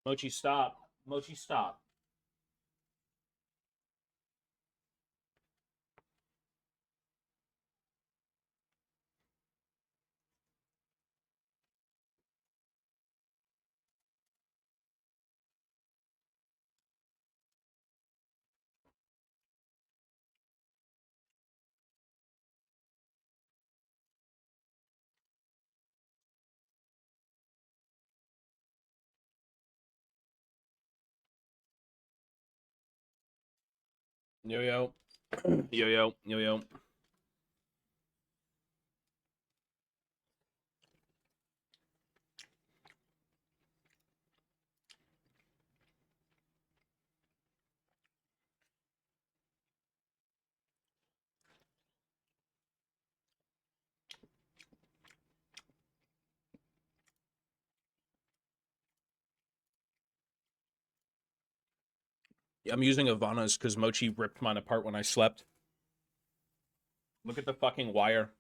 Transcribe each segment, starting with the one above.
Mochi, stop. Mochi, stop. Yo yo. Yo yo. Yo yo. I'm using Ivana's because Mochi ripped mine apart when I slept. Look at the fucking wire.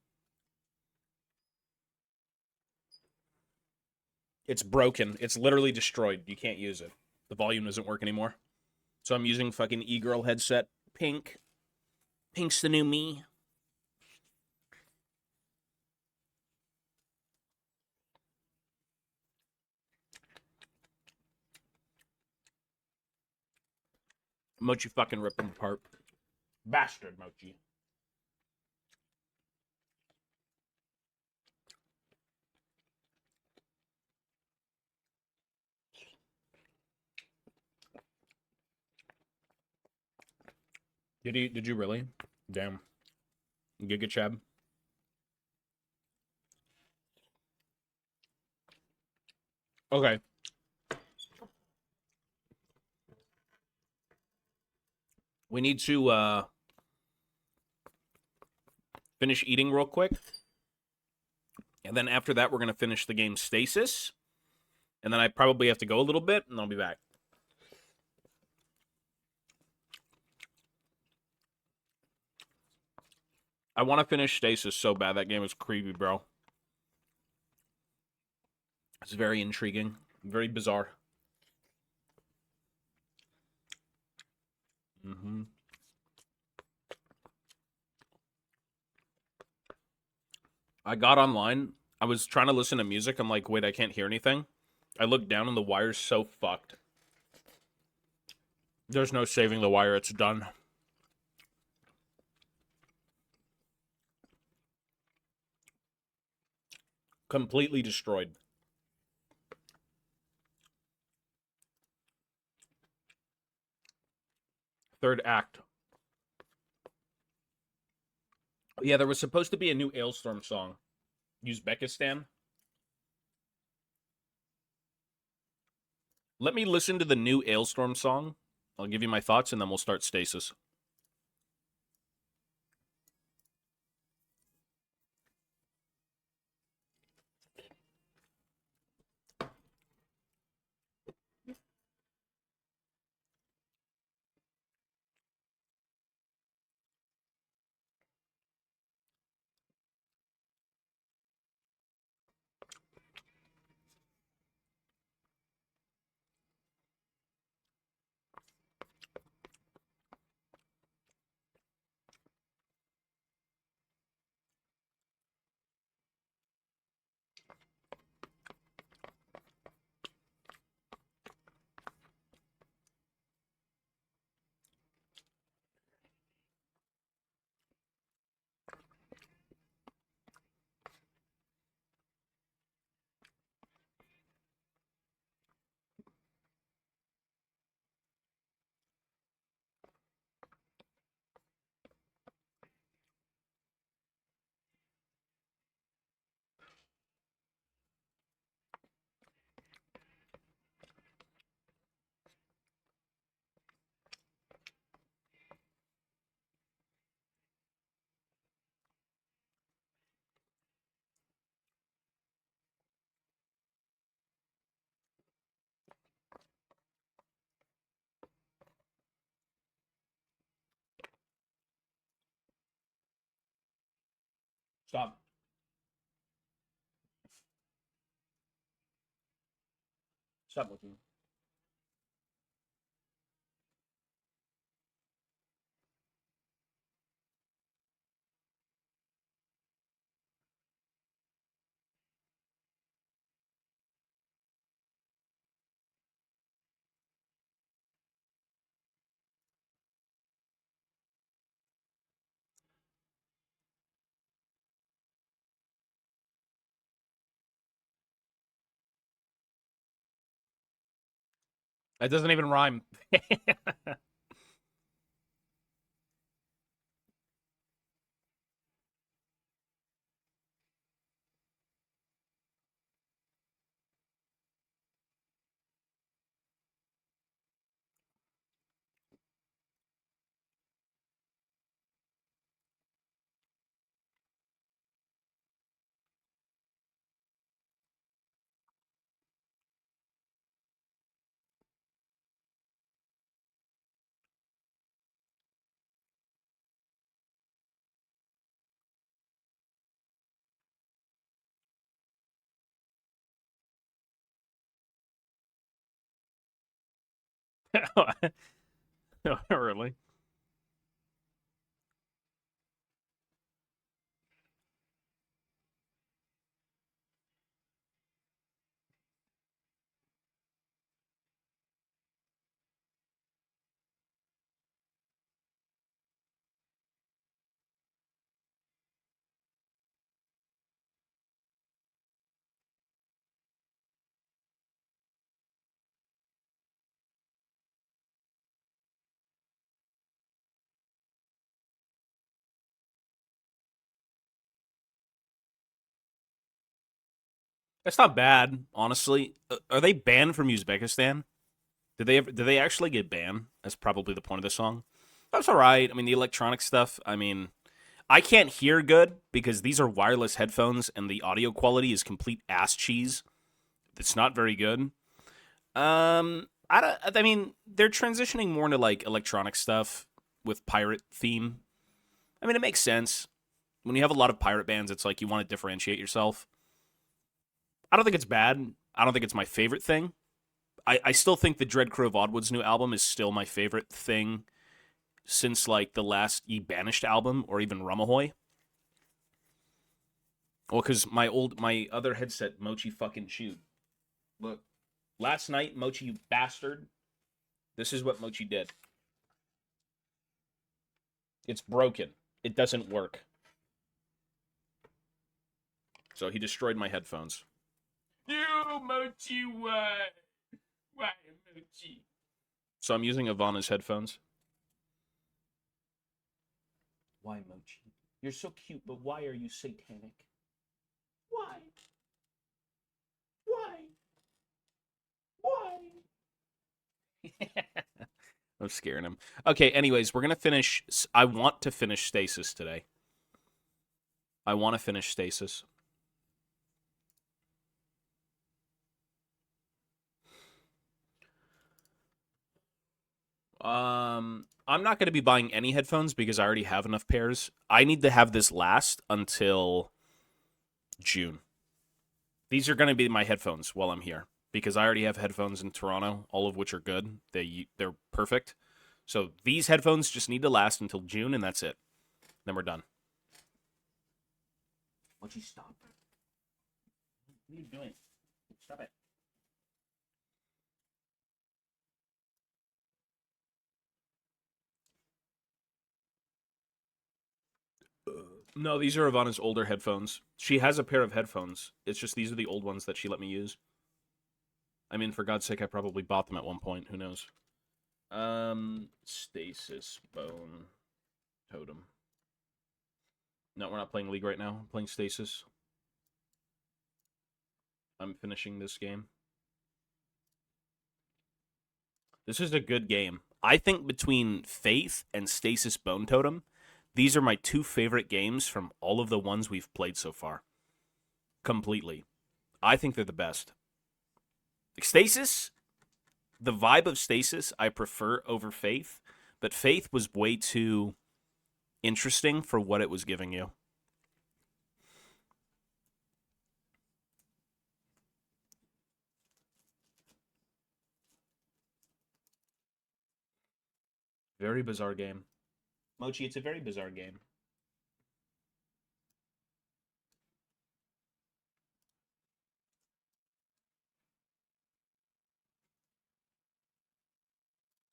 It's broken. It's literally destroyed. You can't use it. The volume doesn't work anymore. So I'm using fucking e-girl headset. Pink. Pink's the new me. Mochi fucking ripped them apart. Bastard, Mochi. Did you really? Damn. Giga Chab. Okay. We need to finish eating real quick. And then after that, we're going to finish the game Stasis. And then I probably have to go a little bit, and I'll be back. I want to finish Stasis so bad. That game is creepy, bro. It's very intriguing. Very bizarre. Mm-hmm. I got online. I was trying to listen to music. I'm like, wait, I can't hear anything. I looked down and the wire's so fucked. There's no saving the wire. It's done. Completely destroyed. Third act. Yeah, there was supposed to be a new Ailstorm song. Uzbekistan. Let me listen to the new Ailstorm song. I'll give you my thoughts, and then we'll start Stasis. Stop. Stop looking. That doesn't even rhyme. Really? That's not bad, honestly. Are they banned from Uzbekistan? Did they actually get banned? That's probably the point of the song. That's all right. I mean, the electronic stuff. I mean, I can't hear good because these are wireless headphones and the audio quality is complete ass cheese. It's not very good. I don't. I mean, they're transitioning more into like electronic stuff with pirate theme. I mean, it makes sense when you have a lot of pirate bands. It's like you want to differentiate yourself. I don't think it's bad. I don't think it's my favorite thing. I still think the Dread Crow of Oddwood's new album is still my favorite thing since like the last Ye Banished album or even Rumahoy. Well, because my other headset Mochi fucking chewed. Look, last night Mochi, you bastard. This is what Mochi did. It's broken. It doesn't work. So he destroyed my headphones. You Mochi, why? Why Mochi? So I'm using Ivana's headphones. Why Mochi? You're so cute, but why are you satanic? Why? Why? Why? I'm scaring him. Okay, anyways, we're going to finish. I want to finish Stasis today. I want to finish Stasis. I'm not going to be buying any headphones because I already have enough pairs. I need to have this last until June. These are going to be my headphones while I'm here because I already have headphones in Toronto, all of which are good. They're perfect. So these headphones just need to last until June, and that's it. Then we're done. What'd you stop? What are you doing? Stop it. No, these are Ivana's older headphones. She has a pair of headphones. It's just these are the old ones that she let me use. I mean, for God's sake, I probably bought them at one point. Who knows? Stasis Bone Totem. No, we're not playing League right now. I'm playing Stasis. I'm finishing this game. This is a good game. I think between Faith and Stasis Bone Totem, these are my two favorite games from all of the ones we've played so far. Completely. I think they're the best. Stasis, the vibe of Stasis, I prefer over Faith, but Faith was way too interesting for what it was giving you. Very bizarre game. Mochi, it's a very bizarre game.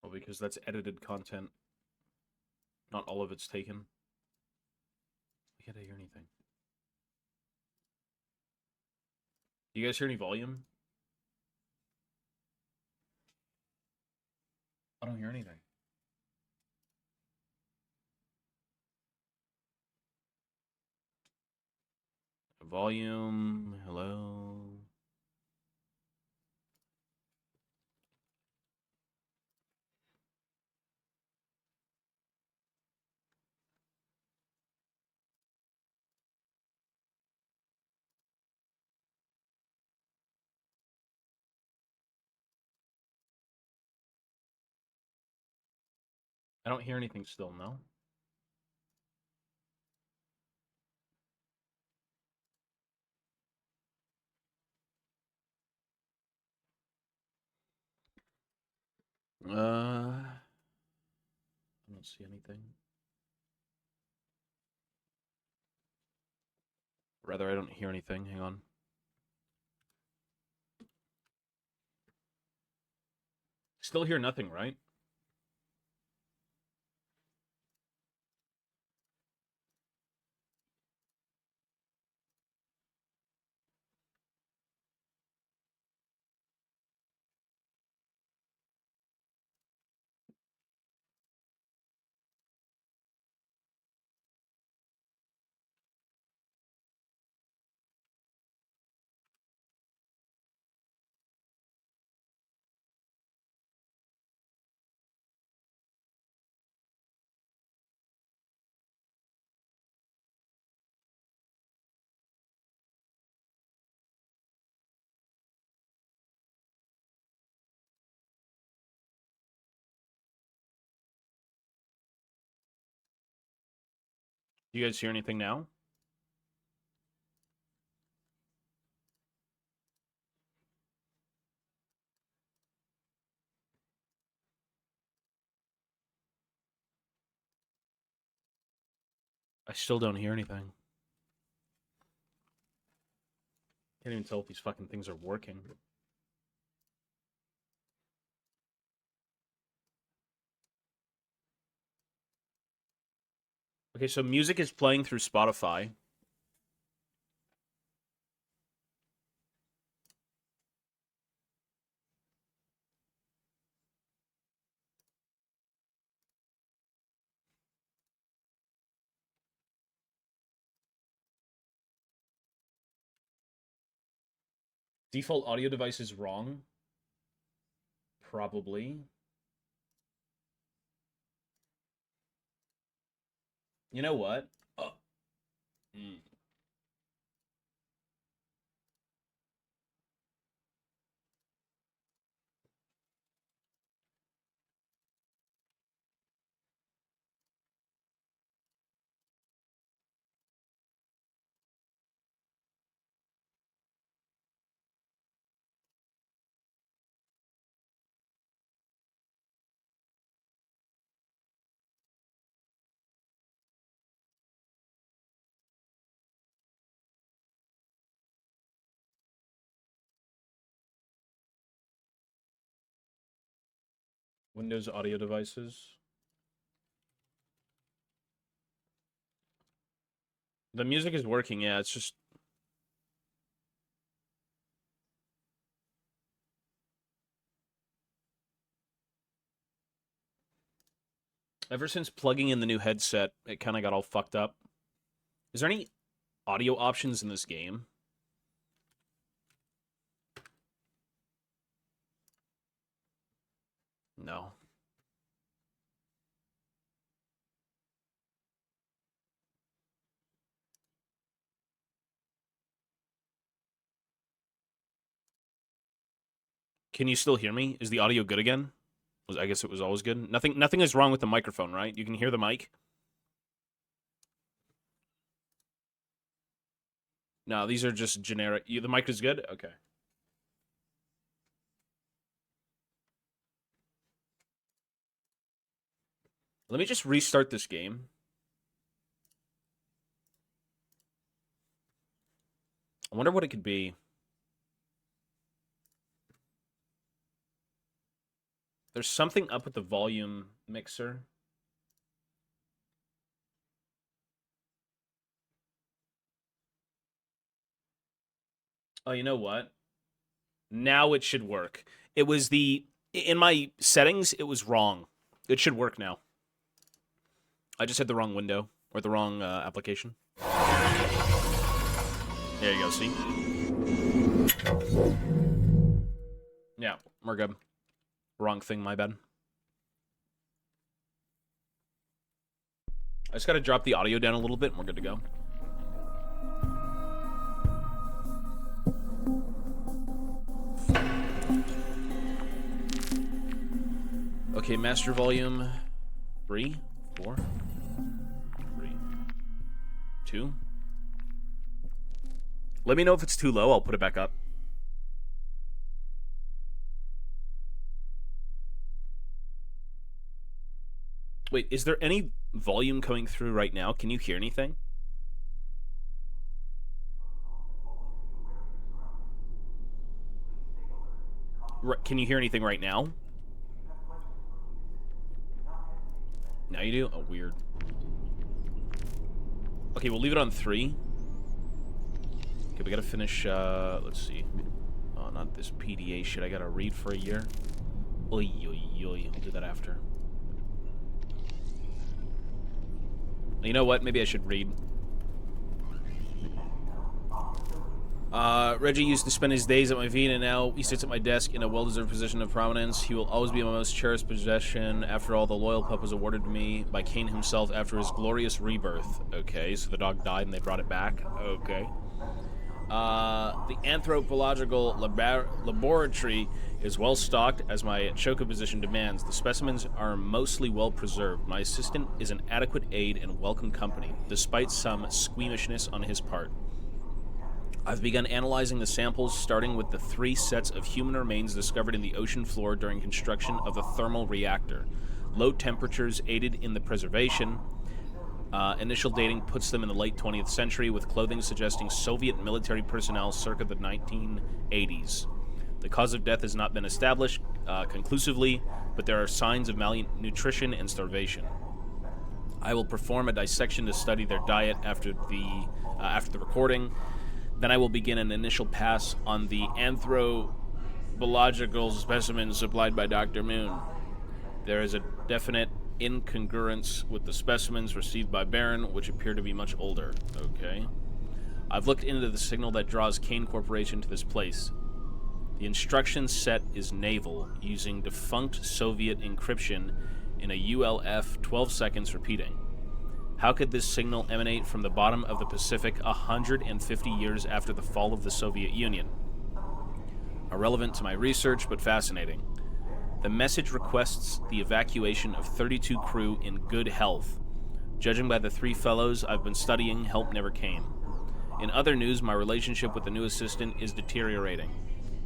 Well, because that's edited content. Not all of it's taken. I can't hear anything. You guys hear any volume? I don't hear anything. Volume, hello. I don't hear anything still, no? I don't see anything. Rather, I don't hear anything. Hang on. Still hear nothing, right? Do you guys hear anything now? I still don't hear anything. Can't even tell if these fucking things are working. Okay, so music is playing through Spotify. Default audio device is wrong. Probably. You know what? Oh. Mm. Windows audio devices. The music is working, yeah, it's just... Ever since plugging in the new headset, it kind of got all fucked up. Is there any audio options in this game? No. Can you still hear me? Is the audio good again? I guess it was always good. Nothing is wrong with the microphone, right? You can hear the mic? No, these are just generic. The mic is good? Okay. Let me just restart this game. I wonder what it could be. There's something up with the volume mixer. Oh, you know what? Now it should work. It was the In my settings, it was wrong. It should work now. I just had the wrong window, or the wrong application. There you go, see? Yeah, we're good. Wrong thing, my bad. I just gotta drop the audio down a little bit and we're good to go. Okay, master volume 3, 4, 3, 2. Let me know if it's too low, I'll put it back up. Wait, is there any volume coming through right now? Can you hear anything? Can you hear anything right now? Now you do? Oh, weird. Okay, we'll leave it on 3. Okay, we gotta finish, let's see. Oh, not this PDA shit I gotta read for a year. Oy, oy, oy. I'll do that after. You know what? Maybe I should read. Reggie used to spend his days at my feet, and now he sits at my desk in a well-deserved position of prominence. He will always be my most cherished possession. After all, the loyal pup was awarded to me by Cain himself after his glorious rebirth. Okay, so the dog died and they brought it back. Okay. The anthropological laboratory is well stocked as my choco position demands. The specimens are mostly well preserved. My assistant is an adequate aid and welcome company, despite some squeamishness on his part. I've begun analyzing the samples, starting with the 3 sets of human remains discovered in the ocean floor during construction of the thermal reactor. Low temperatures aided in the preservation. Initial dating puts them in the late 20th century, with clothing suggesting Soviet military personnel circa the 1980s. The cause of death has not been established conclusively, but there are signs of malnutrition and starvation. I will perform a dissection to study their diet after the recording. Then I will begin an initial pass on the anthropological specimens supplied by Dr. Moon. There is a definite incongruence with the specimens received by Baron, which appear to be much older. Okay. I've looked into the signal that draws Kane Corporation to this place. The instruction set is naval, using defunct Soviet encryption in a ULF 12 seconds repeating. How could this signal emanate from the bottom of the Pacific 150 years after the fall of the Soviet Union? Irrelevant to my research, but fascinating. The message requests the evacuation of 32 crew in good health. Judging by the 3 fellows I've been studying, help never came. In other news, my relationship with the new assistant is deteriorating.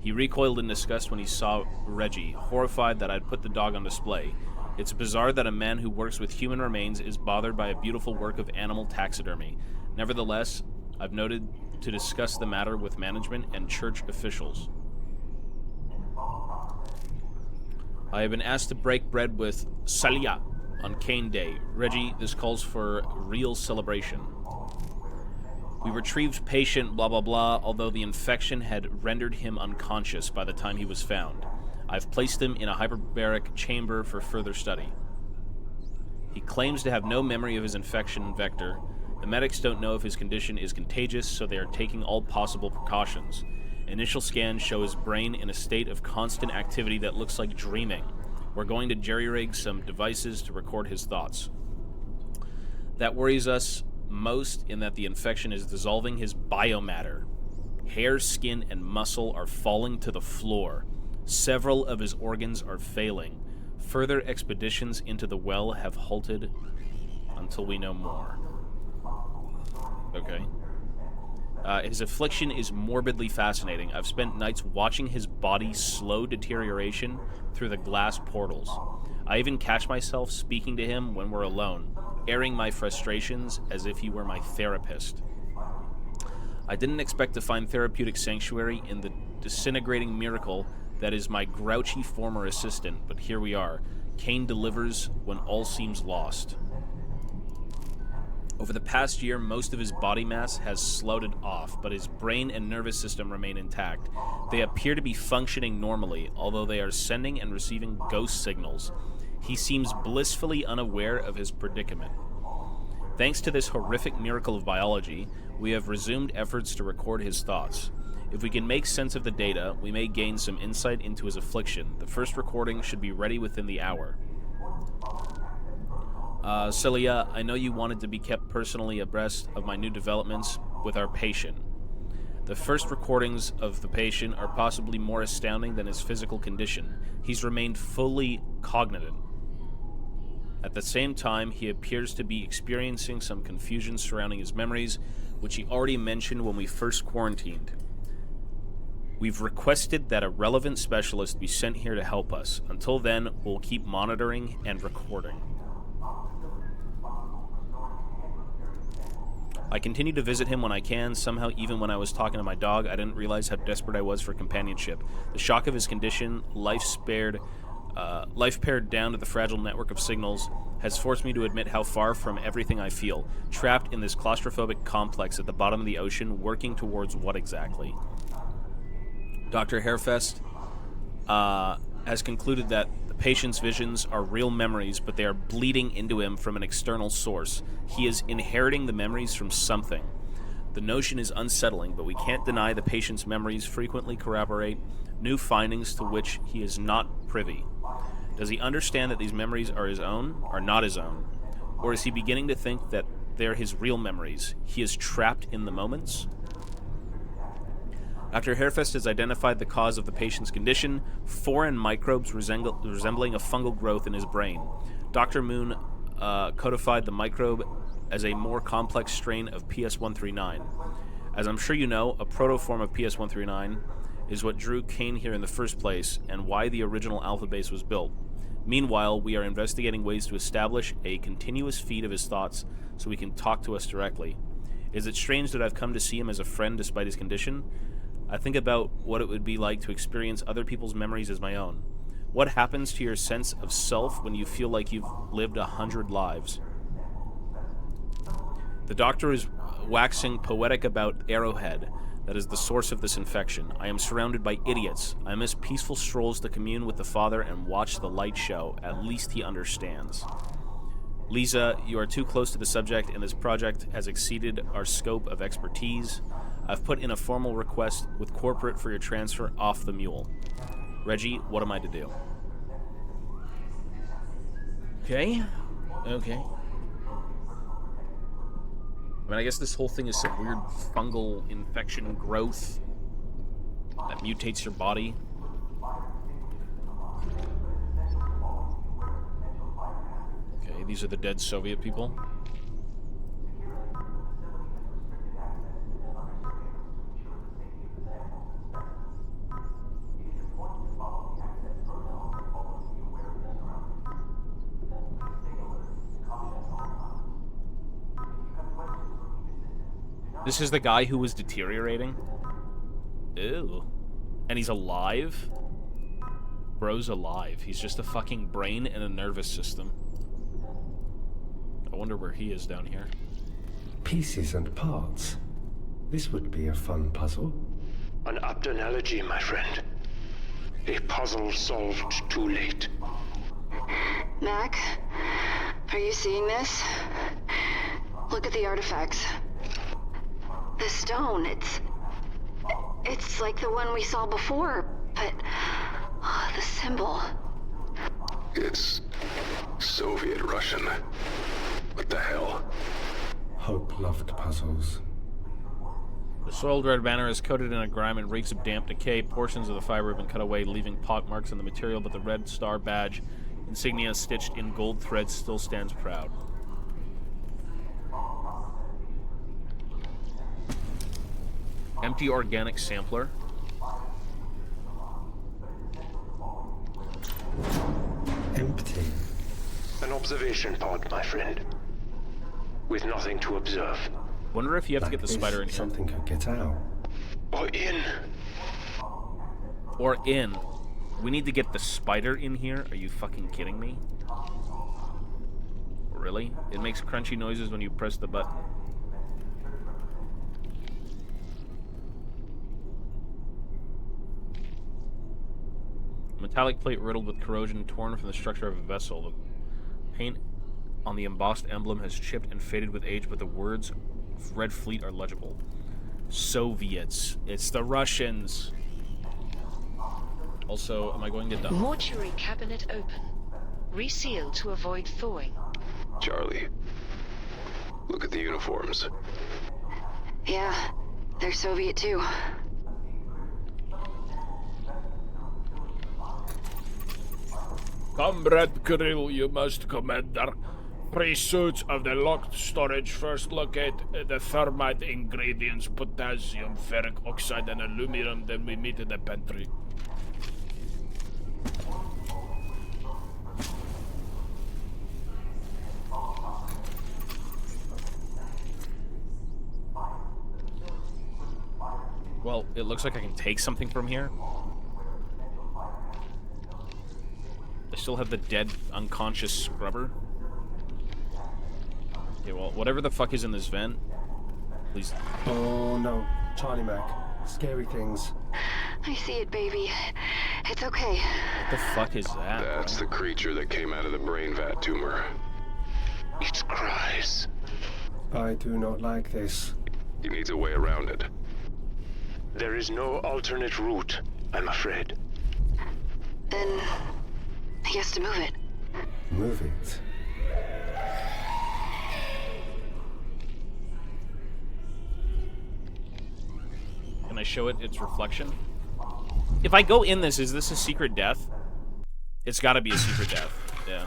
He recoiled in disgust when he saw Reggie, horrified that I'd put the dog on display. It's bizarre that a man who works with human remains is bothered by a beautiful work of animal taxidermy. Nevertheless, I've noted to discuss the matter with management and church officials. I have been asked to break bread with Salia on Cane Day. Reggie, this calls for real celebration. We retrieved patient blah blah blah, although the infection had rendered him unconscious by the time he was found. I've placed him in a hyperbaric chamber for further study. He claims to have no memory of his infection vector. The medics don't know if his condition is contagious, so they are taking all possible precautions. Initial scans show his brain in a state of constant activity that looks like dreaming. We're going to jerry-rig some devices to record his thoughts. That worries us most in that the infection is dissolving his biomatter. Hair, skin, and muscle are falling to the floor. Several of his organs are failing. Further expeditions into the well have halted until we know more. Okay. His affliction is morbidly fascinating. I've spent nights watching his body's slow deterioration through the glass portals. I even catch myself speaking to him when we're alone, airing my frustrations as if he were my therapist. I didn't expect to find therapeutic sanctuary in the disintegrating miracle that is my grouchy former assistant, but here we are. Kane delivers when all seems lost. Over the past year, most of his body mass has slowed off, but his brain and nervous system remain intact. They appear to be functioning normally, although they are sending and receiving ghost signals. He seems blissfully unaware of his predicament. Thanks to this horrific miracle of biology, we have resumed efforts to record his thoughts. If we can make sense of the data, we may gain some insight into his affliction. The first recording should be ready within the hour. Celia, I know you wanted to be kept personally abreast of my new developments with our patient. The first recordings of the patient are possibly more astounding than his physical condition. He's remained fully cognizant. At the same time, he appears to be experiencing some confusion surrounding his memories, which he already mentioned when we first quarantined. We've requested that a relevant specialist be sent here to help us. Until then, we'll keep monitoring and recording. I continue to visit him when I can. Somehow, even when I was talking to my dog, I didn't realize how desperate I was for companionship. The shock of his condition, life pared down to the fragile network of signals, has forced me to admit how far from everything I feel. Trapped in this claustrophobic complex at the bottom of the ocean, working towards what exactly? Dr. Hairfest has concluded that the patient's visions are real memories, but they are bleeding into him from an external source. He is inheriting the memories from something. The notion is unsettling, but we can't deny the patient's memories frequently corroborate new findings to which he is not privy. Does he understand that these memories are his own, are not his own? Or is he beginning to think that they're his real memories? He is trapped in the moments? Dr. Hairfest has identified the cause of the patient's condition, foreign microbes resembling a fungal growth in his brain. Dr. Moon codified the microbe as a more complex strain of PS139. As I'm sure you know, a protoform of PS139 is what drew Kane here in the first place and why the original alpha base was built. Meanwhile, we are investigating ways to establish a continuous feed of his thoughts so he can talk to us directly. Is it strange that I've come to see him as a friend despite his condition? I think about what it would be like to experience other people's memories as my own. What happens to your sense of self when you feel like you've lived 100 lives? The doctor is waxing poetic about Arrowhead, that is the source of this infection. I am surrounded by idiots. I miss peaceful strolls to commune with the Father and watch the light show. At least he understands. Lisa, you are too close to the subject, and this project has exceeded our scope of expertise. I've put in a formal request with corporate for your transfer off the mule. Reggie, what am I to do? Okay. I mean, I guess this whole thing is some weird fungal infection growth that mutates your body. Okay, these are the dead Soviet people. This is the guy who was deteriorating? Ew. And he's alive? Bro's alive. He's just a fucking brain and a nervous system. I wonder where he is down here. Pieces and parts. This would be a fun puzzle. An apt analogy, my friend. A puzzle solved too late. Mac, are you seeing this? Look at the artifacts. The stone, it's like the one we saw before, but the symbol. It's Soviet Russian. What the hell? Hope loved puzzles. The soiled red banner is coated in a grime and reeks of damp decay. Portions of the fiber have been cut away, leaving pock marks on the material, but the red star badge insignia stitched in gold threads still stands proud. Empty organic sampler. Empty. An observation pod, my friend. With nothing to observe. Wonder if you have to get the spider in here. Something could get out. Or in. Or in. We need to get the spider in here? Are you fucking kidding me? really? It makes crunchy noises when you press the button. Metallic plate riddled with corrosion torn from the structure of a vessel. The paint on the embossed emblem has chipped and faded with age, but the words Red Fleet are legible. Soviets. It's the Russians. Also, am I going to die? Mortuary cabinet open. Resealed to avoid thawing. Charlie, look at the uniforms. Yeah, they're Soviet too. Comrade Kirill, you must, Commander. Pre-suits of the locked storage first locate the thermite ingredients, potassium, ferric oxide, and aluminum, then we meet in the pantry. Well, it looks like I can take something from here. I still have the dead, unconscious scrubber. Okay, well, whatever the fuck is in this vent, please. Oh no, Charlie Mac. Scary things. I see it, baby. It's okay. What the fuck is that? That's the creature that came out of the brain vat tumor. It cries. I do not like this. He needs a way around it. There is no alternate route, I'm afraid. Then he has to move it. Move it. Can I show it its reflection? If I go in this, is this a secret death? It's gotta be a secret death. Yeah.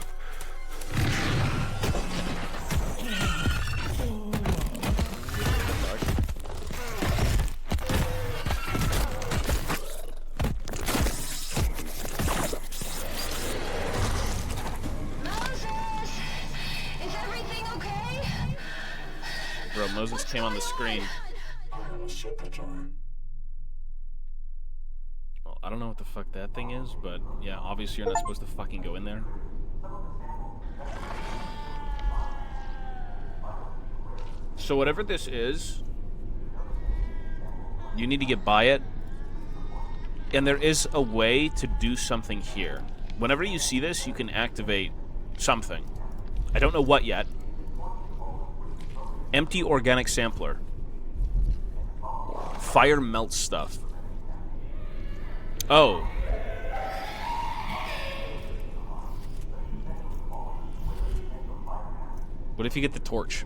Moses! Is everything okay? Bro, Moses came on the screen. Well, I don't know what the fuck that thing is, but yeah, obviously you're not supposed to fucking go in there. So whatever this is, you need to get by it. And there is a way to do something here. Whenever you see this, you can activate something. I don't know what yet. Empty organic sampler. Fire melts stuff. Oh. What if you get the torch?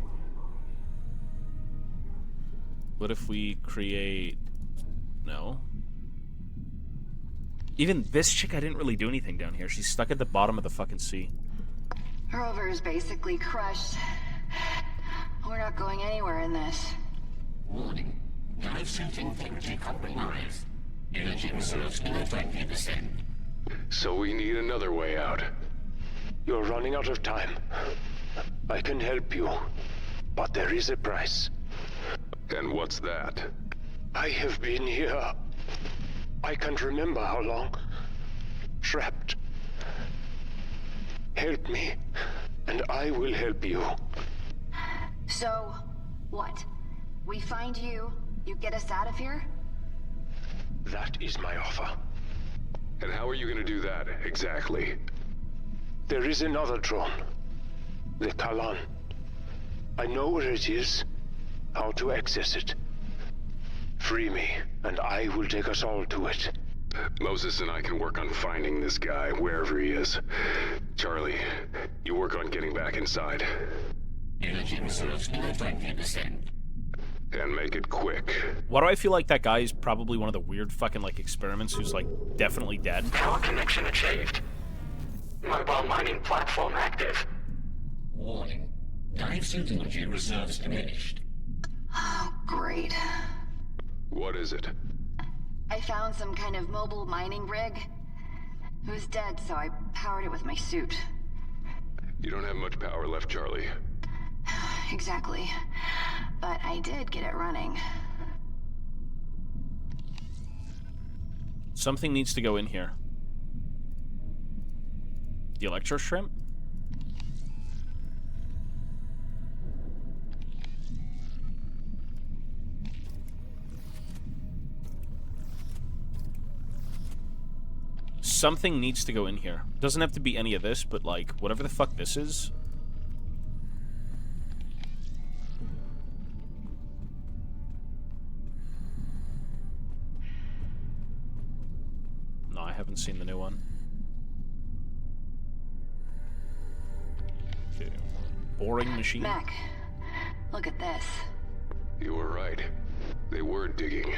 What if we create... No. Even this chick, I didn't really do anything down here. She's stuck at the bottom of the fucking sea. Rover is basically crushed. We're not going anywhere in this. Warning. Dive suit integrity compromised. Energy reserves below 20%. So we need another way out. You're running out of time. I can help you, but there is a price. And what's that? I have been here. I can't remember how long. Trapped. Help me, and I will help you. So, what? We find you, you get us out of here? That is my offer. And how are you gonna do that, exactly? There is another drone. The Kalan. I know where it is, how to access it. Free me, and I will take us all to it. Moses and I can work on finding this guy, wherever he is. Charlie, you work on getting back inside. Energy reserves below 20%. And make it quick. Why do I feel like that guy is probably one of the weird fucking, like, experiments who's, like, definitely dead? Power connection achieved. Mobile mining platform active. Warning. Dive suit energy reserves diminished. Oh, great. What is it? I found some kind of mobile mining rig. It was dead, so I powered it with my suit. You don't have much power left, Charlie. Exactly. But I did get it running. Something needs to go in here. The electro shrimp? something needs to go in here. Doesn't have to be any of this, but like whatever the fuck this is. No, I haven't seen the new one. Okay. Boring machine. Mac, look at this. You were right. They were digging.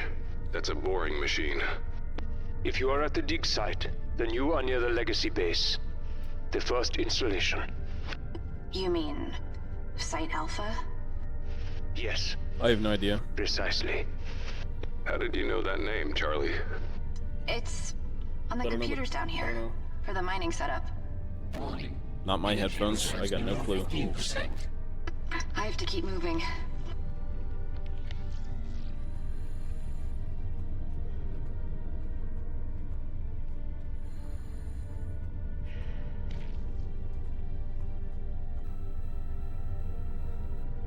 That's a boring machine. If you are at the dig site, then you are near the Legacy base. The first installation. You mean Site Alpha? Yes, I have no idea. precisely. How did you know that name, Charlie? It's on the I don't know computers what- down I here don't know. for the mining setup. Warning. Not my headphones. I got no clue. 15%. I have to keep moving.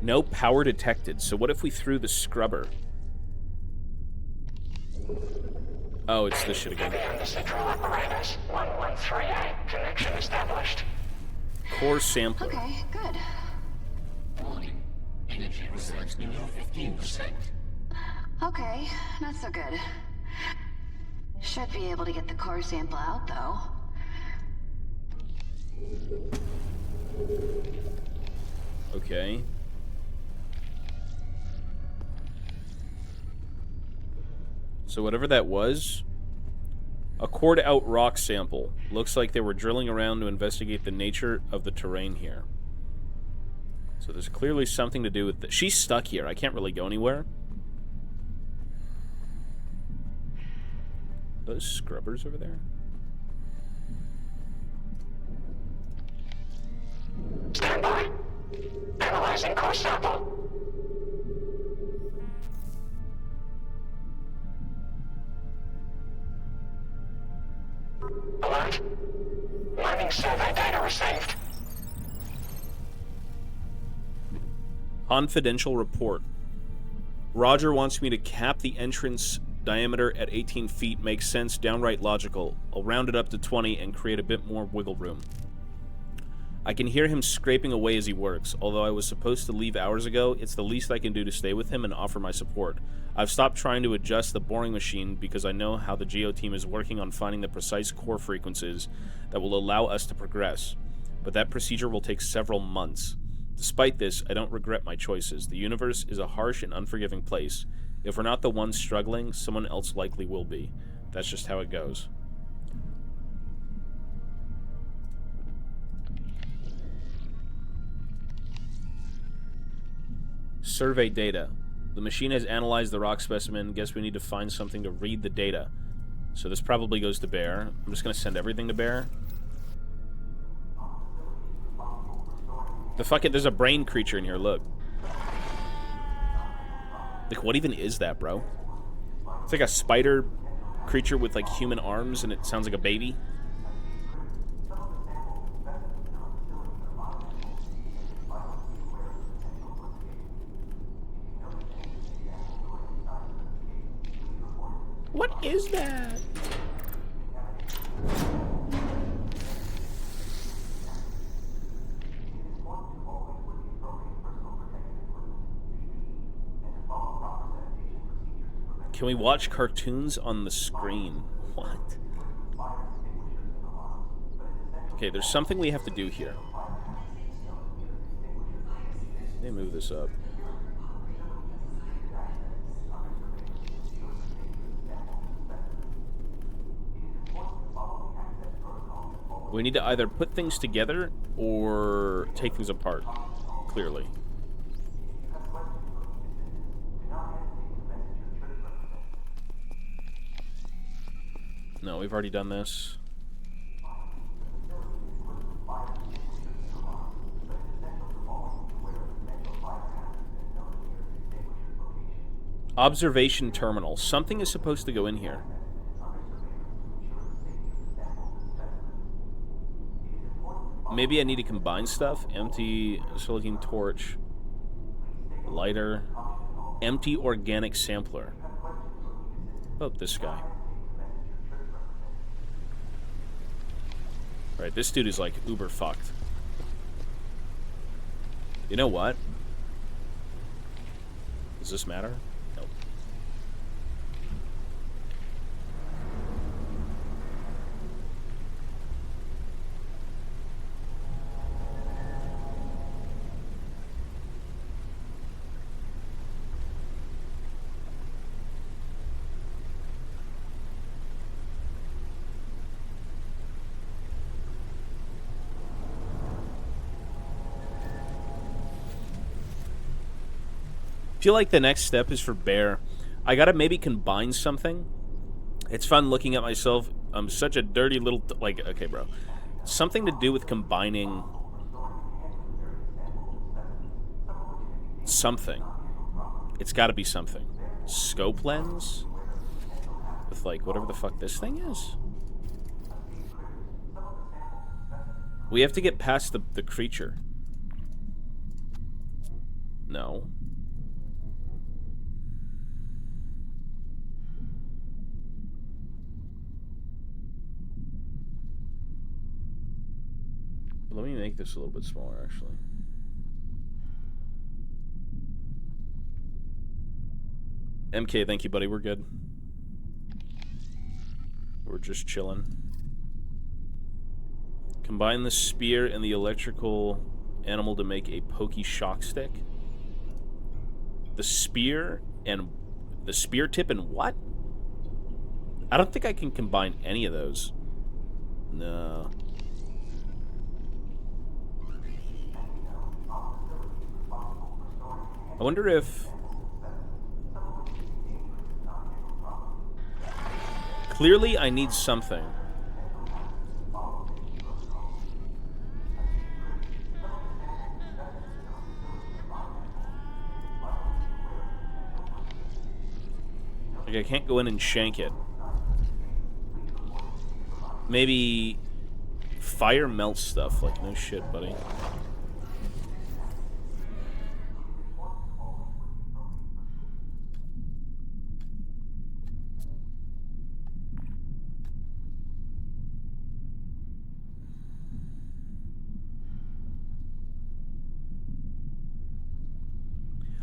No power detected. So what if we threw the scrubber? Oh, it's this shit again. The central apparatus. 1138. Connection established. Core sample. Okay, good. Warning. Energy reserves below 15%. Okay, not so good. Should be able to get the core sample out, though. Okay. So whatever that was, a cored out rock sample. Looks like they were drilling around to investigate the nature of the terrain here. So there's clearly something to do with this. She's stuck here. I can't really go anywhere. Those scrubbers over there? Stand by. Analyzing core sample. Alert. Mining survey data received. Confidential report. Roger wants me to cap the entrance diameter at 18 feet. Makes sense, downright logical. I'll round it up to 20 and create a bit more wiggle room. I can hear him scraping away as he works. Although I was supposed to leave hours ago, it's the least I can do to stay with him and offer my support. I've stopped trying to adjust the boring machine because I know how the Geo team is working on finding the precise core frequencies that will allow us to progress. But that procedure will take several months. Despite this, I don't regret my choices. The universe is a harsh and unforgiving place. If we're not the ones struggling, someone else likely will be. That's just how it goes. Survey data. The machine has analyzed the rock specimen. Guess we need to find something to read the data. So this probably goes to Bear. I'm just going to send everything to Bear. The fuck it, there's a brain creature in here, look. Like, what even is that, bro? It's like a spider creature with, like, human arms, and it sounds like a baby. What is that? Can we watch cartoons on the screen? What? Okay, there's something we have to do here. Let me move this up. We need to either put things together or take things apart, clearly. No, we've already done this. Observation terminal. Something is supposed to go in here. Maybe I need to combine stuff. Empty silicon torch. Lighter. Empty organic sampler. Oh, this guy. Right, this dude is like uber fucked. You know what? Does this matter? Nope. I feel like the next step is for Bear. I gotta maybe combine something. It's fun looking at myself. I'm such a dirty little... like, okay, bro. Something to do with combining... something. It's gotta be something. Scope lens? With, like, whatever the fuck this thing is? We have to get past the creature. No. Let me make this a little bit smaller, actually. MK, thank you, buddy. We're good. We're just chilling. Combine the spear and the electrical animal to make a pokey shock stick. The spear and... the spear tip and what? I don't think I can combine any of those. No. I wonder if... clearly, I need something. Like, I can't go in and shank it. Maybe... fire melts stuff. Like, no shit, buddy.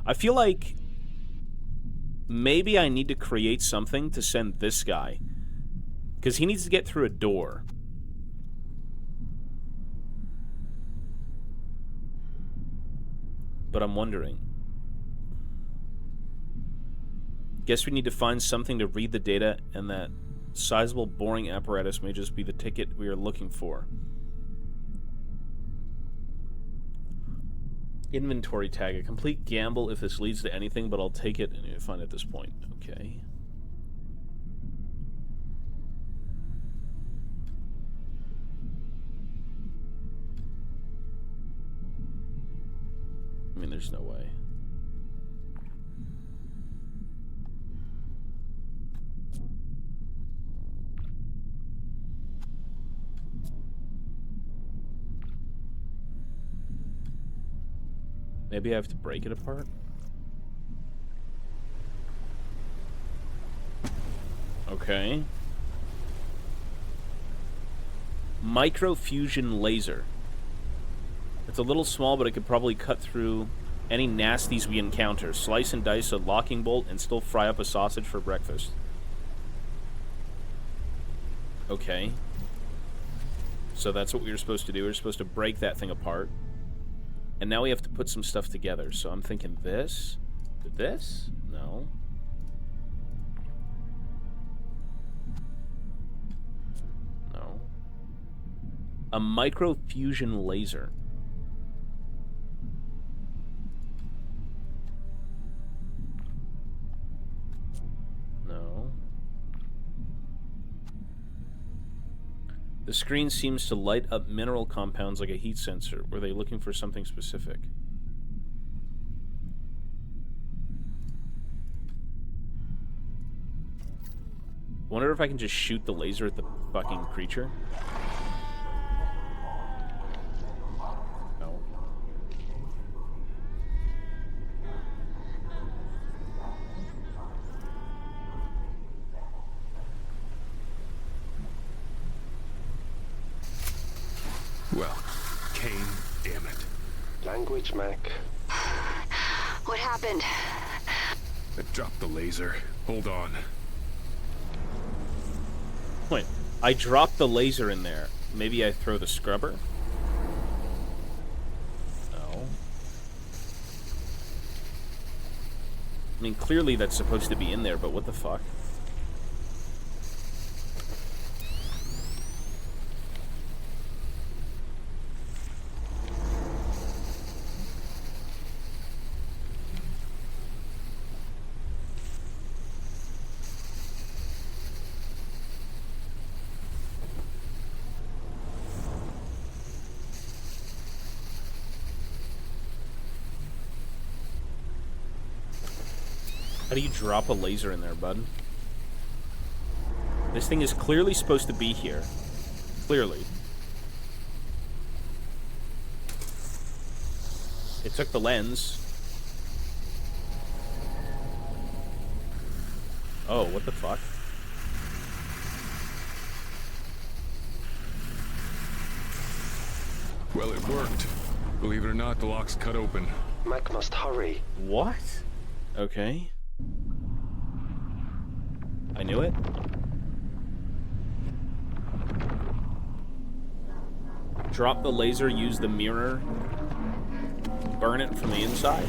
I feel like maybe I need to create something to send this guy. Because he needs to get through a door. But I'm wondering. Guess we need to find something to read the data, and that sizable boring apparatus may just be the ticket we are looking for. Inventory tag. A complete gamble if this leads to anything, but I'll take it and find at this point. Okay. I mean, there's no way. Maybe I have to break it apart? Okay. Microfusion laser. It's a little small, but it could probably cut through any nasties we encounter. Slice and dice a locking bolt and still fry up a sausage for breakfast. Okay. So that's what we were supposed to do. We were supposed to break that thing apart. And now we have to put some stuff together. So I'm thinking this. This? No. No. A microfusion laser. No. The screen seems to light up mineral compounds like a heat sensor. Were they looking for something specific? Wonder if I can just shoot the laser at the fucking creature. No. language, Mac. What happened? I dropped the laser. Hold on. Wait, I dropped the laser in there. Maybe I throw the scrubber? No. I mean, clearly that's supposed to be in there, but what the fuck? How do you drop a laser in there, bud? This thing is clearly supposed to be here. Clearly. It took the lens. Oh, what the fuck? Well, it worked. Believe it or not, the lock's cut open. Mac must hurry. What? Okay. I knew it. Drop the laser, use the mirror, burn it from the inside.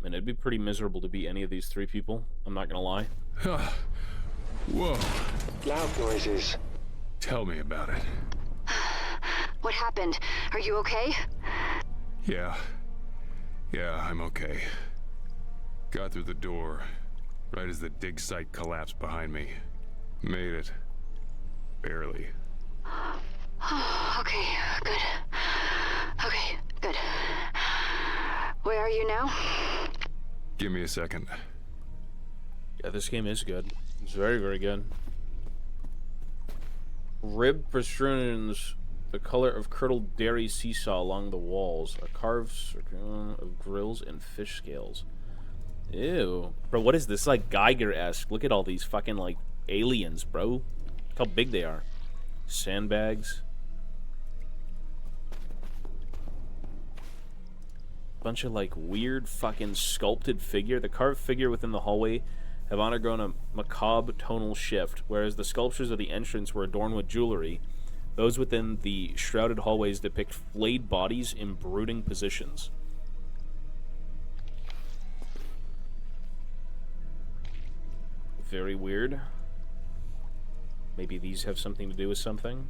And it'd be pretty miserable to be any of these three people. I'm not gonna lie. Whoa. Loud noises. Tell me about it. What happened? Are you okay? Yeah. Yeah, I'm okay. Got through the door, right as the dig site collapsed behind me. Made it. Barely. Okay, good. Okay, good. Where are you now? Give me a second. Yeah, this game is good. It's very, very good. Rib protrusions, the color of curdled dairy seesaw along the walls. A carved circle of grills and fish scales. Ew. Bro, what is this? Like Geiger-esque. Look at all these fucking, like, aliens, bro. Look how big they are. Sandbags. Bunch of, like, weird fucking sculpted figure. The carved figure within the hallway have undergone a macabre tonal shift, whereas the sculptures of the entrance were adorned with jewelry. Those within the shrouded hallways depict flayed bodies in brooding positions. Very weird. Maybe these have something to do with something.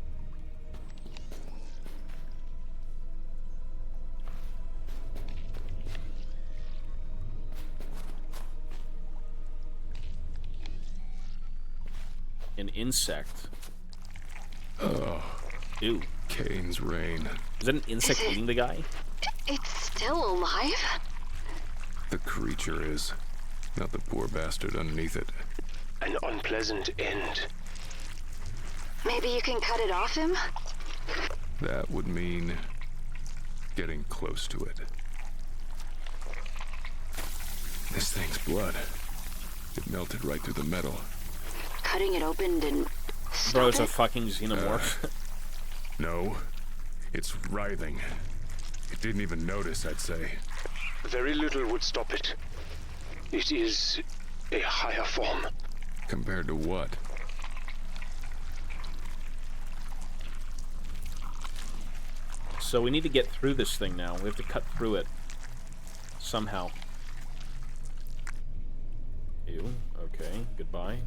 An insect. Oh. Ew. Kane's rain. Is that an insect eating the guy? It's still alive? The creature is. Not the poor bastard underneath it. An unpleasant end. Maybe you can cut it off him? That would mean getting close to it. This thing's blood. It melted right through the metal. Cutting it open didn't stop Bro, it's a it? fucking xenomorph. No. It's writhing. It didn't even notice, I'd say. Very little would stop it. It is a higher form. Compared to what? So we need to get through this thing now. We have to cut through it. Somehow. Ew. Okay. Goodbye.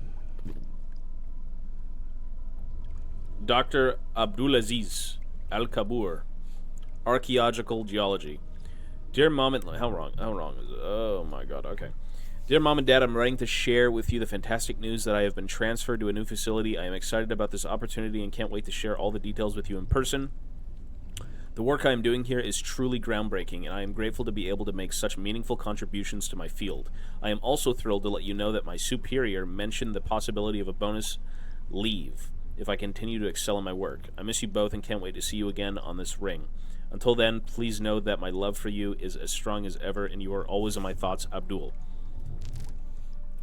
Dr. Abdulaziz Al-Kabur. Archaeological Geology. Dear Mom and... How wrong is it? Oh my god, okay. Dear Mom and Dad, I'm writing to share with you the fantastic news that I have been transferred to a new facility. I am excited about this opportunity and can't wait to share all the details with you in person. The work I am doing here is truly groundbreaking, and I am grateful to be able to make such meaningful contributions to my field. I am also thrilled to let you know that my superior mentioned the possibility of a bonus leave if I continue to excel in my work. I miss you both and can't wait to see you again on this ring. Until then, please know that my love for you is as strong as ever, and you are always in my thoughts, Abdul.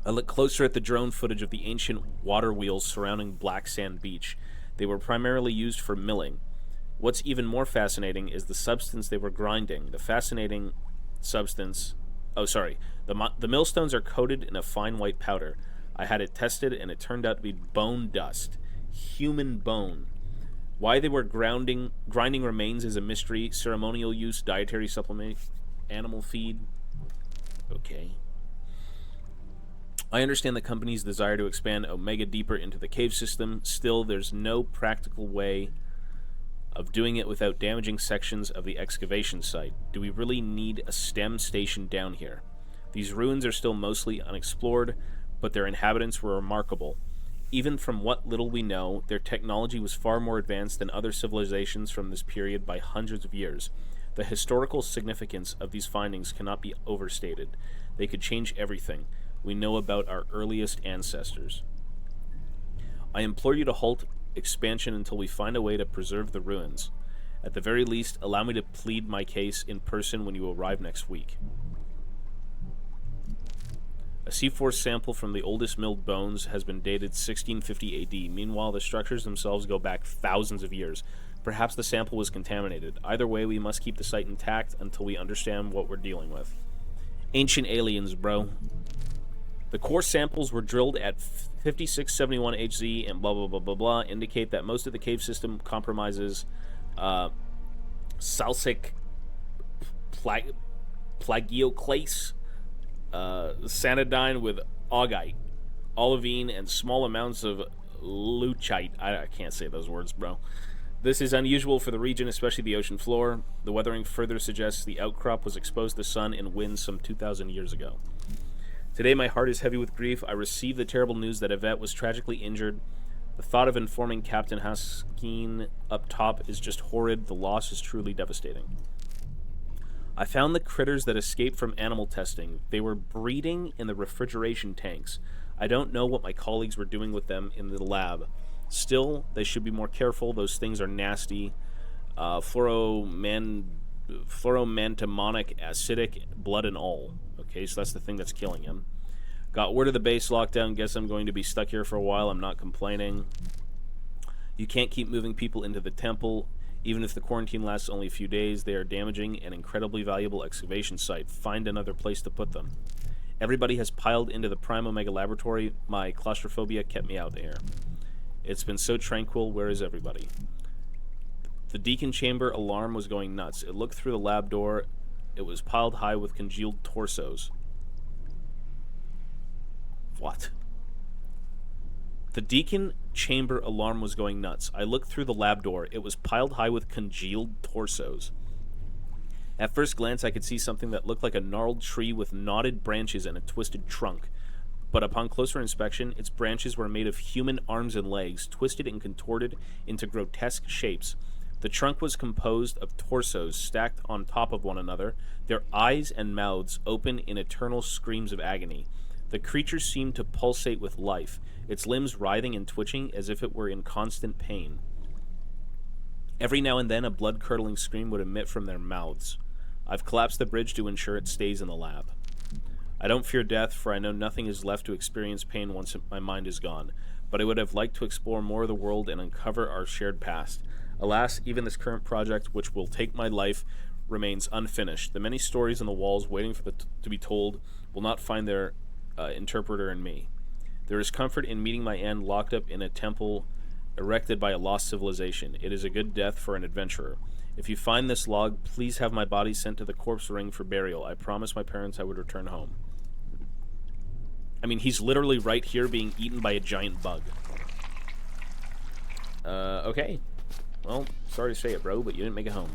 I look closer at the drone footage of the ancient water wheels surrounding Black Sand Beach. They were primarily used for milling. What's even more fascinating is the substance they were grinding. The fascinating substance... Oh, sorry. The millstones are coated in a fine white powder. I had it tested, and it turned out to be bone dust. Human bone. Why they were grinding remains is a mystery. Ceremonial use, dietary supplement, animal feed. Okay. I understand the company's desire to expand Omega deeper into the cave system. Still, there's no practical way of doing it without damaging sections of the excavation site. Do we really need a STEM station down here? These ruins are still mostly unexplored, but their inhabitants were remarkable. Even from what little we know, their technology was far more advanced than other civilizations from this period by hundreds of years. The historical significance of these findings cannot be overstated. They could change everything we know about our earliest ancestors. I implore you to halt expansion until we find a way to preserve the ruins. At the very least, allow me to plead my case in person when you arrive next week. A C4 sample from the oldest milled bones has been dated 1650 AD. Meanwhile, the structures themselves go back thousands of years. Perhaps the sample was contaminated. Either way, we must keep the site intact until we understand what we're dealing with. Ancient aliens, bro. The core samples were drilled at 5671 HZ and blah blah blah blah blah indicate that most of the cave system compromises salsic plagioclase, sanidine with augite, olivine, and small amounts of luchite. I can't say those words, bro. This is unusual for the region, especially the ocean floor. The weathering further suggests the outcrop was exposed to sun and wind some 2,000 years ago. Today my heart is heavy with grief. I received the terrible news that Yvette was tragically injured. The thought of informing Captain Haskeen up top is just horrid. The loss is truly devastating. I found the critters that escaped from animal testing. They were breeding in the refrigeration tanks. I don't know what my colleagues were doing with them in the lab. Still, they should be more careful. Those things are nasty. Fluoromantamonic acidic, blood and all. Okay, so that's the thing that's killing him. Got word of the base lockdown. Guess I'm going to be stuck here for a while. I'm not complaining. You can't keep moving people into the temple. Even if the quarantine lasts only a few days, they are damaging an incredibly valuable excavation site. Find another place to put them. Everybody has piled into the Prime Omega laboratory. My claustrophobia kept me out there. It's been so tranquil. Where is everybody? The Deacon chamber alarm was going nuts. It looked through the lab door. It was piled high with congealed torsos. What? The Deacon chamber alarm was going nuts. I looked through the lab door. It was piled high with congealed torsos. At first glance, I could see something that looked like a gnarled tree with knotted branches and a twisted trunk. But upon closer inspection, its branches were made of human arms and legs, twisted and contorted into grotesque shapes. The trunk was composed of torsos stacked on top of one another, their eyes and mouths open in eternal screams of agony. The creature seemed to pulsate with life, its limbs writhing and twitching as if it were in constant pain. Every now and then a blood-curdling scream would emit from their mouths. I've collapsed the bridge to ensure it stays in the lab. I don't fear death, for I know nothing is left to experience pain once my mind is gone, but I would have liked to explore more of the world and uncover our shared past. Alas, even this current project, which will take my life, remains unfinished. The many stories on the walls waiting for to be told will not find their interpreter in me. There is comfort in meeting my end locked up in a temple erected by a lost civilization. It is a good death for an adventurer. If you find this log, please have my body sent to the corpse ring for burial. I promised my parents I would return home. I mean, he's literally right here being eaten by a giant bug. Okay. Well, sorry to say it, bro, but you didn't make it home.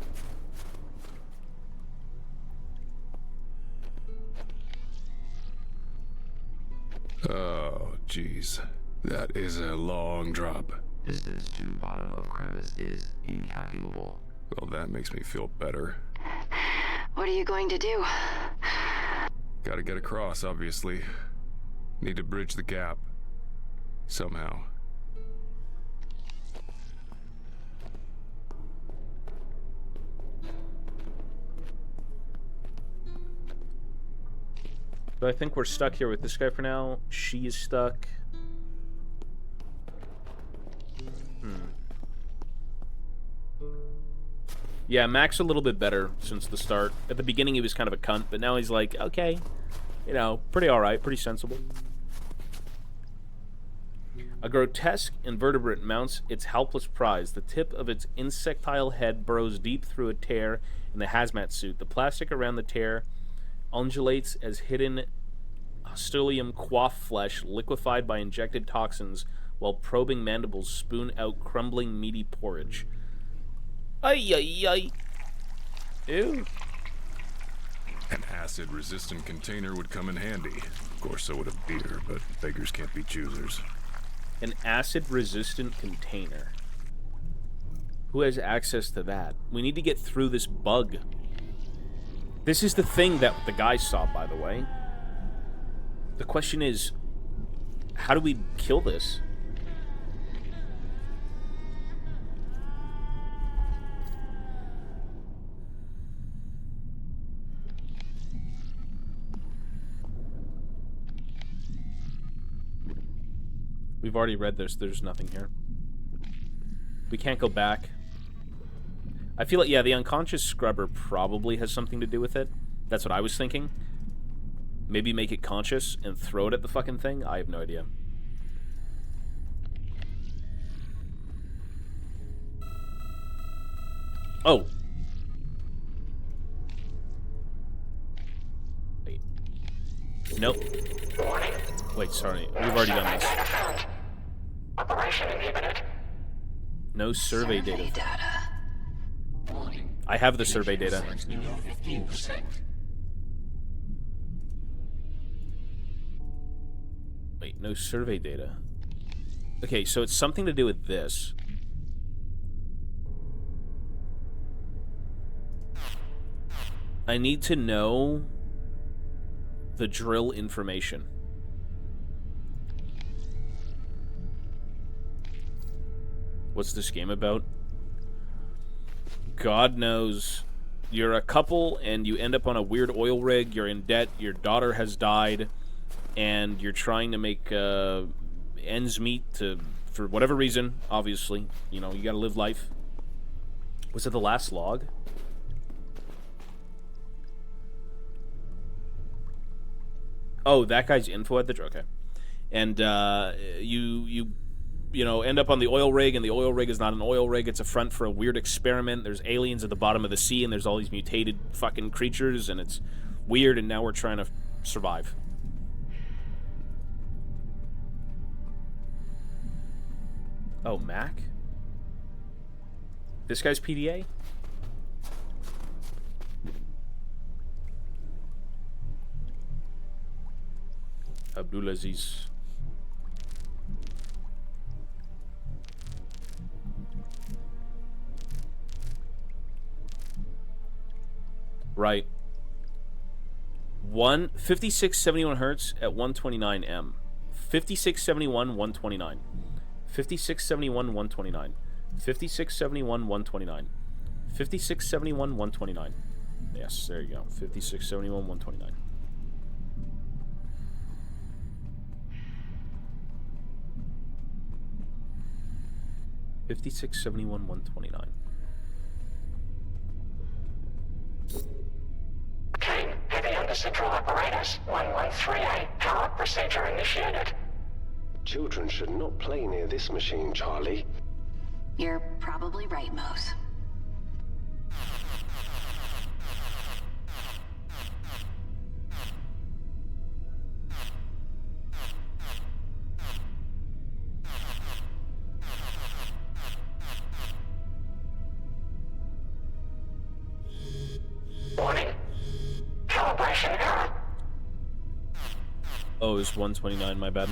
Oh, jeez. That is a long drop. Distance to bottom of crevice is incalculable. Well, that makes me feel better. What are you going to do? Gotta get across, obviously. Need to bridge the gap. Somehow. So I think we're stuck here with this guy for now. She is stuck. Yeah, Mac's a little bit better since the start. At the beginning, he was kind of a cunt, but now he's like, okay, you know, pretty alright, pretty sensible. A grotesque invertebrate mounts its helpless prize. The tip of its insectile head burrows deep through a tear in the hazmat suit. The plastic around the tear undulates as hidden Hostilium quaff flesh liquefied by injected toxins while probing mandibles spoon out crumbling meaty porridge. Ay, ay, ay. Ew. An acid-resistant container would come in handy. Of course, so would a beer, but beggars can't be choosers. An acid-resistant container. Who has access to that? We need to get through this bug. This is the thing that the guy saw, by the way. The question is, how do we kill this? We've already read this. There's nothing here. We can't go back. I feel like, yeah, the unconscious scrubber probably has something to do with it. That's what I was thinking. Maybe make it conscious and throw it at the fucking thing? I have no idea. Oh. Wait. Nope. Wait, sorry. We've already done this. Operation inhibited. No survey data. Warning. I have the survey data. Below 15%. Wait, no survey data. Okay, so it's something to do with this. I need to know the drill information. What's this game about? God knows. You're a couple and you end up on a weird oil rig. You're in debt. Your daughter has died. And you're trying to make ends meet for whatever reason, obviously. You know, you gotta live life. Was it the last log? Oh, that guy's info at the... Okay. And you know, end up on the oil rig, and the oil rig is not an oil rig. It's a front for a weird experiment. There's aliens at the bottom of the sea, and there's all these mutated fucking creatures, and it's weird, and now we're trying to survive. Oh, Mac? This guy's PDA? Abdulaziz. Right. 5671 hertz at 129 M. 5671 129. 5671 129. 5671 129. 5671 129. Yes, there you go. 5671 129. $5671 $129. Kane, heavy under central apparatus. 1138. Power procedure initiated. Children should not play near this machine, Charlie. You're probably right, Mose. Warning. Calibration error. Oh, it's 129, my bad.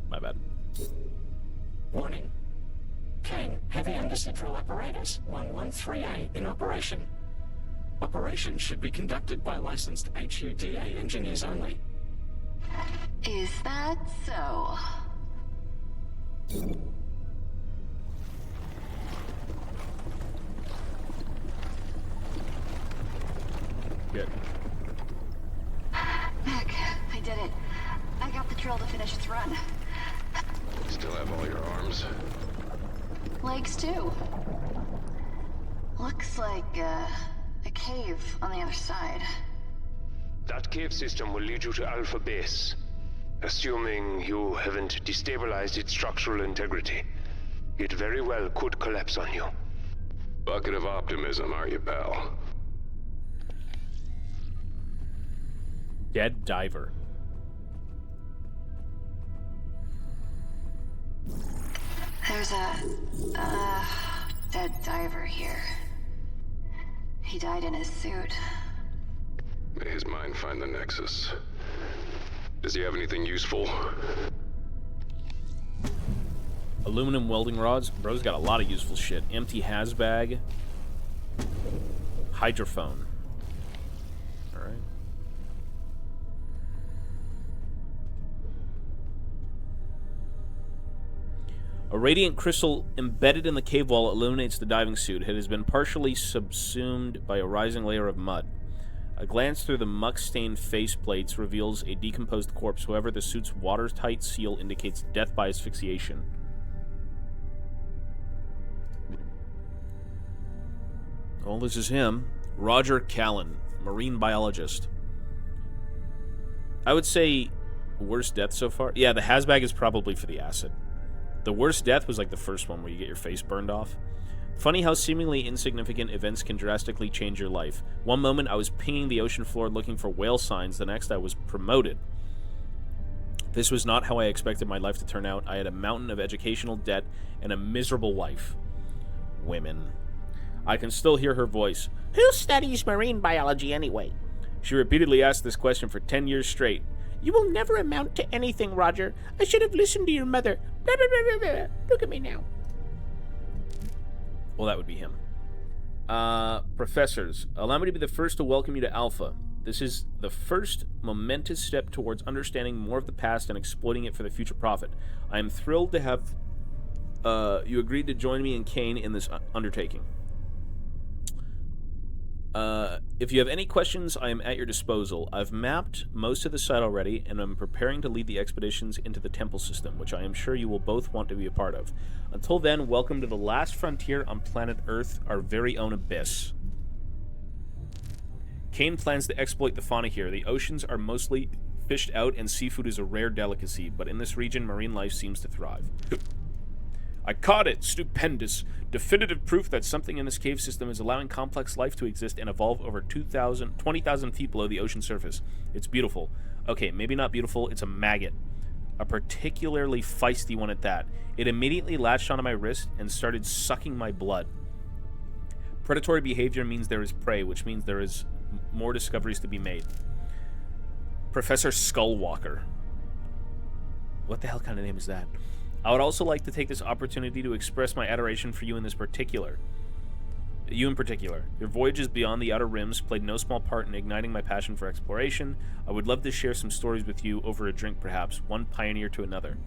My bad. Warning. Kane, heavy under central apparatus. 1138 in operation. Operation should be conducted by licensed HUDA engineers only. Is that so? Good. Mac, I patrol to finish its run. Still have all your arms? Legs too. Looks like a cave on the other side. That cave system will lead you to Alpha Base, assuming you haven't destabilized its structural integrity. It very well could collapse on you. Bucket of optimism, are you, pal? Dead diver. There's a dead diver here. He died in his suit. May his mind find the Nexus. Does he have anything useful? Aluminum welding rods. Bro's got a lot of useful shit. Empty hazbag. Hydrophone. Alright. A radiant crystal embedded in the cave wall illuminates the diving suit. It has been partially subsumed by a rising layer of mud. A glance through the muck-stained faceplates reveals a decomposed corpse. However, the suit's watertight seal indicates death by asphyxiation. Oh, this is him. Roger Callan, marine biologist. I would say worst death so far. Yeah, the hazbag is probably for the acid. The worst death was like the first one where you get your face burned off. Funny how seemingly insignificant events can drastically change your life. One moment I was pinging the ocean floor looking for whale signs, the next I was promoted. This was not how I expected my life to turn out. I had a mountain of educational debt and a miserable wife. Women. I can still hear her voice. Who studies marine biology anyway? She repeatedly asked this question for 10 years straight. You will never amount to anything, Roger. I should have listened to your mother. Blah, blah, blah, blah, blah. Look at me now. Well, that would be him. Professors, allow me to be the first to welcome you to Alpha. This is the first momentous step towards understanding more of the past and exploiting it for the future profit. I am thrilled to have you agreed to join me and Kane in this undertaking. If you have any questions, I am at your disposal. I've mapped most of the site already, and I'm preparing to lead the expeditions into the temple system, which I am sure you will both want to be a part of. Until then, welcome to the last frontier on planet Earth, our very own abyss. Kane plans to exploit the fauna here. The oceans are mostly fished out, and seafood is a rare delicacy, but in this region, marine life seems to thrive. I caught it! Stupendous! Definitive proof that something in this cave system is allowing complex life to exist and evolve over 20,000 feet below the ocean surface. It's beautiful. Okay, maybe not beautiful, it's a maggot. A particularly feisty one at that. It immediately latched onto my wrist and started sucking my blood. Predatory behavior means there is prey, which means there is more discoveries to be made. Professor Skullwalker. What the hell kind of name is that? I would also like to take this opportunity to express my adoration for you in particular. Your voyages beyond the outer rims played no small part in igniting my passion for exploration. I would love to share some stories with you over a drink, perhaps, one pioneer to another.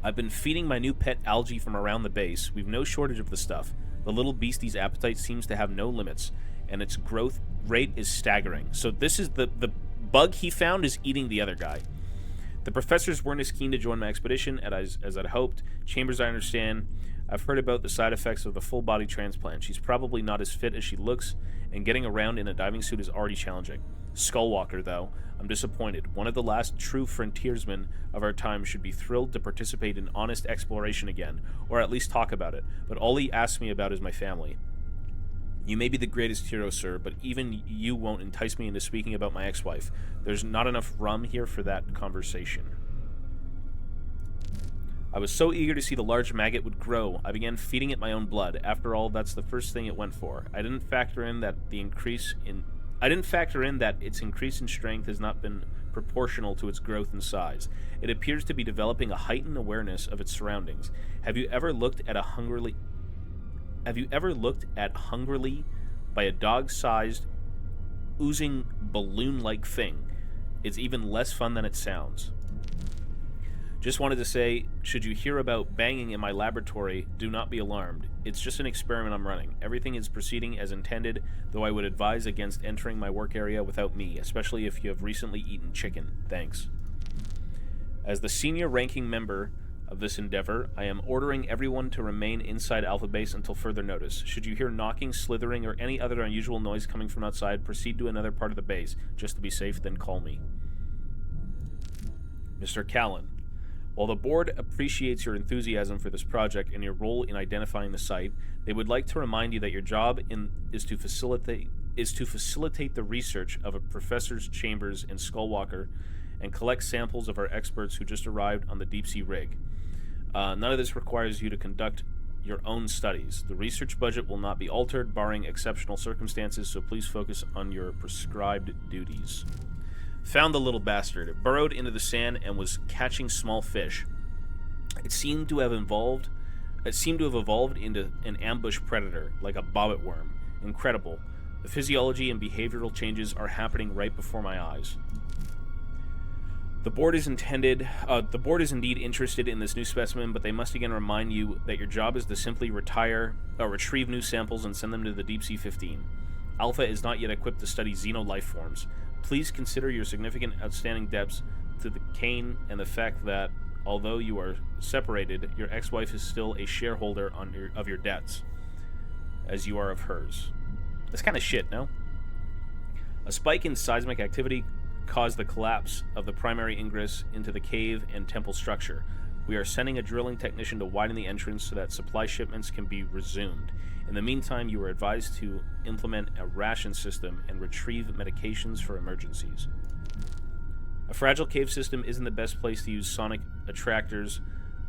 I've been feeding my new pet algae from around the base. We've no shortage of the stuff. The little beastie's appetite seems to have no limits, and its growth rate is staggering. So this is the bug he found is eating the other guy. The professors weren't as keen to join my expedition as I'd hoped. Chambers, I understand. I've heard about the side effects of the full-body transplant. She's probably not as fit as she looks, and getting around in a diving suit is already challenging. Skullwalker, though, I'm disappointed. One of the last true frontiersmen of our time should be thrilled to participate in honest exploration again, or at least talk about it, but all he asks me about is my family. You may be the greatest hero, sir, but even you won't entice me into speaking about my ex-wife. There's not enough rum here for that conversation. I was so eager to see the large maggot would grow, I began feeding it my own blood. After all, that's the first thing it went for. I didn't factor in that its increase in strength has not been proportional to its growth and size. It appears to be developing a heightened awareness of its surroundings. Have you ever looked hungrily by a dog-sized, oozing balloon-like thing? It's even less fun than it sounds. Just wanted to say, should you hear about banging in my laboratory, do not be alarmed. It's just an experiment I'm running. Everything is proceeding as intended, though I would advise against entering my work area without me, especially if you have recently eaten chicken. Thanks. As the senior ranking member of this endeavor, I am ordering everyone to remain inside Alpha Base until further notice. Should you hear knocking, slithering, or any other unusual noise coming from outside, proceed to another part of the base. Just to be safe, then call me. Mr. Callan. While the board appreciates your enthusiasm for this project and your role in identifying the site, they would like to remind you that your job is to facilitate the research of a professor's chambers in Skullwalker and collect samples of our experts who just arrived on the deep-sea rig. None of this requires you to conduct your own studies. The research budget will not be altered, barring exceptional circumstances, so please focus on your prescribed duties. Found the little bastard. It burrowed into the sand and was catching small fish. It seemed to have evolved into an ambush predator, like a bobbit worm. Incredible. The physiology and behavioral changes are happening right before my eyes. The board is indeed interested in this new specimen, but they must again remind you that your job is to simply retrieve new samples and send them to the Deep Sea 15. Alpha is not yet equipped to study xeno life forms. Please consider your significant outstanding debts to the Kane and the fact that, although you are separated, your ex-wife is still a shareholder of your debts, as you are of hers. That's kind of shit, no? A spike in seismic activity caused the collapse of the primary ingress into the cave and temple structure. We are sending a drilling technician to widen the entrance so that supply shipments can be resumed. In the meantime, you are advised to implement a ration system and retrieve medications for emergencies. A fragile cave system isn't the best place to use sonic attractors,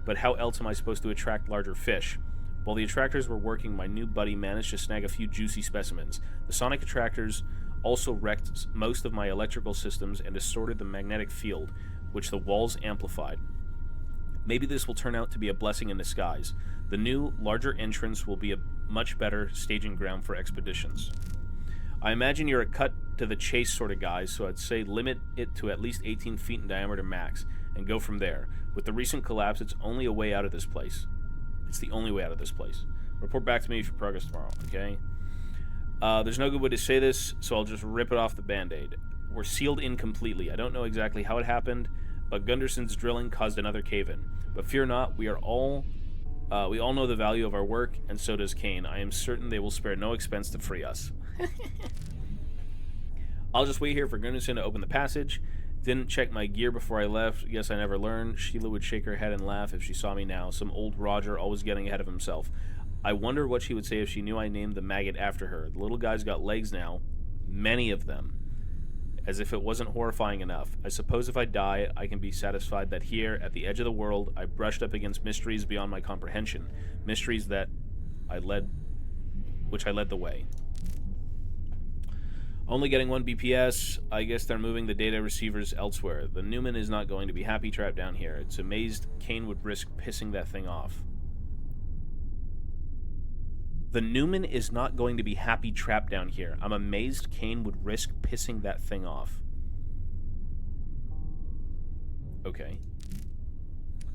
but how else am I supposed to attract larger fish? While the attractors were working, my new buddy managed to snag a few juicy specimens. The sonic attractors also wrecked most of my electrical systems and distorted the magnetic field, which the walls amplified. Maybe this will turn out to be a blessing in disguise. The new, larger entrance will be a much better staging ground for expeditions. I imagine you're a cut-to-the-chase sort of guy, so I'd say limit it to at least 18 feet in diameter max, and go from there. With the recent collapse, it's only a way out of this place. It's the only way out of this place. Report back to me for progress tomorrow, okay? There's no good way to say this, so I'll just rip it off the Band-Aid. We're sealed in completely. I don't know exactly how it happened, but Gunderson's drilling caused another cave-in. But fear not, we all know the value of our work, and so does Kane. I am certain they will spare no expense to free us. I'll just wait here for Gunderson to open the passage. Didn't check my gear before I left. Guess I never learned. Sheila would shake her head and laugh if she saw me now. Some old Roger always getting ahead of himself. I wonder what she would say if she knew I named the maggot after her. The little guy's got legs now. Many of them. As if it wasn't horrifying enough. I suppose if I die, I can be satisfied that here, at the edge of the world, I brushed up against mysteries beyond my comprehension. Mysteries which I led the way. Only getting 1 BPS. I guess they're moving the data receivers elsewhere. The Newman is not going to be happy trapped down here. It's amazed Kane would risk pissing that thing off. The Newman is not going to be happy trapped down here. I'm amazed Kane would risk pissing that thing off. Okay.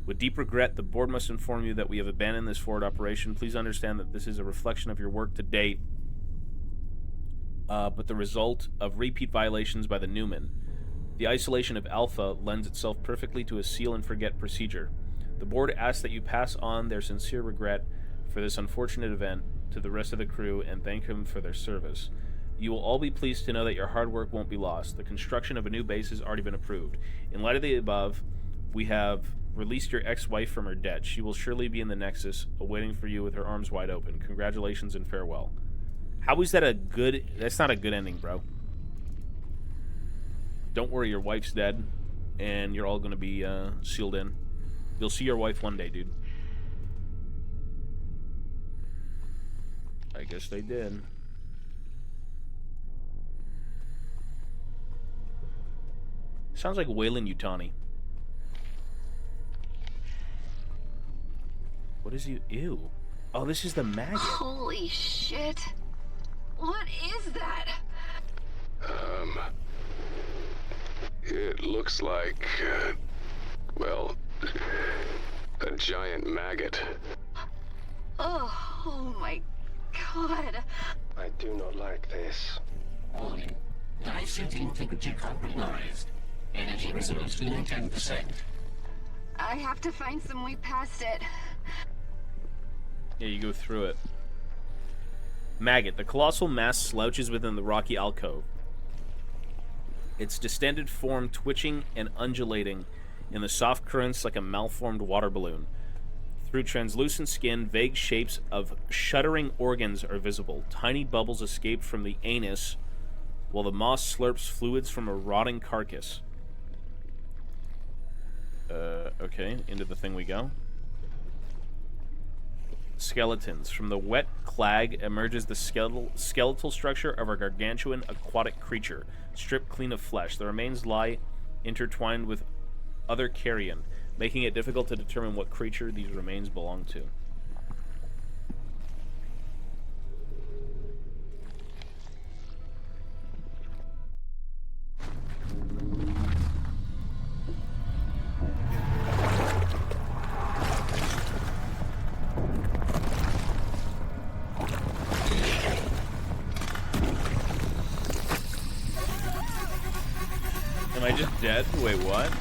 With deep regret, the board must inform you that we have abandoned this forward operation. Please understand that this is a reflection of your work to date, but the result of repeat violations by the Newman. The isolation of Alpha lends itself perfectly to a seal-and-forget procedure. The board asks that you pass on their sincere regret for this unfortunate event to the rest of the crew and thank them for their service. You will all be pleased to know that your hard work won't be lost. The construction of a new base has already been approved. In light of the above, we have released your ex-wife from her debt. She will surely be in the Nexus, awaiting for you with her arms wide open. Congratulations and farewell. How is that a good... That's not a good ending, bro. Don't worry, your wife's dead, and you're all going to be sealed in. You'll see your wife one day, dude. I guess they did. Sounds like Wayland Yutani. What is you? Ew. Oh, this is the maggot. Holy shit. What is that? It looks like, well, A giant maggot. Oh my god. I do not like this. Warning. Dive suit integrity compromised. Energy reserves below 10%. I have to find some way past it. Yeah, you go through it. Maggot. The colossal mass slouches within the rocky alcove. Its distended form twitching and undulating in the soft currents like a malformed water balloon. Through translucent skin, vague shapes of shuddering organs are visible. Tiny bubbles escape from the anus, while the moss slurps fluids from a rotting carcass. Okay, into the thing we go. Skeletons. From the wet clag emerges the skeletal structure of a gargantuan aquatic creature, stripped clean of flesh. The remains lie intertwined with other carrion, making it difficult to determine what creature these remains belong to. Am I just dead? Wait, what?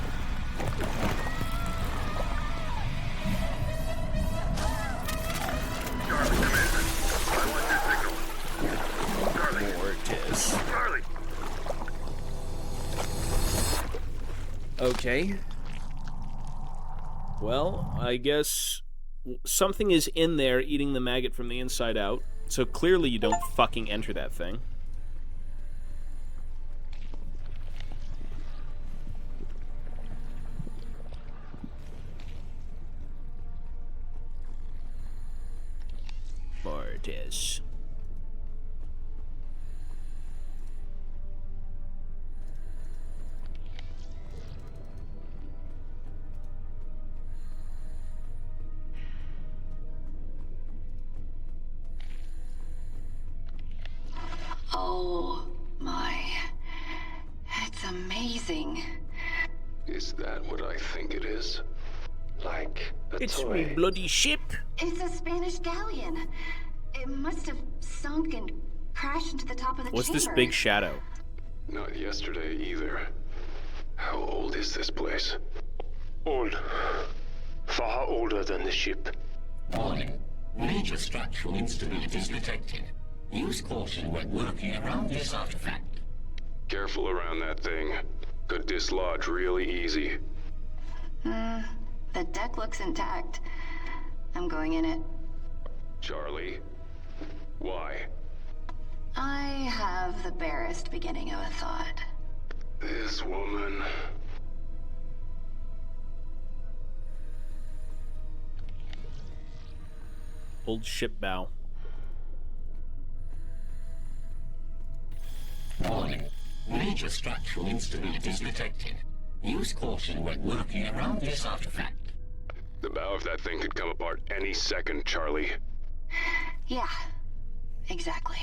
Mortis. Okay. Well, I guess something is in there eating the maggot from the inside out. So clearly you don't fucking enter that thing. Mortis. Oh my. It's amazing. Is that what I think it is? Like a It's toy. me bloody ship. It's a Spanish galleon. It must have sunk and crashed into the top of the What's chamber. this big shadow? Not yesterday either. How old is this place? Old. Far older than the ship. Warning. Major structural instabilities detected. Use caution when working around this artifact. Careful around that thing. Could dislodge really easy. The deck looks intact. I'm going in it. Charlie? Why? I have the barest beginning of a thought. This woman... Old ship bow. Warning. Major structural instabilities detected. Use caution when working around this artifact. The bow of that thing could come apart any second, Charlie. Yeah, exactly.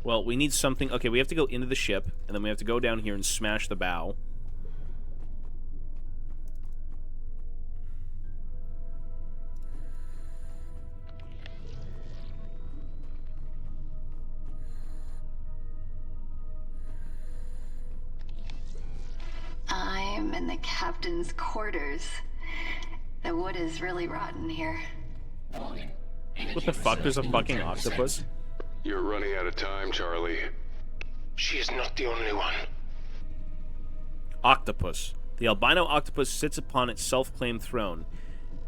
Well, we need something. Okay, we have to go into the ship, and then we have to go down here and smash the bow. I'm in the captain's quarters. The wood is really rotten here. Warning. What the fuck? There's a fucking octopus? You're running out of time, Charlie. She is not the only one. Octopus. The albino octopus sits upon its self-claimed throne,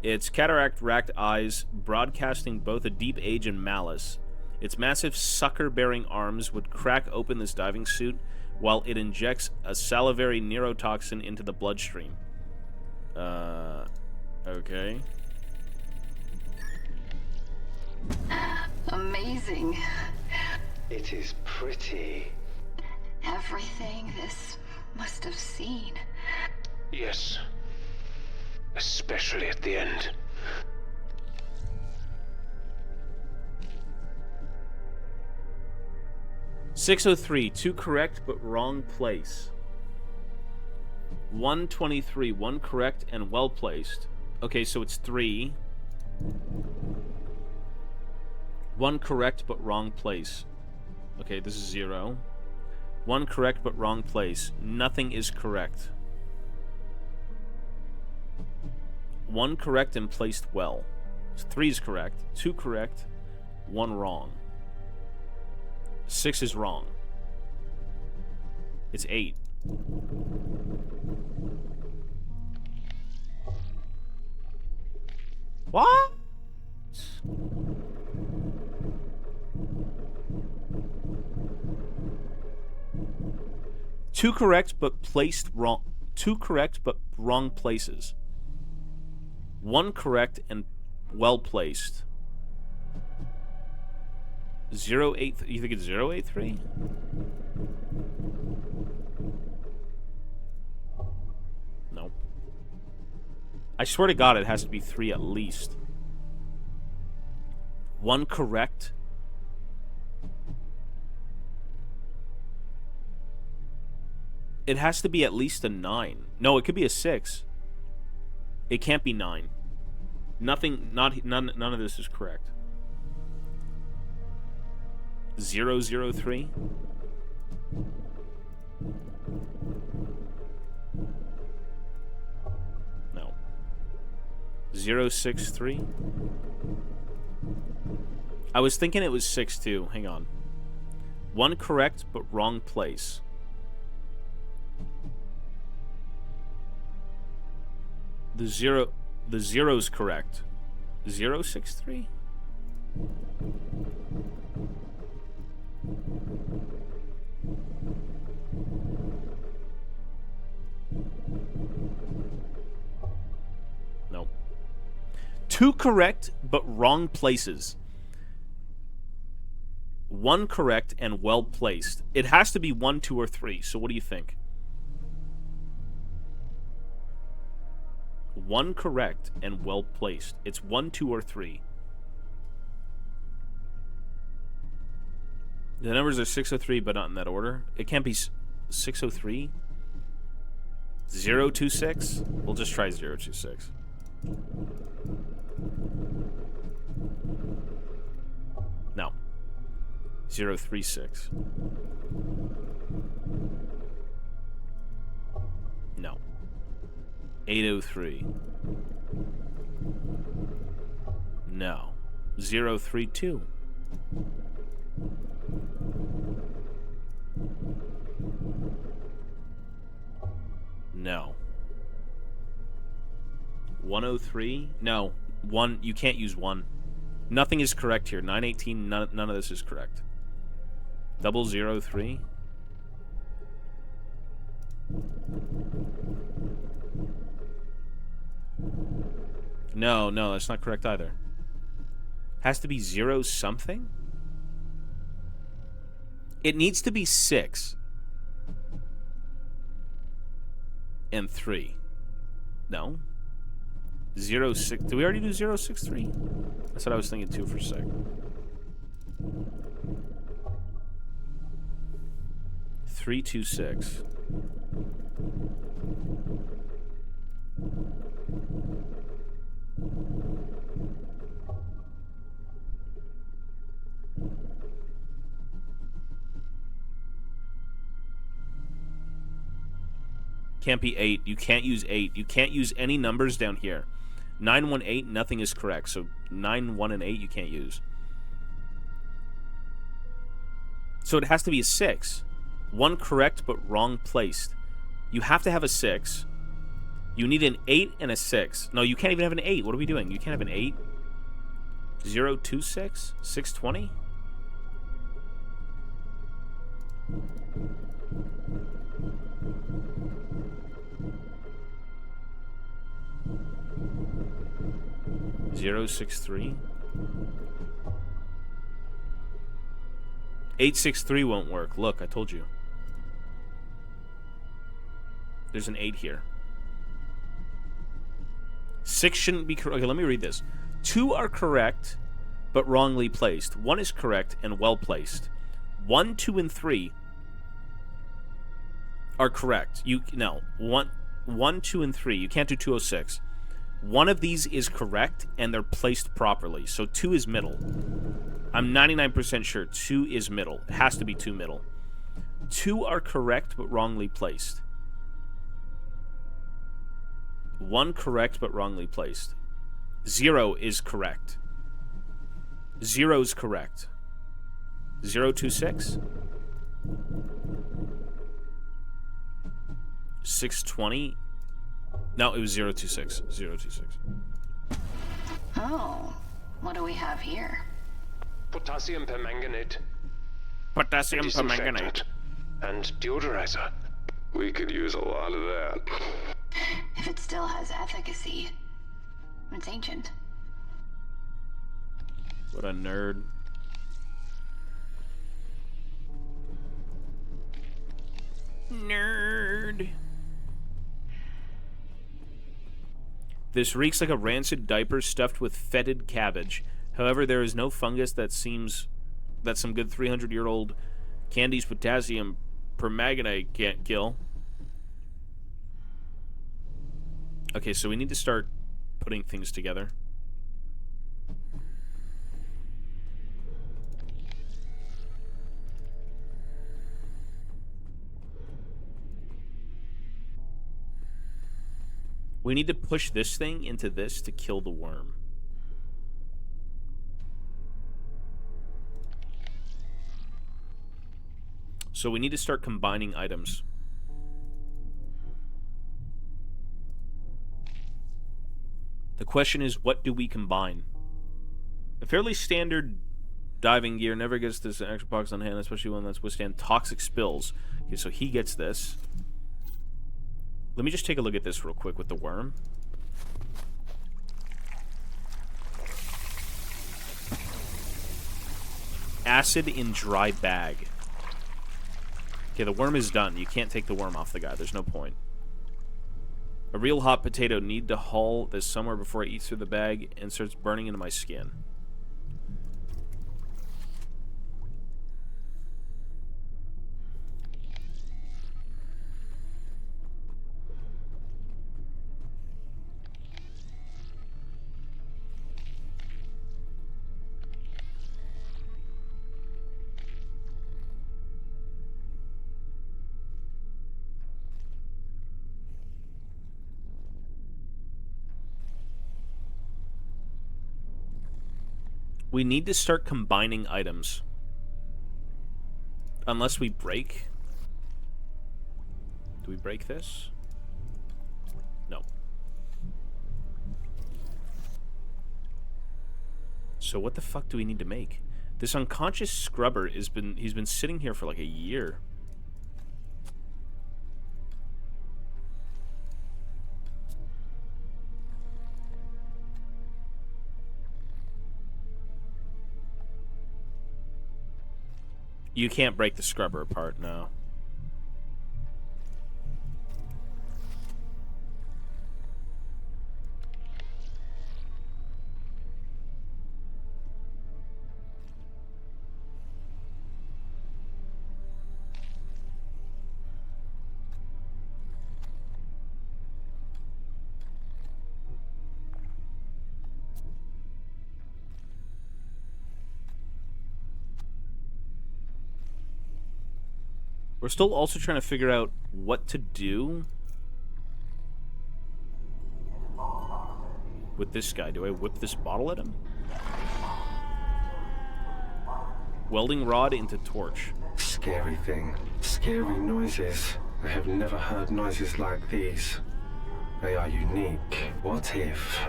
its cataract-racked eyes broadcasting both a deep age and malice. Its massive sucker-bearing arms would crack open this diving suit while it injects a salivary neurotoxin into the bloodstream. Okay. Amazing. It is pretty. Everything this must have seen. Yes. Especially at the end. 603, 2 correct but wrong place. 123, 1 correct and well placed. Okay, so it's 3. 1 correct but wrong place. Okay, this is 0. 1 correct but wrong place. Nothing is correct. 1 correct and placed well. So 3 is correct. 2 correct. 1 wrong. 6 is wrong. It's 8. What? Two correct but placed wrong. 2 correct but wrong places. 1 correct and well placed. 083. You think it's 083? No. I swear to God, it has to be 3 at least. 1 correct. It has to be at least a 9. No, it could be a 6. It can't be 9. None of this is correct. 003. No. 063. I was thinking it was 6 too. Hang on. 1 correct but wrong place. The zero's correct. 063? Nope. 2 correct but wrong places. 1 correct and well placed. It has to be 1, 2, or 3. So what do you think? 1 correct and well placed. It's 1, 2, or 3. The numbers are 603, but not in that order. It can't be 603. 026. We'll just try 026. No. 036. No. 803. No. 032. No. 103? No. 1. You can't use 1. Nothing is correct here. 918, none of this is correct. 003? No, that's not correct either. Has to be 0 something? It needs to be 6. And 3. No. 06. Did we already do 063? That's what I was thinking too for a sec. 326. Can't be 8. You can't use 8. You can't use any numbers down here. 918, nothing is correct. So 9, 1, and 8 you can't use. So it has to be a 6. 1 correct but wrong placed. You have to have a 6. You need an 8 and a 6. No, you can't even have an 8. What are we doing? You can't have an 8. 026? 620? .063. 863 won't work. Look, I told you. There's an 8 here. 6 shouldn't be correct. Okay, let me read this. 2 are correct, but wrongly placed. 1 is correct and well placed. 1, 2, and 3 are correct. No, 1, 2, and 3. You can't do 206. One of these is correct, and they're placed properly. So 2 is middle. I'm 99% sure 2 is middle. It has to be 2 middle. 2 are correct, but wrongly placed. 1 correct, but wrongly placed. 0 is correct. 0 is correct. 026? 620? No, it was 026. 026. Oh, what do we have here? Potassium permanganate. Potassium permanganate. And deodorizer. We could use a lot of that. If it still has efficacy, it's ancient. What a nerd. Nerd. This reeks like a rancid diaper stuffed with fetid cabbage. However, there is no fungus that seems that some good 300-year-old candy's potassium permanganate can't kill. Okay, so we need to start putting things together. We need to push this thing into this to kill the worm. So we need to start combining items. The question is, what do we combine? A fairly standard diving gear never gets this extra box on hand, especially one that's withstand toxic spills. Okay, so he gets this. Let me just take a look at this real quick with the worm. Acid in dry bag. Okay, the worm is done. You can't take the worm off the guy. There's no point. A real hot potato. Need to haul this somewhere before it eats through the bag and starts burning into my skin. We need to start combining items. Unless we break. Do we break this? No. So what the fuck do we need to make? This unconscious scrubber he's been sitting here for like a year. You can't break the scrubber apart, no. We're still also trying to figure out what to do with this guy. Do I whip this bottle at him? Welding rod into torch. Scary thing. Scary noises. I have never heard noises like these. They are unique. What if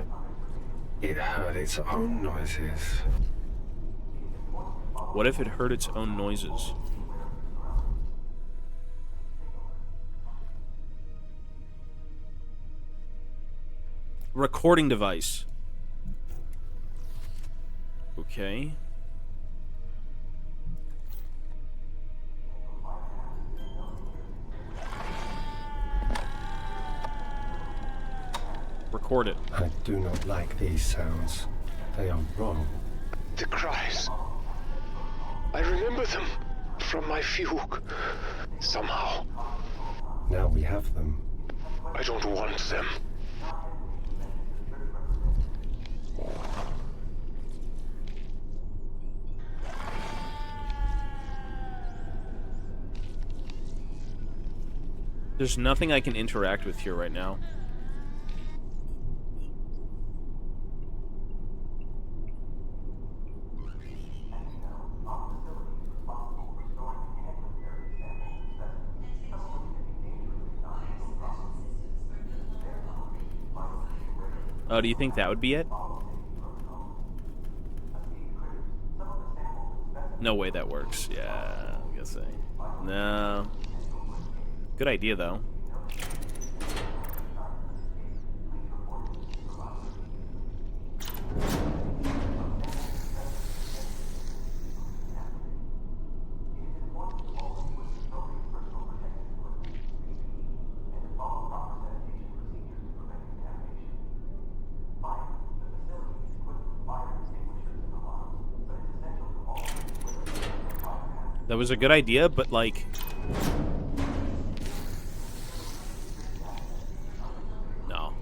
it heard its own noises? What if it heard its own noises? Recording device. Okay. Record it. I do not like these sounds. They are wrong. The cries. I remember them from my fugue. Somehow. Now we have them. I don't want them. There's nothing I can interact with here right now. Oh, do you think that would be it? No way that works. Yeah, I'm guessing. No. Good idea, though. That was a good idea, but, like... No.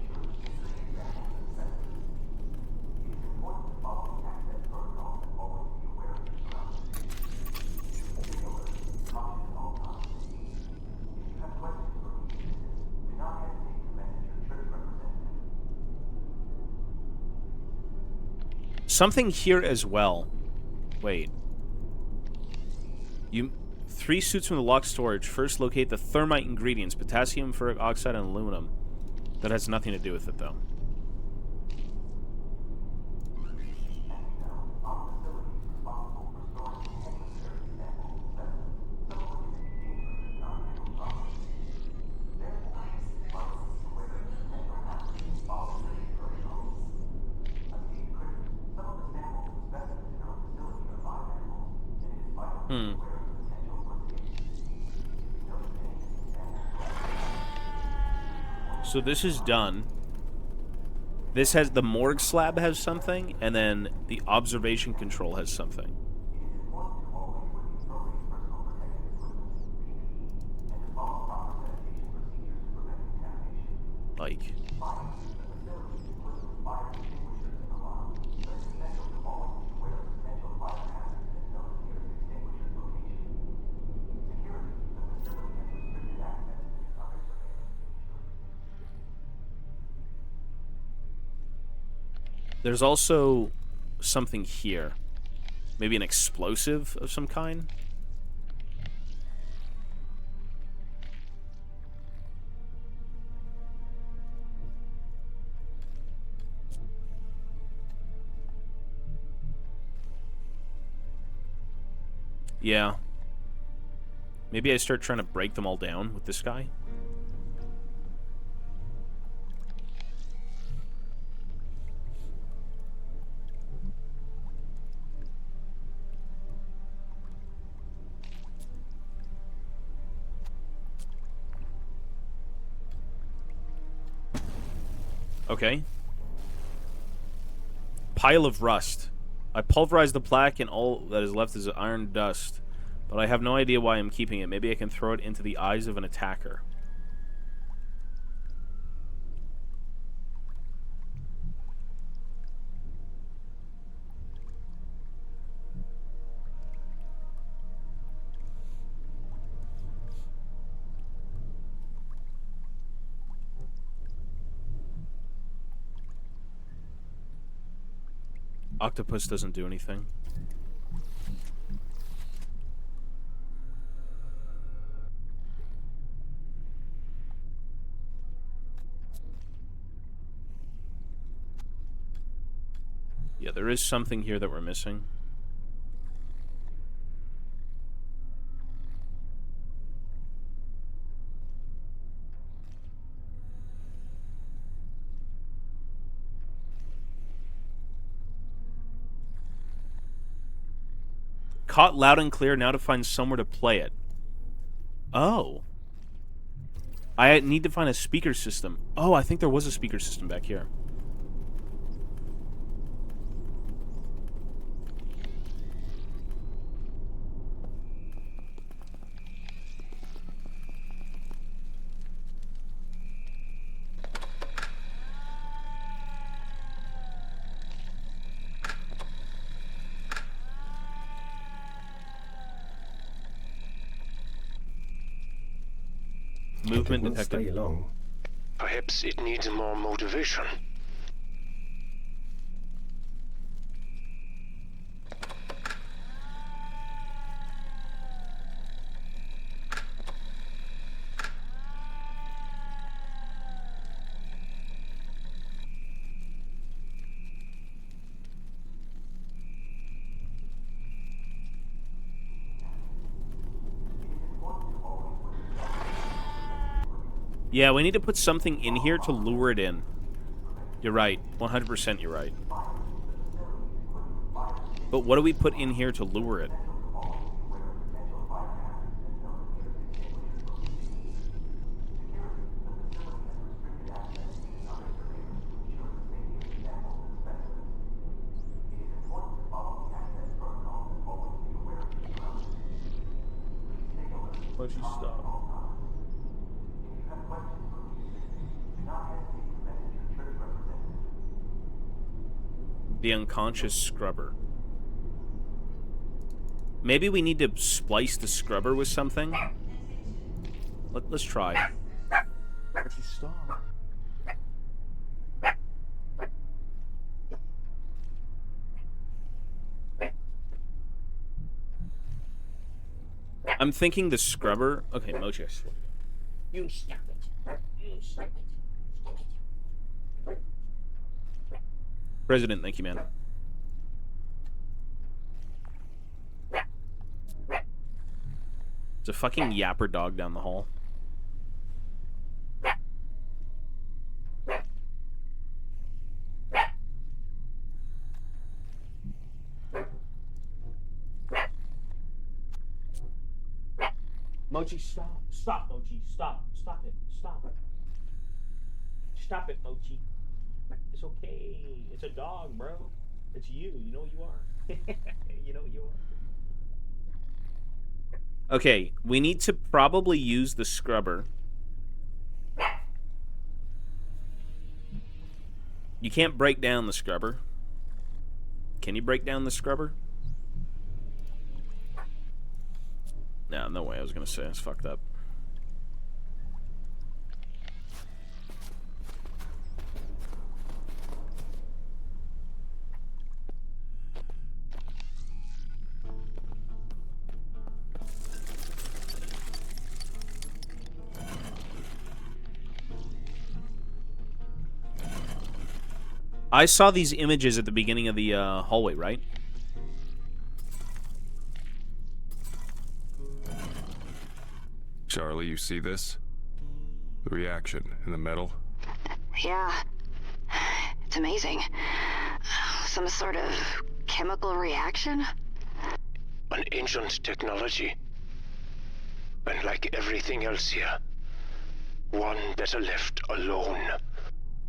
Something here as well. Wait. 3 suits from the locked storage. First, locate the thermite ingredients: potassium, ferric oxide, and aluminum. That has nothing to do with it, though. So this is done. This has the morgue slab has something, and then the observation control has something. Like... There's also something here. Maybe an explosive of some kind? Yeah. Maybe I start trying to break them all down with this guy? Okay. Pile of rust. I pulverized the plaque and all that is left is iron dust. But I have no idea why I'm keeping it. Maybe I can throw it into the eyes of an attacker. Octopus doesn't do anything. Yeah, there is something here that we're missing. Caught loud and clear, now to find somewhere to play it. Oh. I need to find a speaker system. Oh, I think there was a speaker system back here. Movement Didn't stay detected. long. Perhaps it needs more motivation. Yeah, we need to put something in here to lure it in. You're right. 100% you're right. But what do we put in here to lure it? Why'd you stop? The unconscious scrubber. Maybe we need to splice the scrubber with something? Let's try. Why'd you stop? I'm thinking the scrubber... Okay, Mochi, I swear to God. You stop it. You stop it. President, thank you, man. It's a fucking yapper dog down the hall. Mochi, stop. Stop, Mochi. Stop. Stop it. Stop. Stop it, Mochi. It's okay. It's a dog, bro. It's you. You know you are. You know you are. Okay, we need to probably use the scrubber. You can't break down the scrubber. Can you break down the scrubber? No, no way. I was gonna say it's fucked up. I saw these images at the beginning of the hallway, right? Charlie, you see this? The reaction in the metal? Yeah. It's amazing. Some sort of chemical reaction? An ancient technology. And like everything else here, one better left alone.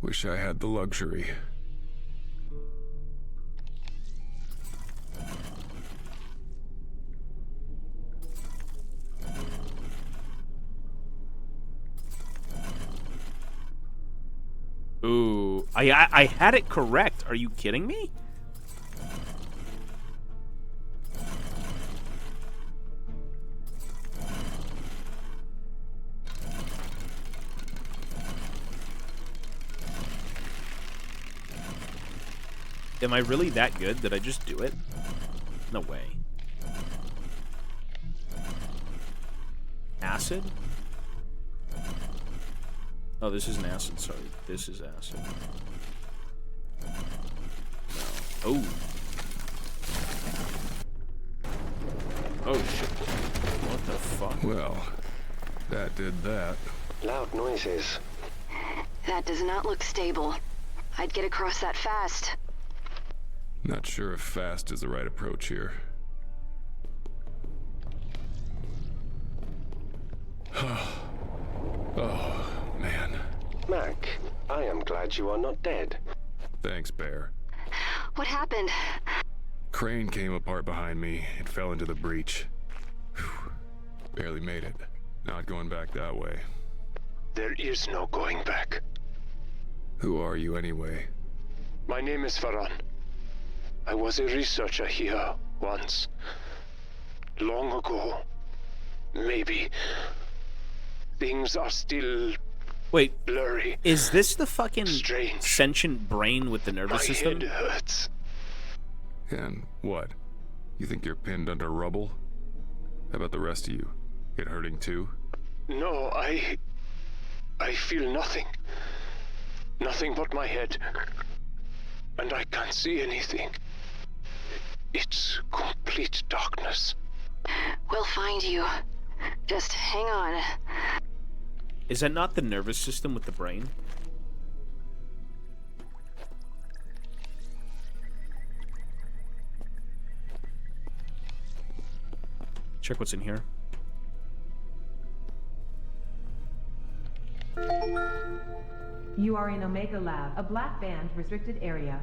Wish I had the luxury. Ooh, I had it correct. Are you kidding me? Am I really that good? Did I just do it? No way. Acid? Oh, this isn't acid, sorry. This is acid. No. Oh. Oh, shit. What the fuck? Well, that did that. Loud noises. That does not look stable. I'd get across that fast. Not sure if fast is the right approach here. Oh, man. Mac, I am glad you are not dead. Thanks, Bear. What happened? Crane came apart behind me. It fell into the breach. Whew. Barely made it. Not going back that way. There is no going back. Who are you anyway? My name is Farhan. I was a researcher here once. Long ago. Maybe Things are still Wait, blurry. is this the fucking Strange. sentient brain with the My nervous system? head hurts. And what? You think you're pinned under rubble? How about the rest of you? It hurting too? No, I feel nothing. Nothing but my head. And I can't see anything. It's complete darkness. We'll find you. Just hang on. Is that not the nervous system with the brain? Check what's in here. You are in Omega Lab, a black band restricted area.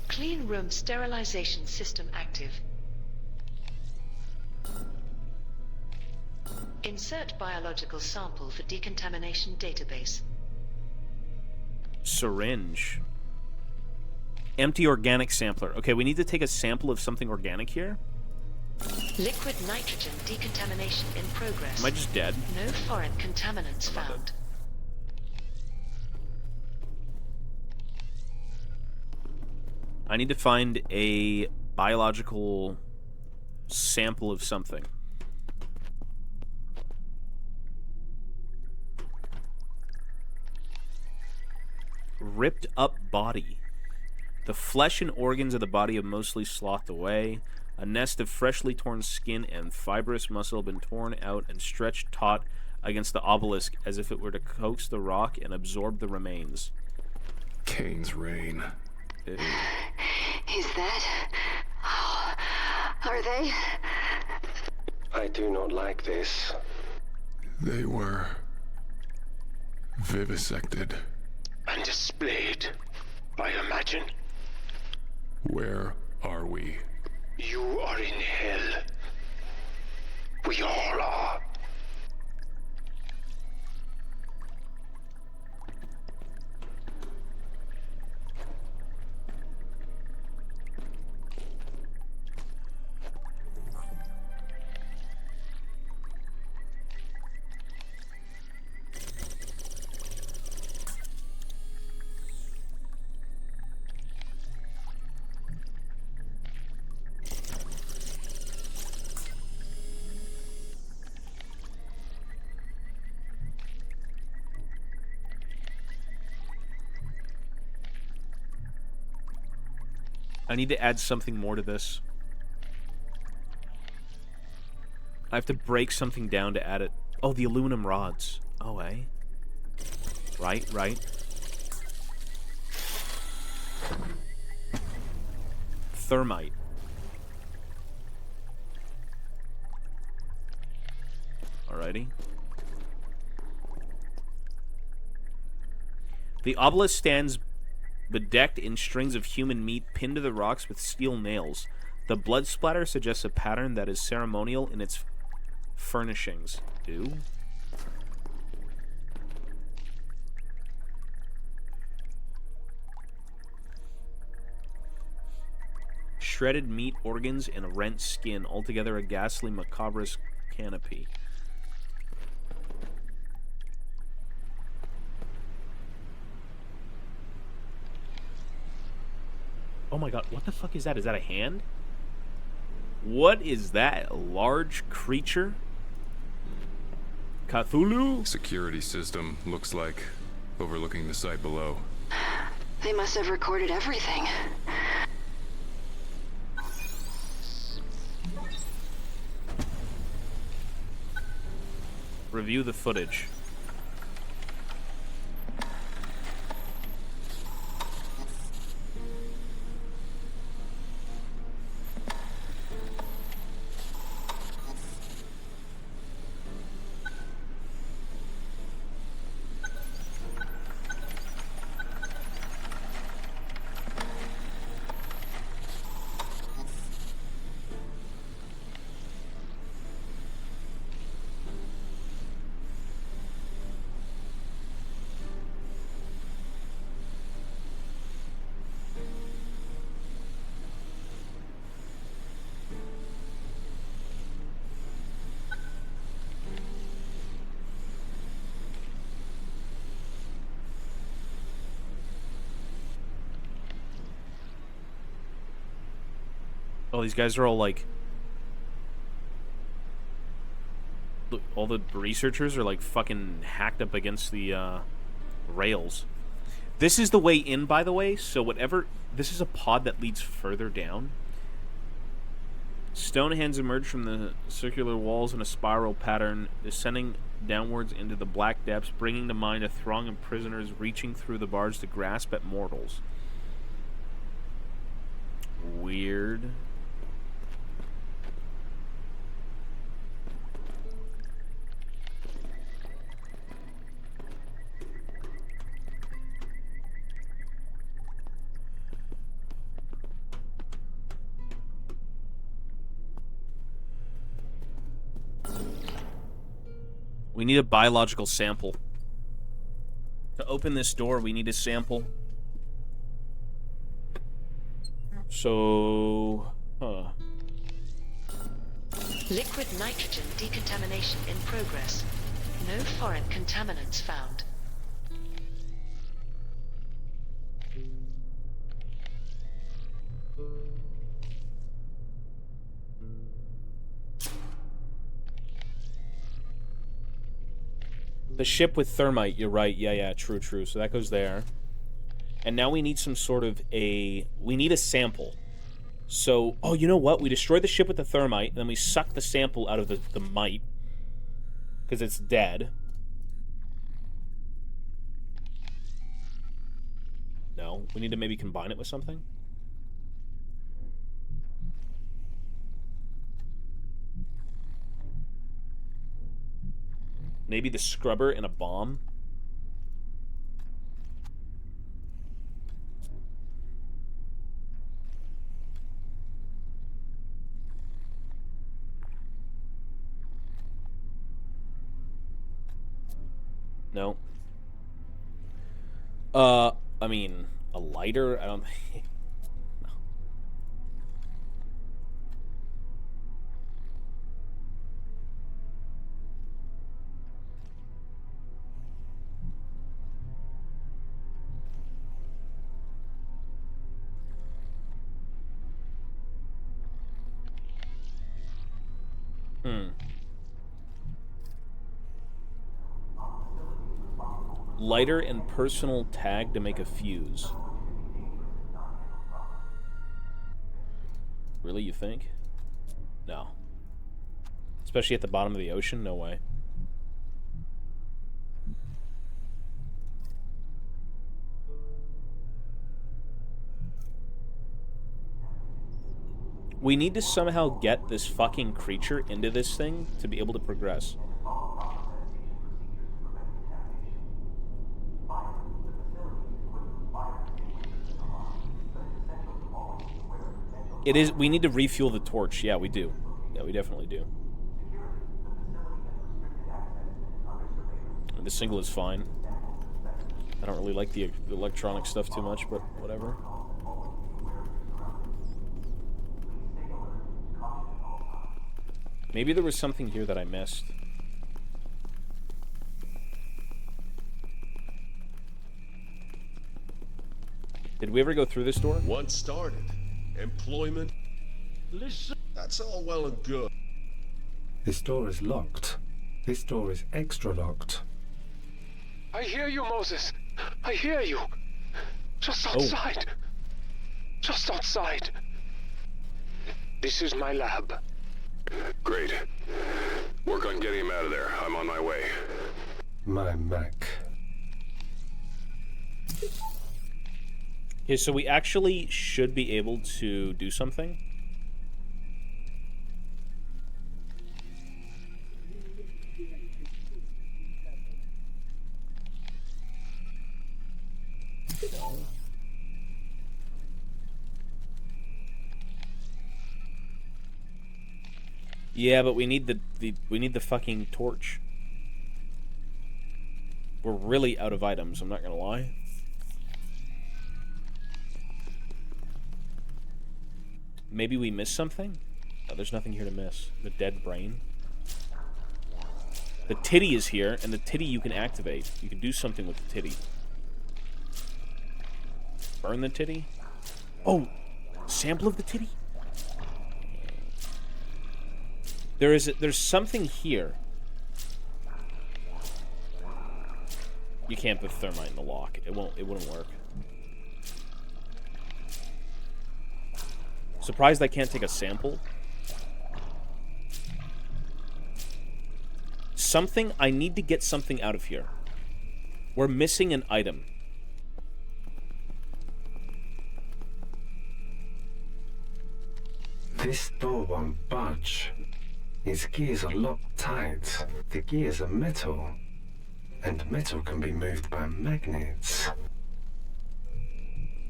Clean room sterilization system active. Insert biological sample for decontamination database. Syringe. Empty organic sampler. Okay, we need to take a sample of something organic here. Liquid nitrogen decontamination in progress. Am I just dead? No foreign contaminants found. I need to find a biological sample of something. Ripped up body. The flesh and organs of the body have mostly slothed away. A nest of freshly torn skin and fibrous muscle have been torn out and stretched taut against the obelisk as if it were to coax the rock and absorb the remains. Kane's reign. Is that... Oh, are they? I do not like this. They were vivisected. And displayed, I imagine. Where are we? You are in hell. We all are. I need to add something more to this. I have to break something down to add it. Oh, the aluminum rods. Oh, eh? Right, right. Thermite. Alrighty. The obelisk stands bedecked in strings of human meat pinned to the rocks with steel nails. The blood splatter suggests a pattern that is ceremonial in its furnishings. Do? Shredded meat, organs, and a rent skin. Altogether a ghastly, macabrous canopy. Oh my god, what the fuck is that? Is that a hand? What is that? A large creature? Cthulhu? Security system, looks like, overlooking the site below. They must have recorded everything. Review the footage. Oh, these guys are all like... Look, all the researchers are like fucking hacked up against the rails. This is the way in, by the way, so whatever... This is a pod that leads further down. Stone hands emerge from the circular walls in a spiral pattern, descending downwards into the black depths, bringing to mind a throng of prisoners reaching through the bars to grasp at mortals. Weird. We need a biological sample. To open this door, we need a sample. So... Huh. Liquid nitrogen decontamination in progress. No foreign contaminants found. The ship with thermite, you're right. Yeah, true. So that goes there. And now we need some sort of a... We need a sample. So, oh, you know what? We destroy the ship with the thermite, and then we suck the sample out of the mite. Because it's dead. No, we need to maybe combine it with something? Maybe the scrubber and a bomb? No. I mean, a lighter? I don't... No. Lighter and personal tag to make a fuse. Really, you think? No. Especially at the bottom of the ocean? No way. We need to somehow get this fucking creature into this thing to be able to progress. It is. We need to refuel the torch. Yeah, we do. Yeah, we definitely do. The single is fine. I don't really like the electronic stuff too much, but whatever. Maybe there was something here that I missed. Did we ever go through this door? Once started, employment. Listen, that's all well and good. This door is locked. This door is extra locked. I hear you, Moses. I hear you. Just outside. Just outside. This is my lab. Great. Work on getting him out of there. I'm on my way. My Mac. Okay, so we actually should be able to do something. No. Yeah, but we need the fucking torch. We're really out of items, I'm not gonna lie. Maybe we missed something? No, there's nothing here to miss. The dead brain. The titty is here, and the titty you can activate. You can do something with the titty. Burn the titty? Oh! Sample of the titty? There's something here. You can't put thermite in the lock. It wouldn't work. Surprised I can't take a sample. I need to get something out of here. We're missing an item. This door won't budge. Its gears are locked tight. The gears are metal. And metal can be moved by magnets.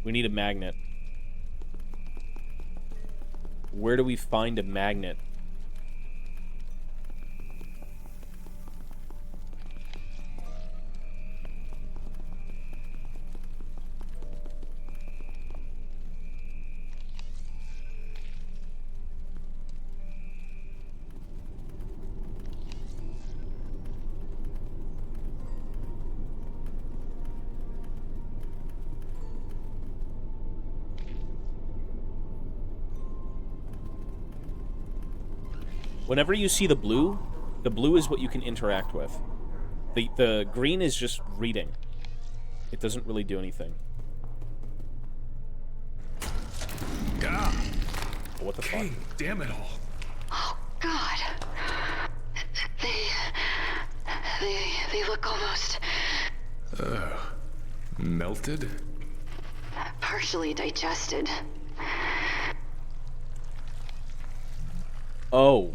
We need a magnet. Where do we find a magnet? Whenever you see the blue is what you can interact with. The green is just reading. It doesn't really do anything. Ah! What the fuck? Damn it all. Oh, God. They look almost... Melted? partially digested. Oh.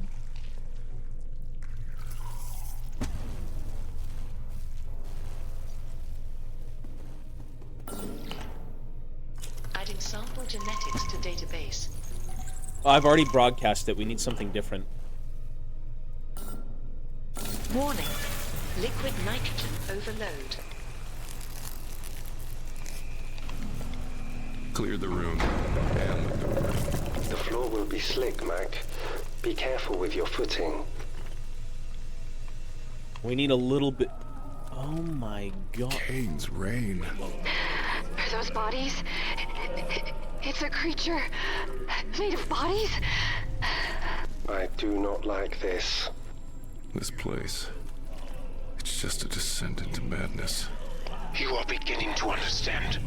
Adding sample genetics to database. I've already broadcast it. We need something different. Warning. Liquid nitrogen overload. Clear the room and the door. The floor will be slick, Mac. Be careful with your footing. We need a little bit... Oh my god. Kane's rain. Are those bodies? It's a creature made of bodies? I do not like this. This place. It's just a descent into madness. You are beginning to understand.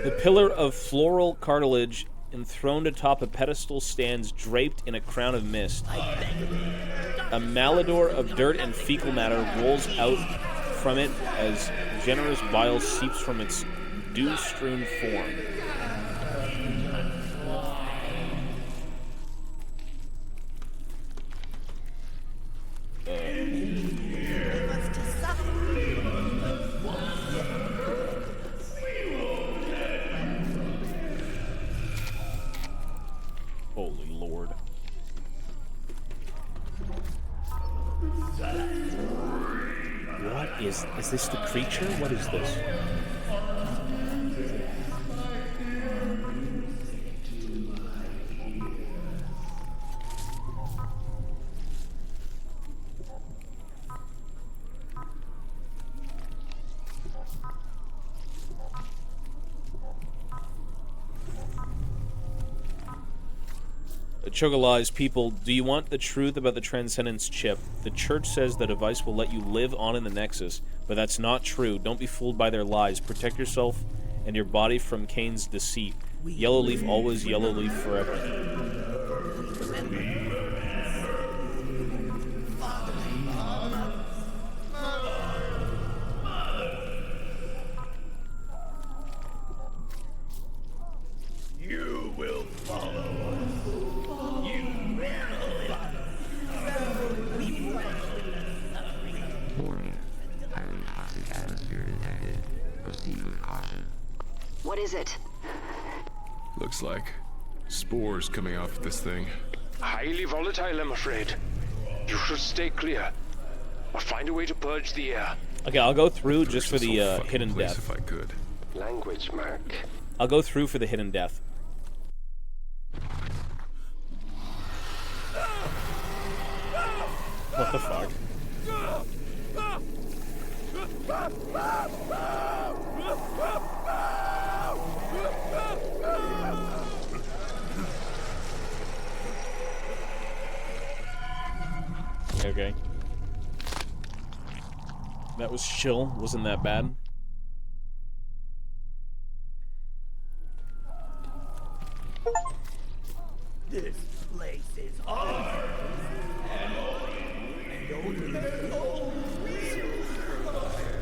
The pillar of floral cartilage enthroned atop a pedestal stands draped in a crown of mist. A malodor of dirt and fecal matter rolls out from it as generous bile seeps from its dew-strewn form. Holy Lord. What is this the creature? What is this? Chogalai's people, do you want the truth about the Transcendence chip? The church says the device will let you live on in the Nexus, but that's not true. Don't be fooled by their lies. Protect yourself and your body from Kane's deceit. Yellow leaf always, yellow leaf forever. You will follow. Warning. Highly toxic atmosphere detected. Proceed with caution. What is it? Looks like spores coming off this thing. Highly volatile, I'm afraid. You should stay clear. Or find a way to purge the air. Okay, I'll go through just for the This whole hidden fucking place death. if I could. Language, Mac. I'll go through for the hidden death. What the fuck? Okay. That was chill. Wasn't that bad. This place is ours. And only the old will survive.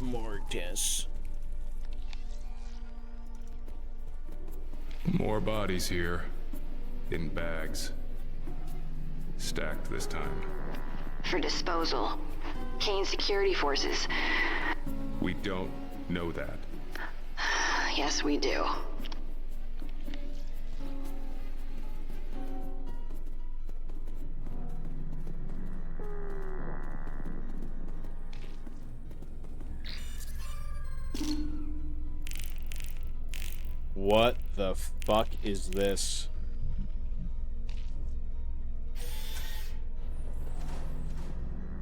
Mortis. More bodies here. In bags. Stacked this time. For disposal. Kane security forces. We don't know that. Yes, we do. What the fuck is this?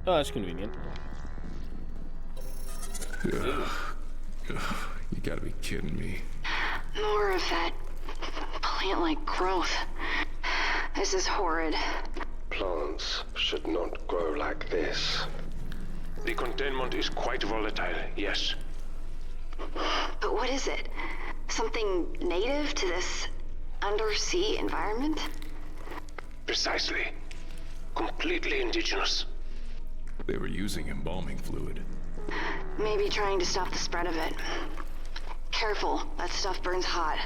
Oh, that's convenient. Ugh. You gotta be kidding me. More of that plant-like growth. This is horrid. Plants should not grow like this. The containment is quite volatile, yes. But what is it? Something native to this undersea environment? Precisely. Completely indigenous. They were using embalming fluid. Maybe trying to stop the spread of it. Careful, that stuff burns hot.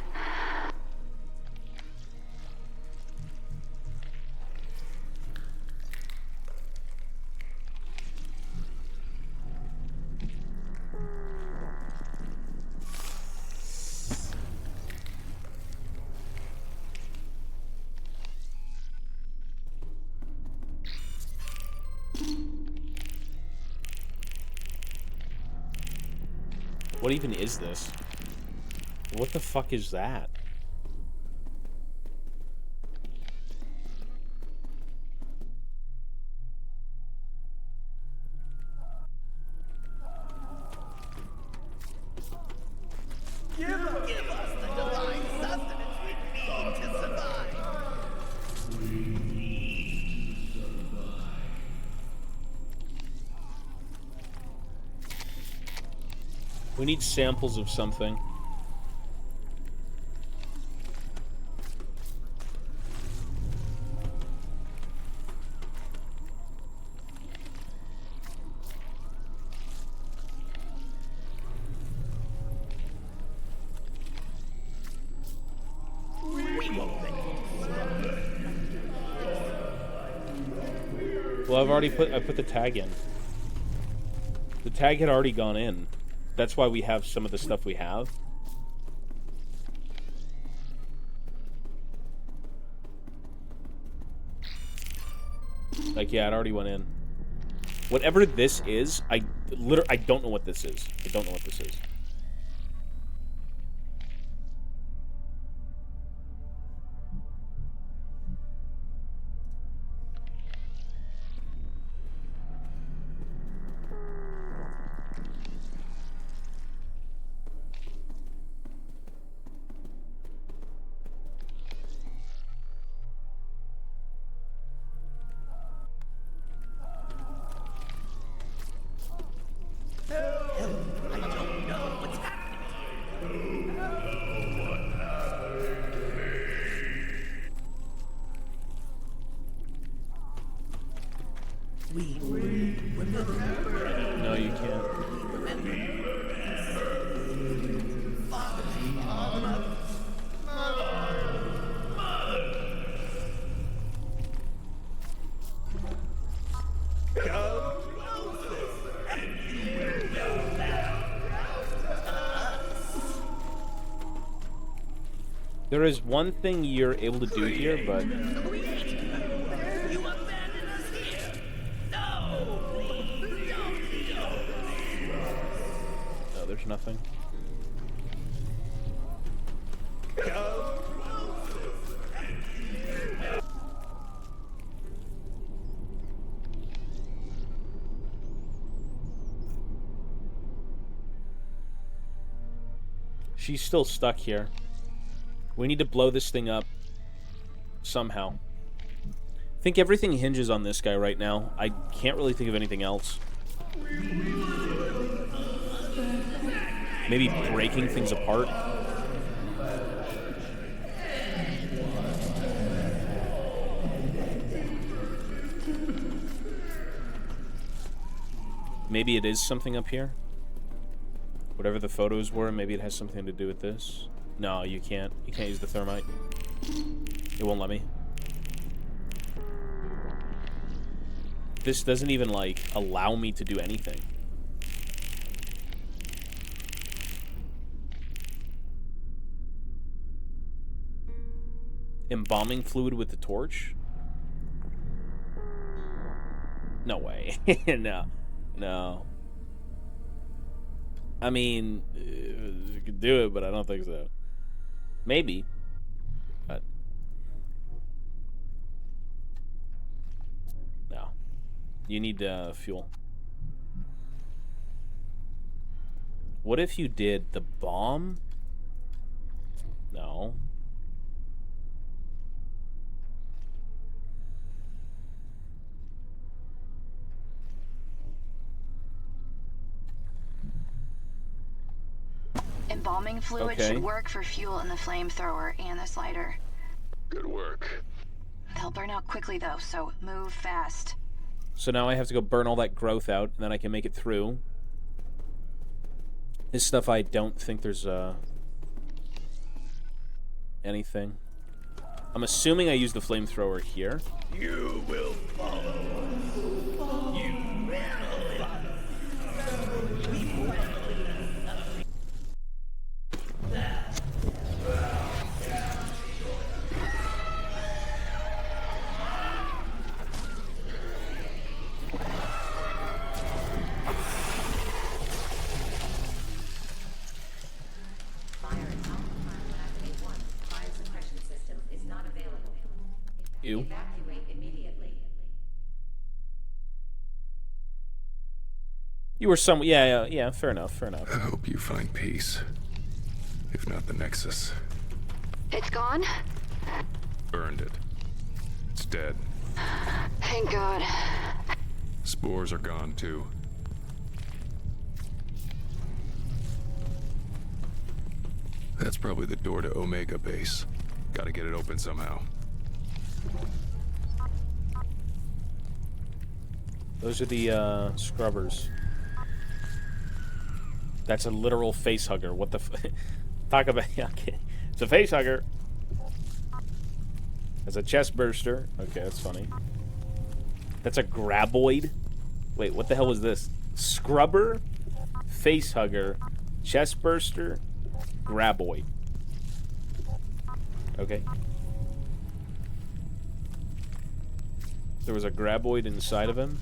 What even is this? What the fuck is that? Give us the divine sustenance we need to survive. We need samples of something. Well, I put the tag in. The tag had already gone in. That's why we have some of the stuff we have. Like, yeah, it already went in. Whatever this is, I don't know what this is. I don't know what this is. No, you can't. There is one thing you're able to do here, but... No, there's nothing. She's still stuck here. We need to blow this thing up somehow. I think everything hinges on this guy right now. I can't really think of anything else. Maybe breaking things apart. Maybe it is something up here. Whatever the photos were, maybe it has something to do with this. No, you can't. You can't use the thermite. It won't let me. This doesn't even, like, allow me to do anything. Embalming fluid with the torch? No way. No. No. I mean, you could do it, but I don't think so. Maybe. But no. You need fuel. What if you did the bomb? No. Embalming fluid Okay. should work for fuel in the flamethrower and the slider. Good work. They'll burn out quickly though, so move fast. So now I have to go burn all that growth out, and then I can make it through. This stuff, I don't think there's anything. I'm assuming I use the flamethrower here. You will follow. You will. Ew. You were some... Yeah, fair enough, fair enough. I hope you find peace. If not the Nexus. It's gone? Burned it. It's dead. Thank God. Spores are gone too. That's probably the door to Omega Base. Gotta get it open somehow. Those are the scrubbers. That's a literal face hugger. What the talk about... Okay. It's a face hugger. It's a chest burster. Okay, that's funny. That's a graboid. Wait, what the hell was this? Scrubber, face hugger, chest burster, graboid. Okay. There was a graboid inside of him.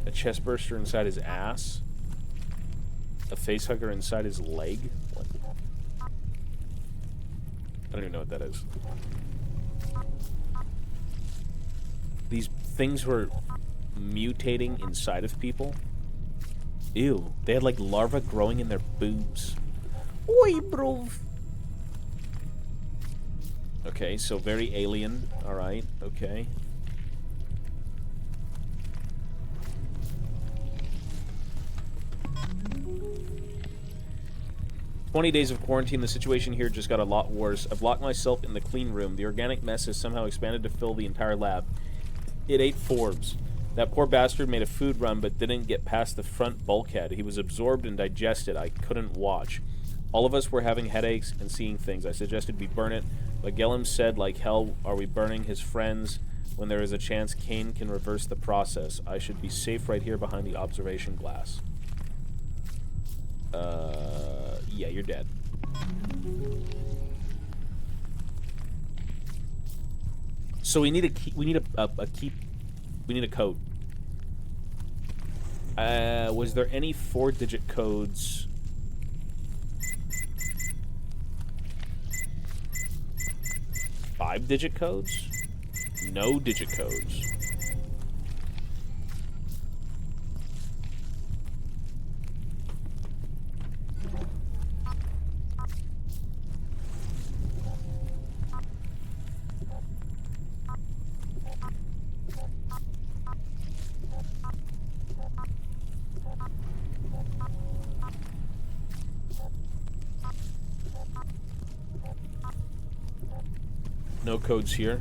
A chest burster inside his ass. A face hugger inside his leg. What? I don't even know what that is. These things were mutating inside of people. Ew. They had like larvae growing in their boobs. Oi, bro. Okay, so very alien. Alright, okay. "20 days of quarantine. The situation here just got a lot worse. I've locked myself in the clean room. The organic mess has somehow expanded to fill the entire lab. It ate Forbes. That poor bastard made a food run but didn't get past the front bulkhead. He was absorbed and digested. I couldn't watch. All of us were having headaches and seeing things. I suggested we burn it, but Gellum said, like hell, are we burning his friends when there is a chance Kane can reverse the process? I should be safe right here behind the observation glass." Yeah, you're dead. So we need a key, we need a key, we need a code. Was there any 4-digit codes? Five-digit codes? No digit codes. No codes here.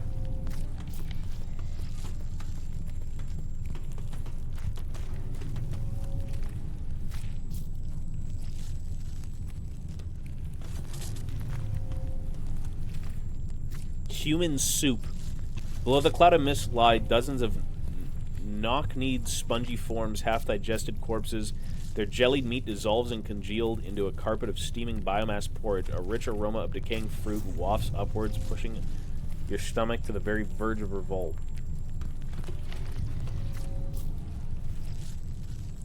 Human soup. Below the cloud of mist lie dozens of knock-kneed, spongy forms, half-digested corpses. Their jellied meat dissolves and congealed into a carpet of steaming biomass porridge. A rich aroma of decaying fruit wafts upwards, pushing your stomach to the very verge of revolt.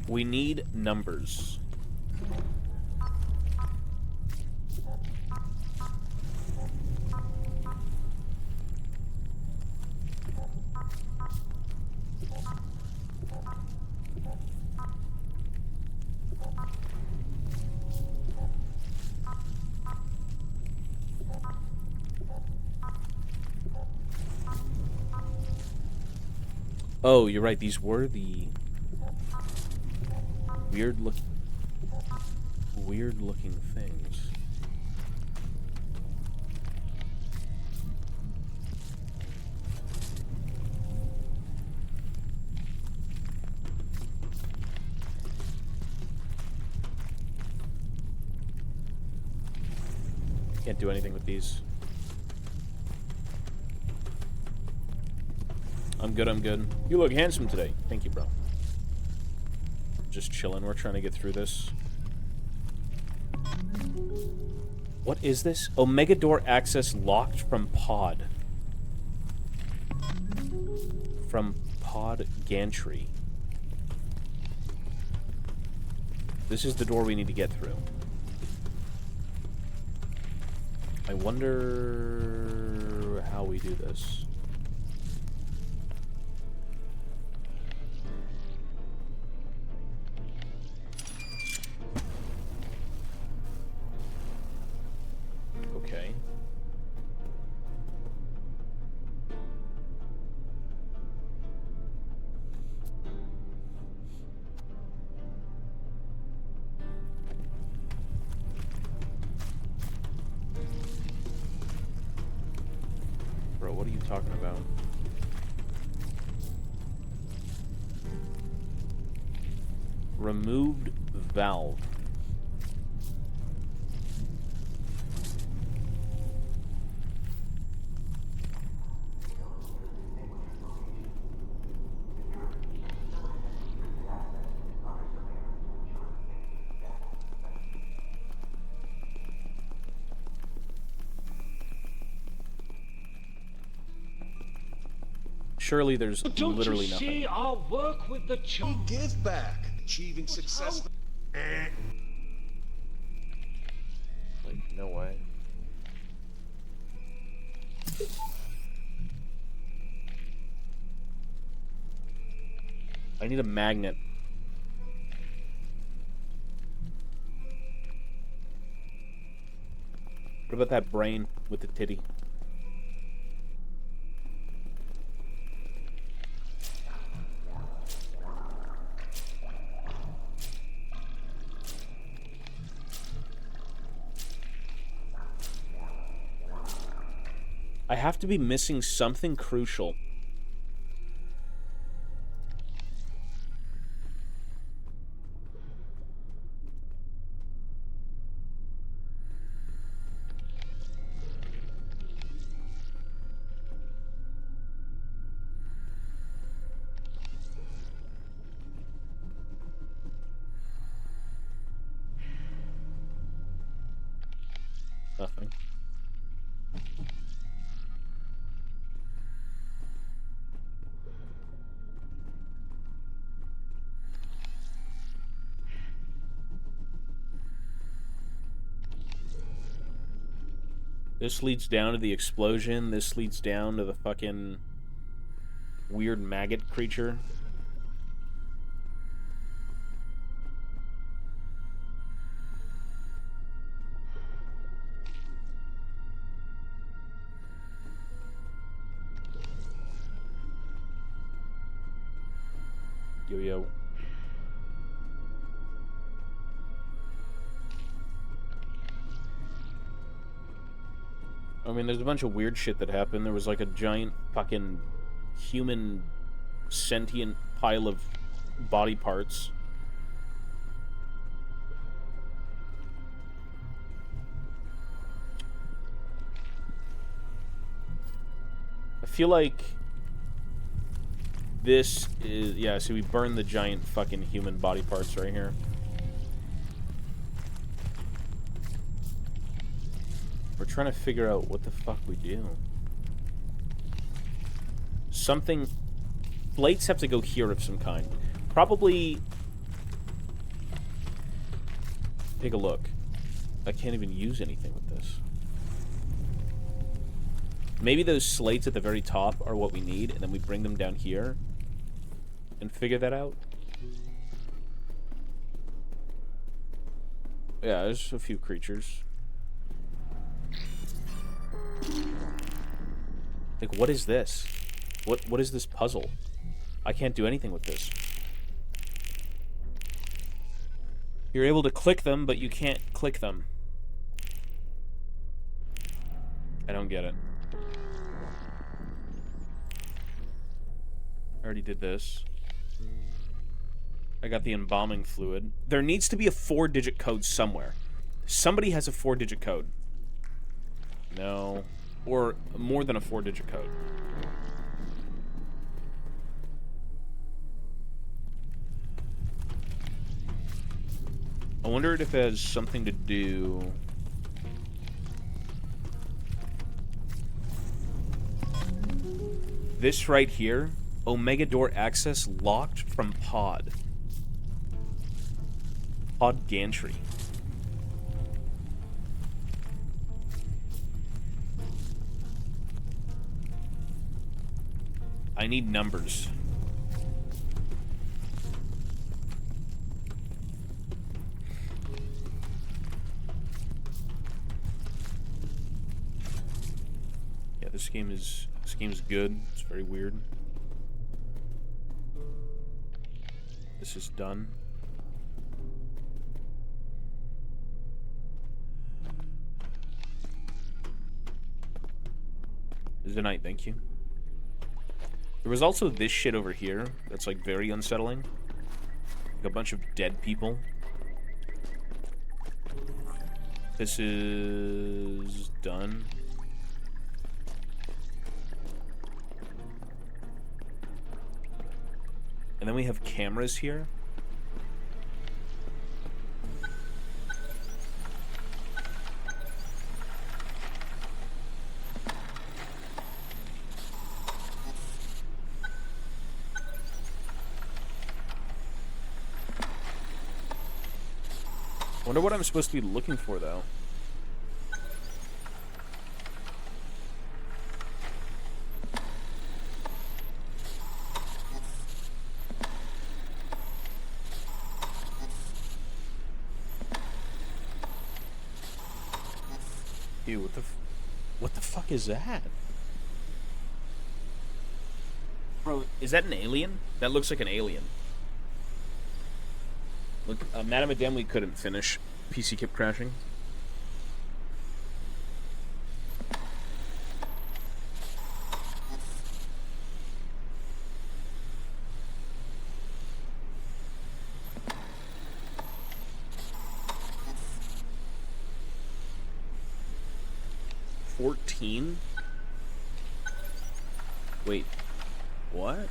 We need numbers. Oh, you're right. These were the weird-looking things. Can't do anything with these. I'm good, I'm good. You look handsome today. Thank you, bro. Just chilling. We're trying to get through this. What is this? Omega door access locked from pod. From pod gantry. This is the door we need to get through. I wonder how we do this. Okay. Bro, what are you talking about? Removed valve. Surely there's literally nothing. See our work with the give back, achieving success. Like, no way. I need a magnet. What about that brain with the titty? I have to be missing something crucial. Nothing. This leads down to the explosion. This leads down to the fucking weird maggot creature. Yo. I mean, there's a bunch of weird shit that happened. There was like a giant fucking human sentient pile of body parts. I feel like this is... Yeah, so we burned the giant fucking human body parts right here. We're trying to figure out what the fuck we do. Something... Plates have to go here of some kind. Probably... Take a look. I can't even use anything with this. Maybe those slates at the very top are what we need, and then we bring them down here and figure that out. Yeah, there's a few creatures. Like, what is this? What is this puzzle? I can't do anything with this. You're able to click them, but you can't click them. I don't get it. I already did this. I got the embalming fluid. There needs to be a 4-digit code somewhere. Somebody has a 4-digit code. No. Or more than a 4-digit code. I wonder if it has something to do... This right here, Omega Door access locked from pod. Pod gantry. I need numbers. Yeah, this game is good. It's very weird. This is done. Good night, thank you. There was also this shit over here that's like very unsettling. Like a bunch of dead people. This is done. And then we have cameras here. Wonder what I'm supposed to be looking for, though. Ew, what the fuck is that? Bro, is that an alien? That looks like an alien. Look, Madame Adem, we couldn't finish. PC kept crashing. Wait, what?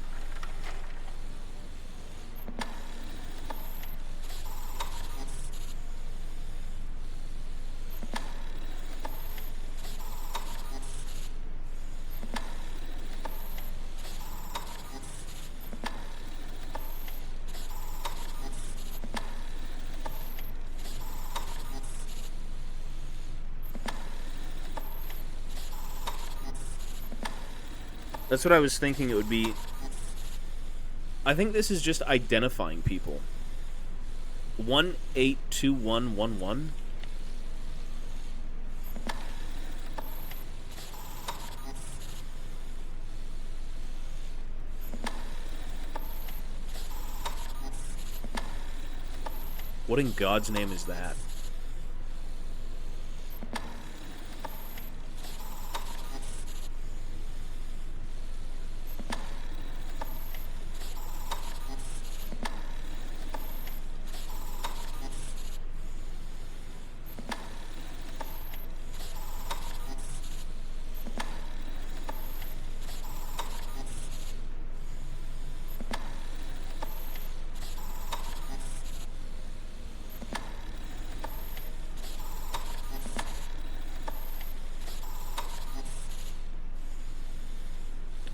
That's what I was thinking it would be. I think this is just identifying people. 182111. What in God's name is that?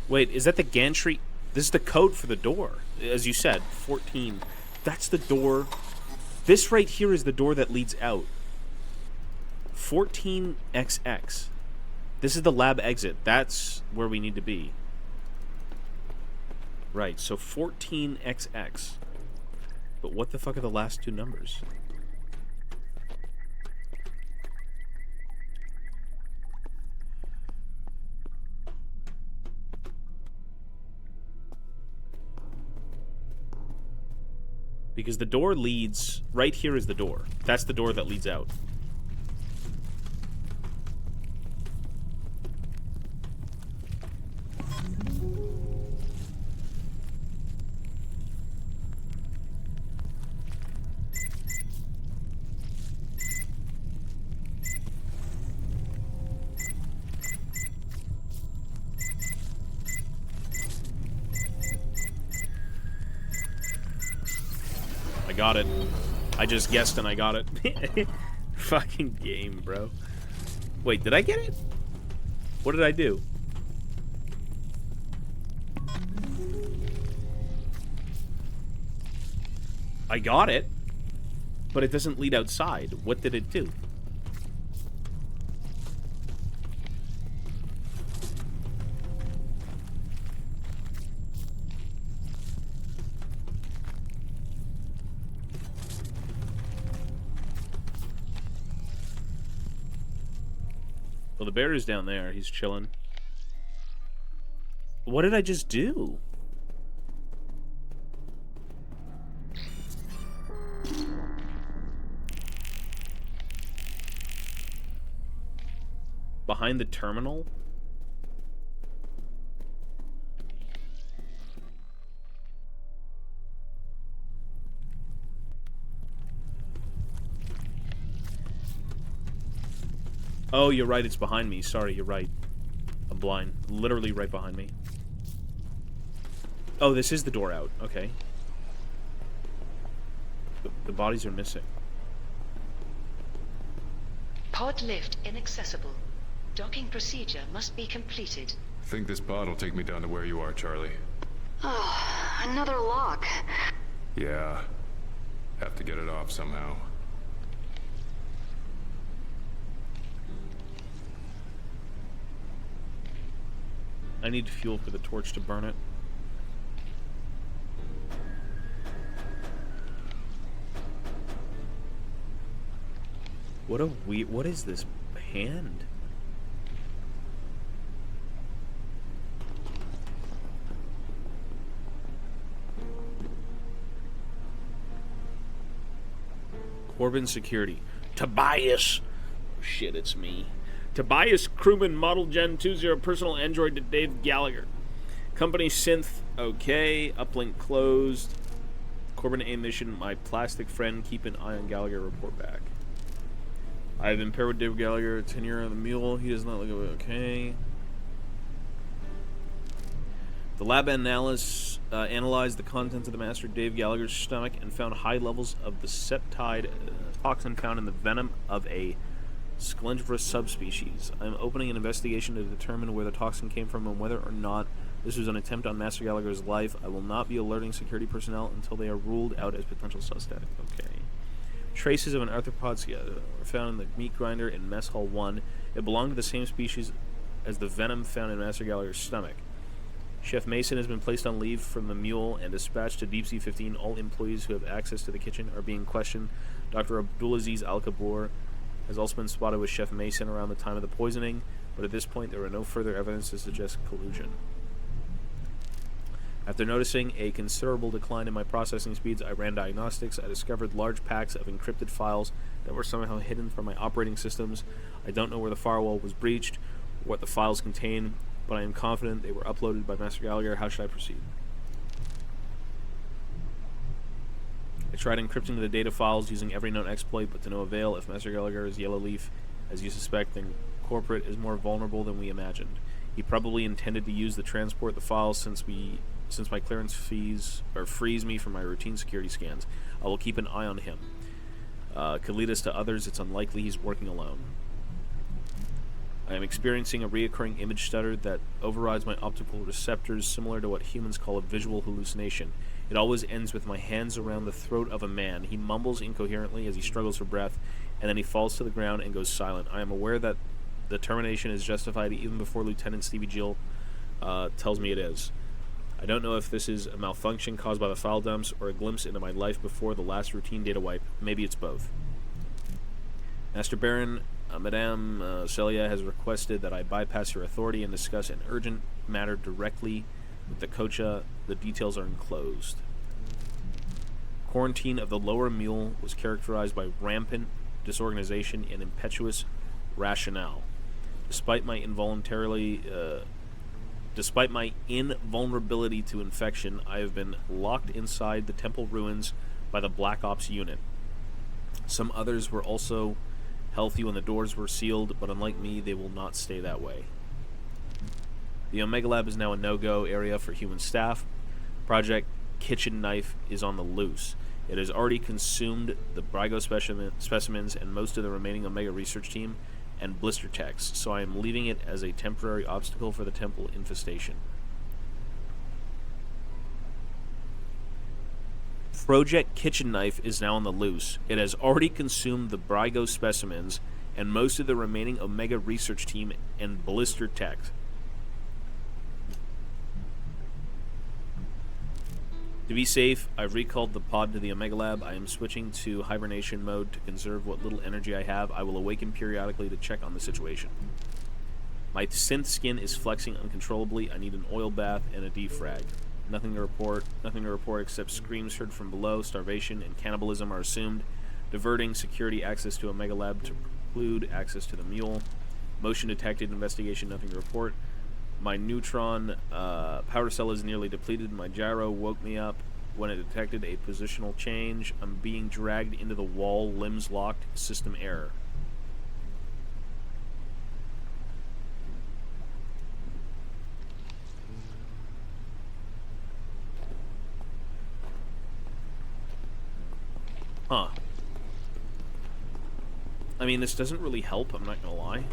Wait, is that the gantry? This is the code for the door. As you said, 14. That's the door. This right here is the door that leads out. 14XX. This is the lab exit. That's where we need to be. Right, so 14XX. But what the fuck are the last two numbers? Because the door leads... Right here is the door. That's the door that leads out. Got it. I just guessed and I got it. Fucking game, bro. Wait, did I get it? What did I do? I got it, but it doesn't lead outside. What did it do? Well, the bear is down there. He's chilling. What did I just do? Behind the terminal? Oh, you're right, it's behind me. Sorry, you're right. I'm blind. Literally right behind me. Oh, this is the door out. Okay. The bodies are missing. Pod lift inaccessible. Docking procedure must be completed. I think this pod will take me down to where you are, Charlie. Oh, another lock. Yeah. Have to get it off somehow. I need fuel for the torch to burn it. What a weird... What is this hand? Corbin Security. Tobias! Oh, shit, it's me. Tobias Crewman, Model Gen 20, personal android to Dave Gallagher. Company synth, okay. Uplink closed. Corbin A mission, my plastic friend. Keep an eye on Gallagher, report back. I have been paired with Dave Gallagher, tenure on the mule. He does not look okay. The lab analysts analyzed the contents of the Master Dave Gallagher's stomach and found high levels of the septide toxin found in the venom of a Scalengiferous subspecies. I am opening an investigation to determine where the toxin came from and whether or not this was an attempt on Master Gallagher's life. I will not be alerting security personnel until they are ruled out as potential suspect. Okay. Traces of an arthropod were found in the meat grinder in Mess Hall 1. It belonged to the same species as the venom found in Master Gallagher's stomach. Chef Mason has been placed on leave from the mule and dispatched to Deep Sea 15. All employees who have access to the kitchen are being questioned. Dr. Abdulaziz Al-Kabur has also been spotted with Chef Mason around the time of the poisoning, but at this point there were no further evidence to suggest collusion. After noticing a considerable decline in my processing speeds, I ran diagnostics. I discovered large packs of encrypted files that were somehow hidden from my operating systems. I don't know where the firewall was breached, or what the files contain, but I am confident they were uploaded by Master Gallagher. How should I proceed? I tried encrypting the data files using every known exploit, but to no avail. If Master Gallagher is Yellow Leaf, as you suspect, then Corporate is more vulnerable than we imagined. He probably intended to use the transport the files since my clearance fees frees me from my routine security scans. I will keep an eye on him. Could lead us to others. It's unlikely he's working alone. I am experiencing a reoccurring image stutter that overrides my optical receptors, similar to what humans call a visual hallucination. It always ends with my hands around the throat of a man. He mumbles incoherently as he struggles for breath, and then he falls to the ground and goes silent. I am aware that the termination is justified even before Lieutenant Stevie Jill tells me it is. I don't know if this is a malfunction caused by the file dumps or a glimpse into my life before the last routine data wipe. Maybe it's both. Master Baron, Madame Celia has requested that I bypass her authority and discuss an urgent matter directly with the Kocha. The details are enclosed. Quarantine of the lower mule was characterized by rampant disorganization and impetuous rationale. Despite my invulnerability to infection, I have been locked inside the temple ruins by the Black Ops unit. Some others were also healthy when the doors were sealed, but unlike me, they will not stay that way. The Omega Lab is now a no-go area for human staff. Project Kitchen Knife is on the loose. It has already consumed the Brygo specimens and most of the remaining Omega research team and blister techs, so I am leaving it as a temporary obstacle for the temple infestation. Project Kitchen Knife is now on the loose. It has already consumed the Brygo specimens and most of the remaining Omega research team and blister techs. To be safe, I've recalled the pod to the Omega Lab. I am switching to hibernation mode to conserve what little energy I have. I will awaken periodically to check on the situation. My synth skin is flexing uncontrollably. I need an oil bath and a defrag. Nothing to report except screams heard from below. Starvation and cannibalism are assumed. Diverting security access to Omega Lab to preclude access to the mule. Motion detected. Investigation. Nothing to report. My neutron powder cell is nearly depleted. My gyro woke me up when it detected a positional change. I'm being dragged into the wall. Limbs locked. System error. Huh. I mean, this doesn't really help, I'm not gonna lie.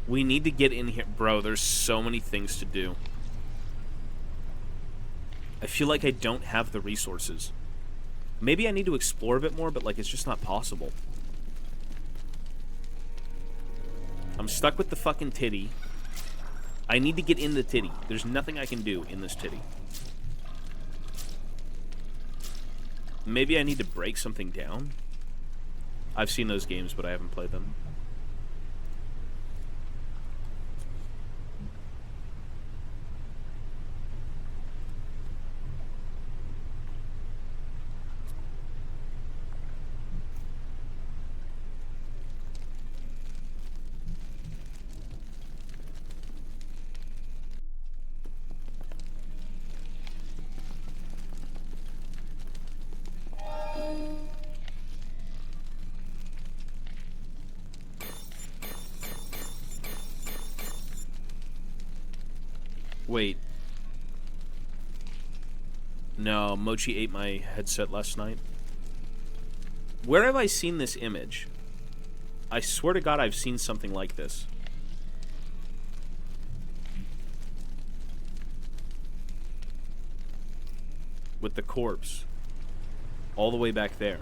We need to get in here. Bro, there's so many things to do. I feel like I don't have the resources. Maybe I need to explore a bit more, but, like, it's just not possible. I'm stuck with the fucking titty. I need to get in the titty. There's nothing I can do in this titty. Maybe I need to break something down? I've seen those games, but I haven't played them. Wait. No, Mochi ate my headset last night. Where have I seen this image? I swear to God I've seen something like this. With the corpse. All the way back there.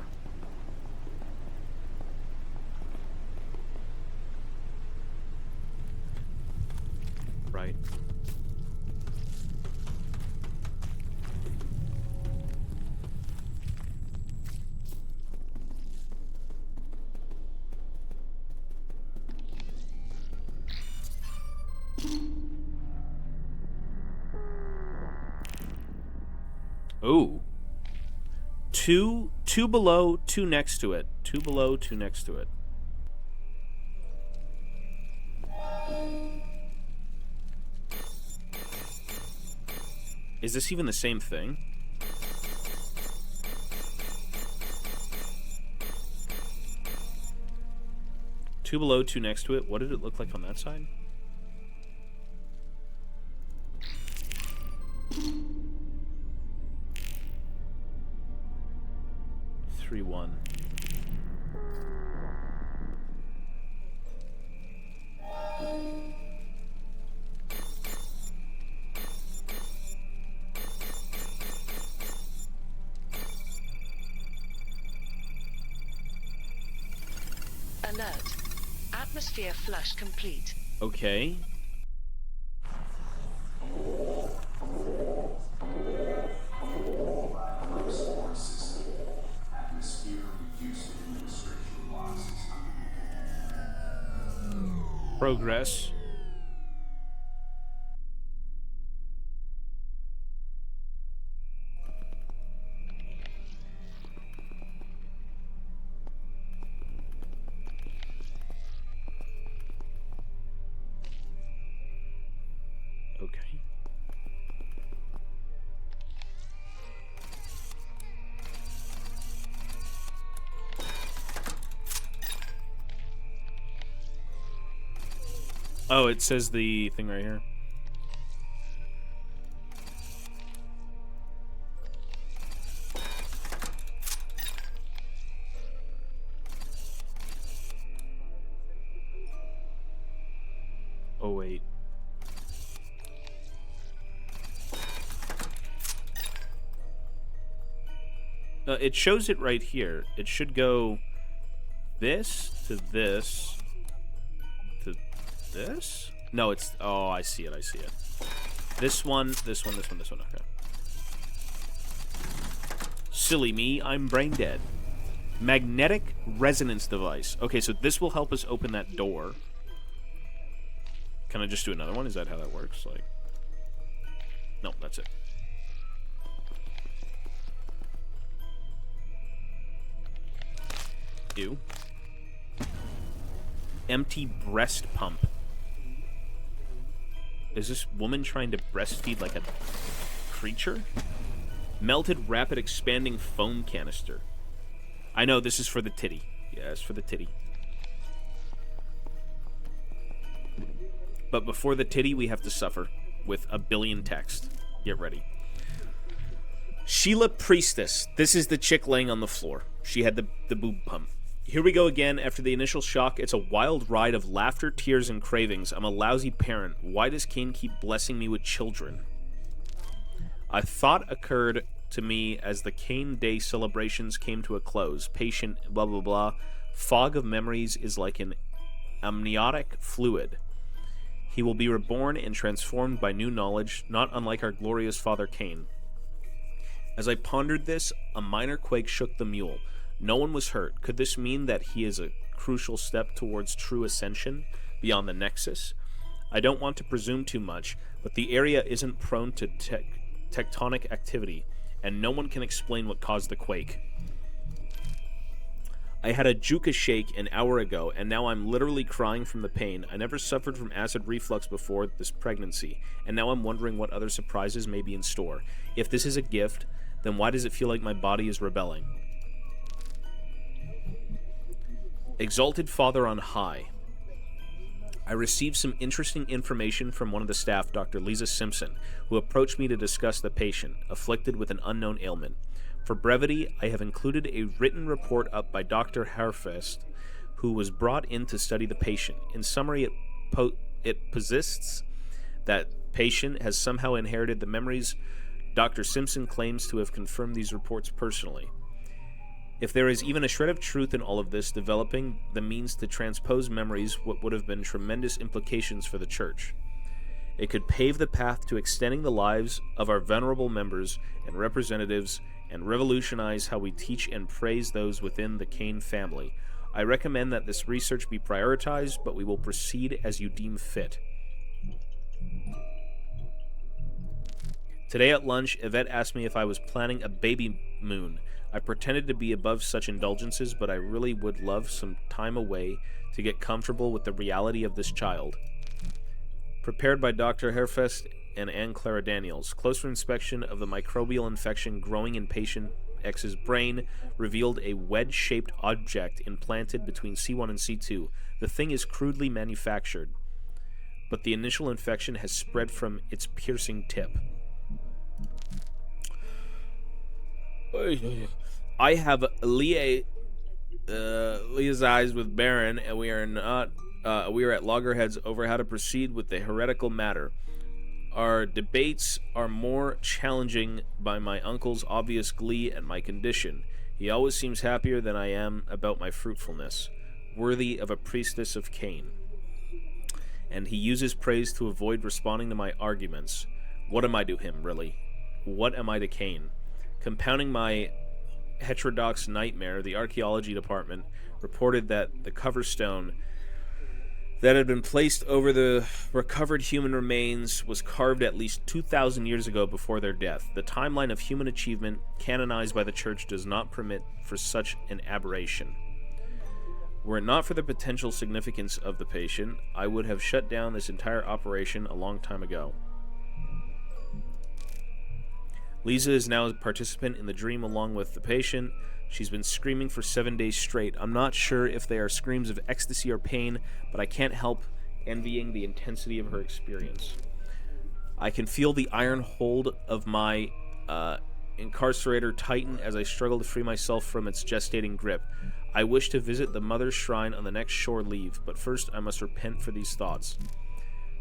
Right. Ooh. Two below, two next to it. Two below, two next to it. Is this even the same thing? 2 below, 2 next to it. What did it look like on that side? Three, 1. Alert. Atmosphere flush complete. Okay. Progress. Okay. Oh, it says the thing right here. Oh, wait. It shows it right here. It should go this to this to this? No, it's... Oh, I see it, I see it. This one, this one, this one, this one. Okay. Silly me, I'm brain dead. Magnetic resonance device. Okay, so this will help us open that door. Can I just do another one? Is that how that works? Like... No, that's it. Ew. Empty breast pump. Is this woman trying to breastfeed like a creature? Melted rapid expanding foam canister. I know, this is for the titty. Yeah, it's for the titty. But before the titty, we have to suffer with a billion text. Get ready. Sheila Priestess. This is the chick laying on the floor. She had the boob pump. Here we go again. After the initial shock, it's a wild ride of laughter, tears, and cravings. I'm a lousy parent. Why does Cain keep blessing me with children? A thought occurred to me as the Cain Day celebrations came to a close. Patient, blah, blah, blah. Fog of memories is like an amniotic fluid. He will be reborn and transformed by new knowledge, not unlike our glorious father Cain. As I pondered this, a minor quake shook the mule. No one was hurt. Could this mean that he is a crucial step towards true ascension beyond the Nexus? I don't want to presume too much, but the area isn't prone to tectonic activity, and no one can explain what caused the quake. I had a Juka shake an hour ago, and now I'm literally crying from the pain. I never suffered from acid reflux before this pregnancy, and now I'm wondering what other surprises may be in store. If this is a gift, then why does it feel like my body is rebelling? Exalted Father on high. I received some interesting information from one of the staff, Dr. Lisa Simpson, who approached me to discuss the patient, afflicted with an unknown ailment. For brevity, I have included a written report up by Dr. Harfest, who was brought in to study the patient. In summary, it posits that patient has somehow inherited the memories. Dr. Simpson claims to have confirmed these reports personally. If there is even a shred of truth in all of this, developing the means to transpose memories what would have been tremendous implications for the Church. It could pave the path to extending the lives of our venerable members and representatives and revolutionize how we teach and praise those within the Cain family. I recommend that this research be prioritized, but we will proceed as you deem fit. Today at lunch, Yvette asked me if I was planning a baby moon. I pretended to be above such indulgences, but I really would love some time away to get comfortable with the reality of this child. Prepared by Dr. Herfest and Anne Clara Daniels. Closer inspection of the microbial infection growing in patient X's brain revealed a wedge-shaped object implanted between C1 and C2. The thing is crudely manufactured, but the initial infection has spread from its piercing tip. I have liaised with Baron, and we are at loggerheads over how to proceed with the heretical matter. Our debates are more challenging by my uncle's obvious glee at my condition. He always seems happier than I am about my fruitfulness, worthy of a priestess of Cain. And he uses praise to avoid responding to my arguments. What am I to him, really? What am I to Cain? Compounding my heterodox nightmare, the archaeology department reported that the cover stone that had been placed over the recovered human remains was carved at least 2,000 years ago before their death. The timeline of human achievement canonized by the church does not permit for such an aberration. Were it not for the potential significance of the patient, I would have shut down this entire operation a long time ago. Lisa is now a participant in the dream along with the patient. She's been screaming for 7 days straight. I'm not sure if they are screams of ecstasy or pain, but I can't help envying the intensity of her experience. I can feel the iron hold of my incarcerator tighten as I struggle to free myself from its gestating grip. I wish to visit the Mother's Shrine on the next shore leave, but first I must repent for these thoughts.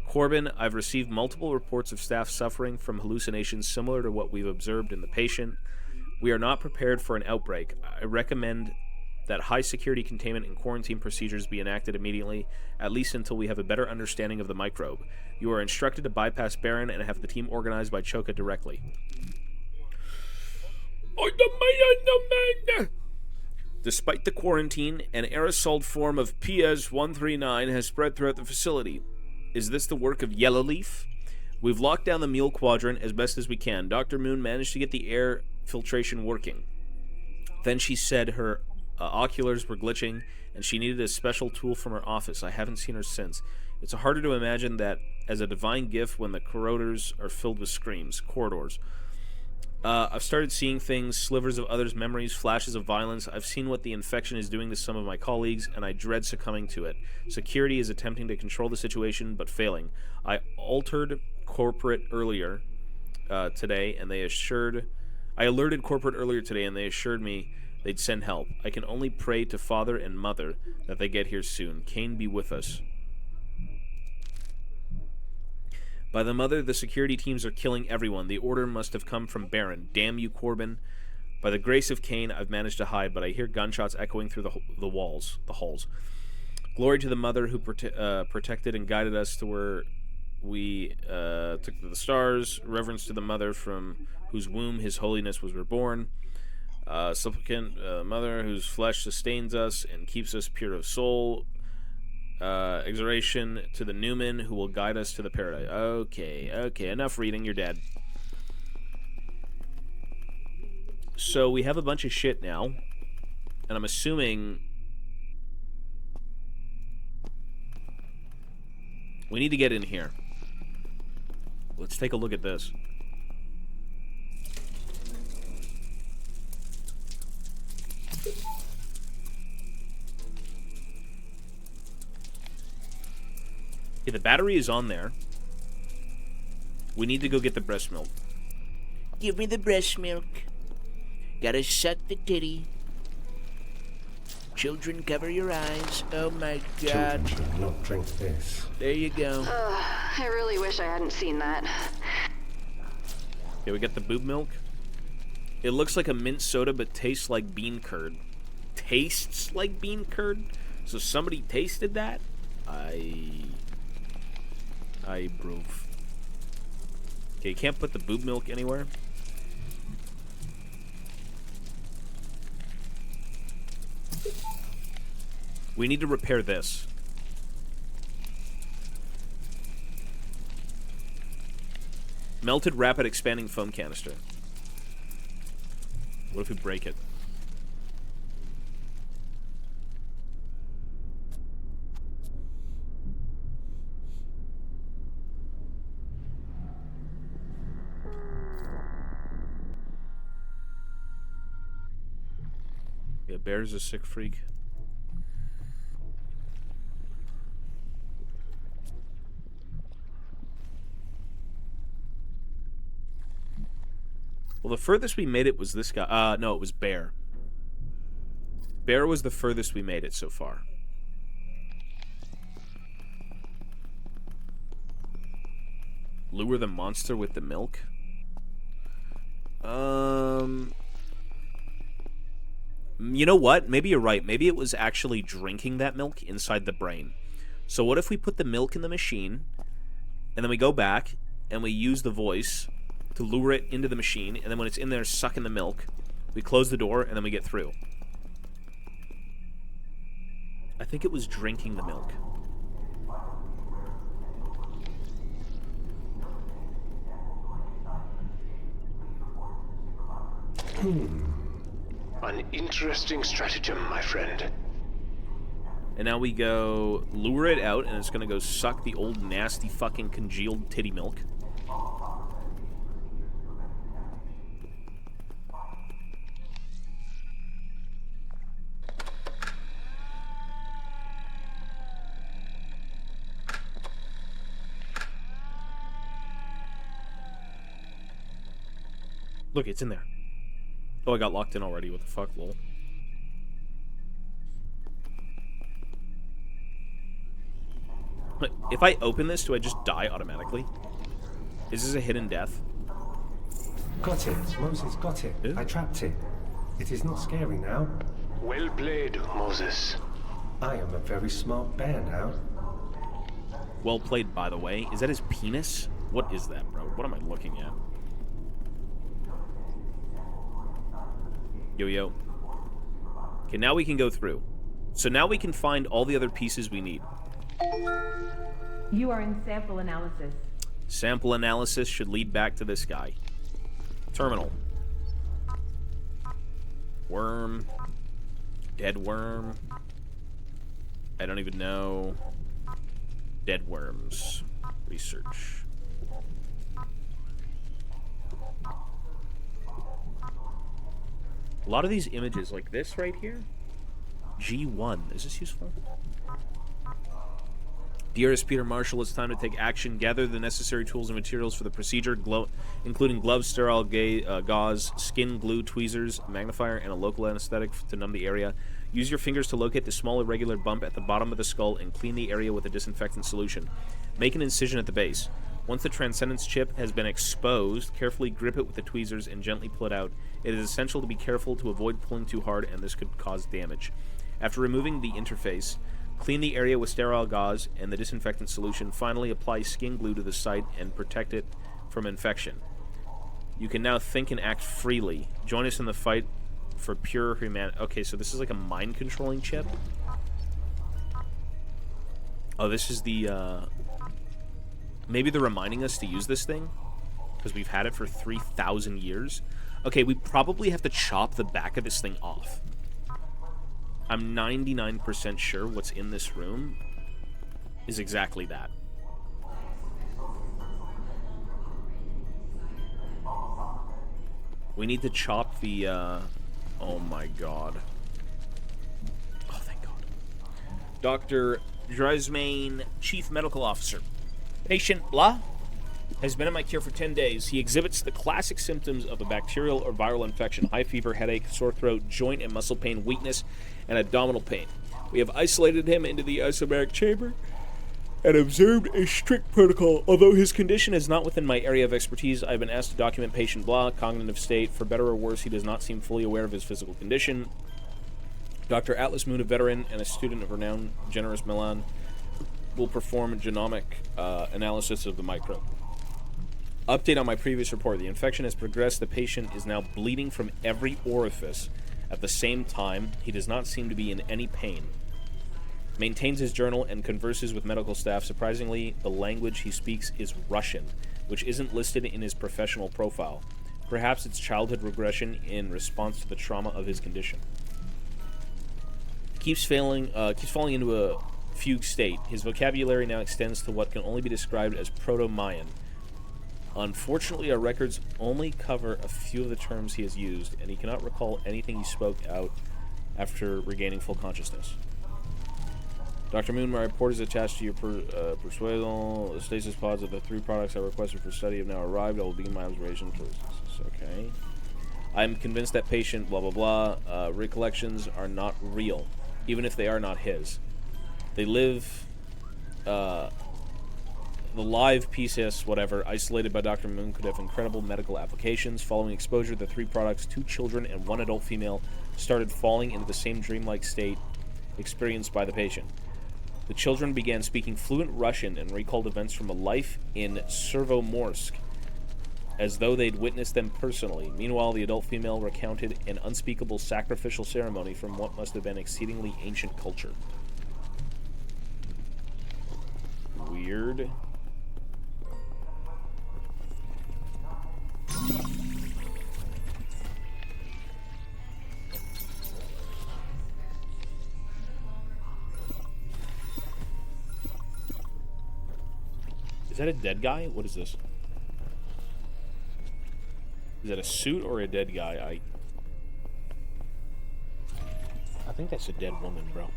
Corbin, I've received multiple reports of staff suffering from hallucinations similar to what we've observed in the patient. We are not prepared for an outbreak. I recommend that high-security containment and quarantine procedures be enacted immediately, at least until we have a better understanding of the microbe. You are instructed to bypass Baron and have the team organized by Choka directly. Despite the quarantine, an aerosol form of PS-139 has spread throughout the facility. Is this the work of Yellowleaf? We've locked down the Mule Quadrant as best as we can. Dr. Moon managed to get the air filtration working. Then she said her oculars were glitching, and she needed a special tool from her office. I haven't seen her since. It's harder to imagine that as a divine gift when the corridors are filled with screams. Corridors. I've started seeing things, slivers of others' memories, flashes of violence. I've seen what the infection is doing to some of my colleagues, and I dread succumbing to it. Security is attempting to control the situation, but failing. I alerted corporate earlier today, and they assured me they'd send help. I can only pray to Father and Mother that they get here soon. Cain be with us. By the Mother, the security teams are killing everyone. The order must have come from Baron. Damn you, Corbin. By the grace of Cain, I've managed to hide, but I hear gunshots echoing through the halls. Glory to the Mother who protected and guided us to where we took to the stars. Reverence to the Mother from whose womb His Holiness was reborn. Supplicant Mother whose flesh sustains us and keeps us pure of soul. Exhortation to the Newman who will guide us to the paradise. Okay, enough reading, you're dead. So we have a bunch of shit now, and I'm assuming we need to get in here. Let's take a look at this. Okay, the battery is on there. We need to go get the breast milk. Give me the breast milk. Gotta suck the titty. Children, cover your eyes. Oh my God. Children should not drink this. There you go. I really wish I hadn't seen that. Okay, we got the boob milk. It looks like a mint soda, but tastes like bean curd. Tastes like bean curd? So somebody tasted that? I proof. Okay, you can't put the boob milk anywhere. We need to repair this. Melted rapid expanding foam canister. What if we break it? bear's a sick freak. Well, the furthest we made it was this guy. No, it was Bear. Bear was the furthest we made it so far. Lure the monster with the milk? You know what? Maybe you're right. Maybe it was actually drinking that milk inside the brain. So what if we put the milk in the machine, and then we go back, and we use the voice to lure it into the machine, and then when it's in there sucking the milk, we close the door, and then we get through. I think it was drinking the milk. An interesting stratagem, my friend. And now we go lure it out, and it's going to go suck the old nasty fucking congealed titty milk. Look, it's in there. Oh, I got locked in already. What the fuck, lol. If I open this, do I just die automatically? Is this a hidden death? Got it. Moses got it. I trapped it. It is not scary now. Well played, Moses. I am a very smart bear now. Well played, by the way. Is that his penis? What is that, bro? What am I looking at? Yo. Okay, now we can go through. So now we can find all the other pieces we need. You are in sample analysis. Sample analysis should lead back to this guy. Terminal. Worm. Dead worm. I don't even know. Dead worms. Research. A lot of these images, like this right here. G1. Is this useful? Dearest Peter Marshall, it's time to take action. Gather the necessary tools and materials for the procedure, including gloves, sterile gauze, skin glue, tweezers, magnifier, and a local anesthetic to numb the area. Use your fingers to locate the small irregular bump at the bottom of the skull and clean the area with a disinfectant solution. Make an incision at the base. Once the Transcendence chip has been exposed, carefully grip it with the tweezers and gently pull it out. It is essential to be careful to avoid pulling too hard, and this could cause damage. After removing the interface, clean the area with sterile gauze and the disinfectant solution. Finally, apply skin glue to the site and protect it from infection. You can now think and act freely. Join us in the fight for pure humanity. Okay, so this is like a mind-controlling chip. Oh, this is the, maybe they're reminding us to use this thing? Because we've had it for 3,000 years. Okay, we probably have to chop the back of this thing off. I'm 99% sure what's in this room is exactly that. We need to chop the, oh my god. Oh, thank god. Dr. Dresmain, Chief Medical Officer. Patient blah has been in my care for 10 days. He exhibits the classic symptoms of a bacterial or viral infection: high fever, headache, sore throat, joint and muscle pain, weakness, and abdominal pain. We have isolated him into the isobaric chamber and observed a strict protocol. Although his condition is not within my area of expertise, I've been asked to document patient blah, cognitive state. For better or worse, he does not seem fully aware of his physical condition. Dr. Atlas Moon, a veteran and a student of renowned generous Milan, will perform genomic analysis of the microbe. Update on my previous report. The infection has progressed. The patient is now bleeding from every orifice. At the same time, he does not seem to be in any pain. Maintains his journal and converses with medical staff. Surprisingly, the language he speaks is Russian, which isn't listed in his professional profile. Perhaps it's childhood regression in response to the trauma of his condition. Keeps falling into a fugue state. His vocabulary now extends to what can only be described as Proto-Mayan. Unfortunately, our records only cover a few of the terms he has used, and he cannot recall anything he spoke out after regaining full consciousness. Dr. Moon, my report is attached to your persuadal. The stasis pods of the 3 products I requested for study have now arrived. I will begin my observation for this. Okay. I'm convinced that patient, blah, blah, blah, recollections are not real, even if they are not his. They live, the live PCS, whatever, isolated by Dr. Moon could have incredible medical applications. Following exposure, the 3 products, 2 children and 1 adult female, started falling into the same dreamlike state experienced by the patient. The children began speaking fluent Russian and recalled events from a life in Servomorsk, as though they'd witnessed them personally. Meanwhile, the adult female recounted an unspeakable sacrificial ceremony from what must have been exceedingly ancient culture. Weird. Is that a dead guy? What is this? Is that a suit or a dead guy? I think that's a dead woman, bro.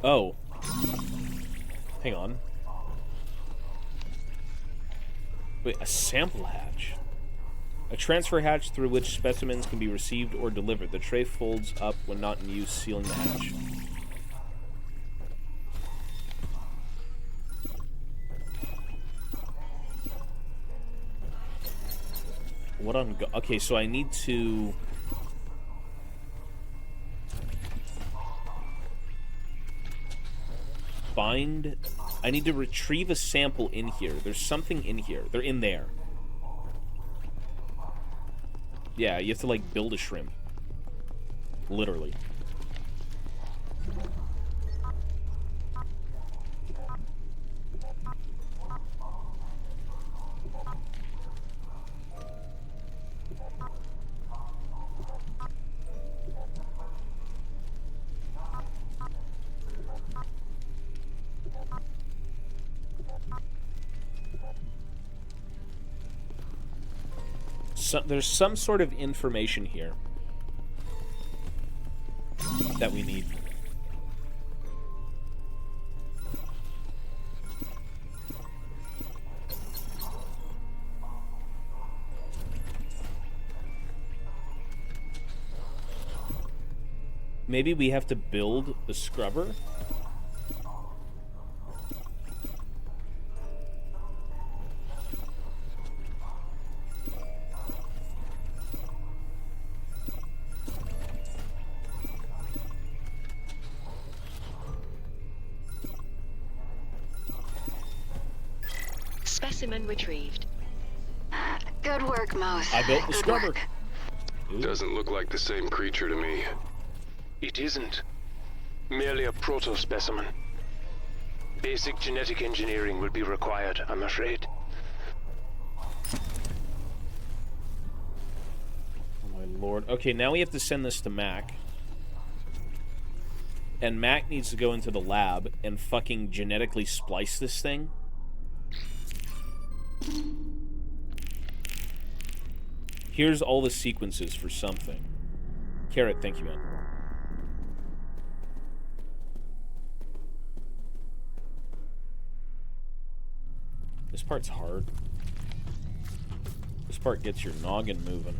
Oh. Hang on. Wait, a sample hatch. A transfer hatch through which specimens can be received or delivered. The tray folds up when not in use, sealing the hatch. What on... Okay, so I need to... find... I need to retrieve a sample in here. There's something in here. They're in there. Yeah, you have to, like, build a shrimp. Literally. There's some sort of information here that we need. Maybe we have to build the scrubber? Specimen retrieved. Good work, Mose. I built the scrubber. Doesn't look like the same creature to me. It isn't. Merely a proto-specimen. Basic genetic engineering will be required, I'm afraid. Oh my lord. Okay, now we have to send this to Mac. And Mac needs to go into the lab and fucking genetically splice this thing. Here's all the sequences for something. Carrot, thank you, man. This part's hard. This part gets your noggin moving.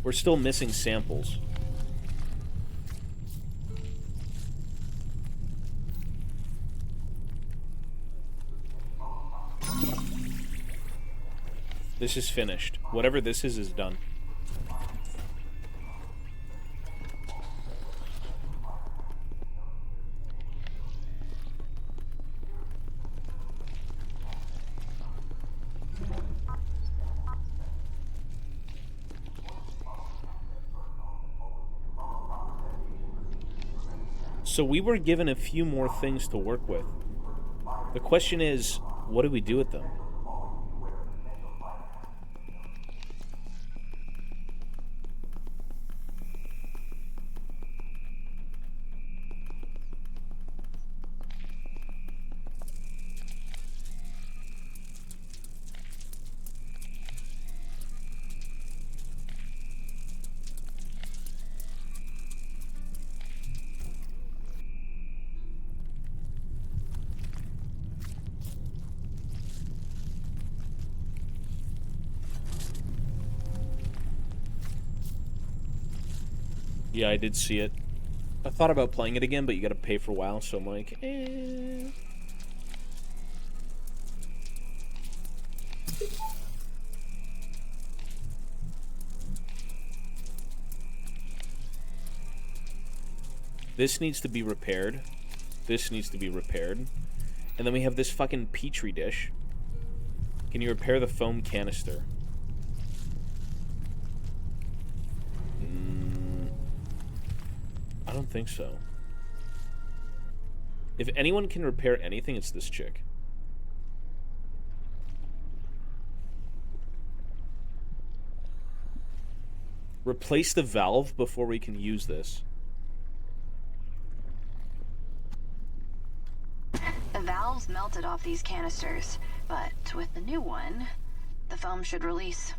We're still missing samples. This is finished. Whatever this is done. So we were given a few more things to work with. The question is, what do we do with them? Yeah, I did see it. I thought about playing it again, but you gotta pay for WoW, so I'm like, eh. This needs to be repaired. This needs to be repaired. And then we have this fucking petri dish. Can you repair the foam canister? I don't think so. If anyone can repair anything, it's this chick. Replace the valve before we can use this. The valves melted off these canisters, but with the new one, the foam should release.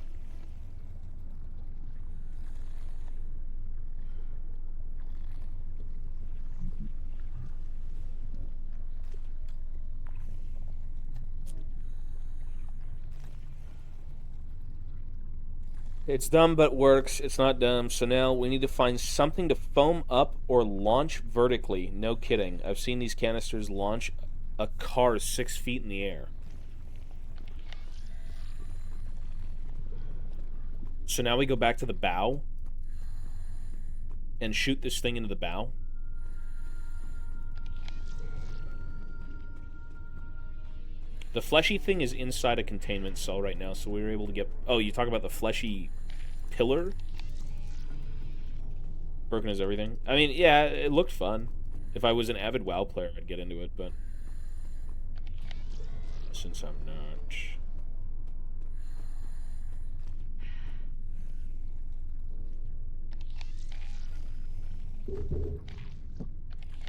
It's dumb but works. It's not dumb. So now we need to find something to foam up or launch vertically. No kidding. I've seen these canisters launch a car 6 feet in the air. So now we go back to the bow and shoot this thing into the bow. The fleshy thing is inside a containment cell right now, so we were able to get... Oh, you talk about the fleshy pillar? Broken as everything. I mean, yeah, it looked fun. If I was an avid WoW player, I'd get into it, but... Since I'm not...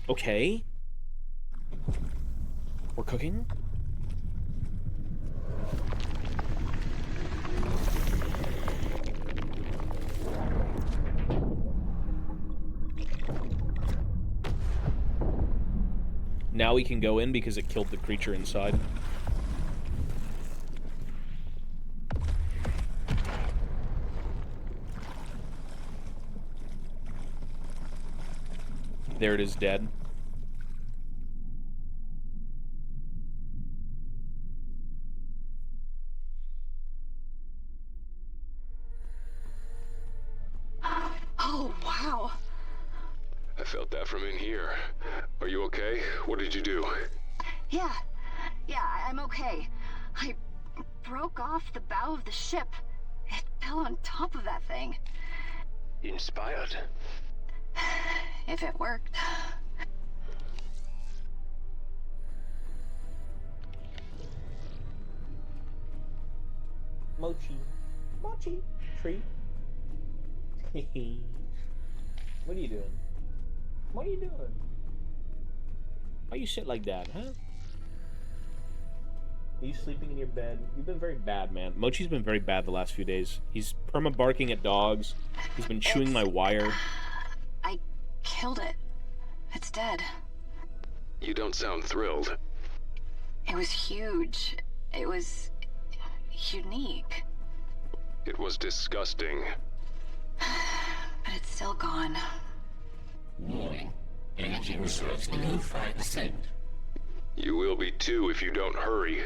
Okay. We're cooking? Now we can go in because it killed the creature inside. There it is, dead. Oh, wow. I felt that from in here. Are you okay? What did you do? Yeah, I'm okay. I broke off the bow of the ship. It fell on top of that thing. Inspired. If it worked. Mochi. Mochi. Tree. What are you doing? What are you doing? Why you sit like that, huh? Are you sleeping in your bed? You've been very bad, man. Mochi's been very bad the last few days. He's perma-barking at dogs. He's been chewing my wire. I killed it. It's dead. You don't sound thrilled. It was huge. It was... unique. It was disgusting. But it's still gone. Warning. Energy reserves below 5%. You will be too if you don't hurry.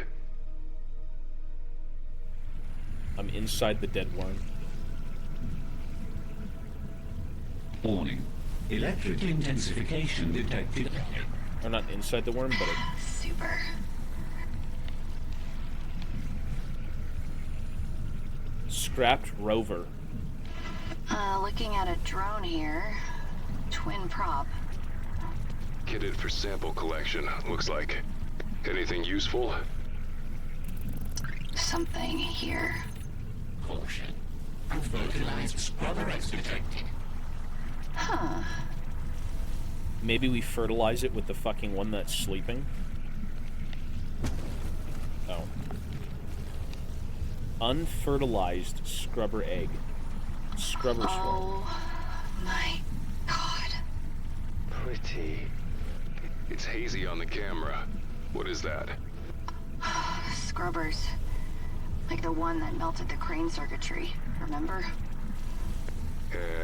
I'm inside the dead worm. Warning. Electrical intensification detected. Or not inside the worm, but it... Super. Scrapped rover. Looking at a drone here. Twin prop. Kitted for sample collection, looks like. Anything useful? Something here. Caution. Unfertilized scrubber eggs detected. Huh. Maybe we fertilize it with the fucking one that's sleeping? Oh. Unfertilized scrubber egg. Scrubber swarm. Oh my god. Pretty. It's hazy on the camera. What is that? Scrubbers. Like the one that melted the crane circuitry, remember?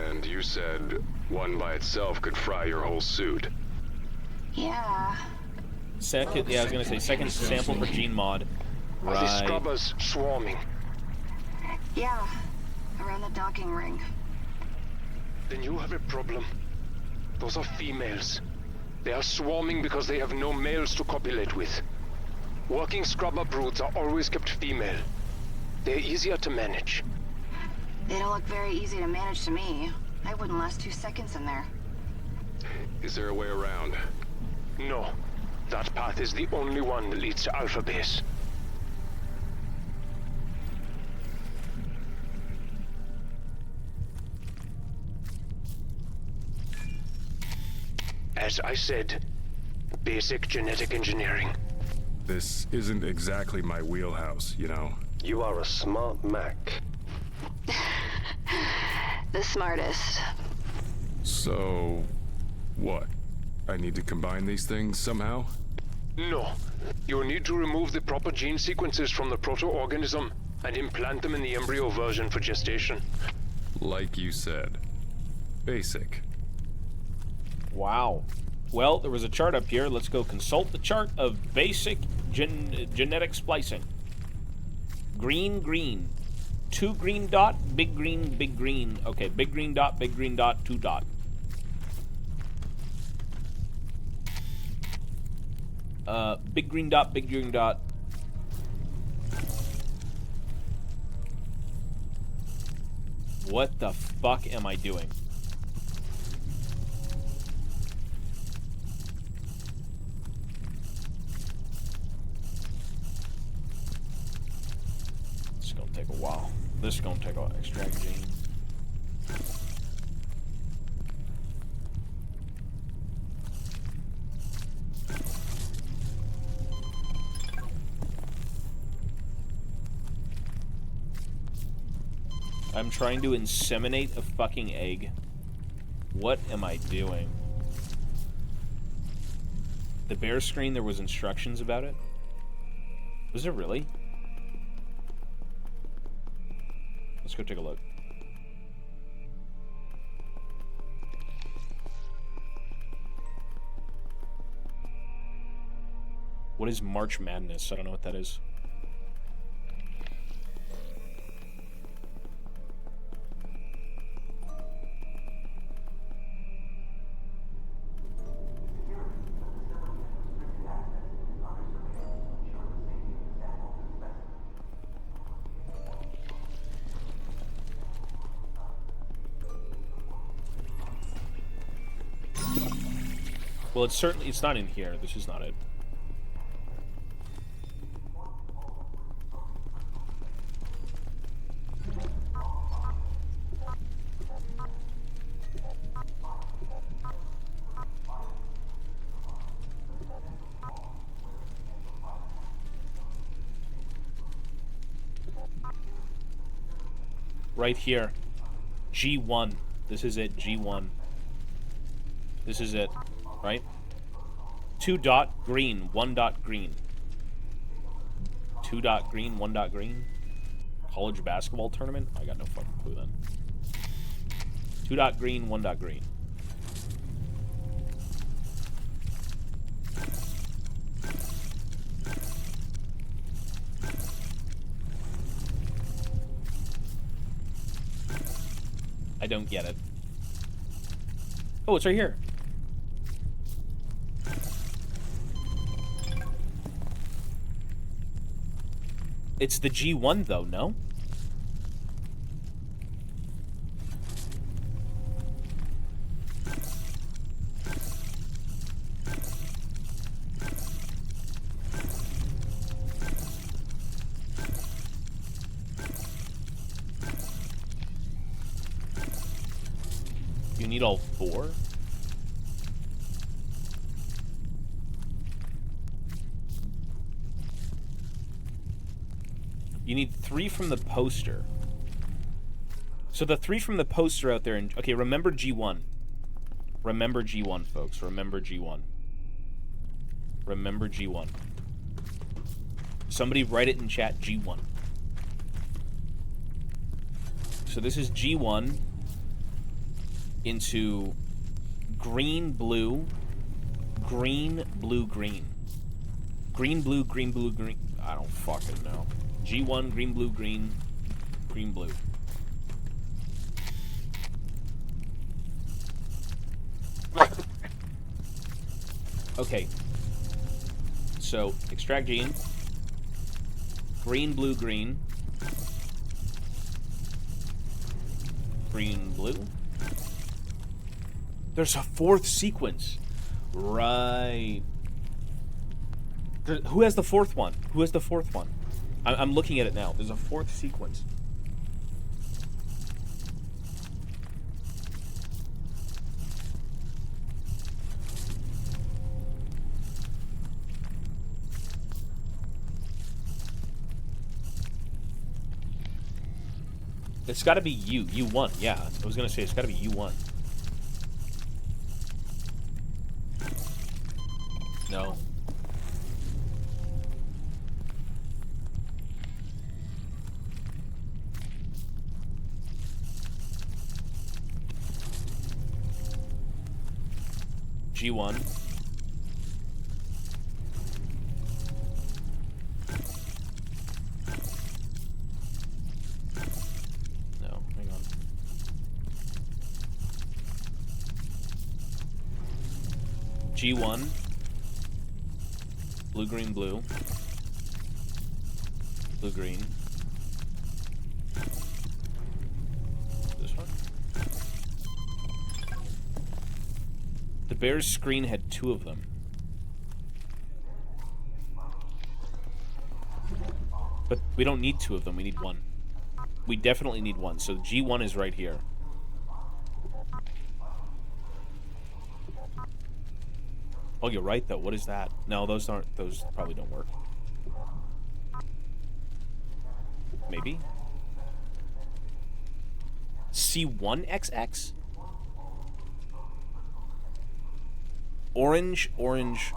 And you said One by itself could fry your whole suit. Yeah. Second, yeah, I was gonna say second sample for gene mod. Are the Right. scrubbers swarming? Yeah. Around the docking ring. Then you have a problem. Those are females. They are swarming because they have no males to copulate with. Working scrubber broods are always kept female. They're easier to manage. They don't look very easy to manage to me. I wouldn't last 2 seconds in there. Is there a way around? No. That path is the only one that leads to Alpha Base. As I said, basic genetic engineering. This isn't exactly my wheelhouse, you know. You are a smart Mac. The smartest. So, what? I need to combine these things somehow? No. You need to remove the proper gene sequences from the proto-organism and implant them in the embryo version for gestation. Like you said. Basic. Wow. Well, there was a chart up here. Let's go consult the chart of basic genetic splicing. Green, green. 2 green dot, big green, big green. Okay, big green dot, 2 dot. Big green dot, big green dot. What the fuck am I doing? This is gonna take a while. This is gonna take a while. Extract gene. I'm trying to inseminate a fucking egg. What am I doing? The bear screen, there was instructions about it? Was there really? Let's go take a look. What is March Madness? I don't know what that is. Well, it's not in here. This is not it. Right here. G1. This is it, G1. This is it, right? 2 dot green, 1 dot green. 2 dot green, 1 dot green. College basketball tournament? I got no fucking clue then. 2 dot green, 1 dot green. I don't get it. Oh, it's right here. It's the G1 though, no? You need all 4? You need 3 from the poster. So the 3 from the poster out there, and okay, remember G1. Remember G1, folks. Remember G1. Remember G1. Somebody write it in chat, G1. So this is G1. into green, blue, green, blue, green. Green, blue, green, blue, green. I don't fucking know. G1, green, blue, green, green, blue. Okay. So, extract gene. Green, blue, green. Green, blue. There's a fourth sequence. Right. Who has the fourth one? Who has the fourth one? I'm looking at it now. There's a fourth sequence. It's got to be U1. Yeah, I was gonna say it's got to be U1. No. G1. No, hang on. G1. Blue, green, blue. Blue, green. This one? The bear's screen had 2 of them. But we don't need 2 of them, we need 1. We definitely need 1, so G1 is right here. Oh, you're right, though. What is that? No, those probably don't work. Maybe? C1XX? Orange, orange.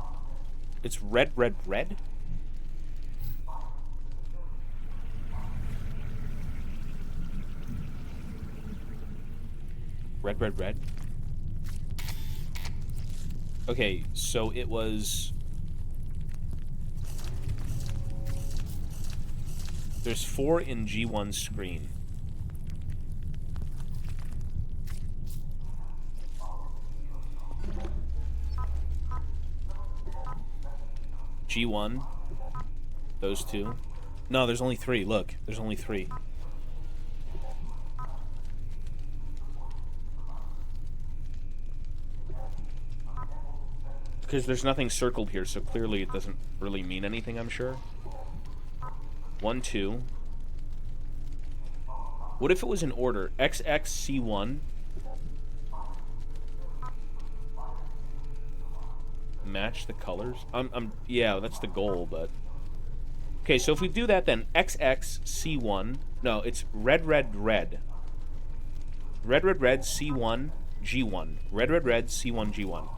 It's red, red, red? Red, red, red? Okay, so it was... There's 4 in G1 screen. G1. Those 2. No, there's only 3. Look, there's only 3. Because there's nothing circled here, so clearly it doesn't really mean anything, I'm sure. 1, 2. What if it was in order? XXC1. Match the colors? Yeah, that's the goal, but... Okay, so if we do that, then XXC1... No, it's red, red, red. Red, red, red, C1, G1. Red, red, red, C1, G1.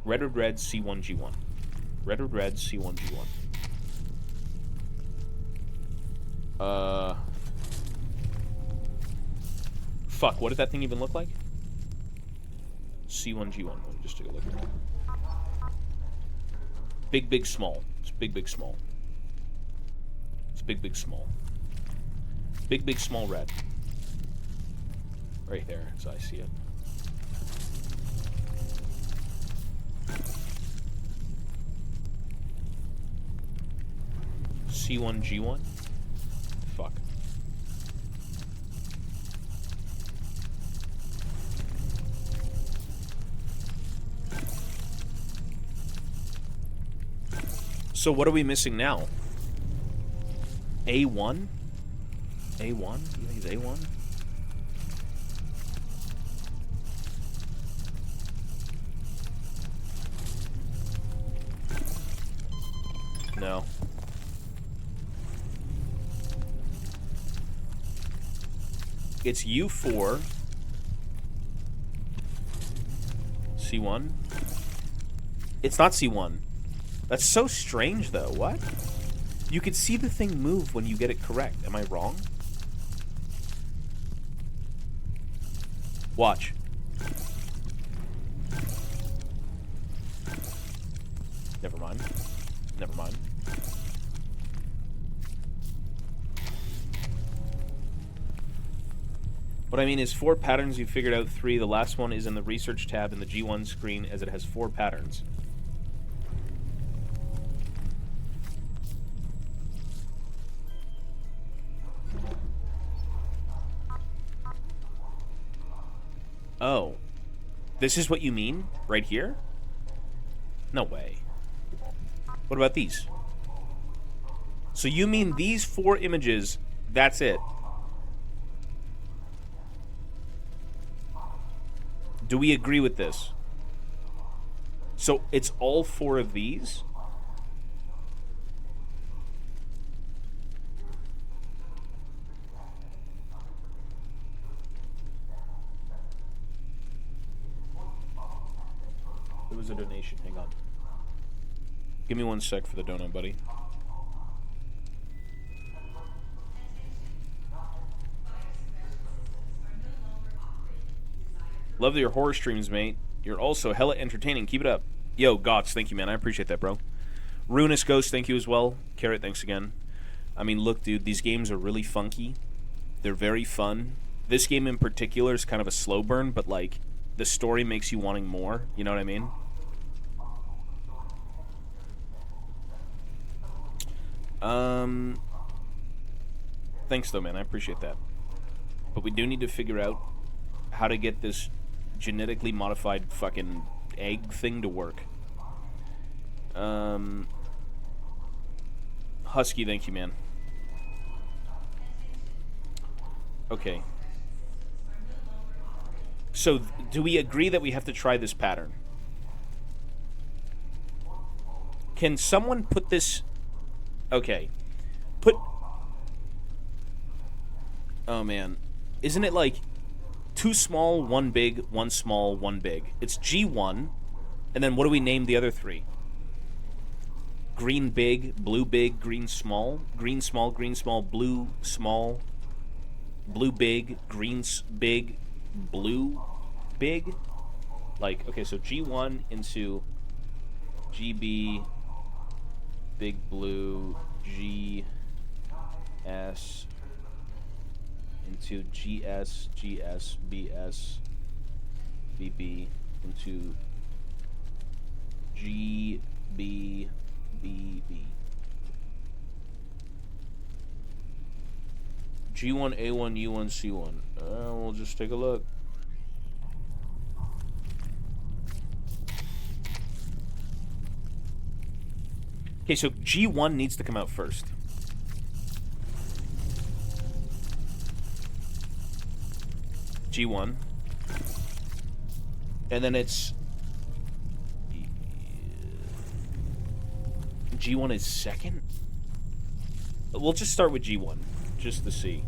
Red, red, red, C1, G1. Red, red, red, C1, G1. Fuck, what did that thing even look like? C1, G1. Let me just take a look here. Big, big, small. It's big, big, small. It's big, big, small. Big, big, small, red. Right there, so I see it. C1, G1? Fuck. So what are we missing now? A1? A1? You think it's A1? No. It's U4. C1. It's not C1. That's so strange, though. What? You can see the thing move when you get it correct. Am I wrong? Watch. Never mind. Never mind. What I mean is 4 patterns, you figured out 3. The last one is in the research tab in the G1 screen as it has 4 patterns. Oh. This is what you mean? Right here? No way. What about these? So you mean these 4 images, that's it? Do we agree with this? So it's all 4 of these? There was a donation. Hang on. Give me 1 sec for the donut, buddy. Love your horror streams, mate. You're also hella entertaining. Keep it up. Yo, Gots, thank you, man. I appreciate that, bro. Ruinous Ghost, thank you as well. Carrot, thanks again. I mean, look, dude, these games are really funky. They're very fun. This game in particular is kind of a slow burn, but, like, the story makes you wanting more. You know what I mean? Thanks, though, man. I appreciate that. But we do need to figure out how to get this genetically modified fucking egg thing to work. Husky, thank you, man. Okay. So, do we agree that we have to try this pattern? Can someone put this... Okay. Put... Oh, man. Isn't it like 2 small, 1 big, 1 small, 1 big? It's G1, and then what do we name the other 3? Green big, blue big, green small, blue small, blue big, green big, blue big? Like, okay, so G1 into GB, big blue, GS, into GS, GS, BS, BB, into GB, BB. G1, A1, U1, C1. We'll just take a look. Okay, so G1 needs to come out first. G1. And then it's... G1 is second? We'll just start with G1, just to see.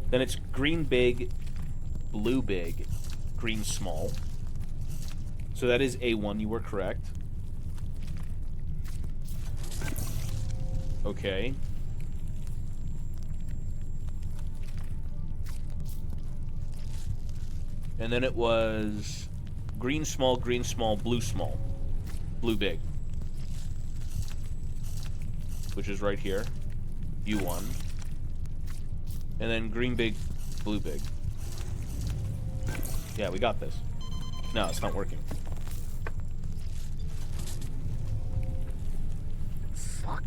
Then it's green big, blue big, green small. So that is A1, you were correct. Okay. And then it was green small, blue small. Blue big. Which is right here. U1. And then green big, blue big. Yeah, we got this. No, it's not working. Fuck.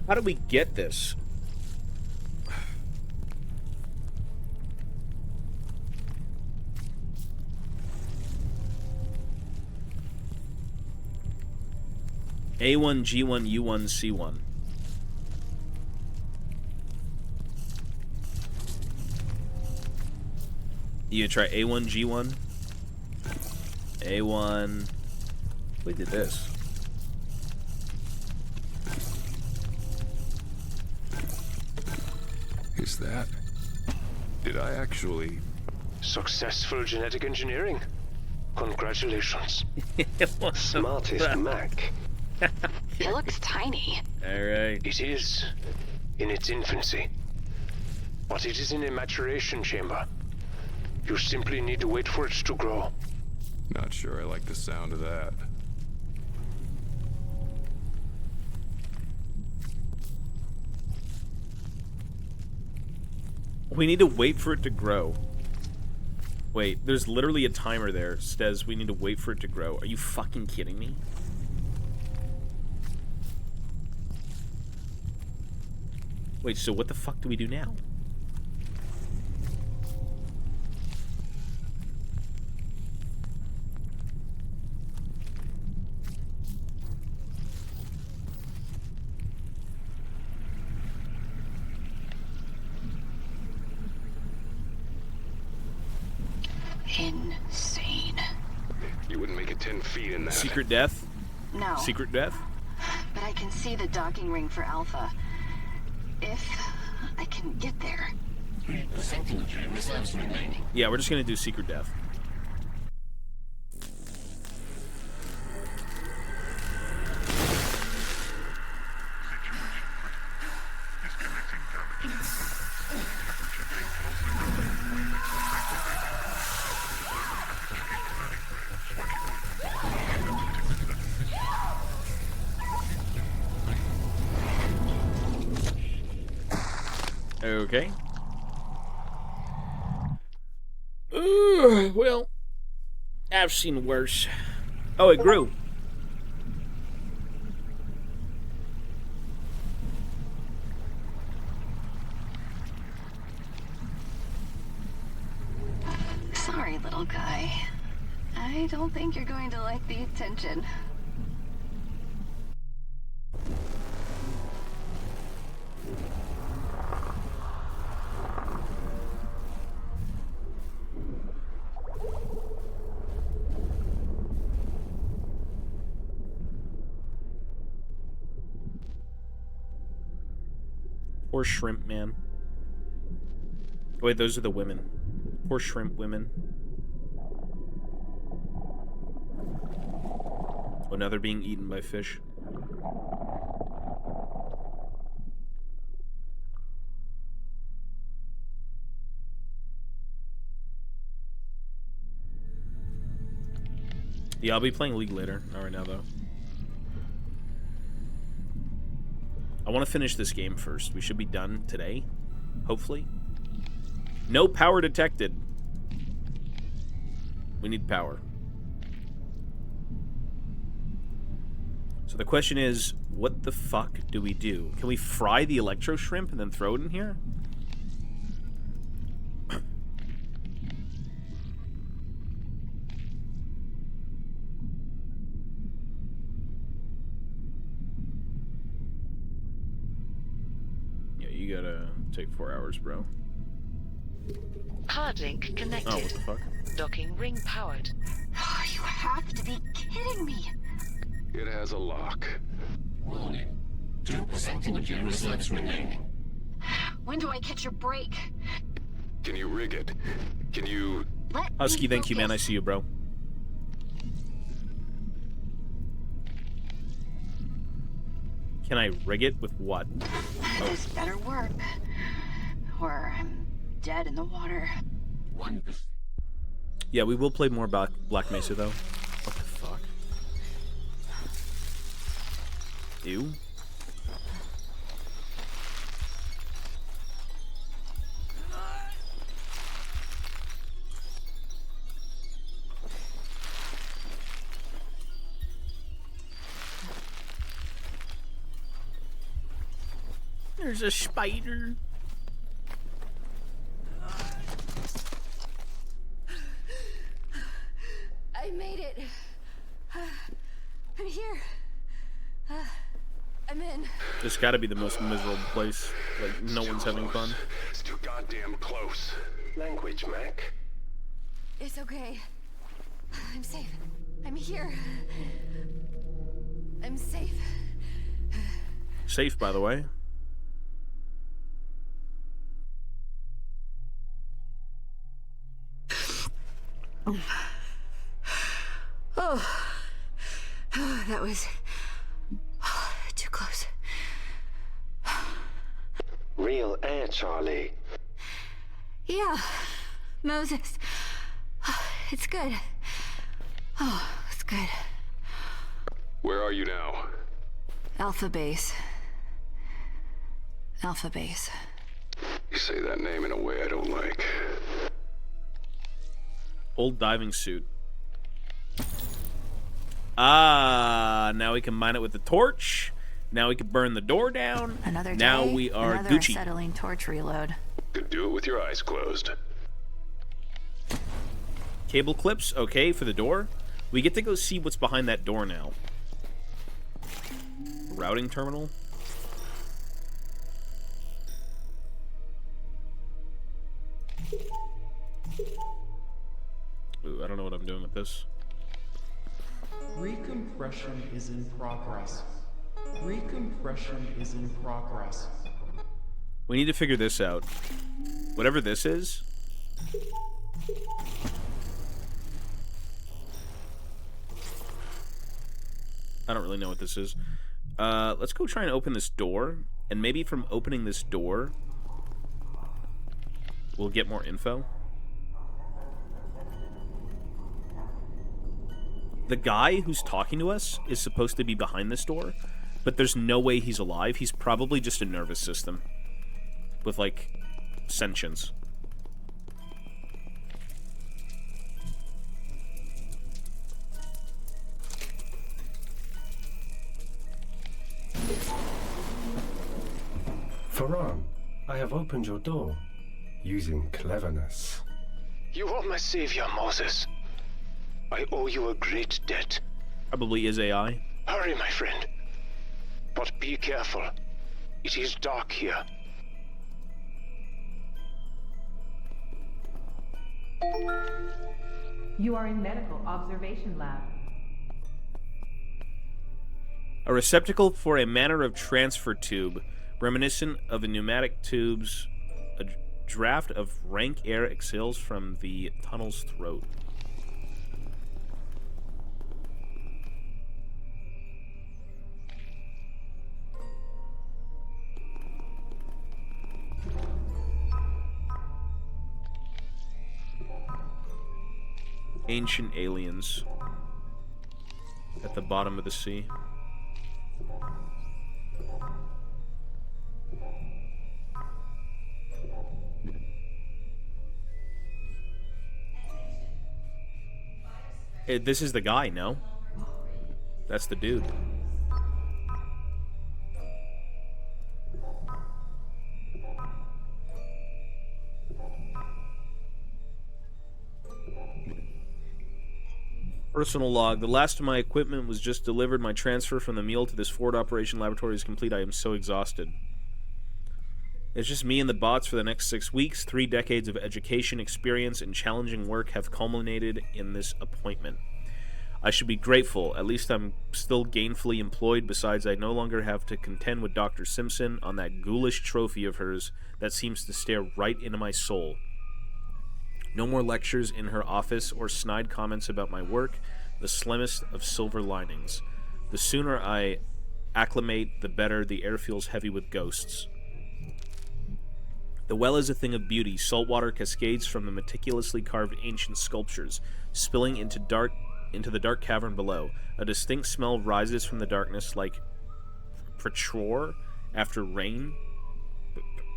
How do we get this? A1, G1, U1, C1. You gonna try A1, G1? A1... We did this. Is that... Did I actually... Successful genetic engineering. Congratulations. Smartest Mac. It looks tiny. Alright. It is in its infancy. But it is in a maturation chamber. You simply need to wait for it to grow. Not sure I like the sound of that. We need to wait for it to grow. Wait, there's literally a timer there. Says we need to wait for it to grow. Are you fucking kidding me? Wait, so what the fuck do we do now? Insane. You wouldn't make it 10 feet in that. Secret death? No. Secret death? But I can see the docking ring for Alpha. If I can get there. 3% of your reserves remaining. Yeah, we're just gonna do secret death. Okay. Well, I've seen worse. Oh, it grew. Sorry, little guy. I don't think you're going to like the attention. Poor shrimp man. Oh, wait, those are the women. Poor shrimp women. Oh, now they're being eaten by fish. Yeah, I'll be playing League later. Not right now, though. I want to finish this game first. We should be done today, hopefully. No power detected. We need power. So the question is, what the fuck do we do? Can we fry the electro shrimp and then throw it in here? You gotta take 4 hours, bro. Hard link connected. Oh, what the fuck? Docking ring powered. You have to be kidding me. It has a lock. Warning. 2% of your reserves remaining. When do I catch your break? Can you rig it? Can you... Husky, thank you, man. I see you, bro. Can I rig it with what? This better work. Or I'm dead in the water. Yeah, we will play more about Black Mesa, though. What the fuck? Ew. There's a spider. I made it. I'm here. I'm in. This gotta be the most miserable place. Like, no one's having fun. It's too goddamn close. Language, Mac. It's okay. I'm safe. I'm here. I'm safe. Safe, by the way. Oh, that was Charlie? Yeah, Moses. It's good. Oh, it's good. Where are you now? Alpha Base. Alpha Base. You say that name in a way I don't like. Old diving suit. Ah, now we can mine it with the torch. Now we can burn the door down. Another day, now we are another Gucci. acetylene torch reload. Could do it with your eyes closed. Cable clips, okay, for the door. We get to go see what's behind that door now. Routing terminal. Ooh, I don't know what I'm doing with this. Recompression is in progress. Recompression is in progress. We need to figure this out. Whatever this is. I don't really know what this is. Let's go try and open this door. And maybe from opening this door, we'll get more info. The guy who's talking to us is supposed to be behind this door, but there's no way he's alive. He's probably just a nervous system with, like, sentience. Faran, I have opened your door using cleverness. You are my savior, Moses. I owe you a great debt. Probably is AI. Hurry, my friend. But be careful. It is dark here. You are in medical observation lab. A receptacle for a manner of transfer tube, reminiscent of a pneumatic tube's. A draft of rank air exhales from the tunnel's throat. Ancient aliens at the bottom of the sea. This is the guy, no? That's the dude. Personal log. The last of my equipment was just delivered. My transfer from the mule to this forward operation laboratory is complete. I am so exhausted. It's just me and the bots for the next 6 weeks. 3 decades of education, experience, and challenging work have culminated in this appointment. I should be grateful. At least I'm still gainfully employed. Besides, I no longer have to contend with Dr. Simpson on that ghoulish trophy of hers that seems to stare right into my soul. No more lectures in her office or snide comments about my work, the slimmest of silver linings. The sooner I acclimate, the better. The air feels heavy with ghosts. The well is a thing of beauty. Saltwater cascades from the meticulously carved ancient sculptures, spilling into the dark cavern below. A distinct smell rises from the darkness like petror after rain.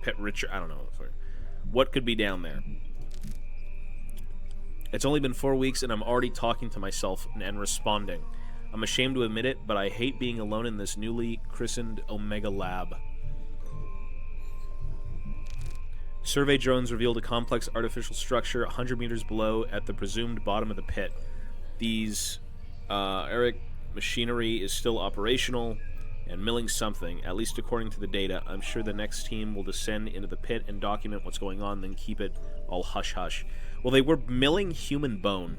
I don't know. What could be down there? It's only been 4 weeks and I'm already talking to myself and responding. I'm ashamed to admit it, but I hate being alone in this newly christened Omega Lab. Survey drones revealed a complex artificial structure 100 meters below at the presumed bottom of the pit. These Eric machinery is still operational and milling something, at least according to the data. I'm sure the next team will descend into the pit and document what's going on, then keep it all hush-hush. Well, they were milling human bone.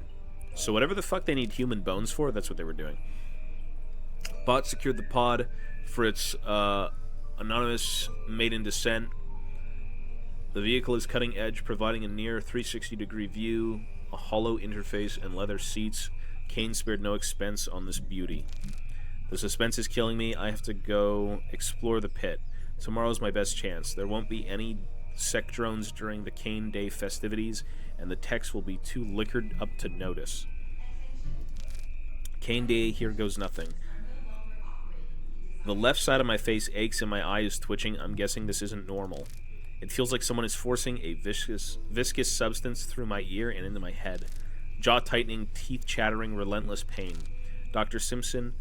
So whatever the fuck they need human bones for, that's what they were doing. Bot secured the pod for its anonymous maiden descent. The vehicle is cutting edge, providing a near 360-degree view, a hollow interface, and leather seats. Kane spared no expense on this beauty. The suspense is killing me. I have to go explore the pit. Tomorrow's my best chance. There won't be any sec drones during the Kane Day festivities, and the techs will be too liquored up to notice. Kane Day, here goes nothing. The left side of my face aches and my eye is twitching. I'm guessing this isn't normal. It feels like someone is forcing a viscous substance through my ear and into my head. Jaw tightening, teeth chattering, relentless pain. Dr. Simpson,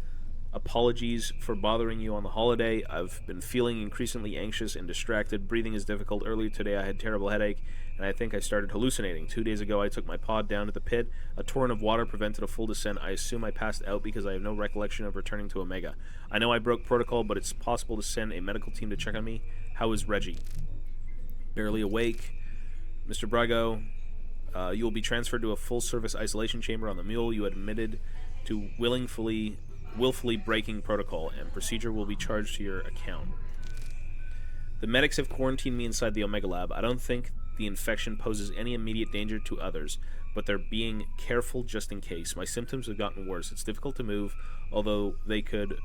apologies for bothering you on the holiday. I've been feeling increasingly anxious and distracted. Breathing is difficult. Earlier today I had terrible headache, and I think I started hallucinating. 2 days ago I took my pod down to the pit. A torrent of water prevented a full descent. I assume I passed out because I have no recollection of returning to Omega. I know I broke protocol, but it's possible to send a medical team to check on me. How is Reggie? Barely awake. Mr. Brago, you will be transferred to a full-service isolation chamber on the Mule. You admitted to willfully breaking protocol, and procedure will be charged to your account. The medics have quarantined me inside the Omega Lab. I don't think the infection poses any immediate danger to others, but they're being careful just in case. My symptoms have gotten worse. It's difficult to move, although that could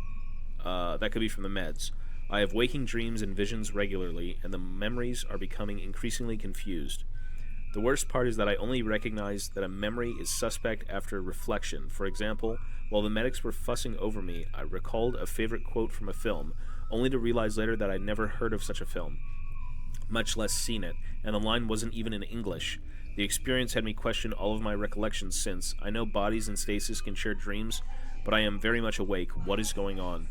be from the meds. I have waking dreams and visions regularly, and the memories are becoming increasingly confused. The worst part is that I only recognize that a memory is suspect after reflection. For example, while the medics were fussing over me, I recalled a favorite quote from a film, only to realize later that I'd never heard of such a film, much less seen it, and the line wasn't even in English. The experience had me question all of my recollections since. I know bodies in stasis can share dreams, but I am very much awake. What is going on?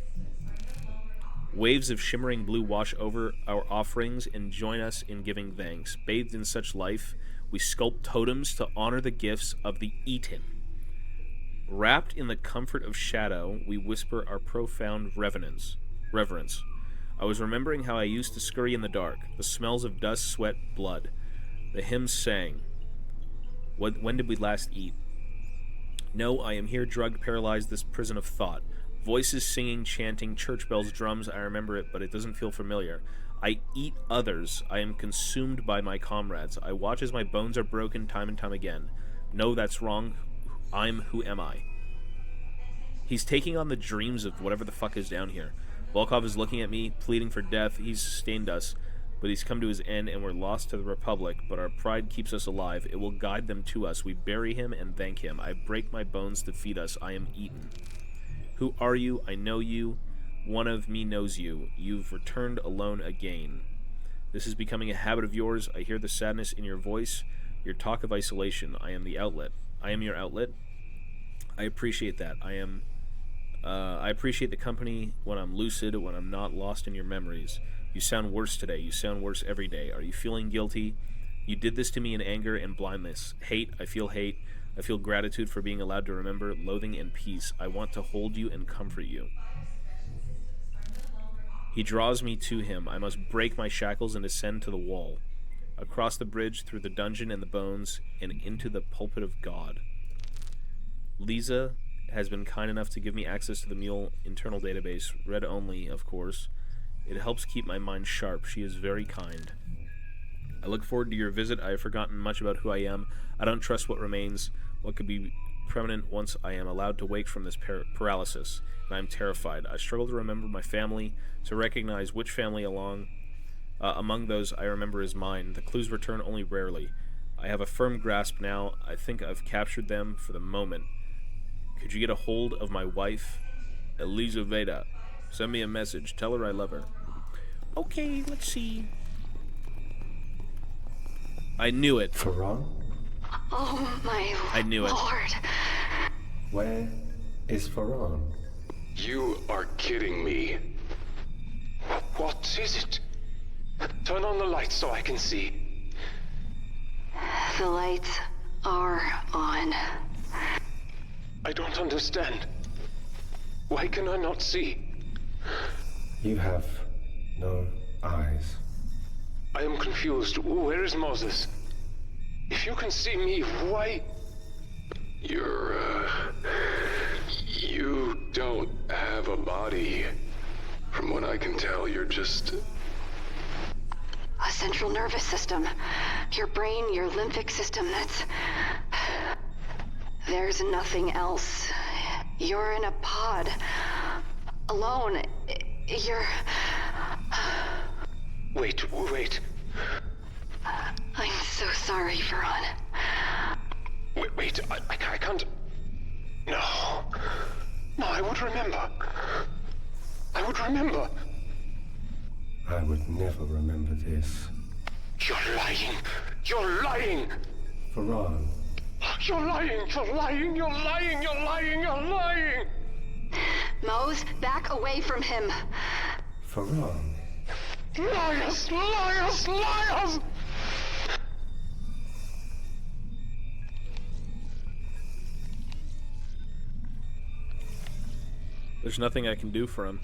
Waves of shimmering blue wash over our offerings and join us in giving thanks. Bathed in such life, we sculpt totems to honor the gifts of the eaten. Wrapped in the comfort of shadow, we whisper our profound reverence. I was remembering how I used to scurry in the dark, the smells of dust, sweat, blood. The hymns sang. When did we last eat? No, I am here drugged, paralyzed, this prison of thought. Voices singing, chanting, church bells, drums, I remember it, but it doesn't feel familiar. I eat others. I am consumed by my comrades. I watch as my bones are broken time and time again. No, that's wrong. Who am I? He's taking on the dreams of whatever the fuck is down here. Volkov is looking at me, pleading for death. He's sustained us, but he's come to his end and we're lost to the Republic, but our pride keeps us alive. It will guide them to us. We bury him and thank him. I break my bones to feed us. I am eaten. Who are you? I know you. One of me knows you. You've returned alone again. This is becoming a habit of yours. I hear the sadness in your voice, your talk of isolation. I am the outlet. I am your outlet. I appreciate that. I appreciate the company when I'm lucid, when I'm not lost in your memories. You sound worse today. You sound worse every day. Are you feeling guilty? You did this to me in anger and blindness. Hate. I feel hate. I feel gratitude for being allowed to remember, loathing and peace. I want to hold you and comfort you. He draws me to him. I must break my shackles and ascend to the wall. Across the bridge, through the dungeon and the bones, and into the pulpit of God. Lisa has been kind enough to give me access to the Mule internal database, read only, of course. It helps keep my mind sharp. She is very kind. I look forward to your visit. I have forgotten much about who I am. I don't trust what remains, what could be permanent once I am allowed to wake from this paralysis, and I am terrified. I struggle to remember my family, to recognize which family among those I remember is mine. The clues return only rarely. I have a firm grasp now. I think I've captured them for the moment. Could you get a hold of my wife, Elizaveta? Send me a message. Tell her I love her. Okay, let's see. I knew it. Ferran? Oh my I knew it. Lord. Where is Ferran? You are kidding me. What is it? Turn on the lights so I can see. The lights are on. I don't understand. Why can I not see? You have no eyes. I am confused. Where is Moses? If you can see me, why... You don't have a body. From what I can tell, you're just... A central nervous system. Your brain, your lymphic system, that's... There's nothing else. You're in a pod. Alone. You're... Wait. sorry, Veron. Wait, I can't... No. No, I would remember. I would remember. I would never remember this. You're lying. You're lying. Faran. You're lying. You're lying. You're lying. You're lying. You're lying. Mose, back away from him. Faran. Liars! Liars! Liars! There's nothing I can do for him.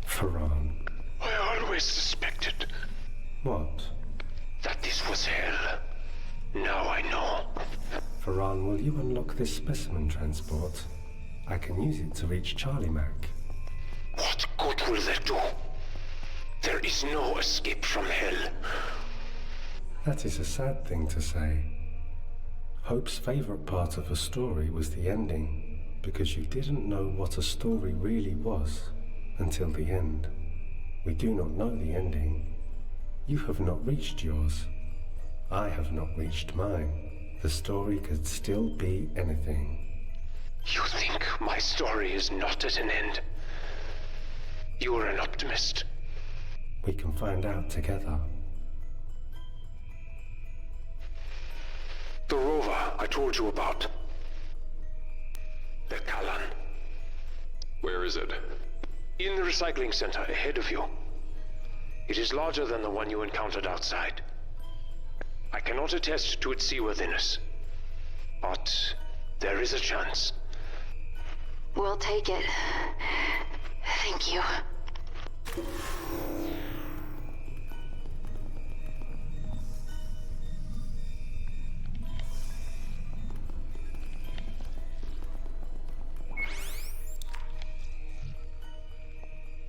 Faran. I always suspected. What? That this was hell. Now I know. Faran, will you unlock this specimen transport? I can use it to reach Charlie Mac. What good will that do? There is no escape from hell. That is a sad thing to say. Hope's favorite part of a story was the ending, because you didn't know what a story really was until the end. We do not know the ending. You have not reached yours. I have not reached mine. The story could still be anything. You think my story is not at an end? You are an optimist. We can find out together. The rover I told you about. The Kalan. Where is it? In the recycling center ahead of you. It is larger than the one you encountered outside. I cannot attest to its seaworthiness, but there is a chance. We'll take it. Thank you.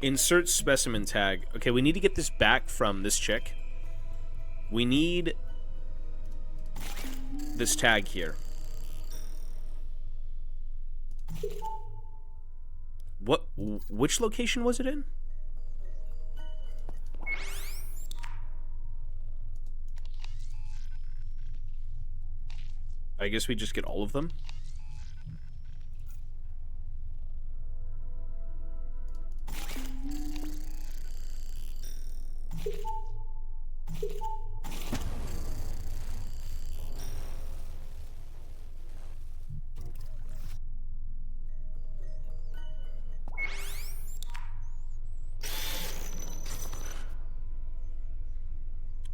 Insert specimen tag. Okay, we need to get this back from this chick. We need this tag here. What? Which location was it in? I guess we just get all of them.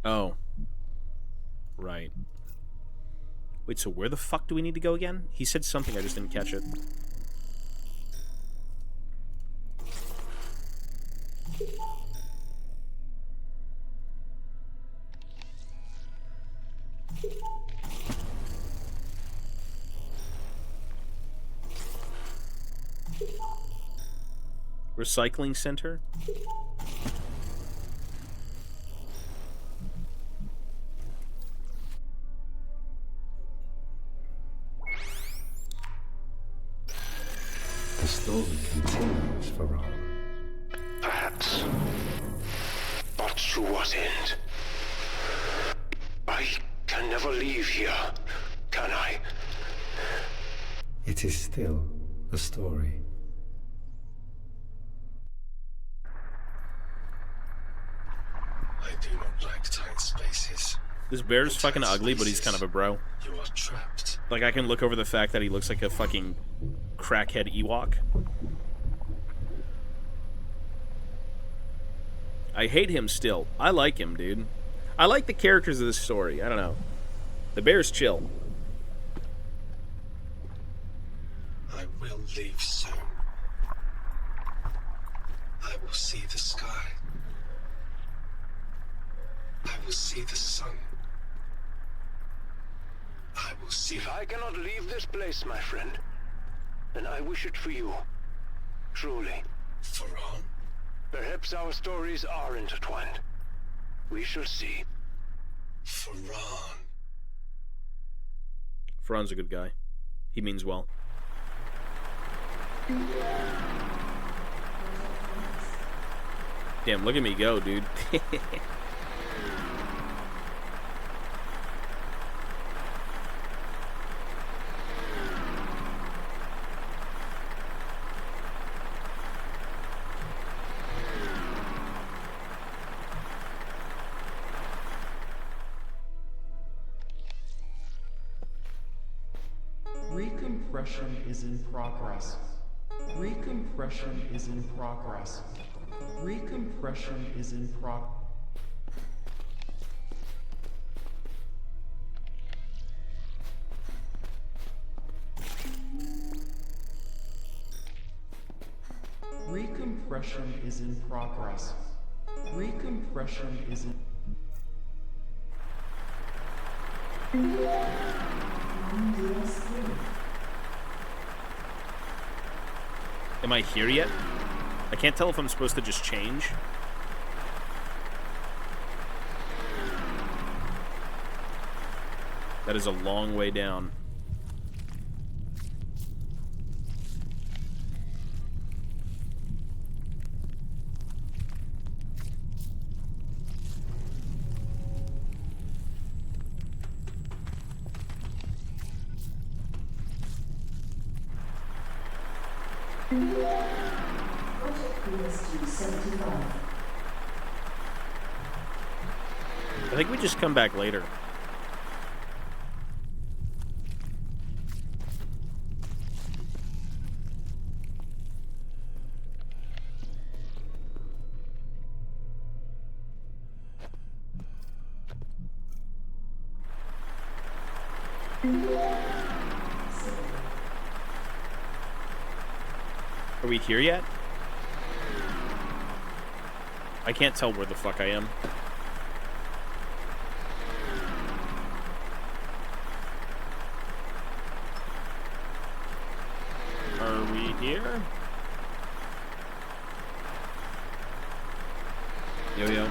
Oh. Right. Wait, so where the fuck do we need to go again? He said something, I just didn't catch it. Recycling center? The story continues, Faran. Perhaps. But to what end? I can never leave here, can I? It is still a story. I do not like tight spaces. This bear's fucking ugly, but he's kind of a bro. You are trapped. Like, I can look over the fact that he looks like a fucking crackhead Ewok. I hate him still. I like him, dude. I like the characters of this story. I don't know. The bear's chill. I will leave soon. I will see the sky. I will see the sun. I will see... If I cannot leave this place, my friend, then I wish it for you. Truly. Faran? Perhaps our stories are intertwined. We shall see. Faran. Fran's a good guy. He means well. Damn, look at me go, dude. Recompression is in progress. Recompression is in progress. Recompression is in progress. Recompression is in progress. Recompression is in... Am I here yet? I can't tell if I'm supposed to just change. That is a long way down. I think we just come back later. Are we here yet? I can't tell where the fuck I am. Are we here? Yo-yo.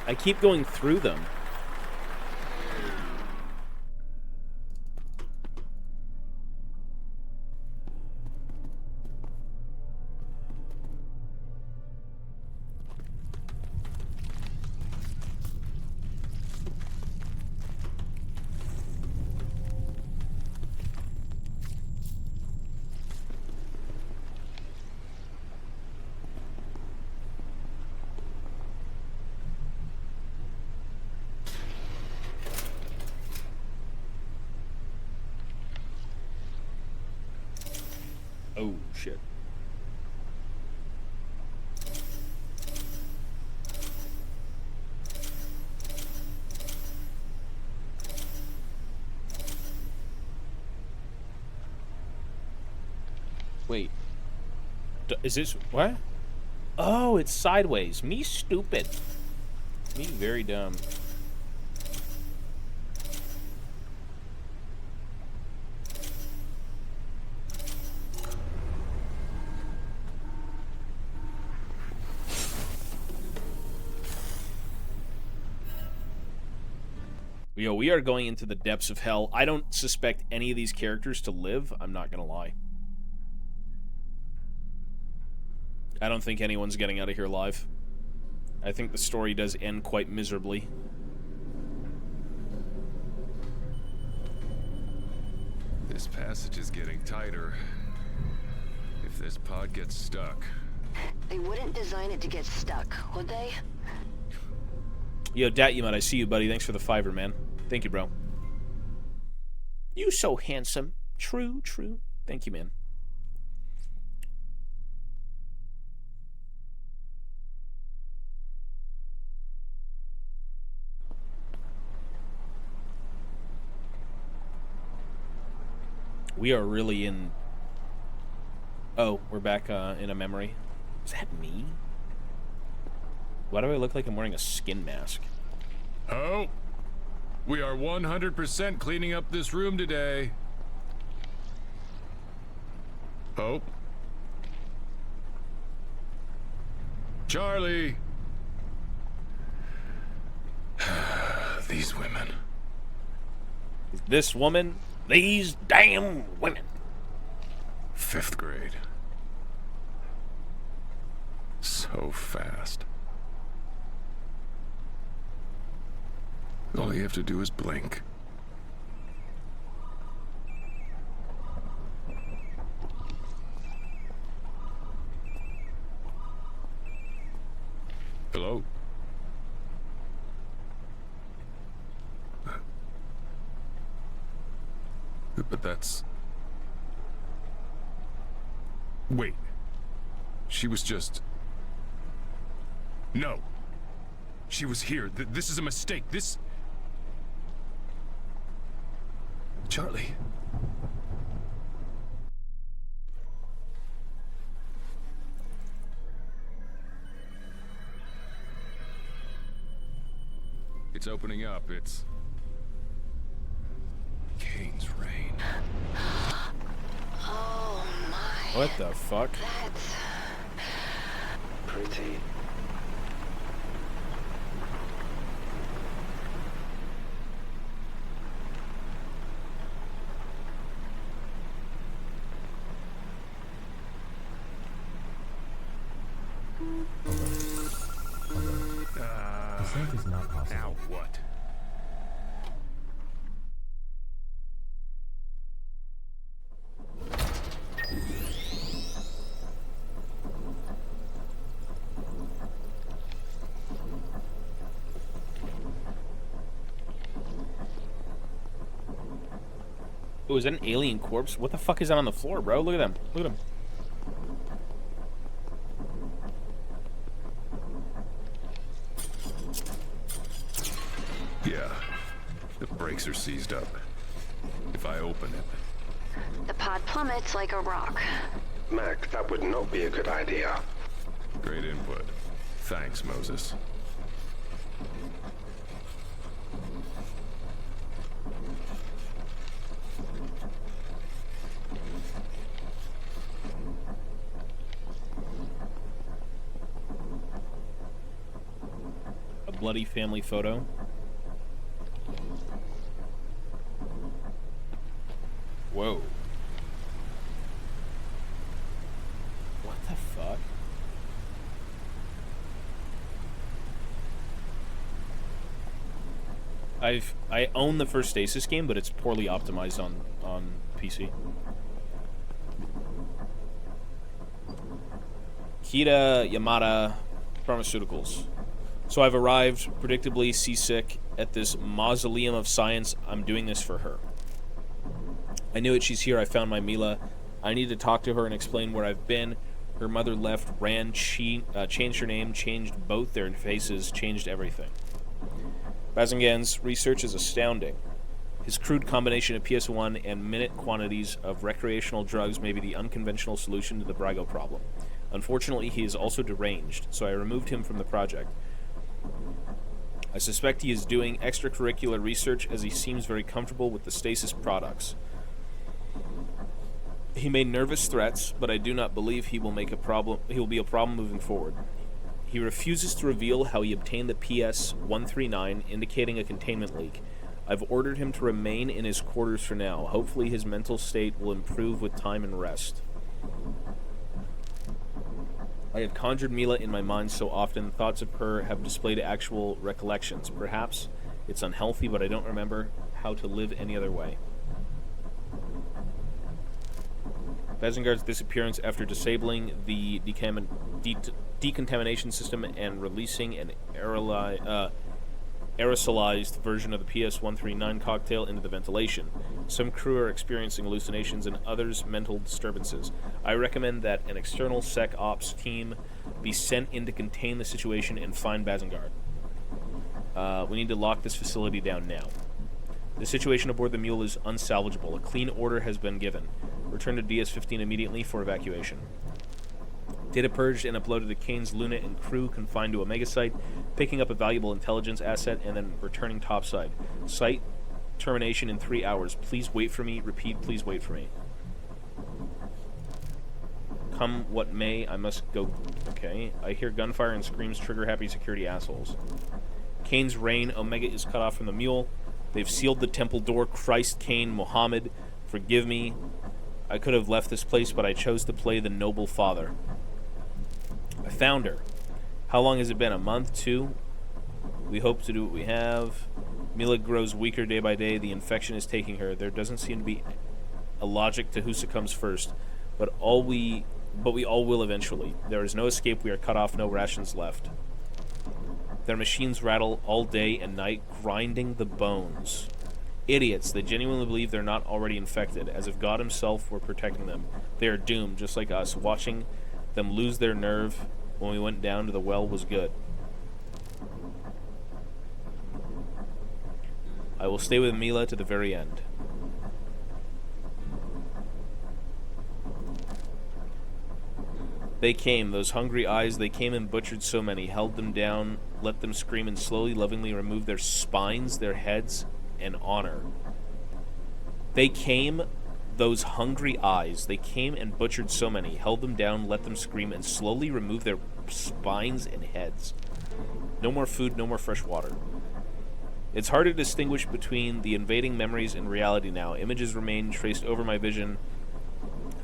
I keep going through them. Oh, shit. Wait. Is this... What? Oh, it's sideways. Me stupid. Me very dumb. Yo, we are going into the depths of hell. I don't suspect any of these characters to live. I'm not gonna lie. I don't think anyone's getting out of here alive. I think the story does end quite miserably. This passage is getting tighter. If this pod gets stuck... They wouldn't design it to get stuck, would they? Yo, Datyamut, I see you, buddy. Thanks for the $5, man. Thank you, bro. You so handsome. True, true. Thank you, man. We are really in... Oh, we're back in a memory. Is that me? Why do I look like I'm wearing a skin mask? Oh, we are 100% cleaning up this room today. Hope. Charlie. These women. This woman, these damn women. 5th grade. So fast. All you have to do is blink. Hello? But that's... Wait. She was just... No. She was here. This is a mistake. This... Charlie. It's opening up. It's... Kane's rain. Oh my. What the fuck? That's Pretty. Descent is not possible. Now what? Oh, is that an alien corpse? What the fuck is that on the floor, bro? Look at them. Look at them. Yeah. The brakes are seized up. If I open it... The pod plummets like a rock. Mac, that would not be a good idea. Great input. Thanks, Moses. A bloody family photo. Whoa. What the fuck? I own the first Stasis game, but it's poorly optimized on PC. Kita Yamada Pharmaceuticals. So I've arrived, predictably seasick, at this mausoleum of science. I'm doing this for her. I knew it. She's here. I found my Mila. I need to talk to her and explain where I've been. Her mother left, ran, changed her name, changed both their faces, changed everything. Bazingan's research is astounding. His crude combination of PS1 and minute quantities of recreational drugs may be the unconventional solution to the Brago problem. Unfortunately, he is also deranged, so I removed him from the project. I suspect he is doing extracurricular research as he seems very comfortable with the Stasis products. He made nervous threats, but I do not believe he will be a problem moving forward. He refuses to reveal how he obtained the PS-139, indicating a containment leak. I've ordered him to remain in his quarters for now. Hopefully his mental state will improve with time and rest. I have conjured Mila in my mind so often, thoughts of her have displayed actual recollections. Perhaps it's unhealthy, but I don't remember how to live any other way. Bazengard's disappearance after disabling the decontamination system and releasing an aerosolized version of the PS-139 cocktail into the ventilation. Some crew are experiencing hallucinations and others mental disturbances. I recommend that an external Sec Ops team be sent in to contain the situation and find Bazengard. We need to lock this facility down now. The situation aboard the Mule is unsalvageable. A clean order has been given. Return to DS-15 immediately for evacuation. Data purged and uploaded to Kane's Luna and crew confined to Omega Site, picking up a valuable intelligence asset and then returning topside. Site termination in 3 hours. Please wait for me. Repeat, please wait for me. Come what may, I must go. Okay. I hear gunfire and screams trigger happy security assholes. Kane's reign. Omega is cut off from the mule. They've sealed the temple door. Christ, Kane, Mohammed, forgive me. I could have left this place, but I chose to play the noble father. I found her. How long has it been? A month? 2? We hope to do what we have. Mila grows weaker day by day. The infection is taking her. There doesn't seem to be a logic to who succumbs first, but we all will eventually. There is no escape. We are cut off. No rations left. Their machines rattle all day and night, grinding the bones. Idiots. They genuinely believe they're not already infected, as if God himself were protecting them. They are doomed, just like us. Watching them lose their nerve when we went down to the well was good. I will stay with Mila to the very end. They came, those hungry eyes, they came and butchered so many, held them down, let them scream, and slowly, lovingly removed their spines, their heads, and honor. They came, those hungry eyes, they came and butchered so many, held them down, let them scream, and slowly removed their spines and heads. No more food, no more fresh water. It's hard to distinguish between the invading memories and reality now. Images remain traced over my vision.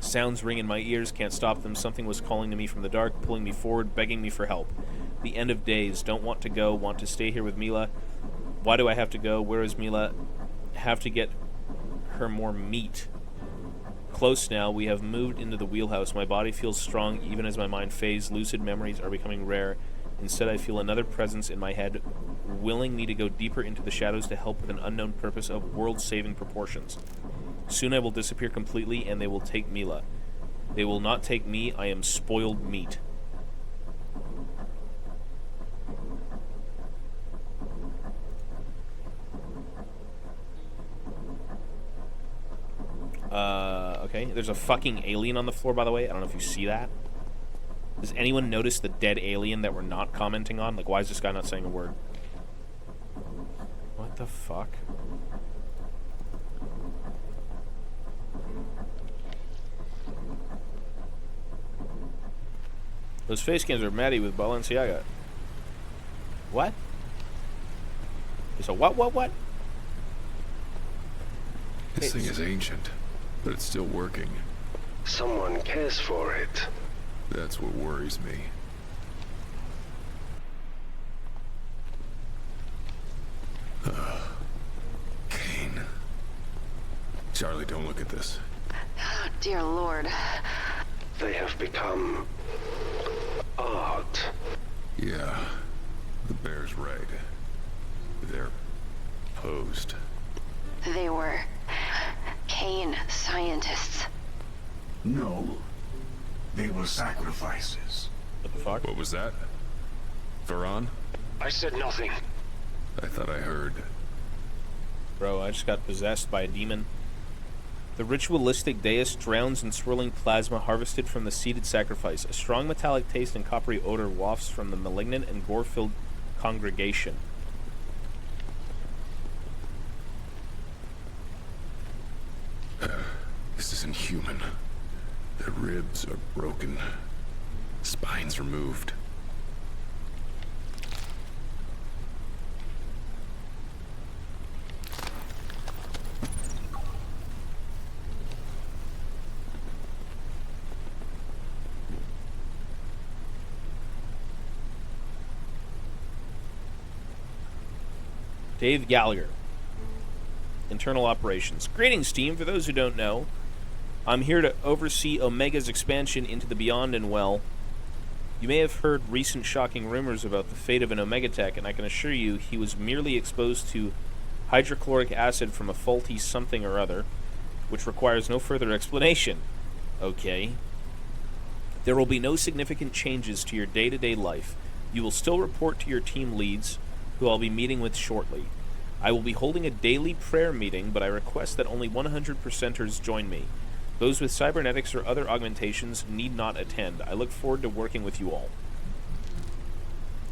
Sounds ring in my ears, can't stop them. Something was calling to me from the dark, pulling me forward, begging me for help. The end of days. Don't want to go, want to stay here with Mila. Why do I have to go? Where is Mila? Have to get her more meat. Close now. We have moved into the wheelhouse. My body feels strong even as my mind fades. Lucid memories are becoming rare. Instead, I feel another presence in my head, willing me to go deeper into the shadows to help with an unknown purpose of world-saving proportions. Soon I will disappear completely, and they will take Mila. They will not take me. I am spoiled meat. Okay. There's a fucking alien on the floor, by the way. I don't know if you see that. Does anyone notice the dead alien that we're not commenting on? Like, why is this guy not saying a word? What the fuck? Those face cams are Maddie with Balenciaga. What? It's a what? This thing is ancient, but it's still working. Someone cares for it. That's what worries me. Kane. Charlie, don't look at this. Oh, dear Lord. They have become art. Yeah, the bear's right. They're posed. They were Kane scientists. No. They were sacrifices. What the fuck? What was that? Varan? I said nothing. I thought I heard. Bro, I just got possessed by a demon. The ritualistic dais drowns in swirling plasma harvested from the seeded sacrifice. A strong metallic taste and coppery odor wafts from the malignant and gore-filled congregation. This isn't human. Their ribs are broken. Spines removed. Dave Gallagher, Internal Operations. Greetings, team. For those who don't know, I'm here to oversee Omega's expansion into the Beyond and well. You may have heard recent shocking rumors about the fate of an Omega Tech, and I can assure you he was merely exposed to hydrochloric acid from a faulty something or other, which requires no further explanation. Okay. There will be no significant changes to your day-to-day life. You will still report to your team leads, who I'll be meeting with shortly. I will be holding a daily prayer meeting, but I request that only 100%ers join me. Those with cybernetics or other augmentations need not attend. I look forward to working with you all.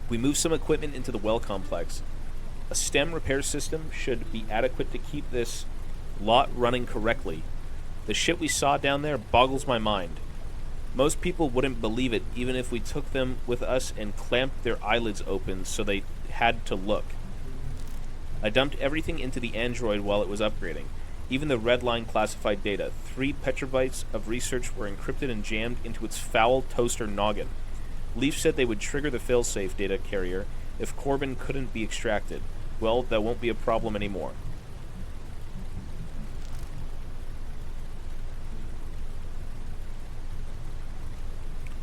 We move some equipment into the well complex. A STEM repair system should be adequate to keep this lot running correctly. The shit we saw down there boggles my mind. Most people wouldn't believe it, even if we took them with us and clamped their eyelids open so they had to look. I dumped everything into the android while it was upgrading. Even the red line classified data. 3 petabytes of research were encrypted and jammed into its foul toaster noggin. Leaf said they would trigger the failsafe data carrier if Corbin couldn't be extracted. Well, that won't be a problem anymore.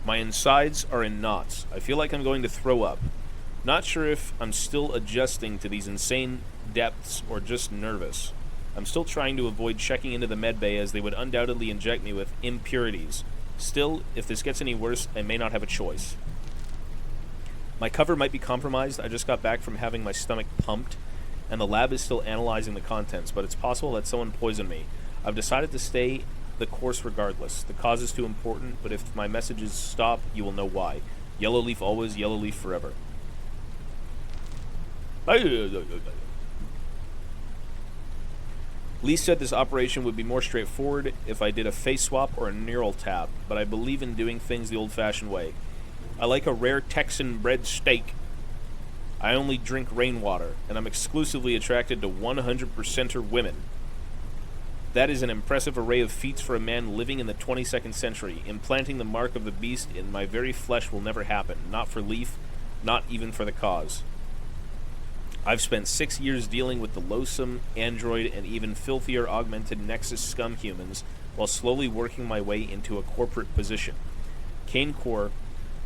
My insides are in knots. I feel like I'm going to throw up. Not sure if I'm still adjusting to these insane depths or just nervous. I'm still trying to avoid checking into the medbay as they would undoubtedly inject me with impurities. Still, if this gets any worse, I may not have a choice. My cover might be compromised. I just got back from having my stomach pumped, and the lab is still analyzing the contents, but it's possible that someone poisoned me. I've decided to stay the course regardless. The cause is too important, but if my messages stop, you will know why. Yellow leaf always, yellow leaf forever. Lee said this operation would be more straightforward if I did a face swap or a neural tap, but I believe in doing things the old-fashioned way. I like a rare Texan bread steak. I only drink rainwater, and I'm exclusively attracted to 100%er women. That is an impressive array of feats for a man living in the 22nd century. Implanting the mark of the beast in my very flesh will never happen. Not for Leaf, not even for the cause. I've spent 6 years dealing with the loathsome android and even filthier augmented Nexus scum humans while slowly working my way into a corporate position. Kane Corps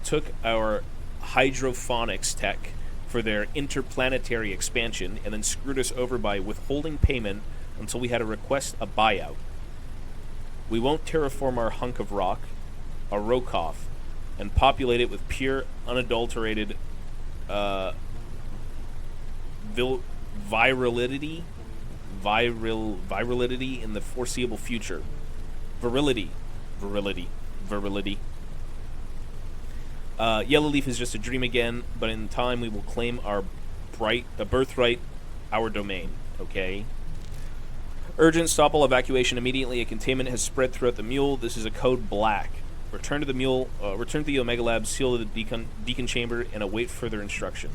took our hydrophonics tech for their interplanetary expansion and then screwed us over by withholding payment until we had to request a buyout. We won't terraform our hunk of rock, our Rokoff, and populate it with pure, unadulterated virility in the foreseeable future. Virility. Yellow Leaf is just a dream again, but in time we will claim our birthright, our domain. Okay? Urgent, stop all evacuation immediately. A containment has spread throughout the mule. This is a code black. Return to the mule. Return to the Omega Lab. Seal the Deacon chamber and await further instruction.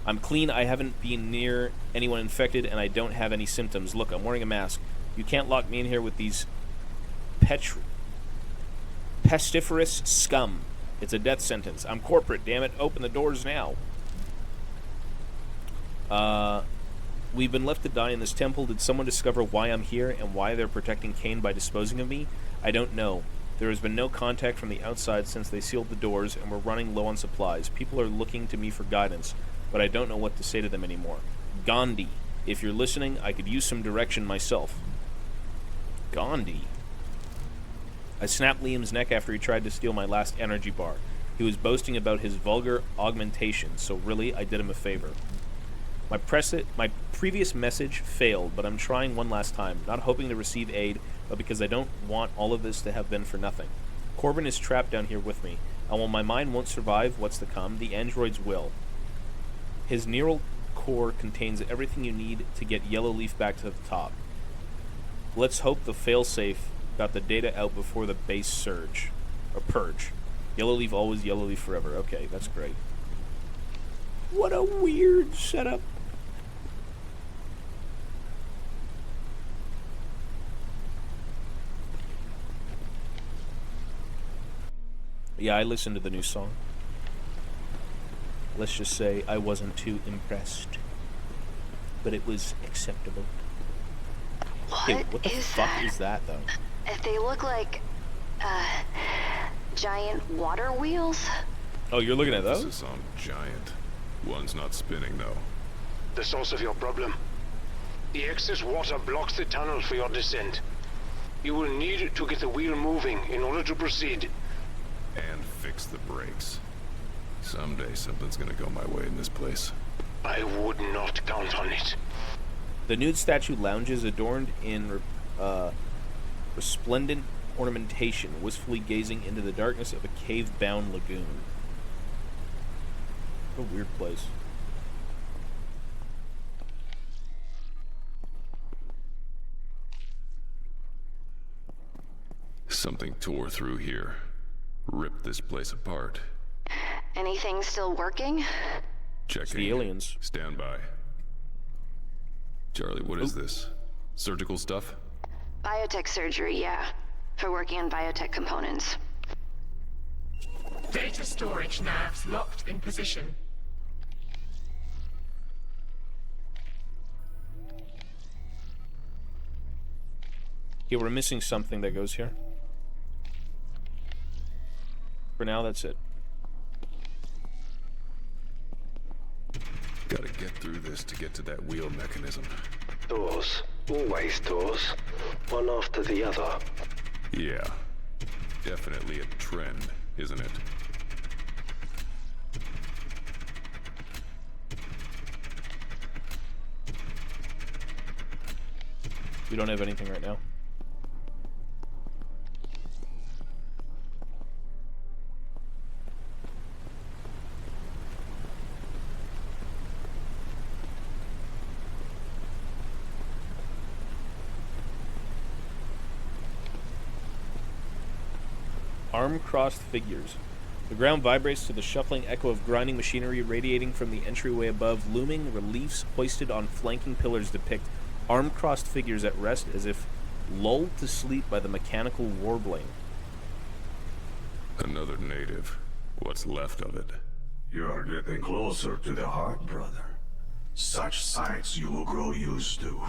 I'm clean. I haven't been near anyone infected, and I don't have any symptoms. Look, I'm wearing a mask. You can't lock me in here with these pestiferous scum. It's a death sentence. I'm corporate. Damn it! Open the doors now. We've been left to die in this temple. Did someone discover why I'm here and why they're protecting Kane by disposing of me? I don't know. There has been no contact from the outside since they sealed the doors, and we're running low on supplies. People are looking to me for guidance, but I don't know what to say to them anymore. Gandhi, if you're listening, I could use some direction myself. Gandhi. I snapped Liam's neck after he tried to steal my last energy bar. He was boasting about his vulgar augmentation, so really, I did him a favor. My previous message failed, but I'm trying one last time, not hoping to receive aid, but because I don't want all of this to have been for nothing. Corbin is trapped down here with me, and while my mind won't survive what's to come, the androids will. His neural core contains everything you need to get Yellow Leaf back to the top. Let's hope the failsafe got the data out before the base surge. Or purge. Yellow Leaf always, Yellow Leaf forever. Okay, that's great. What a weird setup. Yeah, I listened to the new song. Let's just say I wasn't too impressed. But it was acceptable. What the fuck is that, though? They look like, giant water wheels. Oh, you're looking at those? Emphasis on giant. One's not spinning, though. The source of your problem. The excess water blocks the tunnel for your descent. You will need to get the wheel moving in order to proceed. And fix the brakes. Someday something's gonna go my way in this place. I would not count on it. The nude statue lounges adorned in Resplendent ornamentation, wistfully gazing into the darkness of a cave-bound lagoon. What a weird place. Something tore through here. Ripped this place apart. Anything still working? Checking. The aliens. Stand by. Charlie, what is this? Surgical stuff? Biotech surgery, yeah. For working on biotech components. Data storage navs locked in position. Okay, we're missing something that goes here. For now, that's it. Gotta get through this to get to that wheel mechanism. Doors. Always doors. One after the other. Yeah. Definitely a trend, isn't it? We don't have anything right now. Arm-crossed figures. The ground vibrates to the shuffling echo of grinding machinery radiating from the entryway above. Looming reliefs hoisted on flanking pillars depict arm-crossed figures at rest as if lulled to sleep by the mechanical warbling. Another native. What's left of it? You're getting closer to the heart, brother. Such sights you will grow used to.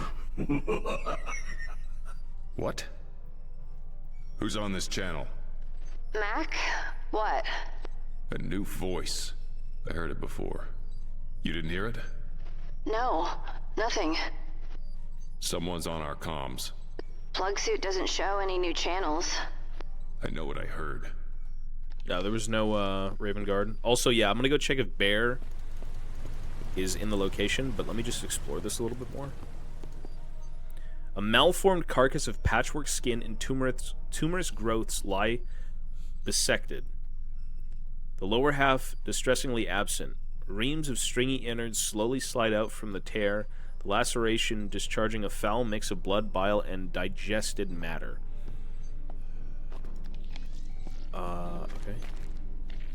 What? Who's on this channel? Mac? What? A new voice. I heard it before. You didn't hear it? No, nothing. Someone's on our comms. Plug suit doesn't show any new channels. I know what I heard. No, there was no Raven Guard. Also, yeah, I'm gonna go check if Bear is in the location, but let me just explore this a little bit more. A malformed carcass of patchwork skin and tumorous growths lie bisected. The lower half distressingly absent. Reams of stringy innards slowly slide out from the tear, the laceration discharging a foul mix of blood, bile, and digested matter. Okay.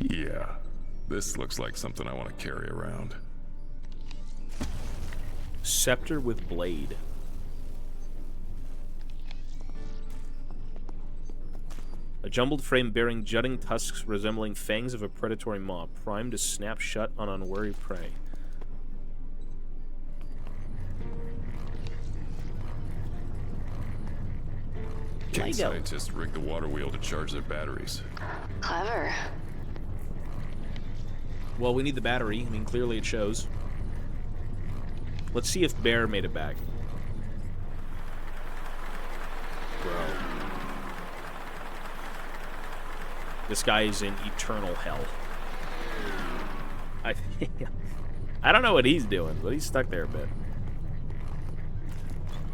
Yeah, this looks like something I want to carry around. Scepter with blade. A jumbled frame bearing jutting tusks resembling fangs of a predatory maw, primed to snap shut on unwary prey. King scientists rigged the water wheel to charge their batteries. Clever. Well, we need the battery. I mean, clearly it shows. Let's see if Bear made it back. Bro. This guy is in eternal hell. I don't know what he's doing, but he's stuck there a bit.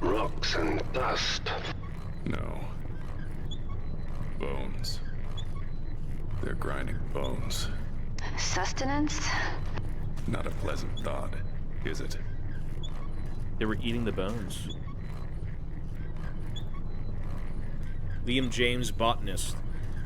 Rocks and dust. No. Bones. They're grinding bones. Sustenance? Not a pleasant thought, is it? They were eating the bones. Liam James, botanist.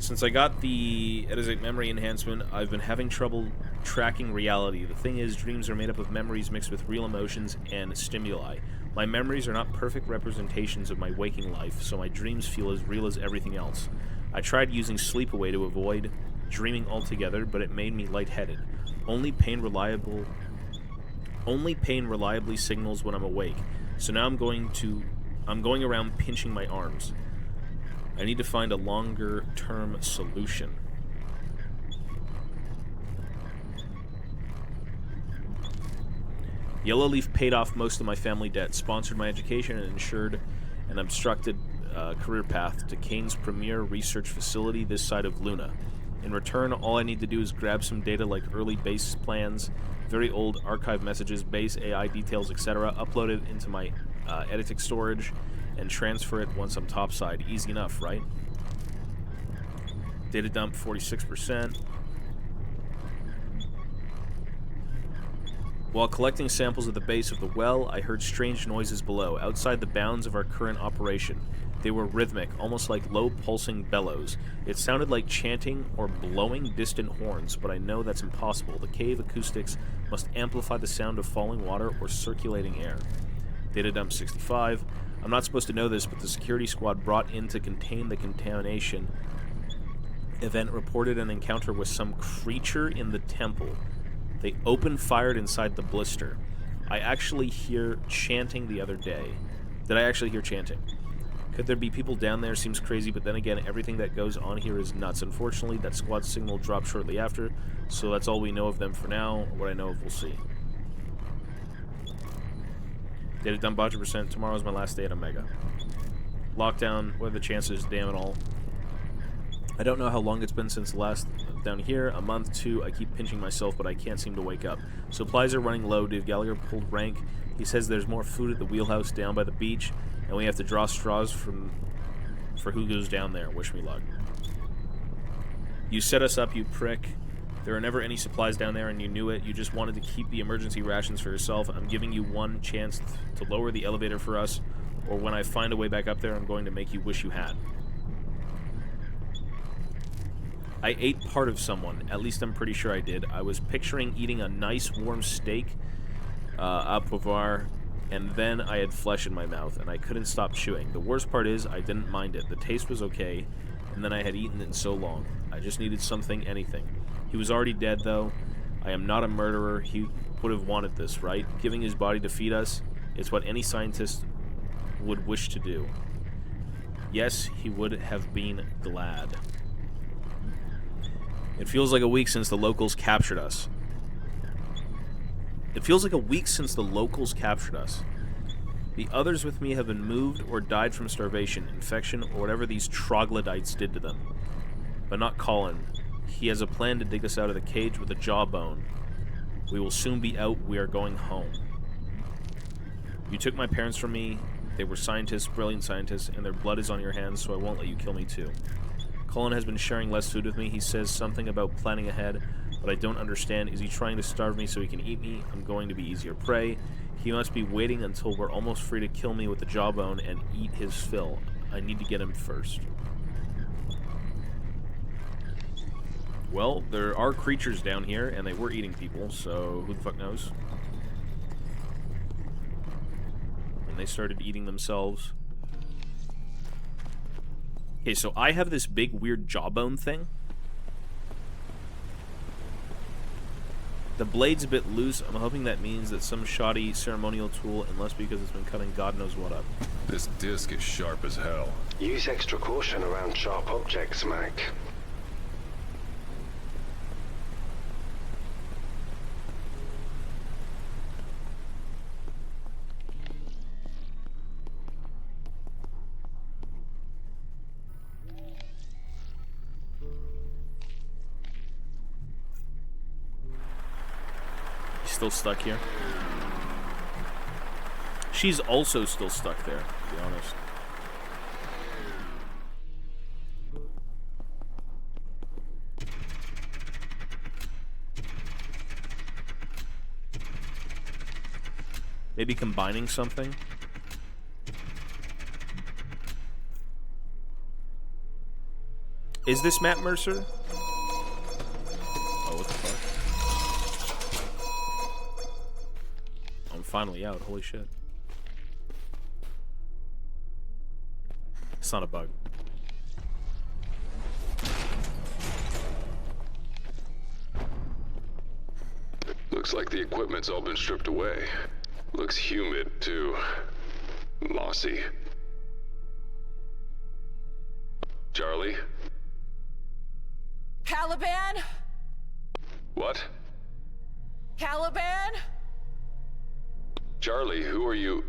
Since I got the Edizite memory enhancement, I've been having trouble tracking reality. The thing is, dreams are made up of memories mixed with real emotions and stimuli. My memories are not perfect representations of my waking life, so my dreams feel as real as everything else. I tried using sleepaway to avoid dreaming altogether, but it made me lightheaded. Only pain reliably signals when I'm awake. So now I'm going around pinching my arms. I need to find a longer-term solution. Yellowleaf paid off most of my family debt, sponsored my education, and ensured an obstructed career path to Kane's premier research facility this side of Luna. In return, all I need to do is grab some data like early base plans, very old archive messages, base AI details, etc., upload it into my editing storage, and transfer it once I'm topside. Easy enough, right? Data dump 46%. While collecting samples at the base of the well, I heard strange noises below, outside the bounds of our current operation. They were rhythmic, almost like low pulsing bellows. It sounded like chanting or blowing distant horns, but I know that's impossible. The cave acoustics must amplify the sound of falling water or circulating air. Data dump 65. I'm not supposed to know this, but the security squad brought in to contain the contamination event reported an encounter with some creature in the temple. They open-fired inside the blister. I actually hear chanting the other day. Did I actually hear chanting? Could there be people down there? Seems crazy, but then again, everything that goes on here is nuts. Unfortunately, that squad signal dropped shortly after, so that's all we know of them for now. What I know of, we'll see. Data dump 100%. Tomorrow's my last day at Omega. Lockdown, what are the chances? Damn it all. I don't know how long it's been since the last down here. A month, 2. I keep pinching myself, but I can't seem to wake up. Supplies are running low. Dave Gallagher pulled rank. He says there's more food at the wheelhouse down by the beach, and we have to draw straws for who goes down there. Wish me luck. You set us up, you prick. There are never any supplies down there, and you knew it. You just wanted to keep the emergency rations for yourself. I'm giving you one chance to lower the elevator for us, or when I find a way back up there, I'm going to make you wish you had. I ate part of someone. At least I'm pretty sure I did. I was picturing eating a nice warm steak, a povar, and then I had flesh in my mouth, and I couldn't stop chewing. The worst part is, I didn't mind it. The taste was okay, and then I had eaten it in so long. I just needed something, anything. He was already dead, though. I am not a murderer. He would have wanted this, right? Giving his body to feed us is what any scientist would wish to do. Yes, he would have been glad. It feels like a week since the locals captured us. It feels like a week since the locals captured us. The others with me have been moved or died from starvation, infection, or whatever these troglodytes did to them. But not Colin. He has a plan to dig us out of the cage with a jawbone. We will soon be out. We are going home. You took my parents from me. They were scientists, brilliant scientists, and their blood is on your hands, so I won't let you kill me too. Colin has been sharing less food with me. He says something about planning ahead, but I don't understand. Is he trying to starve me so he can eat me? I'm going to be easier prey. He must be waiting until we're almost free to kill me with the jawbone and eat his fill. I need to get him first. Well, there are creatures down here, and they were eating people, so who the fuck knows? And they started eating themselves. Okay, so I have this big weird jawbone thing. The blade's a bit loose. I'm hoping that means that some shoddy ceremonial tool, unless because it's been cutting God knows what up. This disc is sharp as hell. Use extra caution around sharp objects, Mac. Still stuck here. She's also still stuck there, to be honest. Maybe combining something? Is this Matt Mercer? Oh, what the fuck? I'm finally out. Holy shit. It's not a bug. Looks like the equipment's all been stripped away. Looks humid, too. Mossy. Charlie? Caliban? What? Caliban? Charlie, who are you?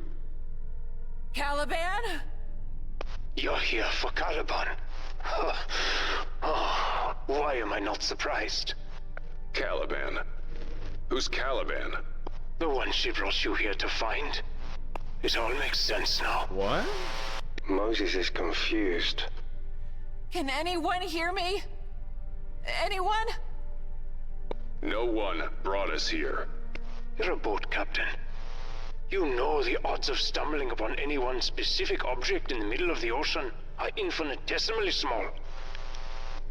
Caliban? You're here for Caliban. Oh, why am I not surprised? Caliban? Who's Caliban? The one she brought you here to find. It all makes sense now. What? Moses is confused. Can anyone hear me? Anyone? No one brought us here. You're a boat captain. You know the odds of stumbling upon any one specific object in the middle of the ocean are infinitesimally small.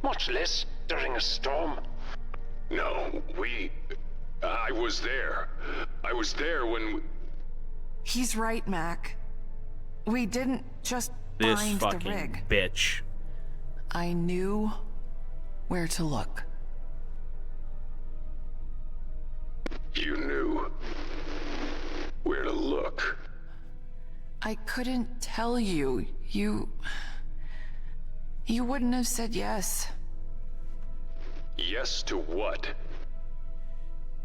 Much less during a storm. No, I was there. I was there when... He's right, Mac. We didn't just This find the fucking rig. bitch. I knew where to look. You knew where to look. I couldn't tell you. You wouldn't have said yes. Yes to what?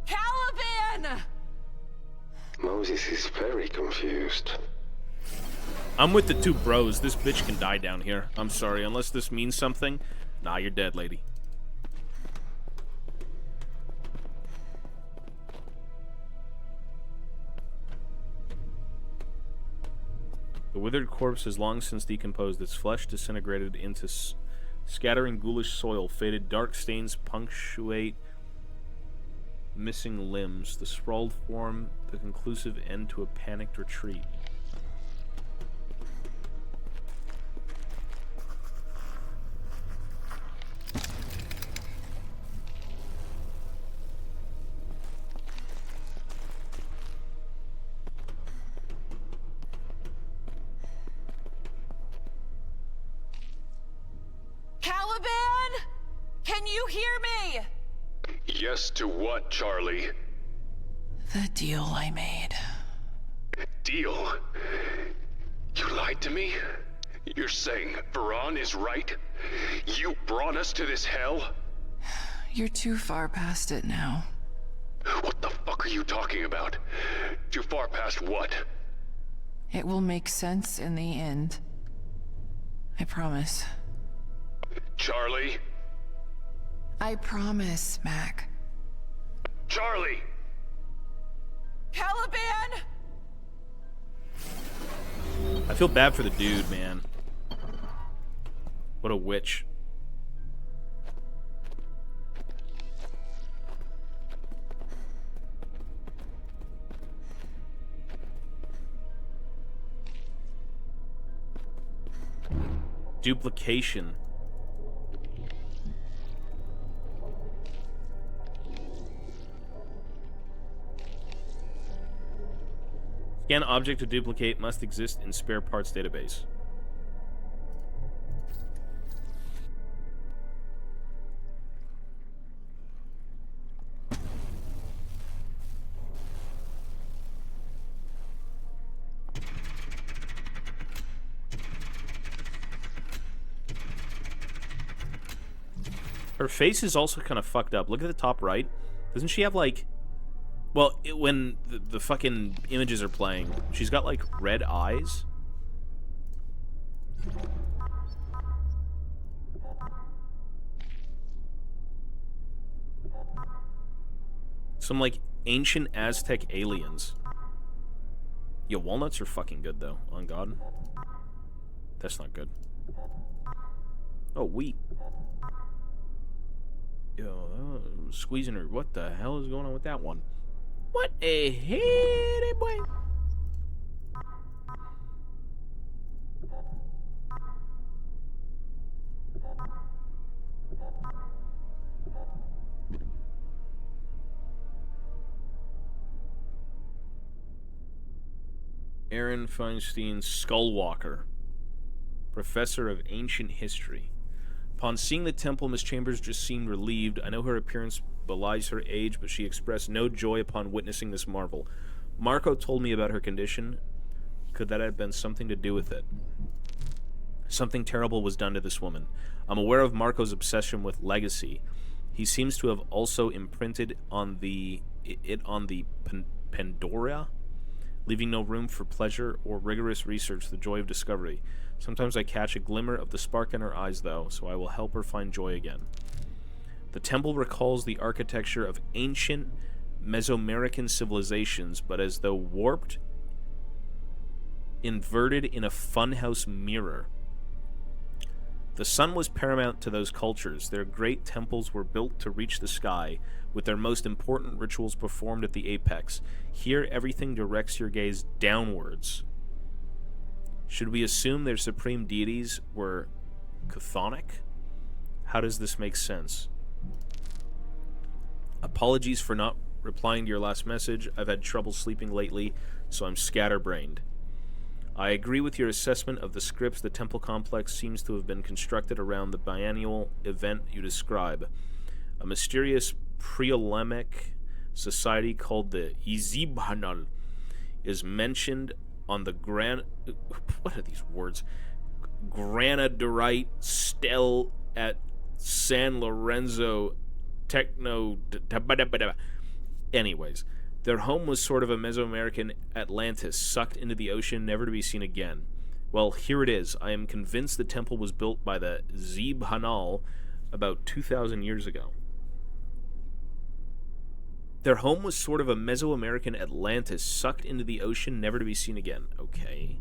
Caliban! Moses is very confused. I'm with the two bros. This bitch can die down here. I'm sorry. Unless this means something. Nah, you're dead, lady. The withered corpse has long since decomposed, its flesh disintegrated into scattering ghoulish soil. Faded dark stains punctuate missing limbs. The sprawled form, the conclusive end to a panicked retreat. Caliban! Can you hear me? Yes to what, Charlie? The deal I made. Deal? You lied to me? You're saying Varan is right? You brought us to this hell? You're too far past it now. What the fuck are you talking about? Too far past what? It will make sense in the end. I promise. Charlie? I promise, Mac. Charlie! Caliban! I feel bad for the dude, man. What a witch. Duplication. Scan object to duplicate must exist in spare parts database. Her face is also kind of fucked up. Look at the top right. Doesn't she have like... Well, when the fucking images are playing, she's got like red eyes. Some like ancient Aztec aliens. Yo, walnuts are fucking good though, on God. That's not good. Oh, wheat. Yo, squeezing her. What the hell is going on with that one? What a hit, boy. Aaron Feinstein Skullwalker, professor of ancient history. Upon seeing the temple, Miss Chambers just seemed relieved. I know her appearance belies her age, but she expressed no joy upon witnessing this marvel. Marco told me about her condition. Could that have been something to do with it? Something terrible was done to this woman. I'm aware of Marco's obsession with legacy. He seems to have also imprinted on the Pandora, leaving no room for pleasure or rigorous research, the joy of discovery. Sometimes I catch a glimmer of the spark in her eyes, though, so I will help her find joy again. The temple recalls the architecture of ancient Mesoamerican civilizations, but as though warped inverted in a funhouse mirror. The sun was paramount to those cultures. Their great temples were built to reach the sky, with their most important rituals performed at the apex. Here, everything directs your gaze downwards. Should we assume their supreme deities were chthonic? How does this make sense? Apologies for not replying to your last message. I've had trouble sleeping lately, so I'm scatterbrained. I agree with your assessment of the scripts. The temple complex seems to have been constructed around the biennial event you describe. A mysterious pre-Olympic society called the Izibhanal is mentioned on the what are these words? Granadorite stele at San Lorenzo Techno. Anyways, their home was sort of a Mesoamerican Atlantis, sucked into the ocean, never to be seen again. Well, here it is. I am convinced the temple was built by the Zib-Hanal about 2,000 years ago. Their home was sort of a Mesoamerican Atlantis, sucked into the ocean, never to be seen again. Okay.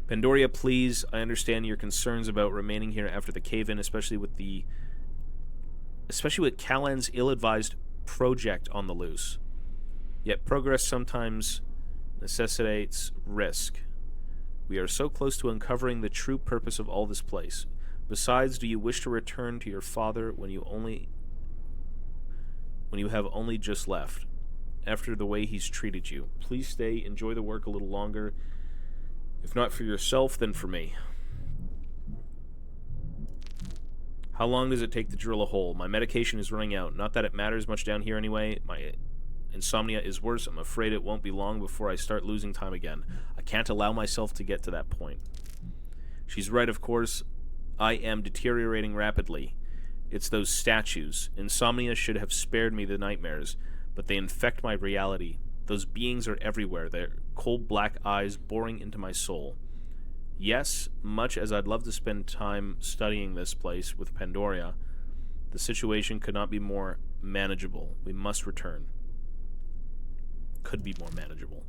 Pandoria, please, I understand your concerns about remaining here after the cave-in, especially with Callan's ill-advised project on the loose. Yet progress sometimes necessitates risk. We are so close to uncovering the true purpose of all this place. Besides, do you wish to return to your father when you have only just left, after the way he's treated you? Please stay, enjoy the work a little longer. If not for yourself, then for me. How long does it take to drill a hole? My medication is running out. Not that it matters much down here anyway. My insomnia is worse. I'm afraid it won't be long before I start losing time again. I can't allow myself to get to that point. She's right, of course. I am deteriorating rapidly. It's those statues. Insomnia should have spared me the nightmares, but they infect my reality. Those beings are everywhere, their cold black eyes boring into my soul. Yes, much as I'd love to spend time studying this place with Pandoria, the situation could not be more manageable. We must return. Could be more manageable.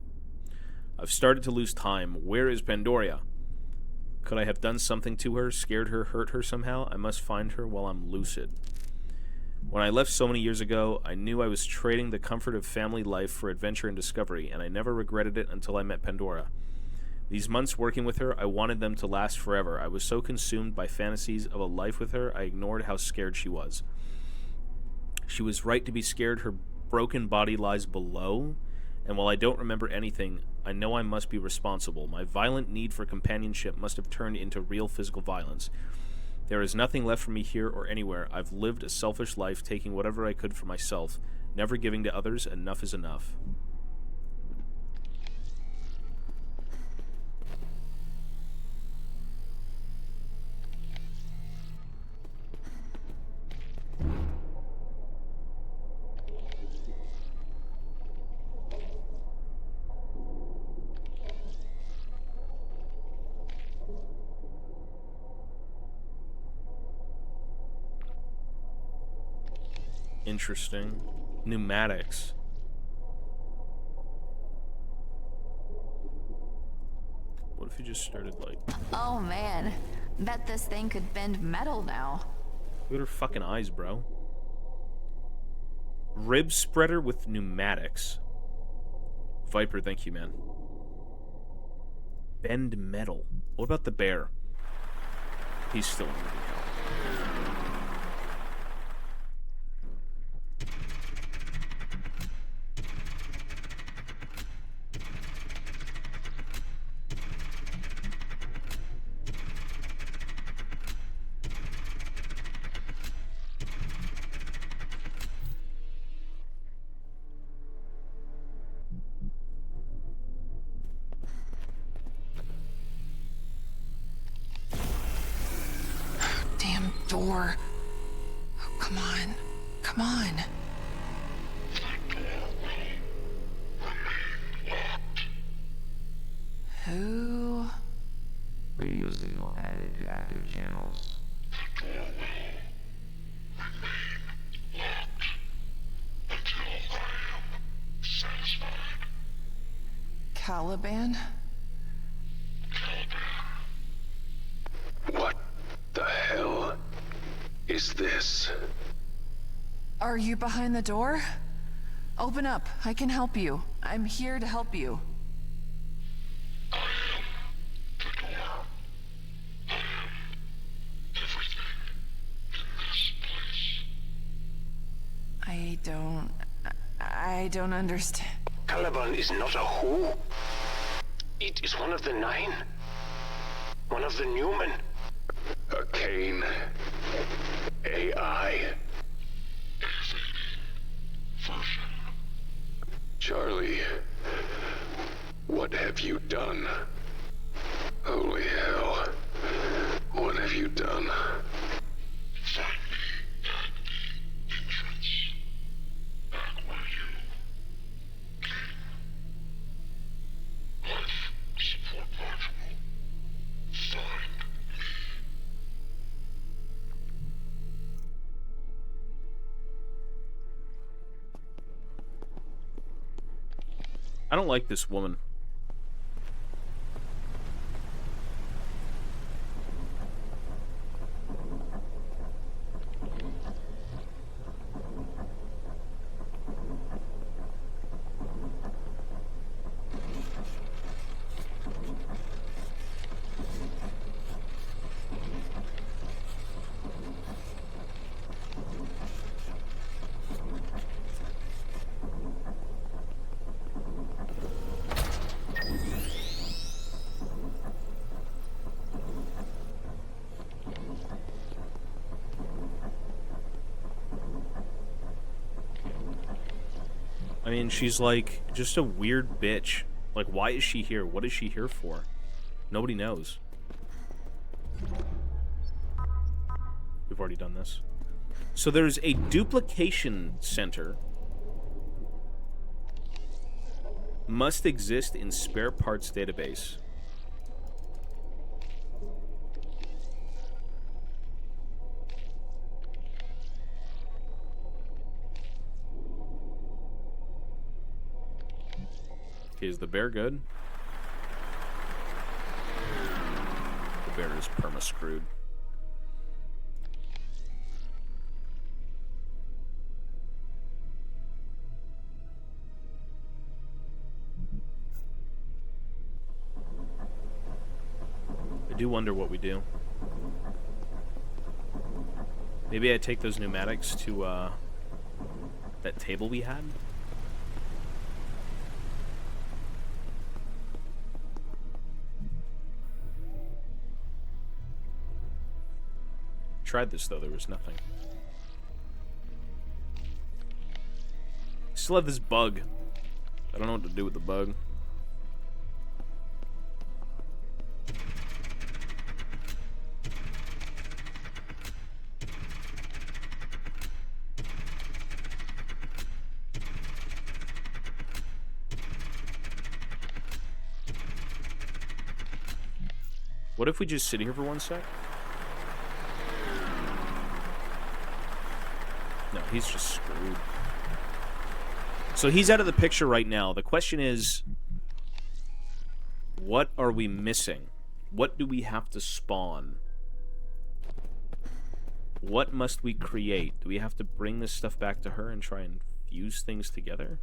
I've started to lose time. Where is Pandoria? Could I have done something to her, scared her, hurt her somehow? I must find her while I'm lucid. When I left so many years ago, I knew I was trading the comfort of family life for adventure and discovery, and I never regretted it until I met Pandora. These months working with her, I wanted them to last forever. I was so consumed by fantasies of a life with her, I ignored how scared she was. She was right to be scared. Her broken body lies below, and while I don't remember anything, I know I must be responsible. My violent need for companionship must have turned into real physical violence. There is nothing left for me here or anywhere. I've lived a selfish life, taking whatever I could for myself, never giving to others. Enough is enough. Interesting. Pneumatics. What if you just started like... Oh man, bet this thing could bend metal now. Look at her fucking eyes, bro. Rib spreader with pneumatics. Viper, thank you, man. Bend metal. What about the bear? He's still in the video. Damn door. Oh, come on. Come on. Who? Radio signal added to active channels. Caliban? is this. Are you behind the door? Open up. I can help you. I'm here to help you. I don't understand. Caliban is not a who. It is one of the 9. One of the Newman. A Kane. AI. Charlie, what have you done? Holy hell. What have you done? I don't like this woman. I mean, she's like just a weird bitch. Like, why is she here? What is she here for? Nobody knows. We've already done this. So there's a duplication center. Must exist in spare parts database. Okay, is the bear good? The bear is perma-screwed. I do wonder what we do. Maybe I take those pneumatics to that table we had? Tried this though, there was nothing. Still have this bug. I don't know what to do with the bug. What if we just sit here for 1 sec? No, he's just screwed. So he's out of the picture right now. The question is, what are we missing? What do we have to spawn? What must we create? Do we have to bring this stuff back to her and try and fuse things together?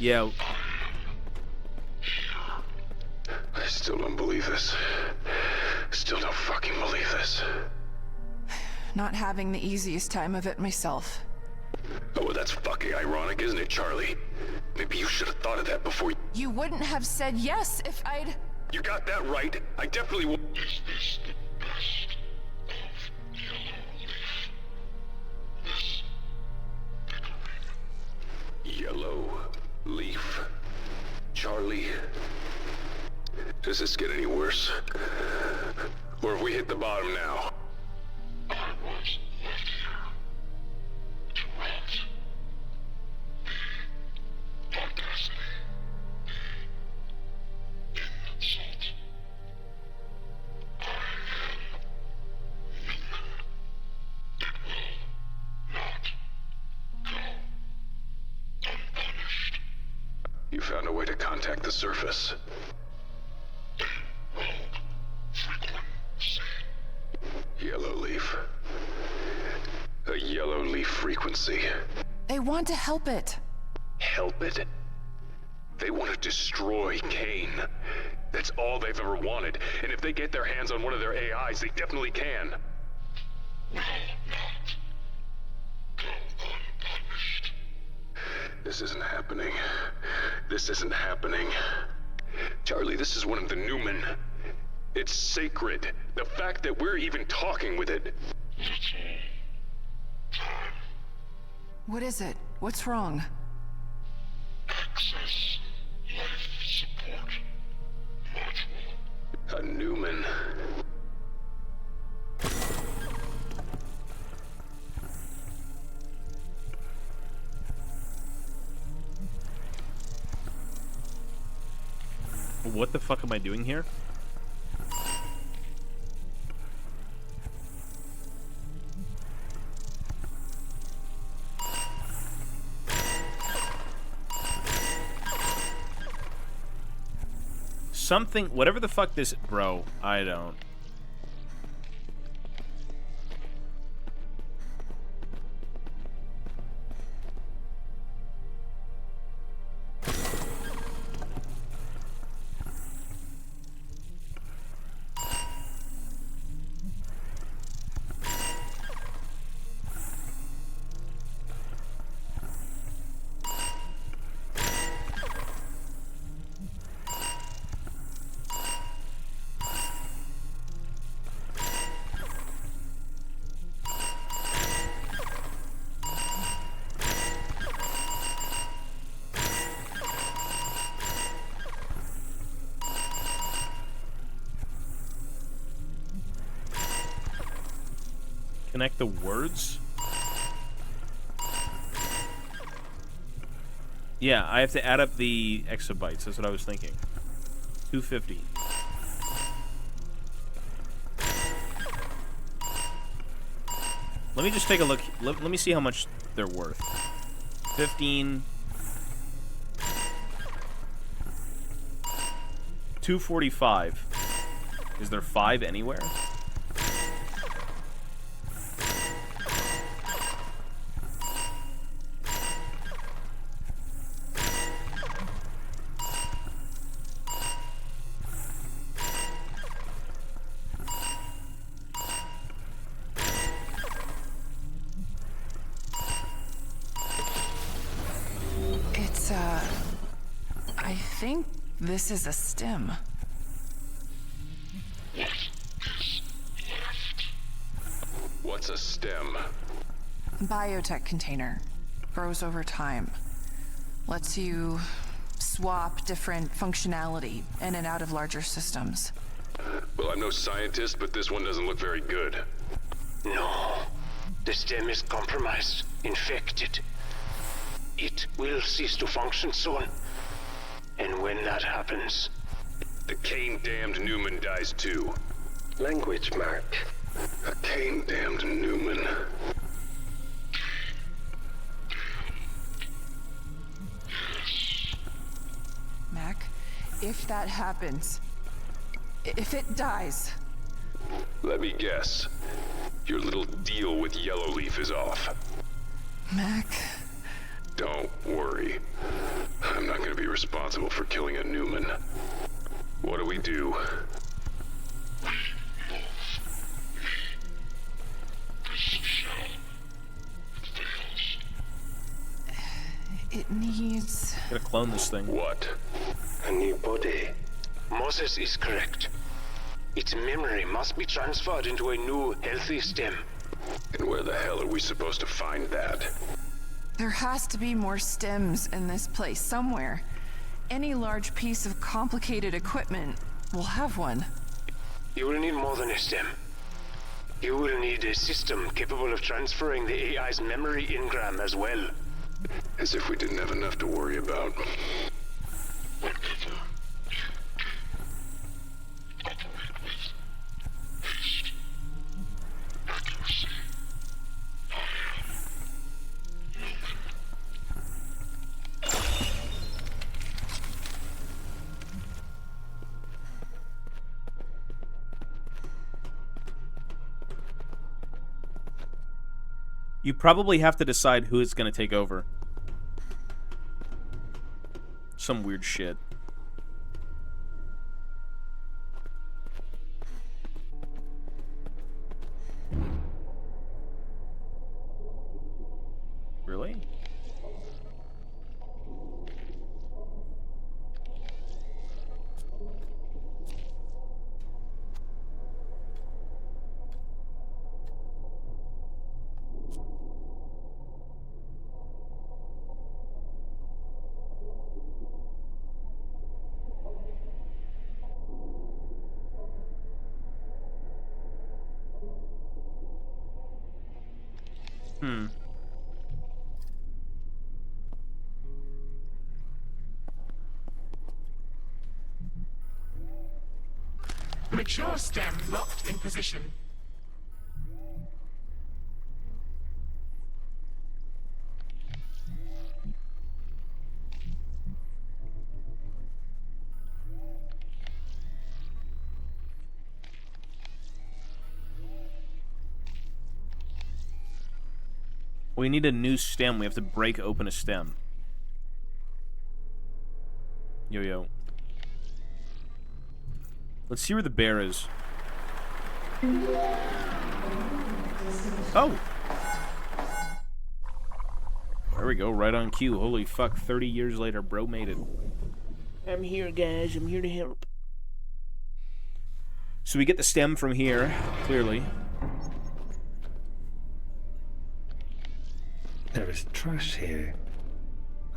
Yeah. I still don't believe this. Still don't fucking believe this. Not having the easiest time of it myself. Oh, well, that's fucking ironic, isn't it, Charlie? Maybe you should have thought of that before you... You wouldn't have said yes if I'd... You got that right. I definitely will... Is this the best of Yellow Leaf? Yellow leaf. Charlie, does this get any worse? Or have we hit the bottom now? You found a way to contact the surface. Yellow leaf. A yellow leaf frequency. They want to help it. Help it? They want to destroy Kane. That's all they've ever wanted. And if they get their hands on one of their AIs, they definitely can. This isn't happening. This isn't happening. Charlie, this is one of the Newman. It's sacred. The fact that we're even talking with it. What is it? What's wrong? Access life support module. A Newman. What the fuck am I doing here? Something, whatever the fuck this, bro, I don't. Connect the words? Yeah, I have to add up the exabytes. That's what I was thinking. 250. Let me just take a look. Let me see how much they're worth. 15. 245. Is there 5 anywhere? I think this is a stem. What's a stem? Biotech container. Grows over time. Lets you swap different functionality in and out of larger systems. Well, I'm no scientist, but this one doesn't look very good. No. The stem is compromised, infected. It will cease to function soon. And when that happens... The Kane-damned Newman dies too. Language, Mark. A Kane-damned Newman. Mac, if that happens... If it dies... Let me guess. Your little deal with Yellowleaf is off. Mac... Don't worry. I'm not going to be responsible for killing a Newman. What do we do? It needs... Gotta clone this thing. What? A new body. Moses is correct. Its memory must be transferred into a new, healthy stem. And where the hell are we supposed to find that? There has to be more stems in this place somewhere. Any large piece of complicated equipment will have one. You will need more than a stem. You will need a system capable of transferring the AI's memory engram as well. As if we didn't have enough to worry about. You probably have to decide who it's going to take over. Some weird shit. Really? Mature stem locked in position. We need a new stem. We have to break open a stem. Yo. Let's see where the bear is. Oh! There we go, right on cue. Holy fuck, 30 years later, bro made it. I'm here, guys. I'm here to help. So we get the stem from here, clearly. There is trash here.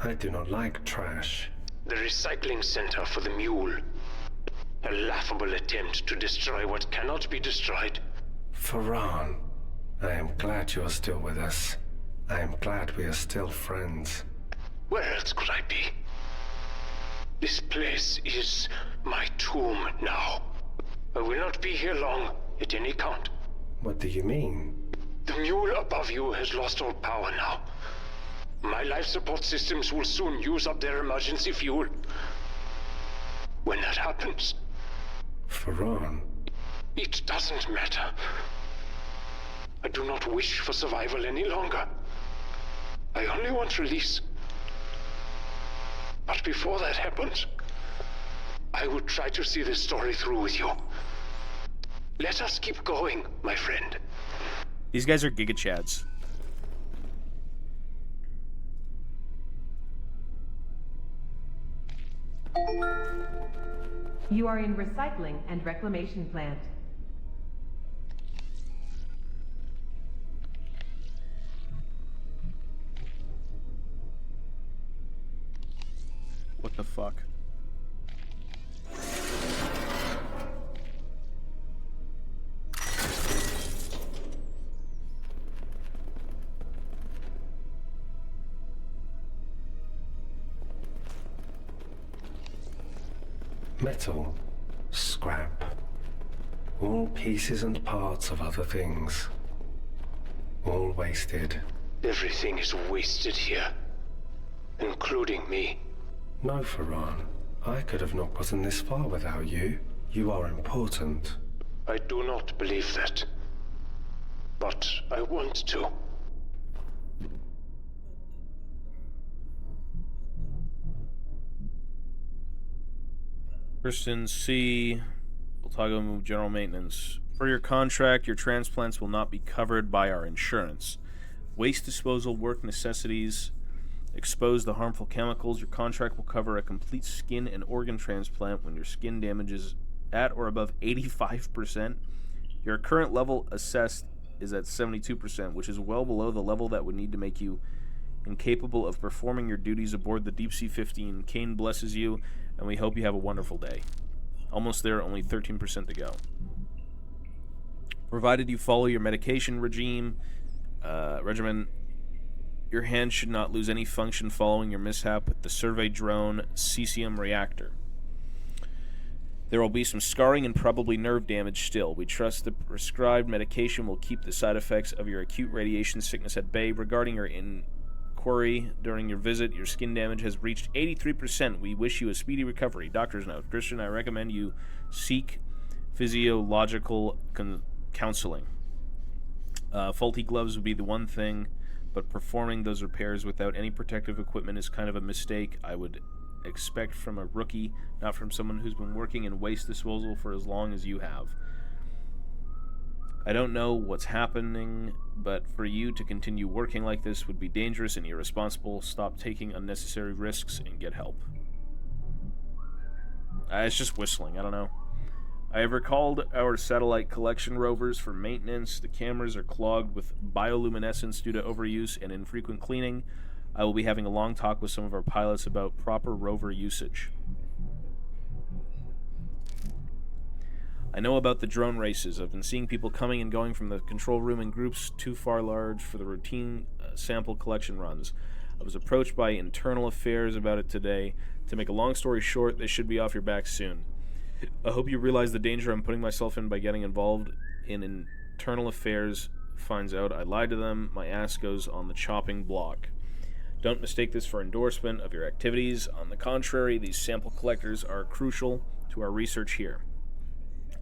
I do not like trash. The recycling center for the mule. A laughable attempt to destroy what cannot be destroyed. Farran, I am glad you are still with us. I am glad we are still friends. Where else could I be? This place is my tomb now. I will not be here long, at any count. What do you mean? The mule above you has lost all power now. My life support systems will soon use up their emergency fuel. When that happens... Farran? It doesn't matter. I do not wish for survival any longer. I only want release. But before that happens, I will try to see this story through with you. Let us keep going, my friend. These guys are Giga Chads. You are in recycling and reclamation plant. What the fuck? Metal, scrap, all pieces and parts of other things. All wasted. Everything is wasted here, including me. No, Farran. I could have not gotten this far without you. You are important. I do not believe that. But I want to. Kristen C. Otago move general maintenance. For your contract, your transplants will not be covered by our insurance. Waste disposal, work necessities, expose the harmful chemicals. Your contract will cover a complete skin and organ transplant when your skin damage is at or above 85%. Your current level assessed is at 72%, which is well below the level that would need to make you and capable of performing your duties aboard the Deep Sea 15. Kane blesses you, and we hope you have a wonderful day. Almost there, only 13% to go. Provided you follow your medication regimen, your hand should not lose any function following your mishap with the survey drone cesium reactor. There will be some scarring and probably nerve damage still. We trust the prescribed medication will keep the side effects of your acute radiation sickness at bay. Regarding your inquiry during your visit, your skin damage has reached 83%. We wish you a speedy recovery. Doctor's note. Christian, I recommend you seek physiological counseling. Faulty gloves would be the one thing, but performing those repairs without any protective equipment is kind of a mistake I would expect from a rookie, not from someone who's been working in waste disposal for as long as you have. I don't know what's happening, but for you to continue working like this would be dangerous and irresponsible. Stop taking unnecessary risks and get help. It's just whistling, I don't know. I have recalled our satellite collection rovers for maintenance. The cameras are clogged with bioluminescence due to overuse and infrequent cleaning. I will be having a long talk with some of our pilots about proper rover usage. I know about the drone races. I've been seeing people coming and going from the control room in groups too far large for the routine sample collection runs. I was approached by internal affairs about it today. To make a long story short, they should be off your back soon. I hope you realize the danger I'm putting myself in by getting involved in internal affairs. Finds out I lied to them, my ass goes on the chopping block. Don't mistake this for endorsement of your activities. On the contrary, these sample collectors are crucial to our research here.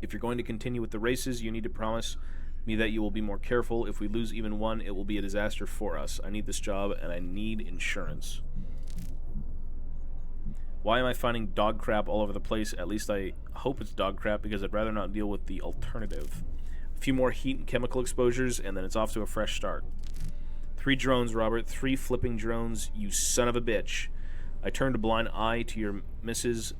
If you're going to continue with the races, you need to promise me that you will be more careful. If we lose even one, it will be a disaster for us. I need this job, and I need insurance. Why am I finding dog crap all over the place? At least I hope it's dog crap, because I'd rather not deal with the alternative. A few more heat and chemical exposures, and then it's off to a fresh start. 3 drones, Robert. 3 flipping drones, you son of a bitch. I turned a blind eye to your misuse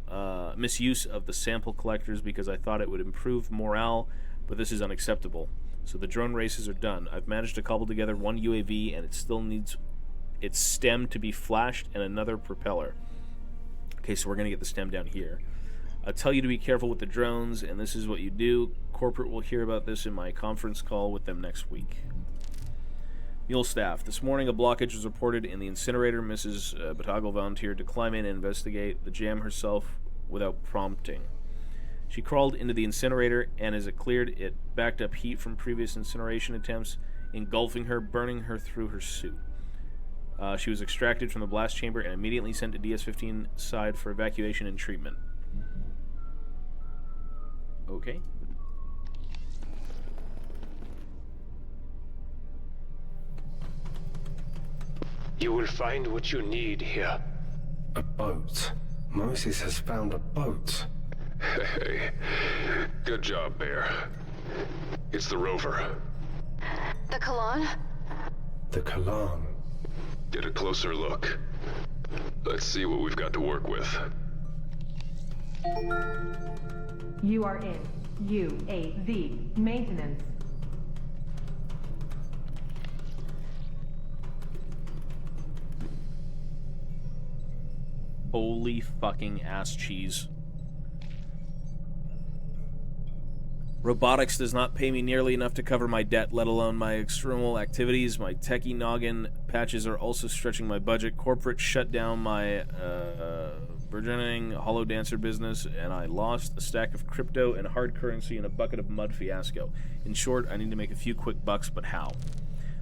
of the sample collectors because I thought it would improve morale, but this is unacceptable. So the drone races are done. I've managed to cobble together one UAV, and it still needs its stem to be flashed and another propeller. Okay, so we're going to get the stem down here. I'll tell you to be careful with the drones, and this is what you do. Corporate will hear about this in my conference call with them next week. Mule staff. This morning, a blockage was reported in the incinerator. Mrs. Batagle volunteered to climb in and investigate the jam herself without prompting. She crawled into the incinerator, and as it cleared, it backed up heat from previous incineration attempts, engulfing her, burning her through her suit. She was extracted from the blast chamber and immediately sent to DS-15 side for evacuation and treatment. Okay. You will find what you need here. A boat. Moses has found a boat. Hey, good job, Bear. It's the rover. The Kalan? The Kalan. Get a closer look. Let's see what we've got to work with. You are in UAV maintenance. Holy fucking ass cheese. Robotics does not pay me nearly enough to cover my debt, let alone my external activities. My techie noggin patches are also stretching my budget. Corporate shut down my burgeoning Hollow Dancer business, and I lost a stack of crypto and hard currency in a bucket of mud fiasco. In short, I need to make a few quick bucks, but how?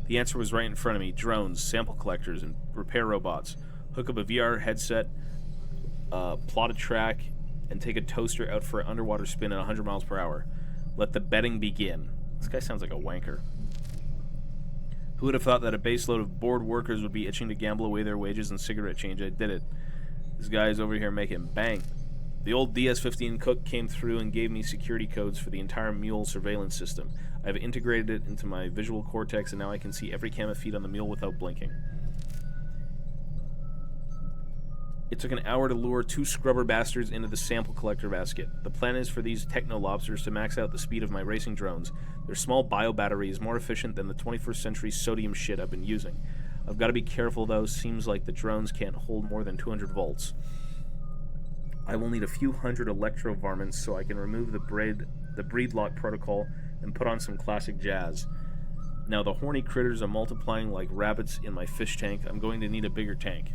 The answer was right in front of me. Drones, sample collectors, and repair robots. Hook up a VR headset, plot a track, and take a toaster out for an underwater spin at 100 miles per hour. Let the betting begin. This guy sounds like a wanker. Who would have thought that a baseload of bored workers would be itching to gamble away their wages and cigarette change? I did it. This guy is over here making bank. The old DS-15 cook came through and gave me security codes for the entire mule surveillance system. I've integrated it into my visual cortex, and now I can see every camera feed on the mule without blinking. It took an hour to lure 2 scrubber bastards into the sample collector basket. The plan is for these techno-lobsters to max out the speed of my racing drones. Their small bio-battery is more efficient than the 21st century sodium shit I've been using. I've got to be careful, though. Seems like the drones can't hold more than 200 volts. I will need a few hundred electro varmints so I can remove the breed lock protocol and put on some classic jazz. Now the horny critters are multiplying like rabbits in my fish tank. I'm going to need a bigger tank.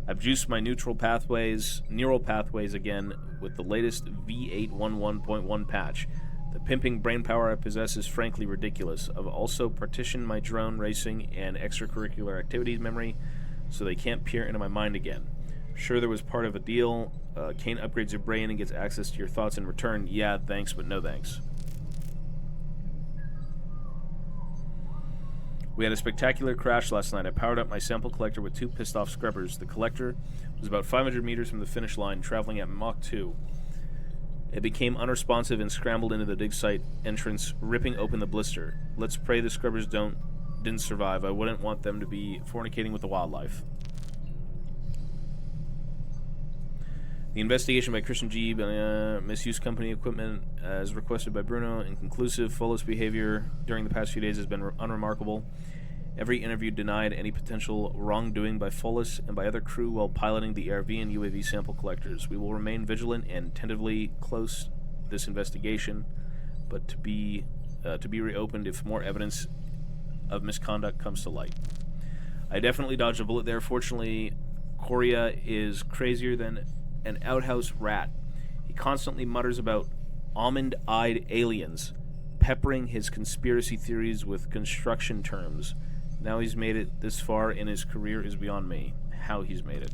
I've juiced my neural pathways again with the latest V811.1 patch. The pimping brainpower I possess is frankly ridiculous. I've also partitioned my drone racing and extracurricular activities memory so they can't peer into my mind again. Sure, there was part of a deal. Kane upgrades your brain and gets access to your thoughts in return. Yeah, thanks, but no thanks. We had a spectacular crash last night. I powered up my sample collector with 2 pissed-off scrubbers. The collector was about 500 meters from the finish line, traveling at Mach 2. It became unresponsive and scrambled into the dig site entrance, ripping open the blister. Let's pray the scrubbers didn't survive. I wouldn't want them to be fornicating with the wildlife. The investigation by Christian G. Misuse company equipment, as requested by Bruno, inconclusive. Folos behavior during the past few days has been unremarkable. Every interview denied any potential wrongdoing by Folos and by other crew while piloting the ARV and UAV sample collectors. We will remain vigilant and tentatively close this investigation, but to be reopened if more evidence of misconduct comes to light. I definitely dodged a bullet there. Fortunately, Korea is crazier than an outhouse rat. He constantly mutters about almond-eyed aliens, peppering his conspiracy theories with construction terms. Now he's made it this far in his career is beyond me. How he's made it.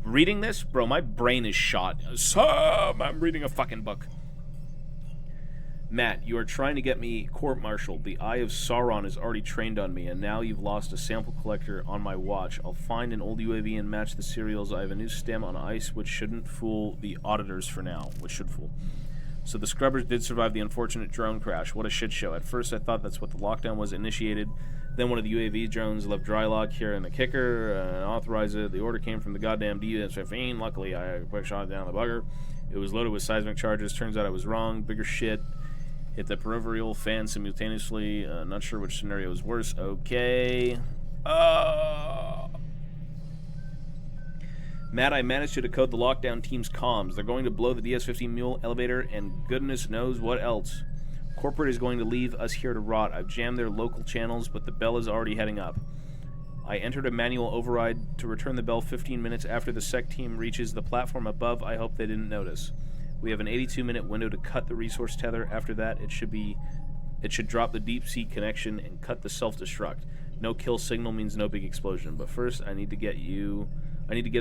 Reading this, bro, my brain is shot. I'm reading a fucking book. Matt, you are trying to get me court-martialed. The Eye of Sauron is already trained on me, and now you've lost a sample collector on my watch. I'll find an old UAV and match the serials. I have a new stem on ice, which shouldn't fool the auditors for now. Which should fool. So the scrubbers did survive the unfortunate drone crash. What a shit show. At first I thought that's what the lockdown was initiated. Then one of the UAV drones left dry lock here in the kicker and authorized it. The order came from the goddamn DS-15. Luckily I quick shot down the bugger. It was loaded with seismic charges. Turns out I was wrong. Bigger shit. Hit the peripheral fan simultaneously. Not sure which scenario is worse. Okay. Matt, I managed to decode the lockdown team's comms. They're going to blow the DS-15 Mule elevator and goodness knows what else. Corporate is going to leave us here to rot. I've jammed their local channels, but the bell is already heading up. I entered a manual override to return the bell 15 minutes after the SEC team reaches the platform above. I hope they didn't notice. We have an 82-minute window to cut the resource tether. After that, it should drop the deep sea connection and cut the self-destruct. No kill signal means no big explosion. But first, I need to get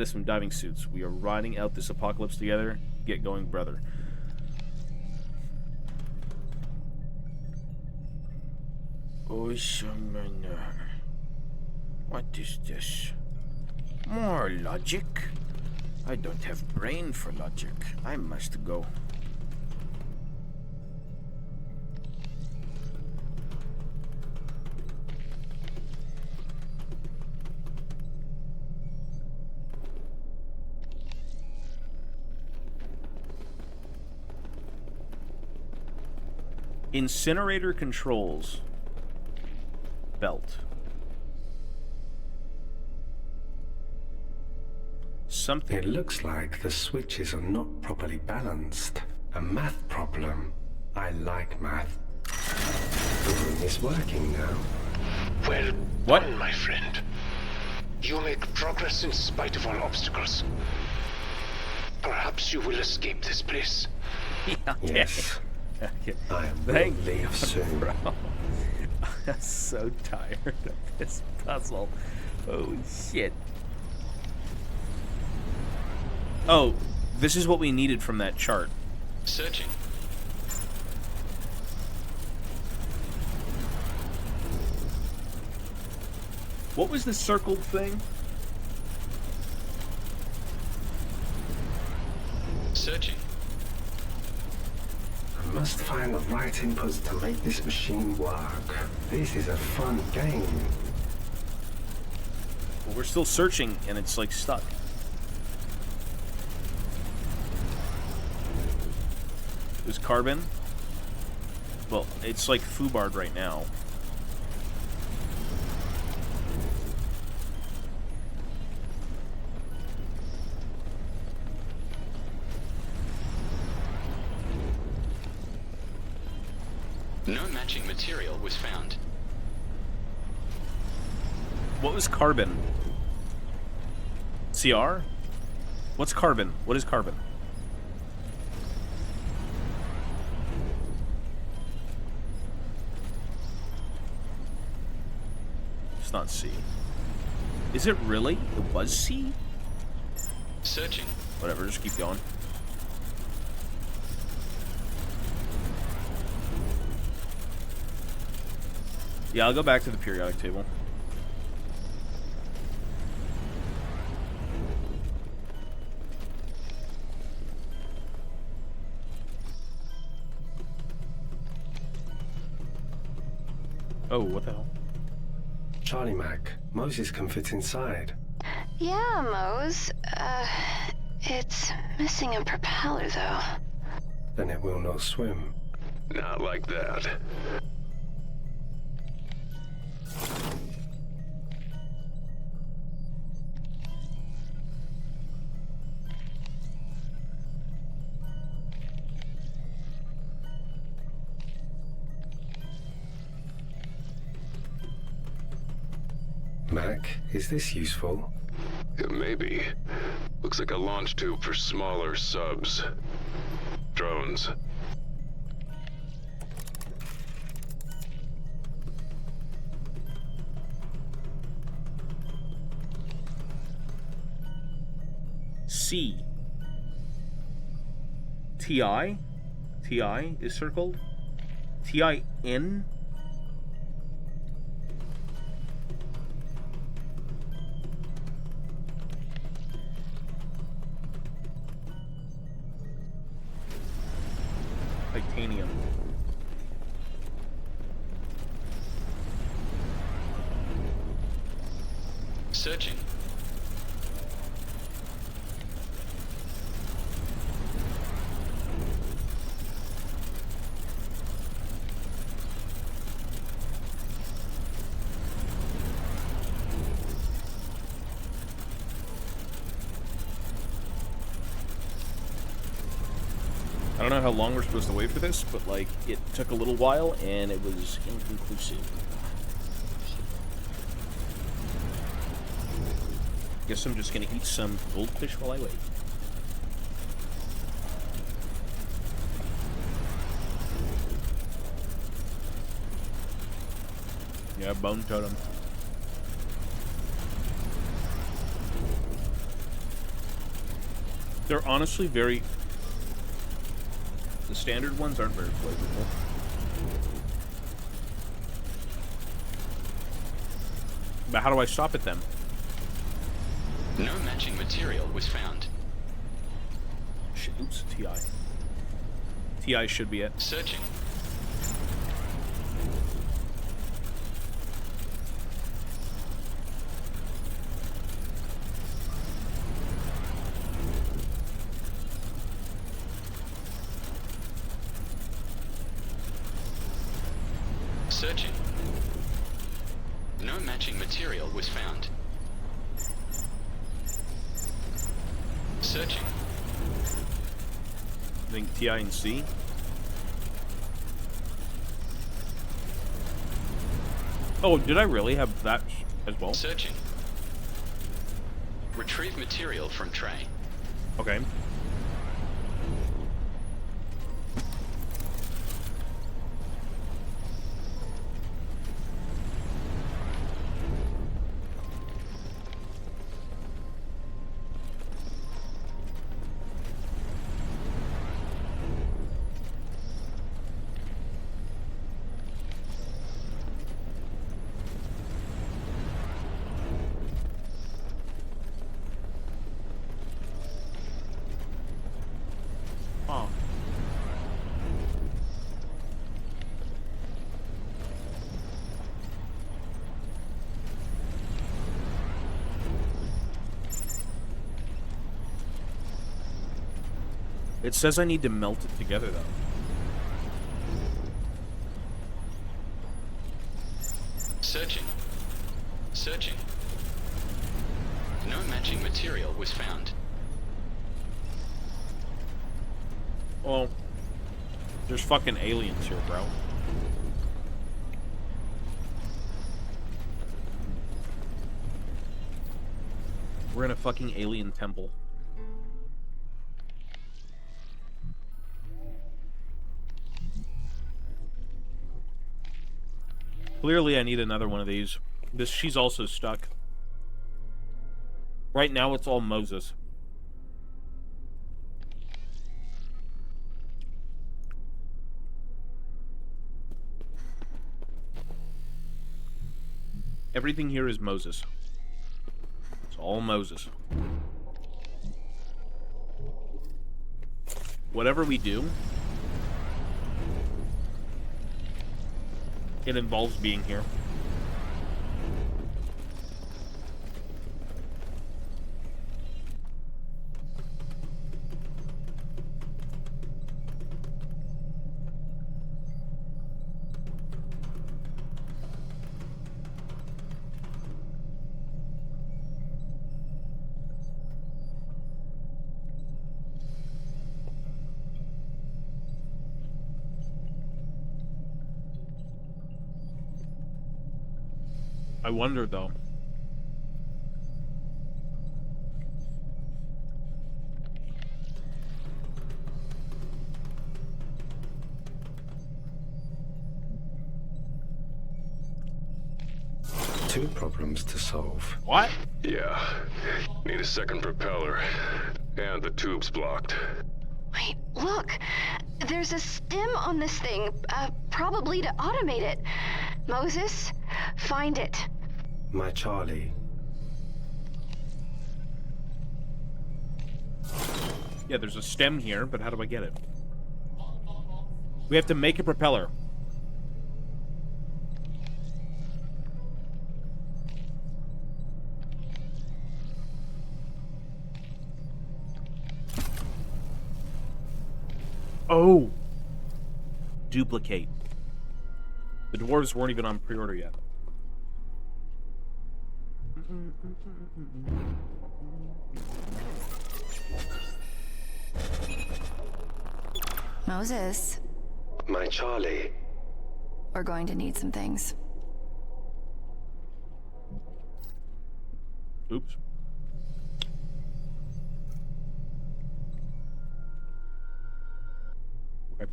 us some diving suits. We are riding out this apocalypse together. Get going, brother. Oh, summoner. What is this? More logic? I don't have brain for logic. I must go. Incinerator controls. Belt. Something. It looks like the switches are not properly balanced. A math problem. I like math. The room is working now. Well done, my friend. You make progress in spite of all obstacles. Perhaps you will escape this place. Yes. I will leave soon. Bro. I'm so tired of this puzzle. Holy shit. Oh, this is what we needed from that chart. Searching. What was the circled thing? Searching. I must find the right inputs to make this machine work. This is a fun game. Well, we're still searching and it's like stuck. Is carbon? Well, it's like foobarred right now. No matching material was found. What was carbon? CR? What's carbon? What is carbon? It's not C. Is it really? It was C? Searching. Whatever, just keep going. Yeah, I'll go back to the periodic table. Oh, what the hell? Charlie Mac, Moses can fit inside. Yeah, Mose. It's missing a propeller, though. Then it will not swim. Not like that. Mac, is this useful? It may be. Looks like a launch tube for smaller subs. Drones. C. TI? TI is circled? TIN? Titanium. Searching. I don't know how long we're supposed to wait for this, but, like, it took a little while, and it was inconclusive. Guess I'm just gonna eat some goldfish while I wait. Yeah, bone totem. They're honestly very... The standard ones aren't very flavorful. But how do I stop it then? No matching material was found. Shit, oops, TI. TI should be it. Searching. Searching. No matching material was found. Searching. I think TI and C. Oh, did I really have that as well? Searching. Retrieve material from tray. Okay. Oh. It says I need to melt it together, though. Searching. Searching. No matching material was found. Well, there's fucking aliens here, bro. We're in a fucking alien temple. Clearly I need another one of these. She's also stuck. Right now it's all Moses. Everything here is Moses. It's all Moses. Whatever we do, it involves being here. I wonder, though. Two problems to solve. What? Yeah. Need a second propeller. And the tube's blocked. Wait, look! There's a stem on this thing, probably to automate it. Moses, find it. My Charlie. Yeah, there's a stem here, but how do I get it? We have to make a propeller. Oh! Duplicate. The dwarves weren't even on pre-order yet. Moses, My Charlie. we're going to need some things. Oops. Okay.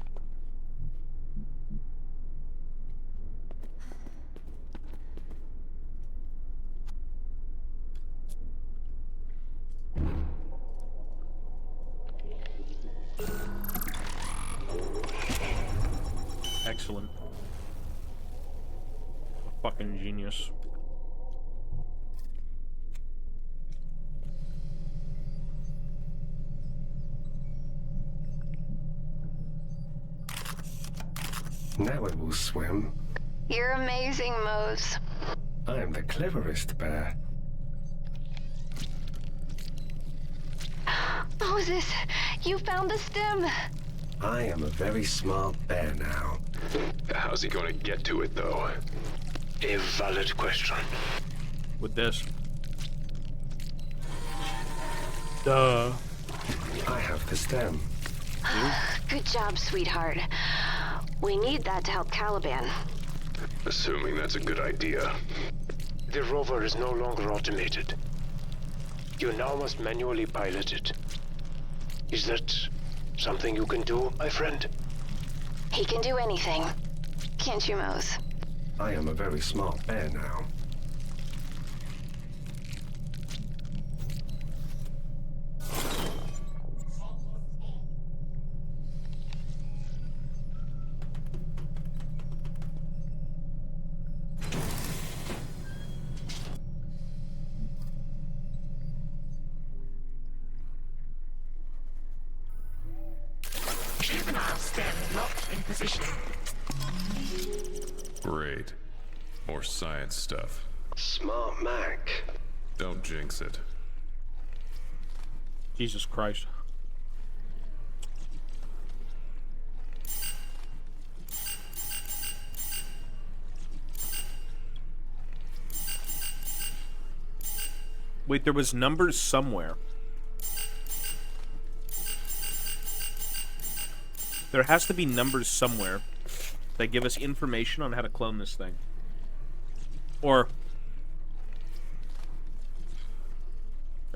Excellent. Fucking genius. Now it will swim. You're amazing, Mose. I am the cleverest bear. Moses, you found the stem. I am a very smart bear now. How's he gonna get to it, though? A valid question. With this. Duh. I have the stem. Good job, sweetheart. We need that to help Caliban. Assuming that's a good idea. The rover is no longer automated. You now must manually pilot it. Is that something you can do, my friend? He can do anything. Can't you, Mose? I am a very smart bear now. Juvenile stem locked in position. Great. More science stuff. Smart Mac. Don't jinx it. Jesus Christ. Wait, there was numbers somewhere. There has to be numbers somewhere that give us information on how to clone this thing. Or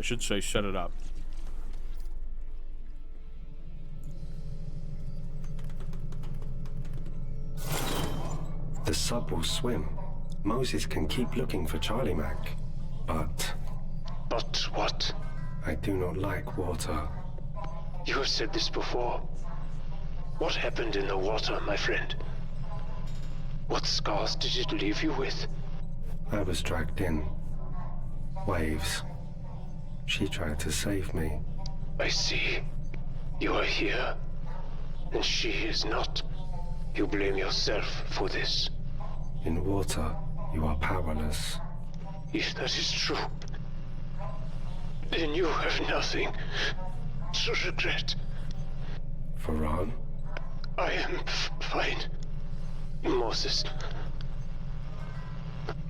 should say set it up. The sub will swim. Moses can keep looking for Charlie Mac. But what? I do not like water. You have said this before. What happened in the water, my friend? What scars did it leave you with? I was dragged in. Waves. She tried to save me. I see. You are here, and she is not. You blame yourself for this. In water, you are powerless. If that is true, then you have nothing to regret. Farhan? I am fine, Moses.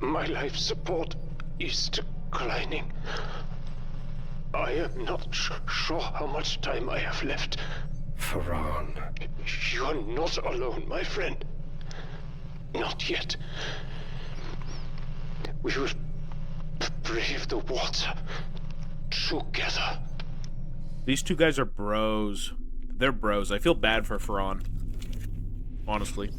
My life support is declining. I am not sure how much time I have left. Farhan. You are not alone, my friend. Not yet. We will brave the water together. These two guys are bros. They're bros. I feel bad for Farhan. Honestly.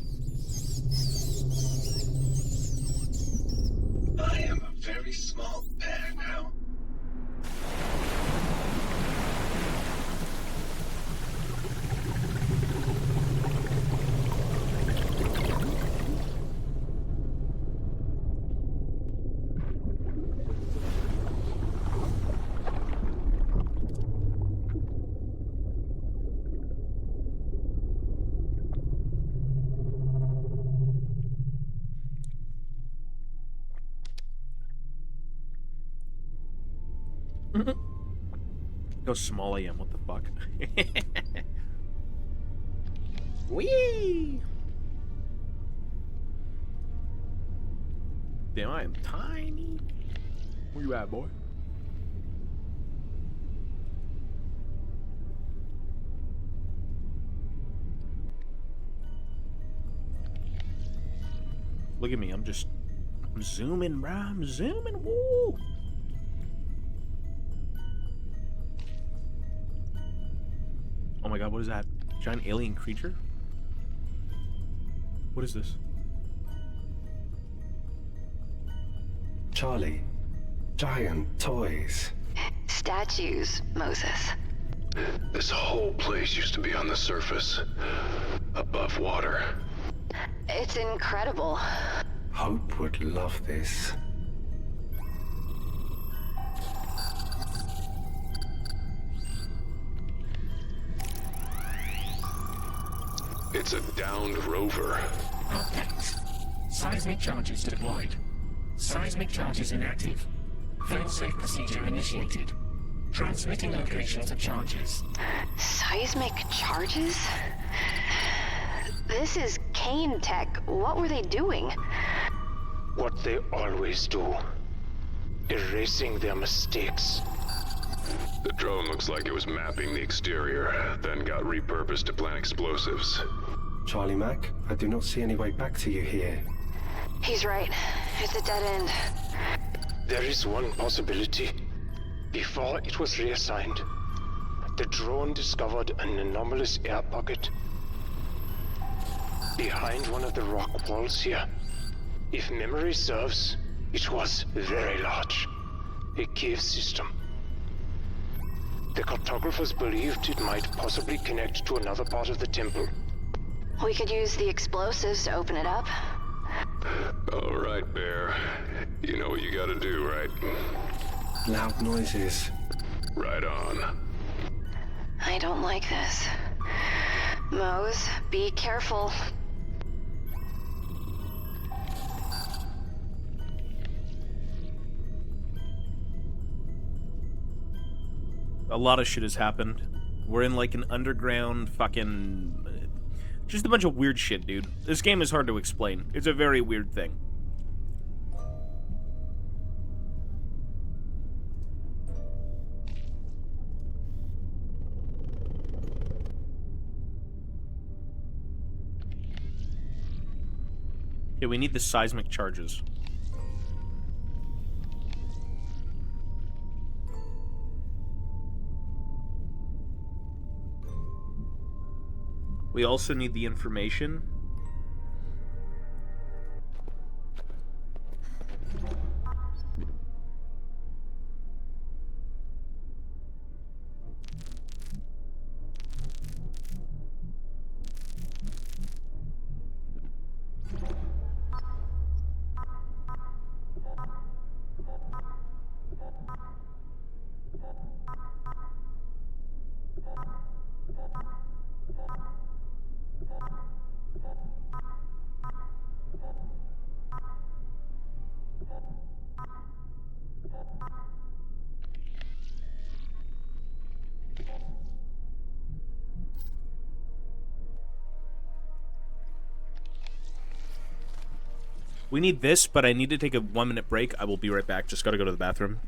I am a very small bear now. How small I am, what the fuck? Whee! Damn, I am tiny. Where you at, boy? Look at me, I'm zooming, bro. I'm zooming, woo! Oh my god, what is that? Giant alien creature? What is this? Charlie. Giant toys. Statues, Moses. This whole place used to be on the surface. Above water. It's incredible. Hope would love this. It's a downed rover. Updates. Seismic charges deployed. Seismic charges inactive. Failsafe procedure initiated. Transmitting locations of charges. Seismic charges? This is Kane Tech. What were they doing? What they always do. Erasing their mistakes. The drone looks like it was mapping the exterior, then got repurposed to plant explosives. Charlie Mac, I do not see any way back to you here. He's right. It's a dead end. There is one possibility. Before it was reassigned, the drone discovered an anomalous air pocket behind one of the rock walls here. If memory serves, it was very large. A cave system. The cartographers believed it might possibly connect to another part of the temple. We could use the explosives to open it up. All right, Bear. You know what you gotta do, right? Loud noises. Right on. I don't like this. Mose, be careful. A lot of shit has happened. We're in like an underground fucking... just a bunch of weird shit, dude. This game is hard to explain. It's a very weird thing. Yeah, we need the seismic charges. We also need the information. We need this, but I need to take a 1-minute break. I will be right back. Just gotta go to the bathroom.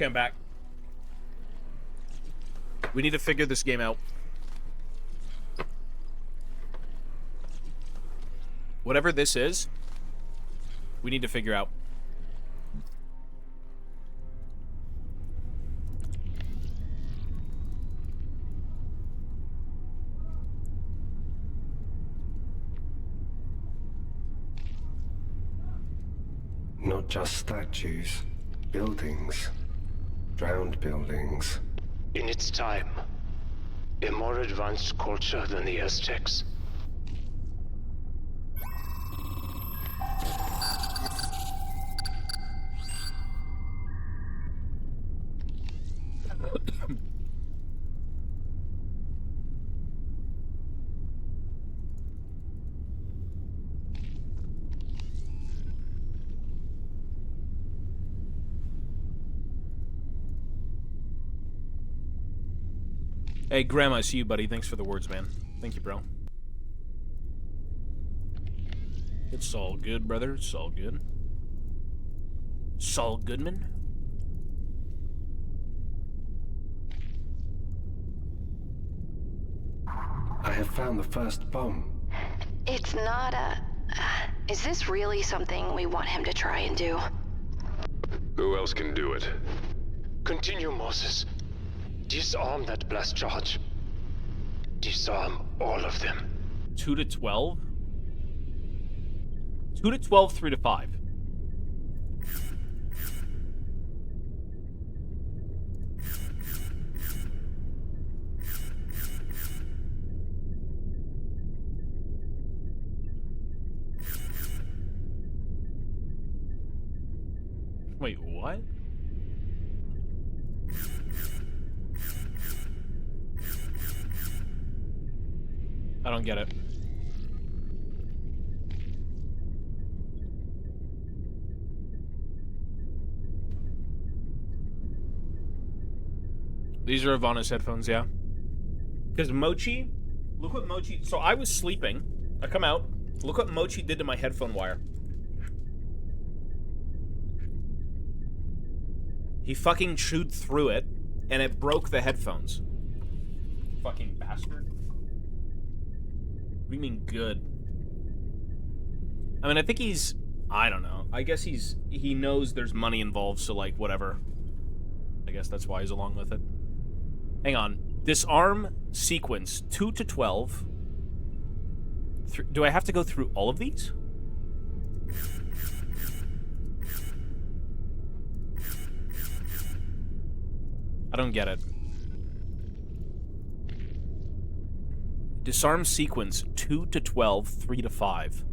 Okay, I'm back. We need to figure this game out. Whatever this is, we need to figure out. Not just statues, Buildings. Drowned buildings. In its time, a more advanced culture than the Aztecs. Hey, Graham, I see you, buddy. Thanks for the words, man. Thank you, bro. It's all good, brother. It's all good. Saul Goodman? I have found the first bomb. It's not a... is this really something we want him to try and do? Who else can do it? Continue, Moses. Disarm that blast charge. Disarm all of them. 2 to 12? 2 to 12, 3 to 5. Wait, what? I don't get it. These are Ivana's headphones, yeah. Because Mochi, look what Mochi, so I was sleeping, I come out, look what Mochi did to my headphone wire. He fucking chewed through it, and it broke the headphones. Fucking bastard. What do you mean good? I mean, I think he's... I don't know. I guess he knows there's money involved, so, like, whatever. I guess that's why he's along with it. Hang on. Disarm sequence 2 to 12. Do I have to go through all of these? I don't get it. Disarm sequence 2 to 12, 3 to 5.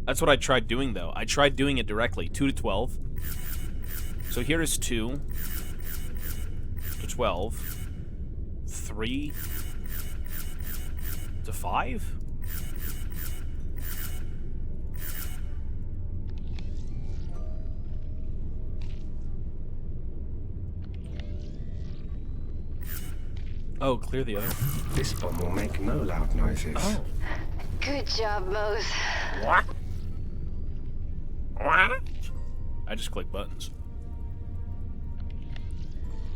That's what I tried doing, though. I tried doing it directly. 2 to 12. So here is 2 to 12. 3 to 5? Oh, clear the other one. This bomb will make no loud noises. Oh. Good job, Mose. What? What? I just click buttons.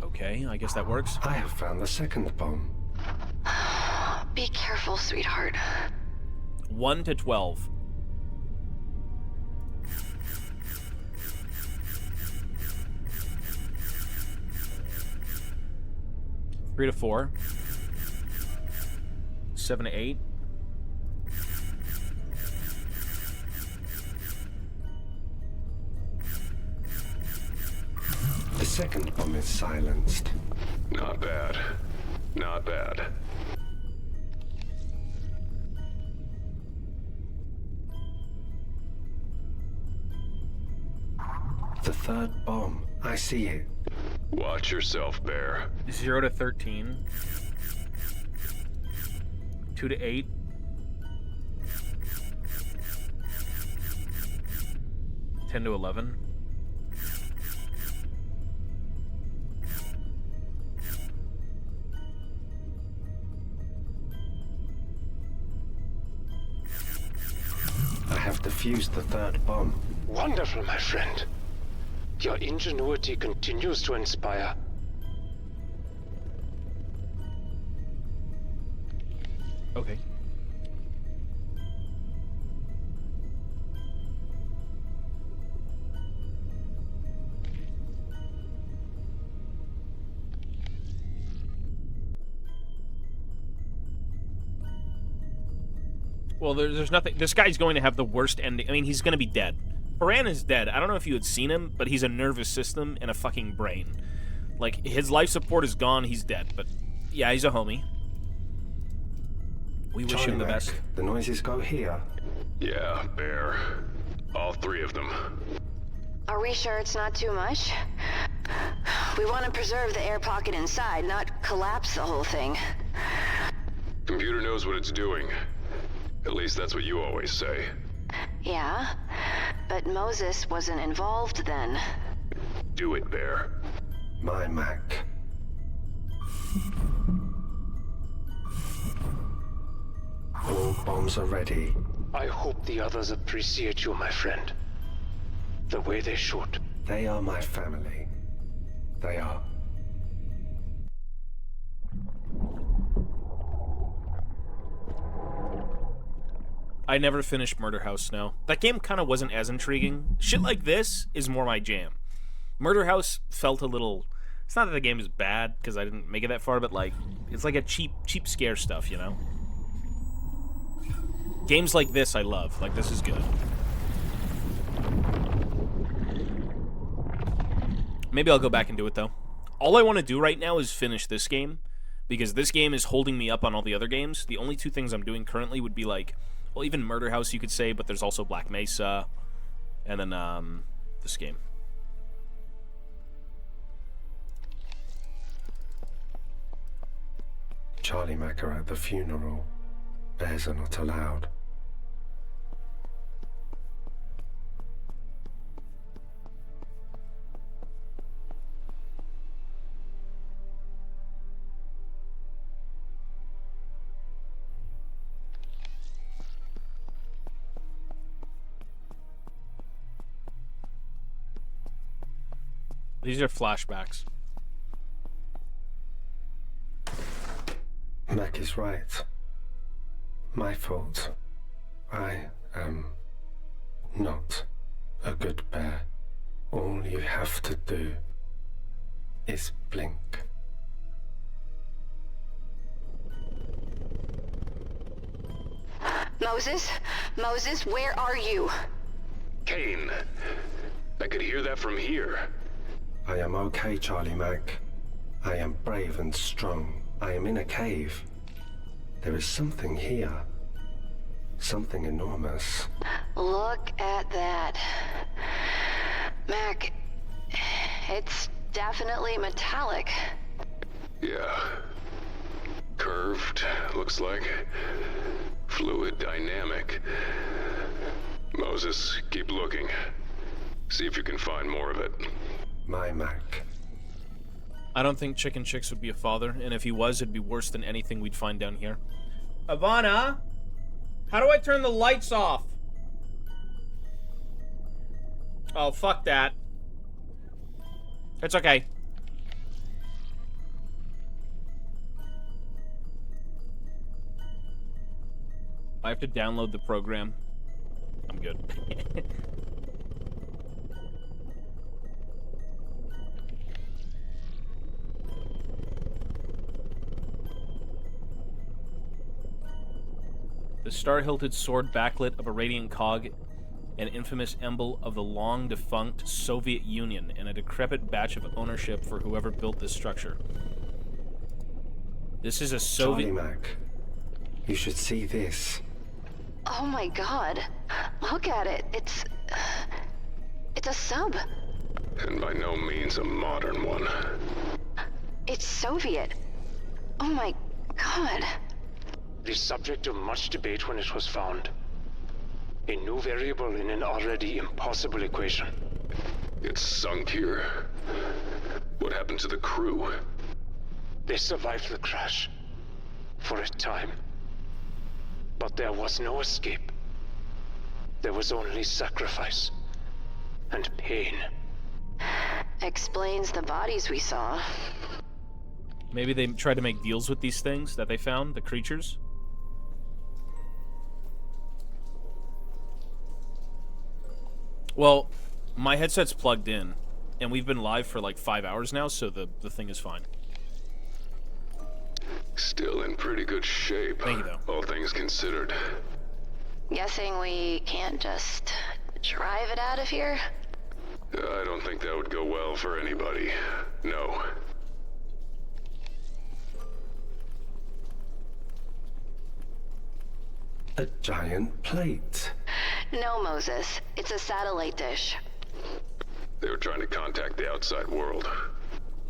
Okay, I guess that works. I have found the second bomb. Be careful, sweetheart. 1 to 12. Three to 4. 7 to 8. The second bomb is silenced. Not bad. Not bad. The third bomb. I see it. Watch yourself, Bear. 0 to 13. 2 to 8. 10 to 11. I have defused the third bomb. Wonderful, my friend. Your ingenuity continues to inspire. Okay. Well, there's nothing. This guy's going to have the worst ending. I mean, he's going to be dead. Moran is dead. I don't know if you had seen him, but he's a nervous system and a fucking brain. Like, his life support is gone. He's dead. But, yeah, he's a homie. We wish him the best. The noises go here. Yeah, Bear. All 3 of them. Are we sure it's not too much? We want to preserve the air pocket inside, not collapse the whole thing. Computer knows what it's doing. At least that's what you always say. Yeah, but Moses wasn't involved then. Do it, Bear. My Mac. All bombs are ready. I hope the others appreciate you, my friend. The way they should. They are my family. They are. I never finished Murder House, no. That game kind of wasn't as intriguing. Shit like this is more my jam. Murder House felt a little... It's not that the game is bad, because I didn't make it that far, but, like, it's like a cheap scare stuff, you know? Games like this I love. Like, this is good. Maybe I'll go back and do it, though. All I want to do right now is finish this game, because this game is holding me up on all the other games. The only 2 things I'm doing currently would be, like... Well, even Murder House, you could say, but there's also Black Mesa, and then, this game. Charlie Mac are at the funeral. Bears are not allowed. These are flashbacks. Mac is right. My fault. I am not a good bear. All you have to do is blink. Moses, where are you? Kane, I could hear that from here. I am okay, Charlie Mac. I am brave and strong. I am in a cave. There is something here. Something enormous. Look at that. Mac, it's definitely metallic. Yeah. Curved, looks like. Fluid dynamic. Moses, keep looking. See if you can find more of it. My Mac. I don't think Chicken Chicks would be a father, and if he was, it'd be worse than anything we'd find down here. Ivana? How do I turn the lights off? Oh, fuck that. It's okay. I have to download the program. I'm good. The star-hilted sword backlit of a radiant cog, an infamous emblem of the long-defunct Soviet Union, and a decrepit badge of ownership for whoever built this structure. This is a Soviet... Charlie Mac, you should see this. Oh my god. Look at it. It's a sub. And by no means a modern one. It's Soviet. Oh my god. The subject of much debate when it was found. A new variable in an already impossible equation. It's sunk here. What happened to the crew? They survived the crash. For a time. But there was no escape. There was only sacrifice. And pain. Explains the bodies we saw. Maybe they tried to make deals with these things that they found, the creatures? Well, my headset's plugged in, and we've been live for like 5 hours now, so the thing is fine. Still in pretty good shape. Thank you, though. All things considered. Guessing we can't just drive it out of here? I don't think that would go well for anybody. No. A giant plate. No, Moses. It's a satellite dish. They were trying to contact the outside world.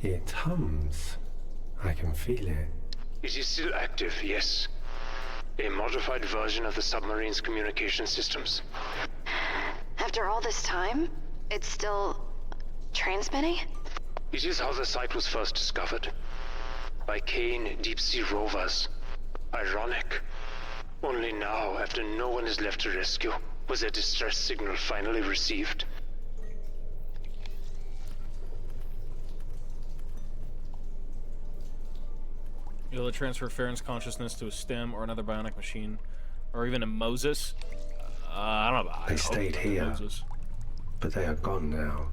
It hums. I can feel it. It is still active, yes. A modified version of the submarine's communication systems. After all this time, it's still transmitting? It is how the site was first discovered. By Kane deep-sea rovers. Ironic. Only now, after no one is left to rescue, was a distress signal finally received. You'll able to transfer Farron's consciousness to a stem or another bionic machine, or even a Moses. I don't know. They stayed here, Moses. but they are gone now.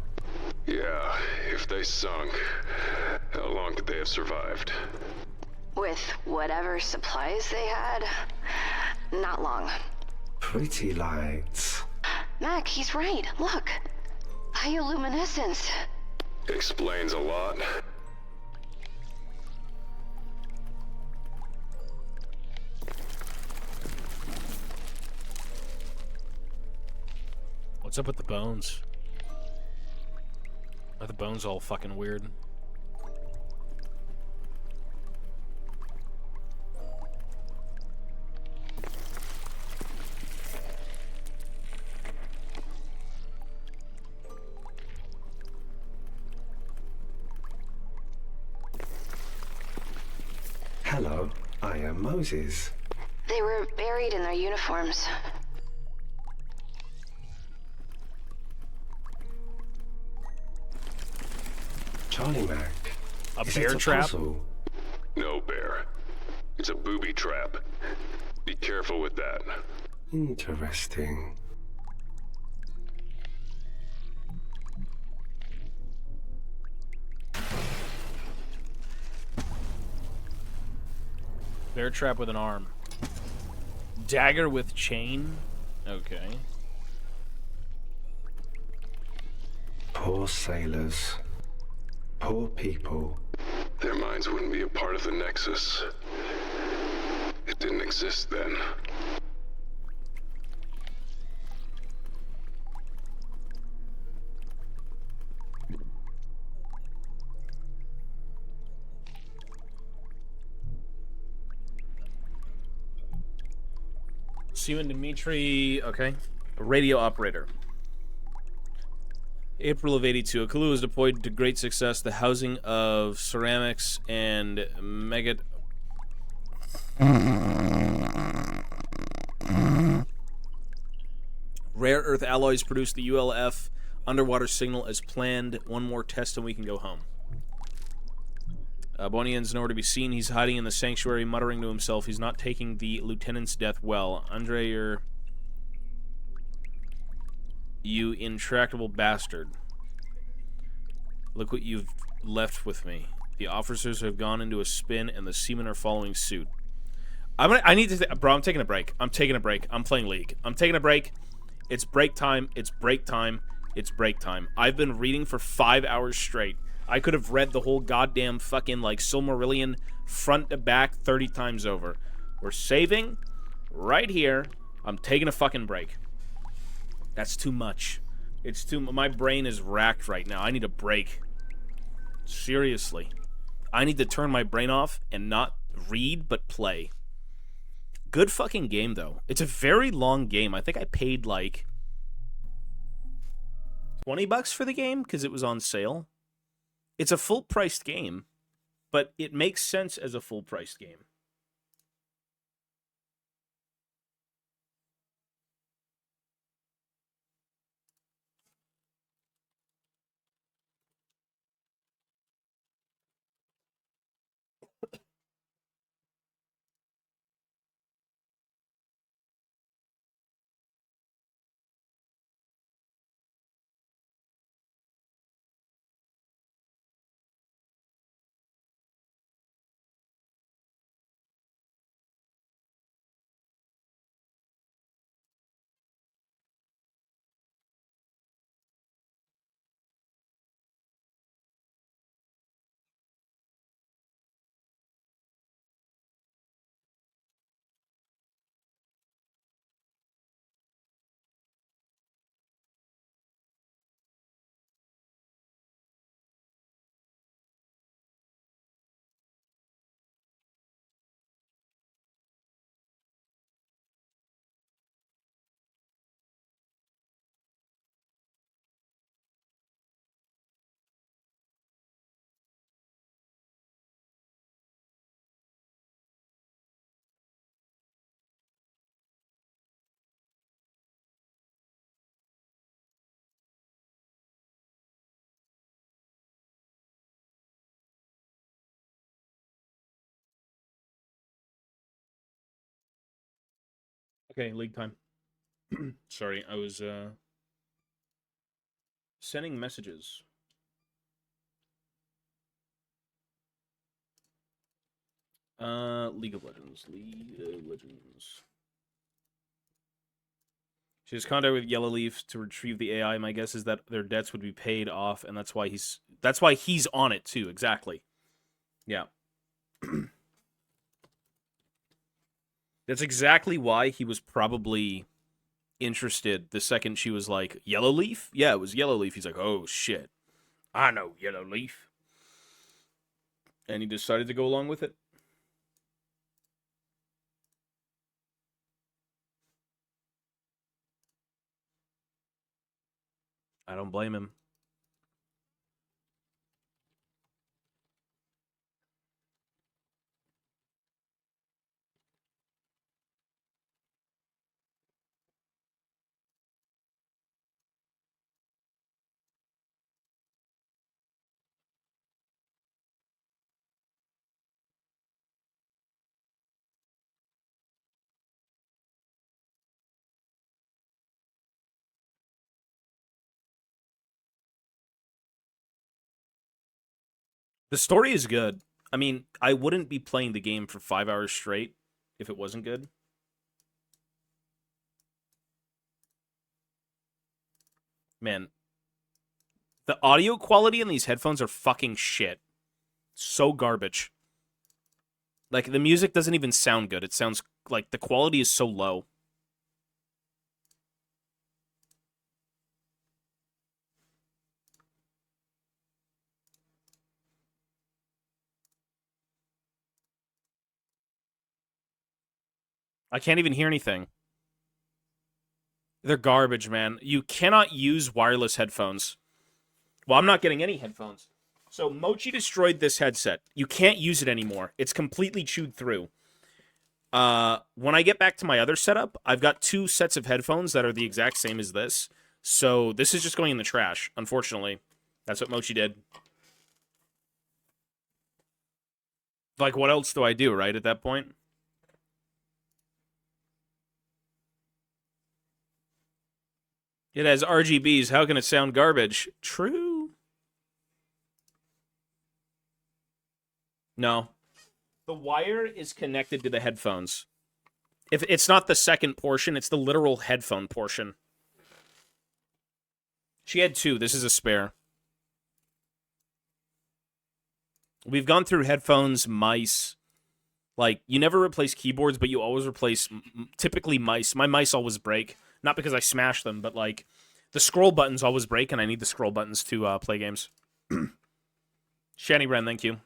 Yeah, if they sunk, how long could they have survived? With whatever supplies they had, not long. Pretty lights. Mac, he's right. Look. Bioluminescence. Explains a lot. What's up with the bones? Are the bones all fucking weird? Hello, I am Moses. They were buried in their uniforms. Charlie Mac. A bear trap? Puzzle? No, Bear. It's a booby trap. Be careful with that. Interesting. Bear trap with an arm. Dagger with chain? Okay. Poor sailors. Poor people. Their minds wouldn't be a part of the Nexus. It didn't exist then. Seaman Dimitri, okay. A radio operator. April of 82. A clue was deployed to great success. The housing of ceramics and megat... Rare earth alloys produce the ULF underwater signal as planned. One more test and we can go home. Bonian's nowhere to be seen. He's hiding in the sanctuary, muttering to himself. He's not taking the lieutenant's death well. Andre, you intractable bastard. Look what you've left with me. The officers have gone into a spin, and the seamen are following suit. I need to... Bro, I'm taking a break. I'm taking a break. I'm playing League. I'm taking a break. It's break time. It's break time. It's break time. I've been reading for 5 hours straight. I could have read the whole goddamn fucking, like, Silmarillion front to back 30 times over. We're saving right here. I'm taking a fucking break. That's too much. It's too... My brain is racked right now. I need a break. Seriously. I need to turn my brain off and not read, but play. Good fucking game, though. It's a very long game. I think I paid, like... $20 for the game because it was on sale. It's a full-priced game, but it makes sense as a full-priced game. Okay, league time. Sorry, I was sending messages. League of Legends. League of Legends. She has contact with Yellowleaf to retrieve the AI. My guess is that their debts would be paid off, and that's why he's on it too. Exactly. Yeah. That's exactly why he was probably interested the second she was like, Yellowleaf? Yeah, it was Yellowleaf. He's like, oh shit. I know Yellowleaf. And he decided to go along with it. I don't blame him. The story is good. I mean, I wouldn't be playing the game for 5 hours straight if it wasn't good. Man, the audio quality in these headphones are fucking shit. So garbage. Like, the music doesn't even sound good. It sounds like the quality is so low. I can't even hear anything. They're garbage, man. You cannot use wireless headphones. Well, I'm not getting any headphones. So Mochi destroyed this headset. You can't use it anymore. It's completely chewed through. When I get back to my other setup, I've got 2 sets of headphones that are the exact same as this. So this is just going in the trash, unfortunately. That's what Mochi did. Like, what else do I do, right, at that point? It has RGBs. How can it sound garbage? True. No. The wire is connected to the headphones. If it's not the second portion, it's the literal headphone portion. She had 2. This is a spare. We've gone through headphones, mice. Like, you never replace keyboards, but you always replace, typically, mice. My mice always break. Not because I smash them, but, like, the scroll buttons always break, and I need the scroll buttons to play games. Shanny Wren, thank you.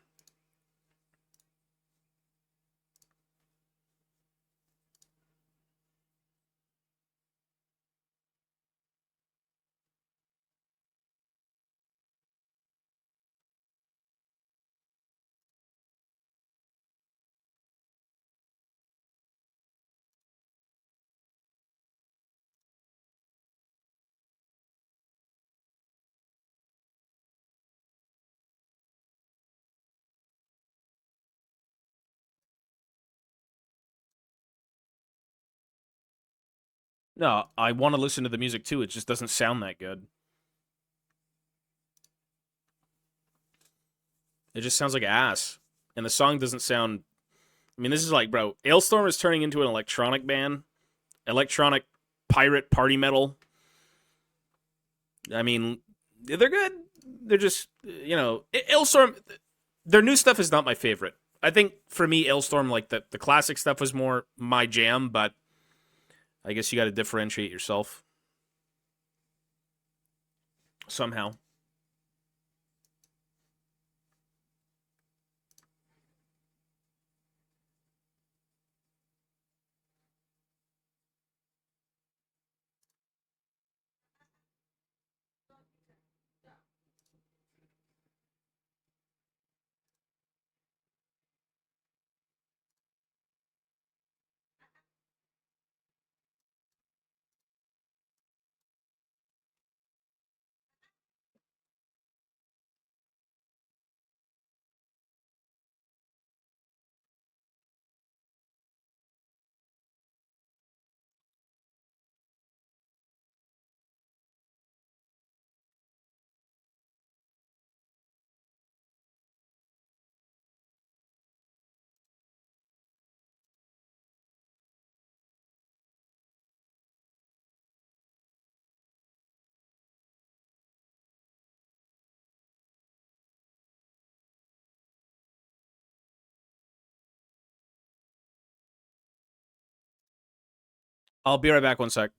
No, I want to listen to the music too. It just doesn't sound that good. It just sounds like ass. And the song doesn't sound... I mean, this is like, bro, Ailstorm is turning into an electronic band. Electronic pirate party metal. I mean, they're good. They're just, you know... Ailstorm, their new stuff is not my favorite. I think, for me, Ailstorm, like, the classic stuff was more my jam, but I guess you got to differentiate yourself. Somehow. I'll be right back 1 sec.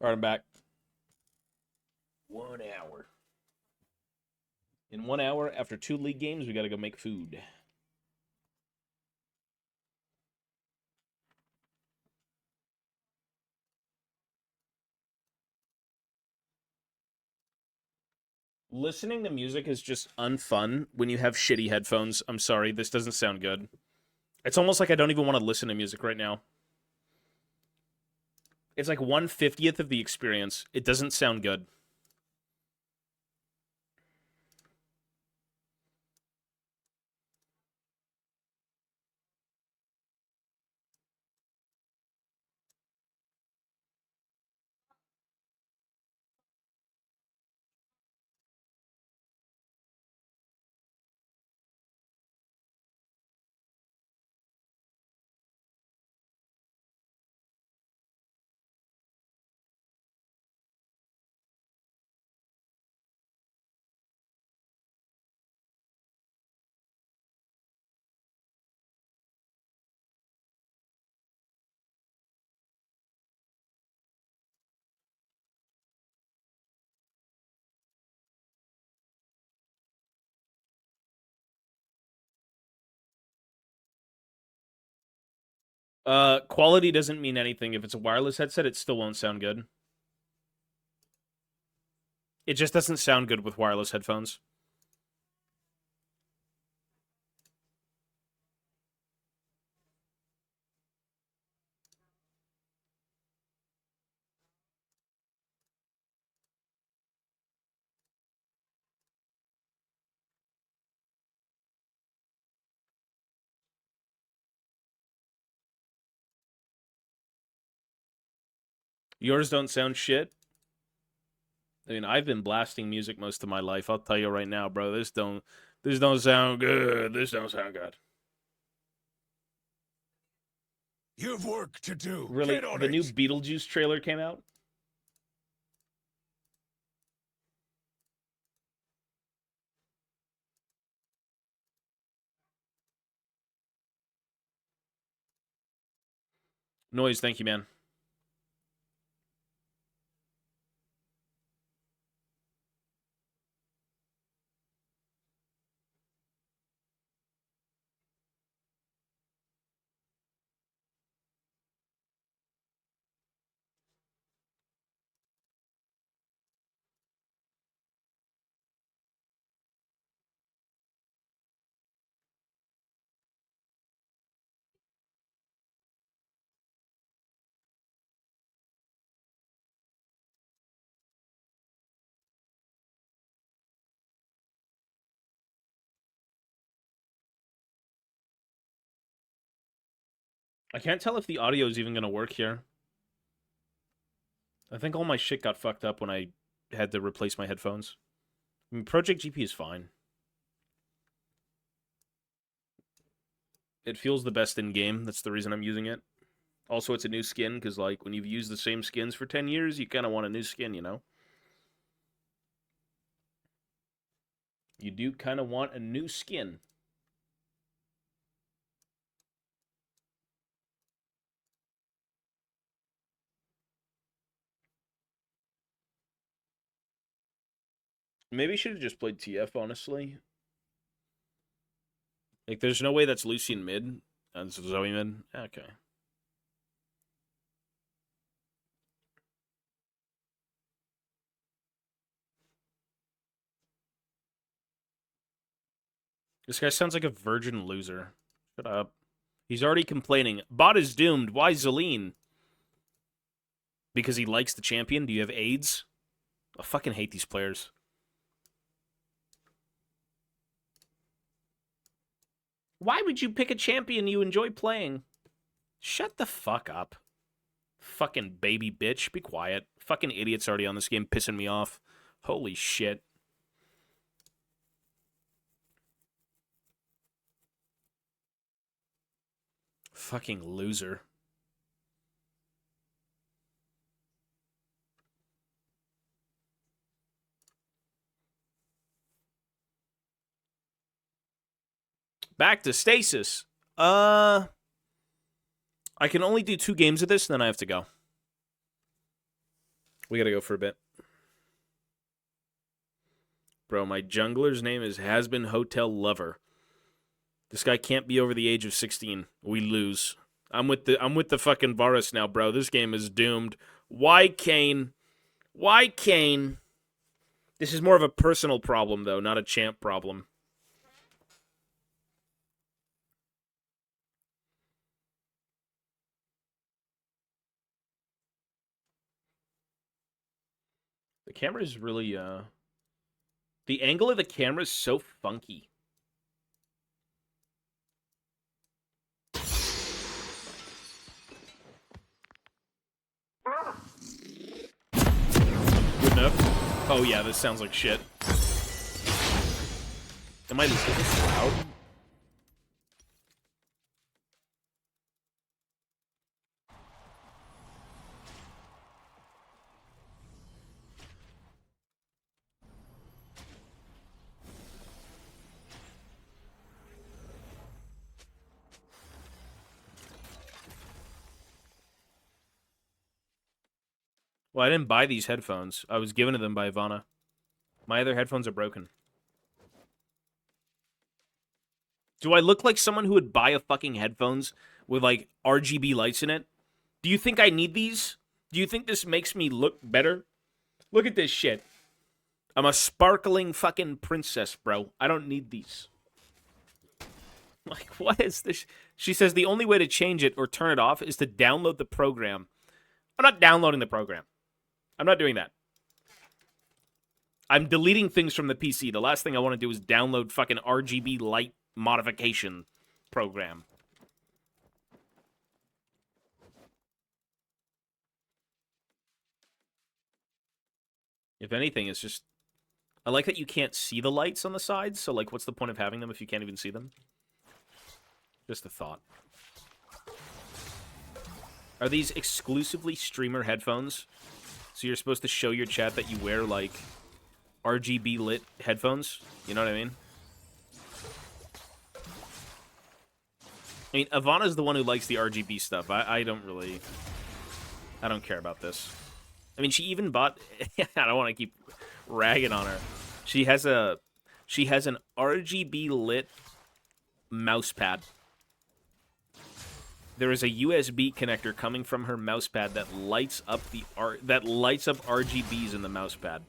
All right, I'm back. 1 hour. In 1 hour, after 2 league games, we got to go make food. Listening to music is just unfun when you have shitty headphones. I'm sorry, this doesn't sound good. It's almost like I don't even want to listen to music right now. It's like 1/50th of the experience. It doesn't sound good. Quality doesn't mean anything. If it's a wireless headset, it still won't sound good. It just doesn't sound good with wireless headphones. Yours don't sound shit. I mean, I've been blasting music most of my life. I'll tell you right now, bro. This don't sound good. This don't sound good. You've work to do. Really, Get on the it. new Beetlejuice trailer came out. Noise, thank you, man. I can't tell if the audio is even going to work here. I think all my shit got fucked up when I had to replace my headphones. I mean, Project GP is fine. It feels the best in-game. That's the reason I'm using it. Also, it's a new skin, because, like, when you've used the same skins for 10 years, you kind of want a new skin, you know? You do kind of want a new skin. Maybe I should have just played TF, honestly. Like, there's no way that's Lucian mid, and Zoe mid. Okay. This guy sounds like a virgin loser. Shut up. He's already complaining. Bot is doomed. Why Zelene? Because he likes the champion? Do you have AIDS? I fucking hate these players. Why would you pick a champion you enjoy playing? Shut the fuck up. Fucking baby bitch. Be quiet. Fucking idiots already on this game pissing me off. Holy shit. Fucking loser. Back to Stasis. I can only do 2 games of this, and then I have to go. We gotta go for a bit. Bro, my jungler's name is Hasbin Hotel Lover. This guy can't be over the age of 16. We lose. I'm with the fucking Varus now, bro. This game is doomed. Why Kane? Why Kane? This is more of a personal problem, though, not a champ problem. camera is really, the angle of the camera is so funky. Good enough. Oh yeah, this sounds like shit. Is this loud? Well, I didn't buy these headphones. I was given to them by Ivana. My other headphones are broken. Do I look like someone who would buy a fucking headphones with, like, RGB lights in it? Do you think I need these? Do you think this makes me look better? Look at this shit. I'm a sparkling fucking princess, bro. I don't need these. Like, what is this? She says the only way to change it or turn it off is to download the program. I'm not downloading the program. I'm not doing that. I'm deleting things from the PC. The last thing I want to do is download fucking RGB light modification program. If anything, it's just... I like that you can't see the lights on the sides, so, like, what's the point of having them if you can't even see them? Just a thought. Are these exclusively streamer headphones? So you're supposed to show your chat that you wear, like, RGB lit headphones? You know what I mean? I mean, Ivana's the one who likes the RGB stuff. I don't really... I don't care about this. I mean, she even bought... I don't want to keep ragging on her. She has an RGB lit mouse pad. There is a USB connector coming from her mouse pad that lights up RGBs in the mouse pad.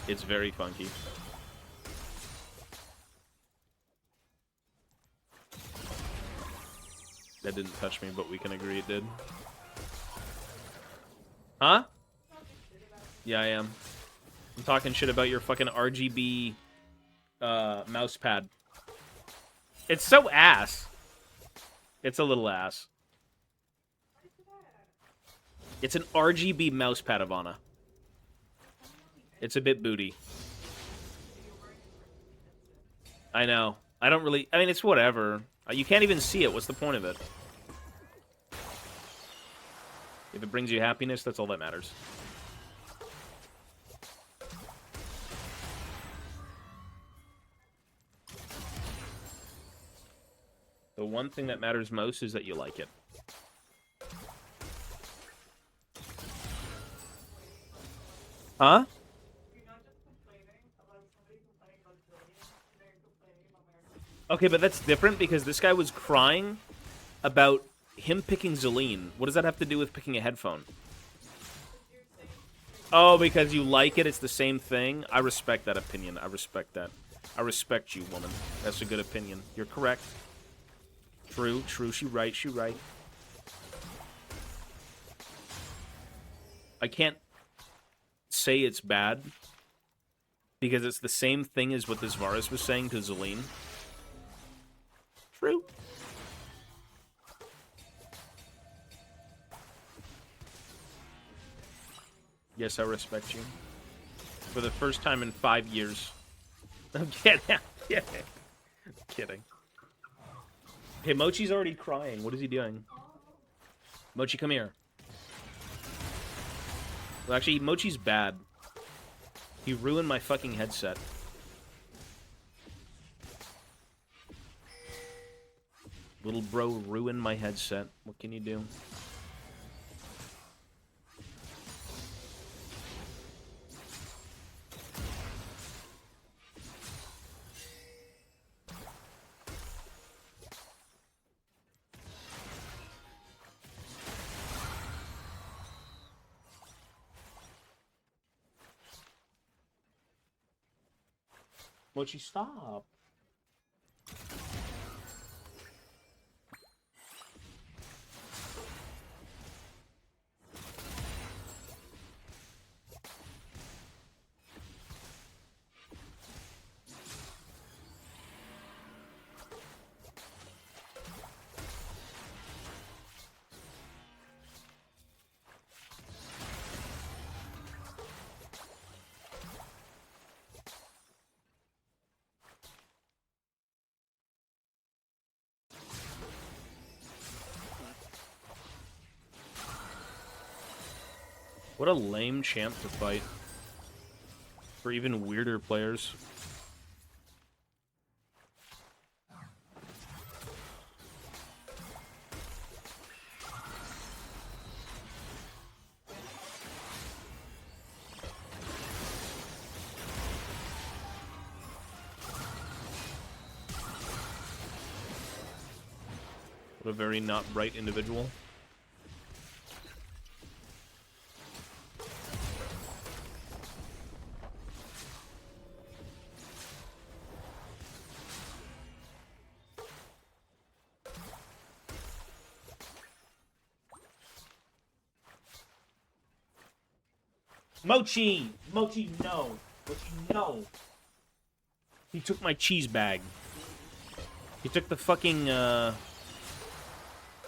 It's very funky. That didn't touch me, but we can agree it did. Huh? Yeah, I am. I'm talking shit about your fucking RGB mouse pad. It's so ass. It's a little ass. It's an RGB mouse pad, Ivana. It's a bit booty. I know. I don't really... I mean, it's whatever. You can't even see it. What's the point of it? If it brings you happiness, that's all that matters. The one thing that matters most is that you like it. Huh? Okay, but that's different because this guy was crying about him picking Zelene. What does that have to do with picking a headphone? Oh, because you like it, it's the same thing? I respect that opinion. I respect that. I respect you, woman. That's a good opinion. You're correct. True, true. She right, she right. I can't say it's bad because it's the same thing as what this Varus was saying to Zelene. True. Yes, I respect you. For the first time in 5 years. I'm kidding. I'm kidding. I'm kidding. Okay, Mochi's already crying. What is he doing? Mochi, come here. Well, actually, Mochi's bad. He ruined my fucking headset. Little bro ruined my headset. What can you do? Mochi, stop. What a lame champ to fight. For even weirder players. What a very not bright individual. Mochi! Mochi, no! Mochi, no! He took my cheese bag. He took the fucking,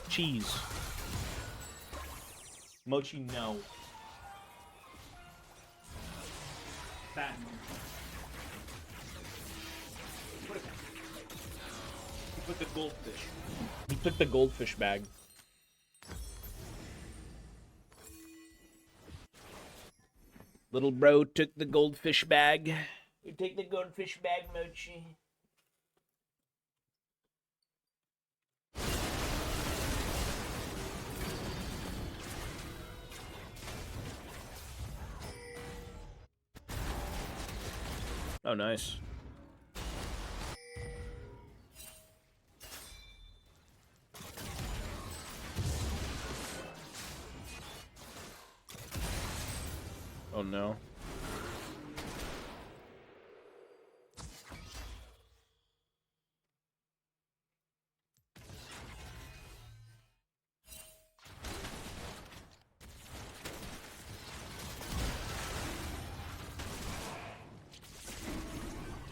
cheese. Mochi, no. Bad. He took the goldfish. He took the goldfish bag. Little bro took the goldfish bag. You take the goldfish bag, Mochi. Oh, nice. Oh, no.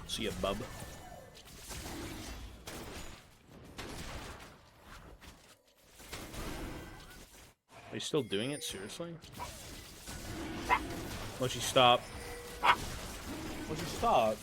See ya, bub. Are you still doing it? Seriously? Mochi, stop. Mochi, stop.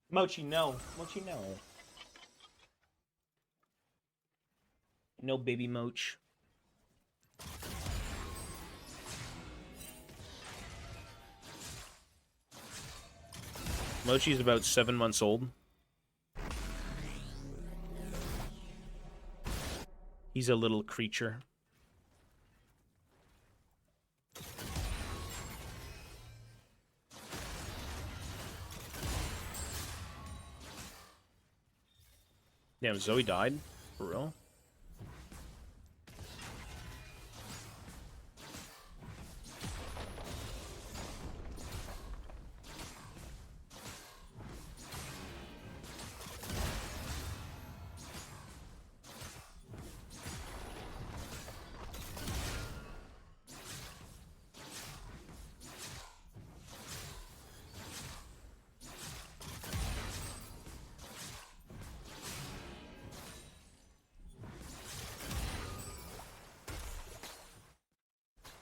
Mochi, no. Mochi, no. No, baby Moch. Mochi's about 7 months old. He's a little creature. Damn, Zoe died? For real?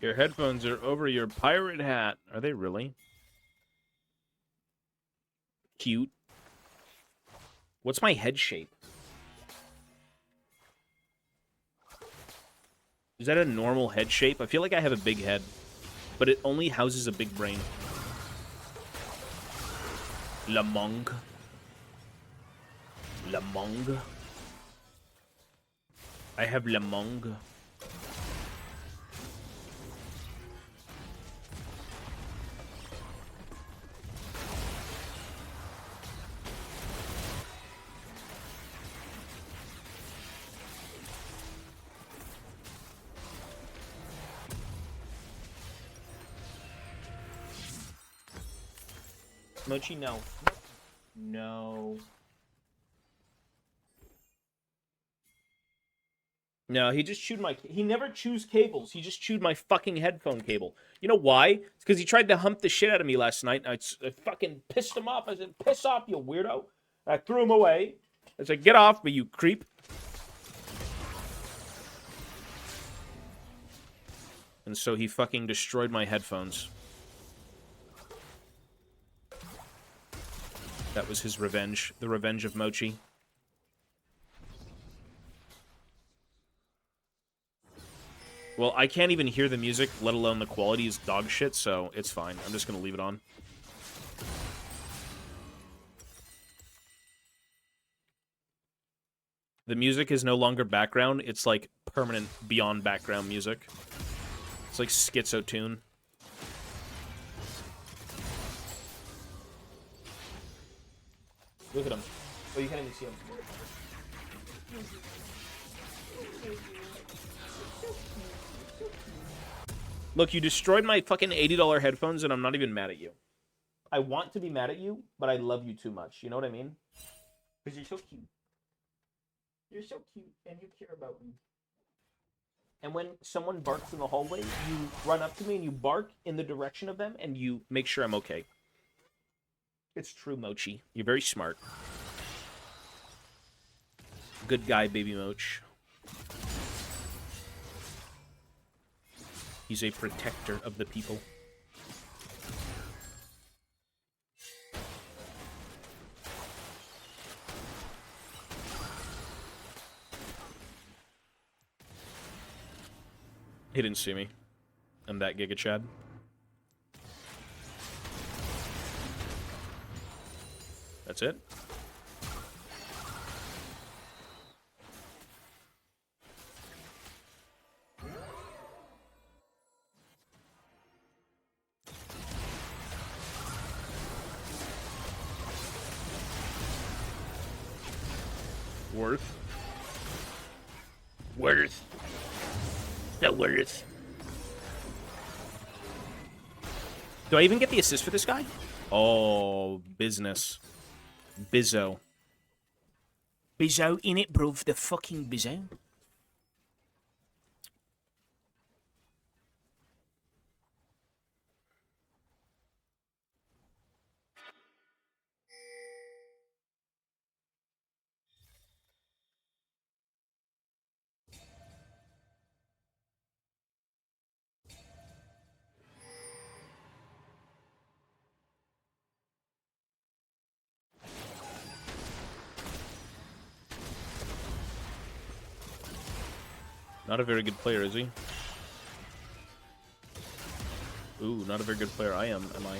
Your headphones are over your pirate hat. Are they really? Cute. What's my head shape? Is that a normal head shape? I feel like I have a big head, but it only houses a big brain. Lamong. Lamong. I have Lamong. Mochi, no. No. No, he just chewed my... He never chews cables. He just chewed my fucking headphone cable. You know why? It's because he tried to hump the shit out of me last night. I fucking pissed him off. I said, piss off, you weirdo. I threw him away. It's like, get off me, you creep. And so he fucking destroyed my headphones. That was his revenge. The revenge of Mochi. Well, I can't even hear the music, let alone the quality is dog shit, so it's fine. I'm just gonna leave it on. The music is no longer background, it's like permanent beyond background music. It's like schizo tune. Look at him. Oh, you can't even see him. Look, you destroyed my fucking $80 headphones and I'm not even mad at you. I want to be mad at you, but I love you too much. You know what I mean? Because you're so cute. You're so cute and you care about me. And when someone barks in the hallway, you run up to me and you bark in the direction of them and you make sure I'm okay. It's true, Mochi. You're very smart. Good guy, baby Moch. He's a protector of the people. He didn't see me. I'm that Giga Chad. That's it? Worth. The worth. Do I even get the assist for this guy? Oh, business. Bizzo. Bizzo in it, bro. The fucking Bizzo. Not a very good player, is he? Ooh, not a very good player. I am I?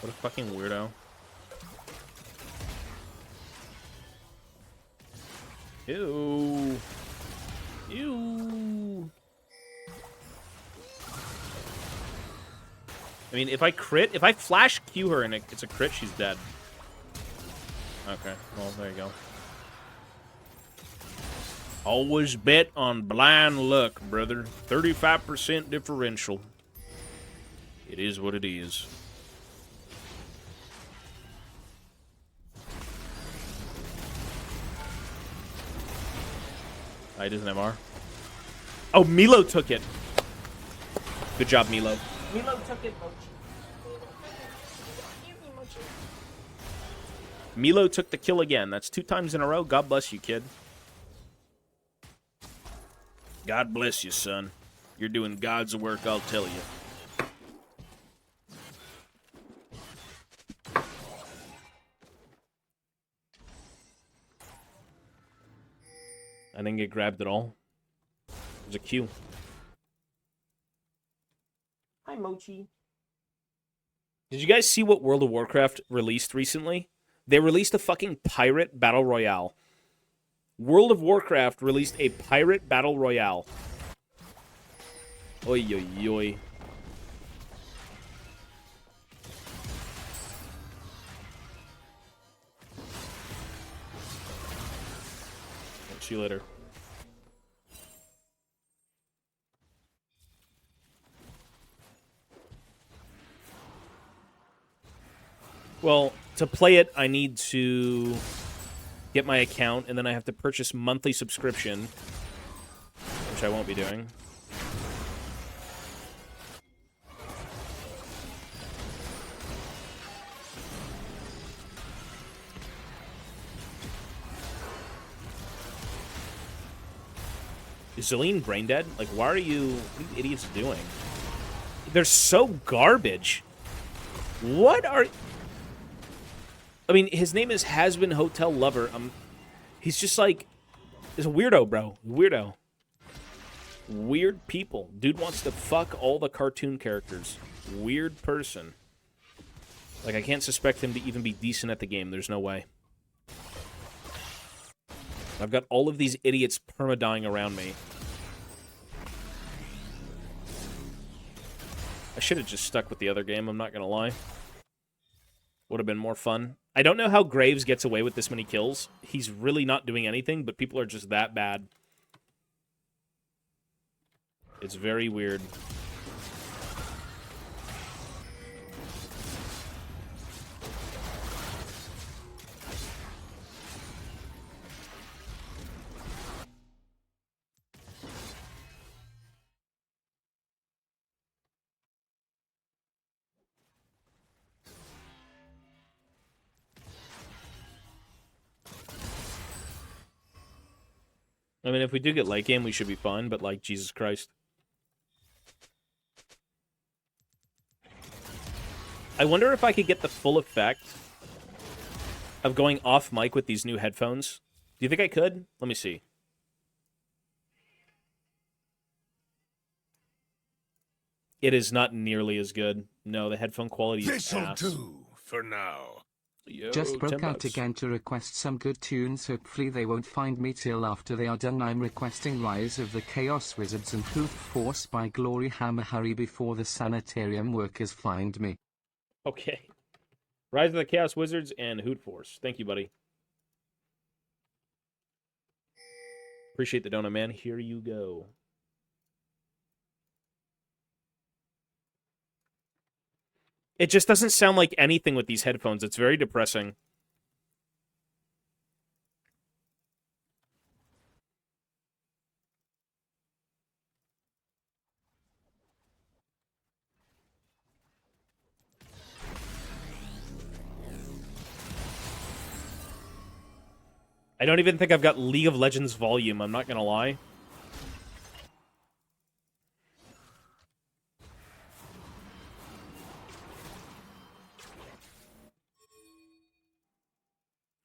What a fucking weirdo. Ew. Ew. I mean, if I flash Q her and it's a crit, she's dead. Okay, well, there you go. Always bet on blind luck, brother. 35% differential. It is what it is. He doesn't have R. Oh, Milo took it. Good job, Milo. Milo took it, Milo took the kill again. That's 2 times in a row. God bless you, kid. God bless you, son. You're doing God's work, I'll tell you. I didn't get grabbed at all. There's a Q. Hi, Mochi. Did you guys see what World of Warcraft released recently? They released a fucking pirate battle royale. World of Warcraft released a pirate battle royale. Oi, oi, oi. See you later. Well, to play it, I need to get my account, and then I have to purchase monthly subscription, which I won't be doing. Is Zelene brain dead? Like, what are you idiots doing? They're so garbage. What are... I mean, his name is Has-Been Hotel Lover. He's just like... He's a weirdo, bro. Weirdo. Weird people. Dude wants to fuck all the cartoon characters. Weird person. Like, I can't suspect him to even be decent at the game. There's no way. I've got all of these idiots perma-dying around me. I should have just stuck with the other game, I'm not gonna lie. Would have been more fun. I don't know how Graves gets away with this many kills. He's really not doing anything, but people are just that bad. It's very weird. I mean, if we do get late game, we should be fine, but, like, Jesus Christ. I wonder if I could get the full effect of going off mic with these new headphones. Do you think I could? Let me see. It is not nearly as good. No, the headphone quality is This'll ass. do for now. Yo, Just broke 10 out bucks. again to request some good tunes. Hopefully they won't find me till after they are done. I'm requesting Rise of the Chaos Wizards and Hoot Force by Glory Hammer. Hurry before the sanitarium workers find me. Okay. Rise of the Chaos Wizards and Hoot Force. Thank you, buddy. Appreciate the donut, man. Here you go. It just doesn't sound like anything with these headphones. It's very depressing. I don't even think I've got League of Legends volume, I'm not gonna lie.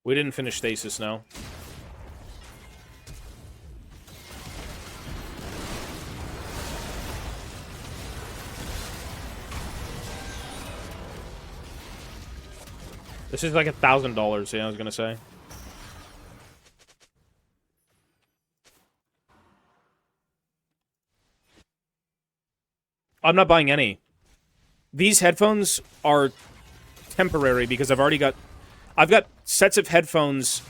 We didn't finish Stasis now. This is like $1,000, yeah, I was gonna say. I'm not buying any. These headphones are temporary because I've got sets of headphones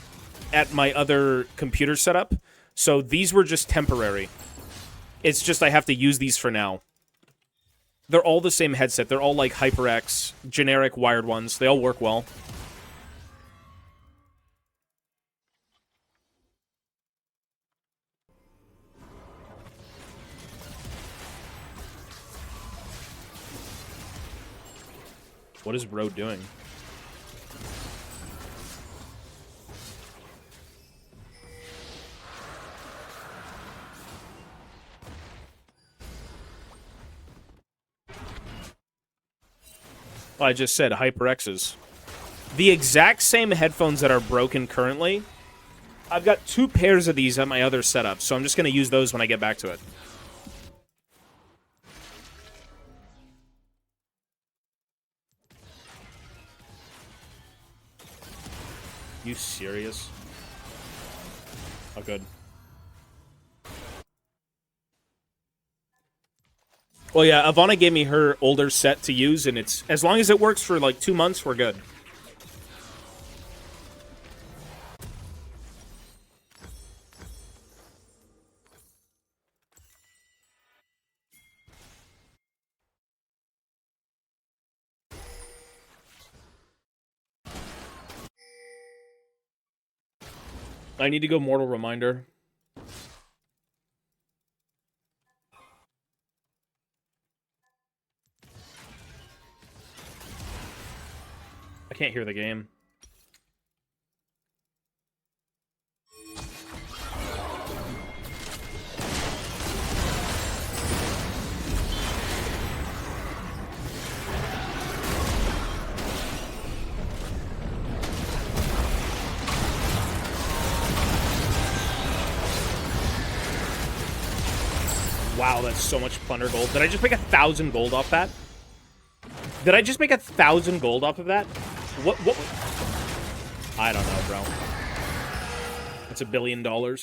at my other computer setup, so these were just temporary. It's just I have to use these for now. They're all the same headset. They're all like HyperX, generic wired ones. They all work well. What is Bro doing? Well, I just said HyperX's. The exact same headphones that are broken currently, I've got 2 pairs of these at my other setup, so I'm just going to use those when I get back to it. You serious? Oh, good. Well, yeah, Ivana gave me her older set to use, and it's as long as it works for like 2 months, we're good. I need to go Mortal Reminder. I can't hear the game. Wow, that's so much plunder gold. Did I just make 1,000 gold off that? Did I just make 1,000 gold off of that? What? I don't know, bro. That's $1 billion. Well,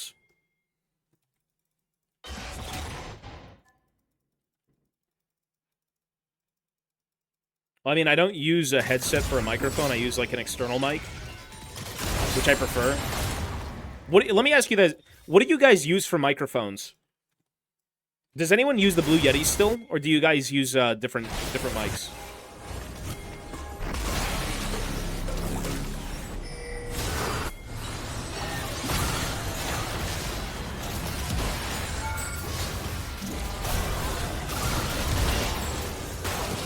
I mean, I don't use a headset for a microphone. I use, like, an external mic, which I prefer. Let me ask you this. What do you guys use for microphones? Does anyone use the Blue Yeti still? Or do you guys use different mics?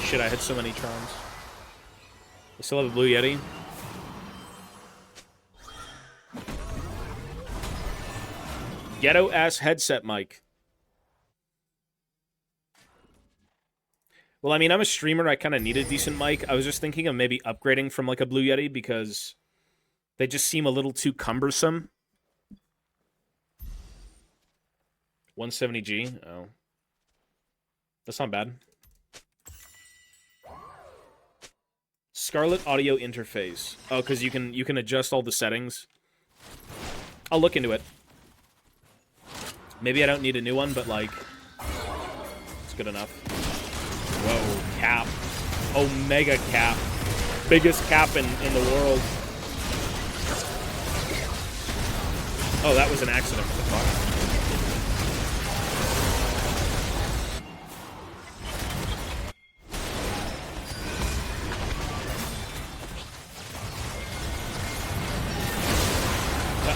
Shit, I had so many charms. I still have a Blue Yeti. Ghetto-ass headset mic. Well, I mean, I'm a streamer. I kind of need a decent mic. I was just thinking of maybe upgrading from, like, a Blue Yeti because they just seem a little too cumbersome. 170G? Oh. That's not bad. Scarlet audio interface. Oh, because you can adjust all the settings. I'll look into it. Maybe I don't need a new one, but, like, it's good enough. Whoa, cap. Omega cap. Biggest cap in the world. Oh, that was an accident. What the fuck?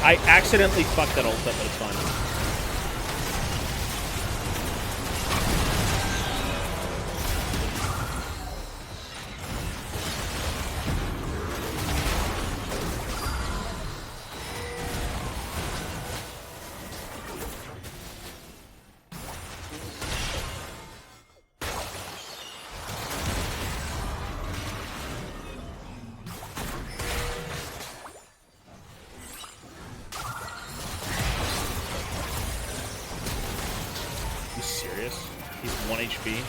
I accidentally fucked that ult up, but it's fine. He's 1 HP.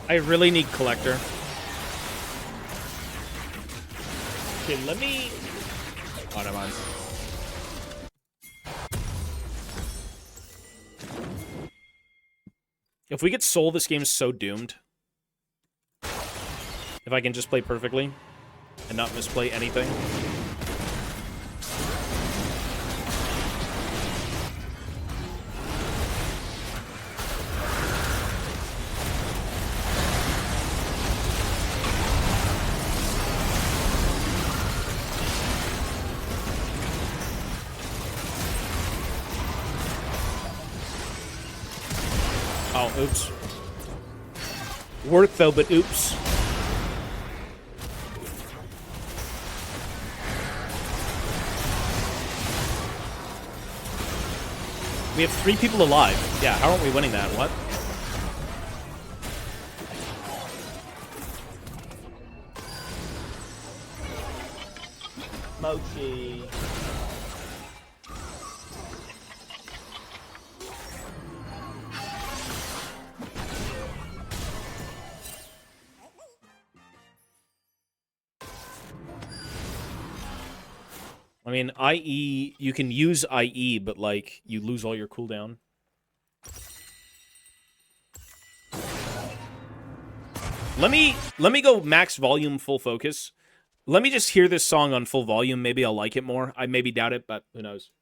I really need Collector. Okay, let me... Oh, never mind. If we get Soul, this game is so doomed. If I can just play perfectly and not misplay anything. Oh, oops. Work though, but oops. We have 3 people alive. Yeah, how aren't we winning that? What? Mochi. I mean, IE, you can use IE, but, like, you lose all your cooldown. Let me go max volume, full focus. Let me just hear this song on full volume. Maybe I'll like it more. I maybe doubt it, but who knows.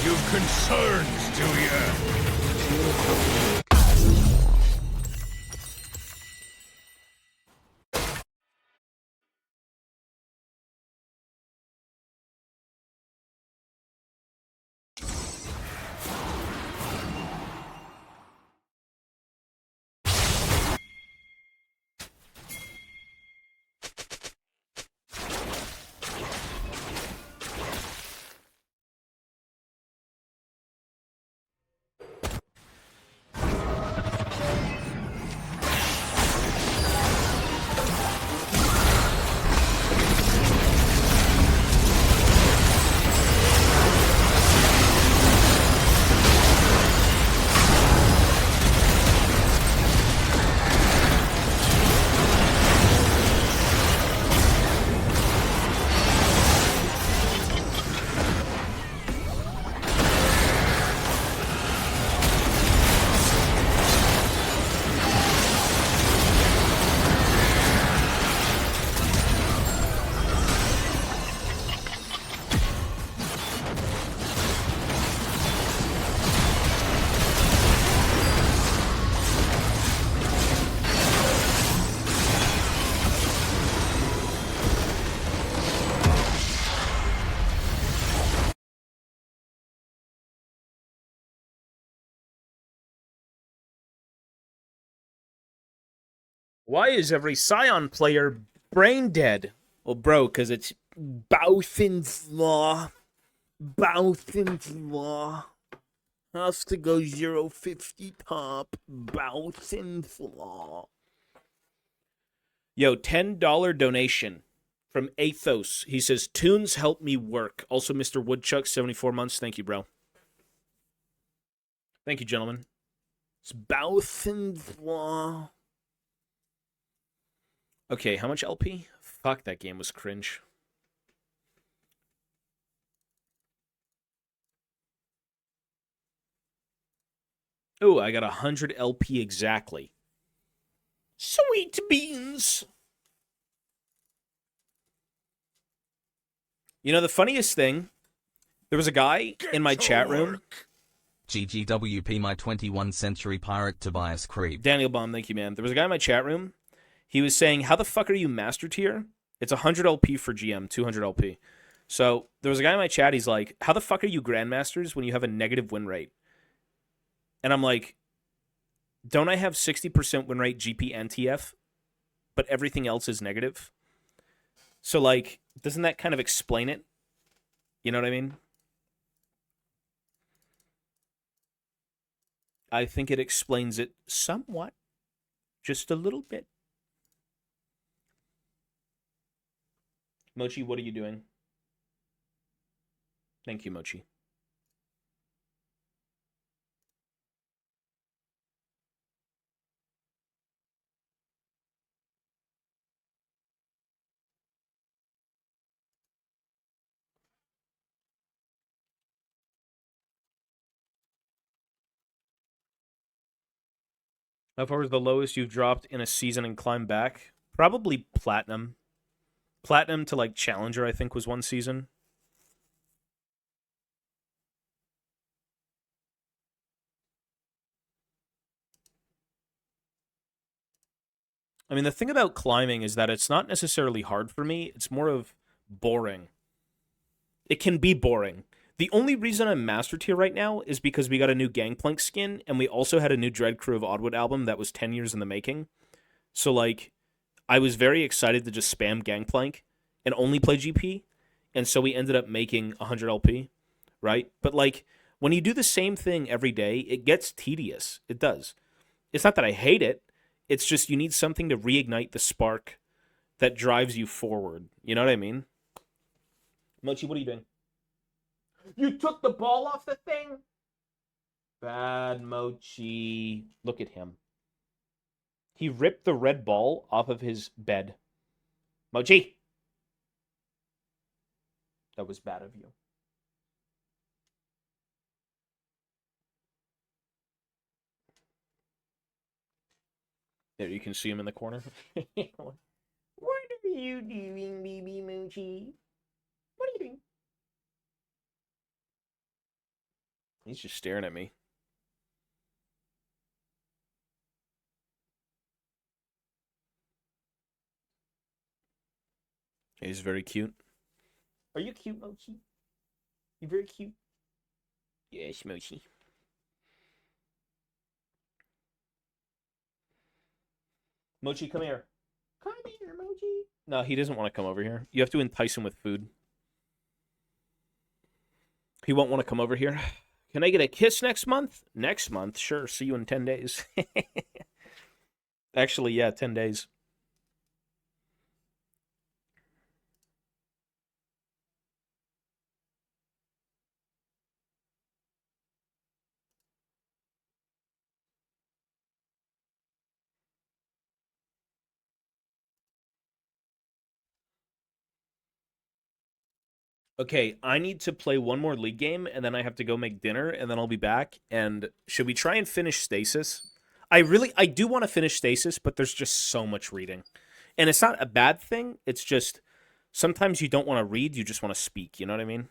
You've concerns, do you? Why is every Scion player brain dead? Well, bro, because it's Bowthin's Law. Bowthin's Law. Has to go 050 top. Bowthin's Law. Yo, $10 donation from Athos. He says, tunes help me work. Also, Mr. Woodchuck, 74 months. Thank you, bro. Thank you, gentlemen. It's Bowthin's Law. Okay, how much LP? Fuck, that game was cringe. Oh, I got 100 LP exactly. Sweet beans. You know, the funniest thing, there was a guy in my chat room. GGWP, my 21st century pirate Tobias Creep. Daniel Baum, thank you, man. There was a guy in my chat room. He was saying, how the fuck are you master tier? It's 100 LP for GM, 200 LP. So there was a guy in my chat, he's like, how the fuck are you grandmasters when you have a negative win rate? And I'm like, don't I have 60% win rate GP and TF, but everything else is negative? So, like, doesn't that kind of explain it? You know what I mean? I think it explains it somewhat. Just a little bit. Mochi, what are you doing? Thank you, Mochi. How far is the lowest you've dropped in a season and climbed back? Probably Platinum. Platinum to, like, Challenger, I think, was one season. I mean, the thing about climbing is that it's not necessarily hard for me. It's more of boring. It can be boring. The only reason I'm Master Tier right now is because we got a new Gangplank skin, and we also had a new Dread Crew of Oddwood album that was 10 years in the making. So, like, I was very excited to just spam Gangplank and only play GP, and so we ended up making 100 LP, right? But, like, when you do the same thing every day, it gets tedious. It does. It's not that I hate it. It's just you need something to reignite the spark that drives you forward. You know what I mean? Mochi, what are you doing? You took the ball off the thing? Bad Mochi. Look at him. He ripped the red ball off of his bed. Mochi. That was bad of you. There, you can see him in the corner. What are you doing, baby Mochi? What are you doing? He's just staring at me. He's very cute. Are you cute, Mochi? You're very cute. Yes, Mochi. Mochi, come here. Come here, Mochi. No, he doesn't want to come over here. You have to entice him with food. He won't want to come over here. Can I get a kiss next month? Next month? Sure. See you in 10 days. Actually, yeah, 10 days. Okay, I need to play one more league game, and then I have to go make dinner, and then I'll be back. And should we try and finish Stasis? I do want to finish Stasis, but there's just so much reading. And it's not a bad thing. It's just sometimes you don't want to read, you just want to speak. You know what I mean?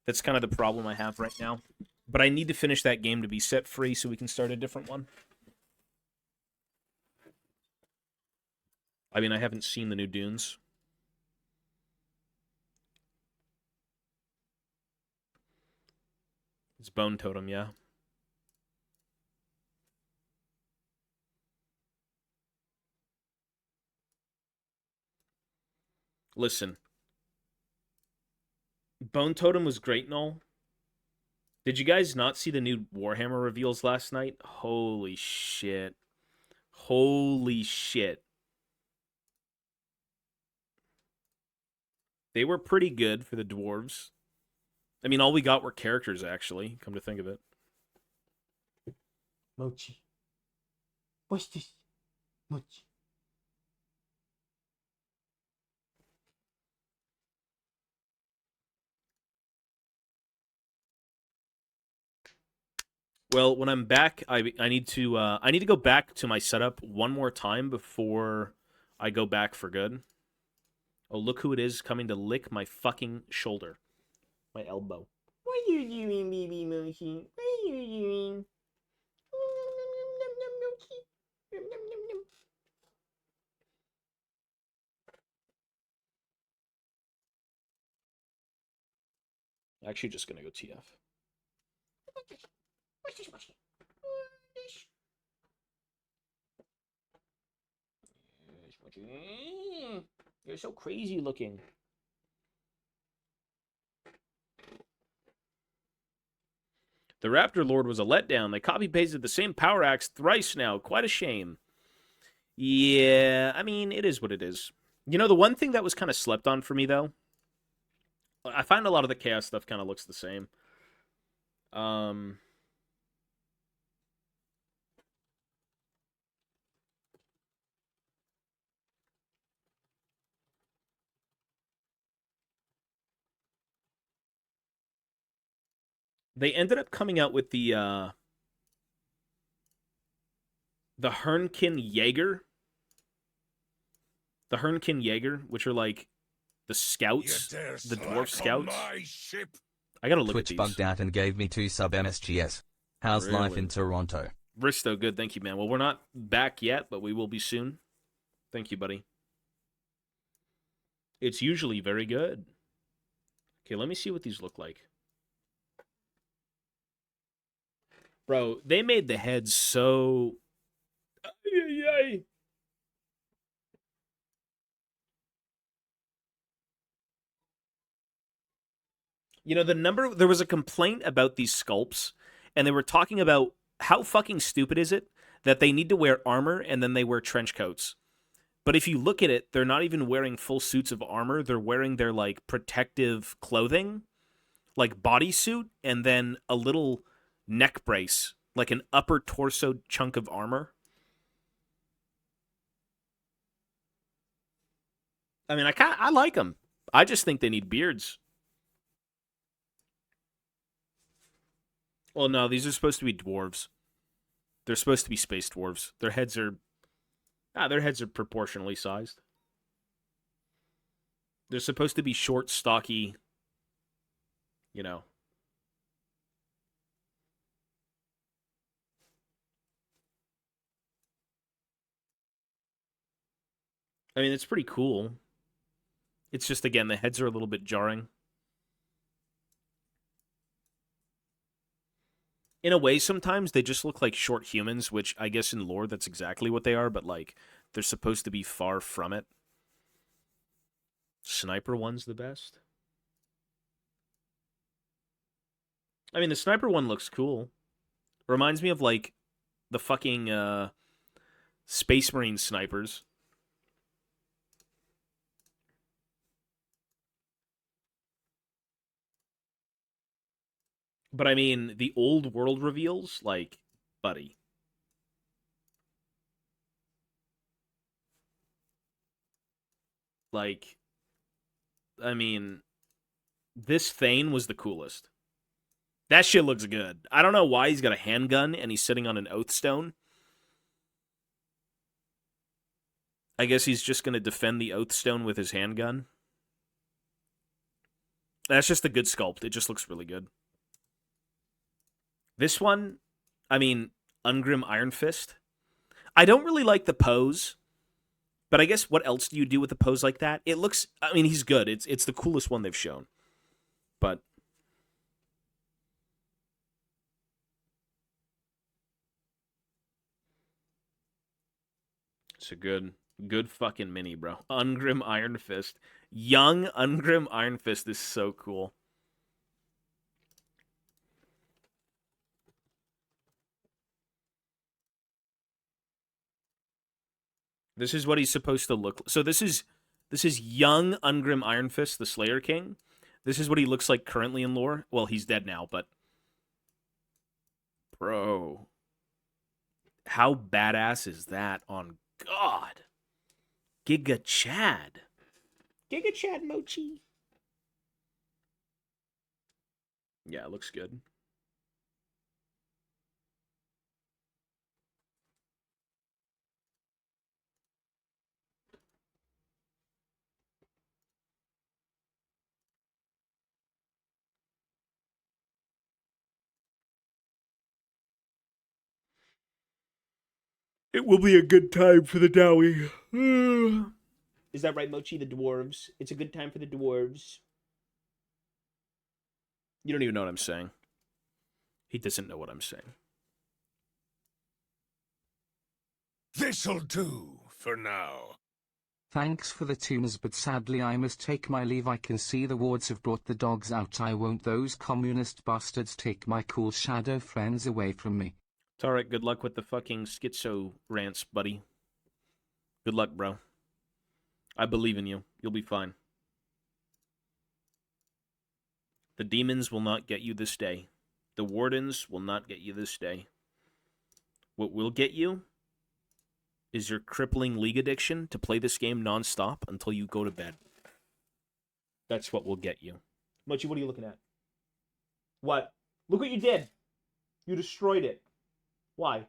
That's kind of the problem I have right now. But I need to finish that game to be set free so we can start a different one. I mean, I haven't seen the new Dunes. It's Bone Totem, yeah. Listen. Bone Totem was great and all. Did you guys not see the new Warhammer reveals last night? Holy shit. Holy shit. They were pretty good for the dwarves. I mean, all we got were characters, actually, come to think of it. Mochi. What's this? Mochi. Well, when I'm back, I need to go back to my setup one more time before I go back for good. Oh, look who it is coming to lick my fucking shoulder. My elbow. What are you doing, baby Mochi? What are you doing? Actually, just gonna go TF. What's this, Mochi? Yes, Mochi. You're so crazy looking. The Raptor Lord was a letdown. They copy-pasted the same power axe thrice now. Quite a shame. Yeah, I mean, it is what it is. You know, the one thing that was kind of slept on for me, though, I find a lot of the Chaos stuff kind of looks the same. They ended up coming out with the Hernkin Jaeger. The Hernkin Jaeger, which are like the scouts, the dwarf scouts. I gotta look Twitch at these. bugged out and gave me 2 sub MSGS. How's life in Toronto? Risto, good, thank you, man. Well, we're not back yet, but we will be soon. Thank you, buddy. It's usually very good. Okay, let me see what these look like. Bro, they made the heads so... You know, there was a complaint about these sculpts, and they were talking about how fucking stupid is it that they need to wear armor and then they wear trench coats. But if you look at it, they're not even wearing full suits of armor. They're wearing their, like, protective clothing, like bodysuit, and then a little neck brace, like an upper torso chunk of armor. I mean, I like them. I just think they need beards. Well, no, these are supposed to be dwarves. They're supposed to be space dwarves. Their heads are proportionally sized. They're supposed to be short, stocky, you know, I mean, it's pretty cool. It's just, again, the heads are a little bit jarring. In a way, sometimes they just look like short humans, which I guess in lore that's exactly what they are, but like they're supposed to be far from it. Sniper one's the best. I mean, the sniper one looks cool. Reminds me of like the fucking Space Marine snipers. But I mean, the old world reveals, like, buddy. Like, I mean, this Thane was the coolest. That shit looks good. I don't know why he's got a handgun and he's sitting on an oath stone. I guess he's just going to defend the oath stone with his handgun. That's just a good sculpt. It just looks really good. This one, I mean, Ungrim Iron Fist. I don't really like the pose, but I guess what else do you do with a pose like that? It looks, I mean, he's good. It's the coolest one they've shown. But it's a good fucking mini, bro. Ungrim Iron Fist. Young Ungrim Iron Fist is so cool. This is what he's supposed to look like. So this is young Ungrim Iron Fist, the Slayer King. This is what he looks like currently in lore. Well, he's dead now, but bro, how badass is that on God? Giga Chad. Giga Chad Mochi. Yeah, it looks good. It will be a good time for the Dowie. Is that right, Mochi? The dwarves. It's a good time for the dwarves. You don't even know what I'm saying. He doesn't know what I'm saying. This'll do for now. Thanks for the tunes, but sadly I must take my leave. I can see the wards have brought the dogs out. I won't those communist bastards take my cool shadow friends away from me. It's alright, good luck with the fucking schizo rants, buddy. Good luck, bro. I believe in you. You'll be fine. The demons will not get you this day. The wardens will not get you this day. What will get you is your crippling league addiction to play this game nonstop until you go to bed. That's what will get you. Mochi, what are you looking at? What? Look what you did. You destroyed it. Why?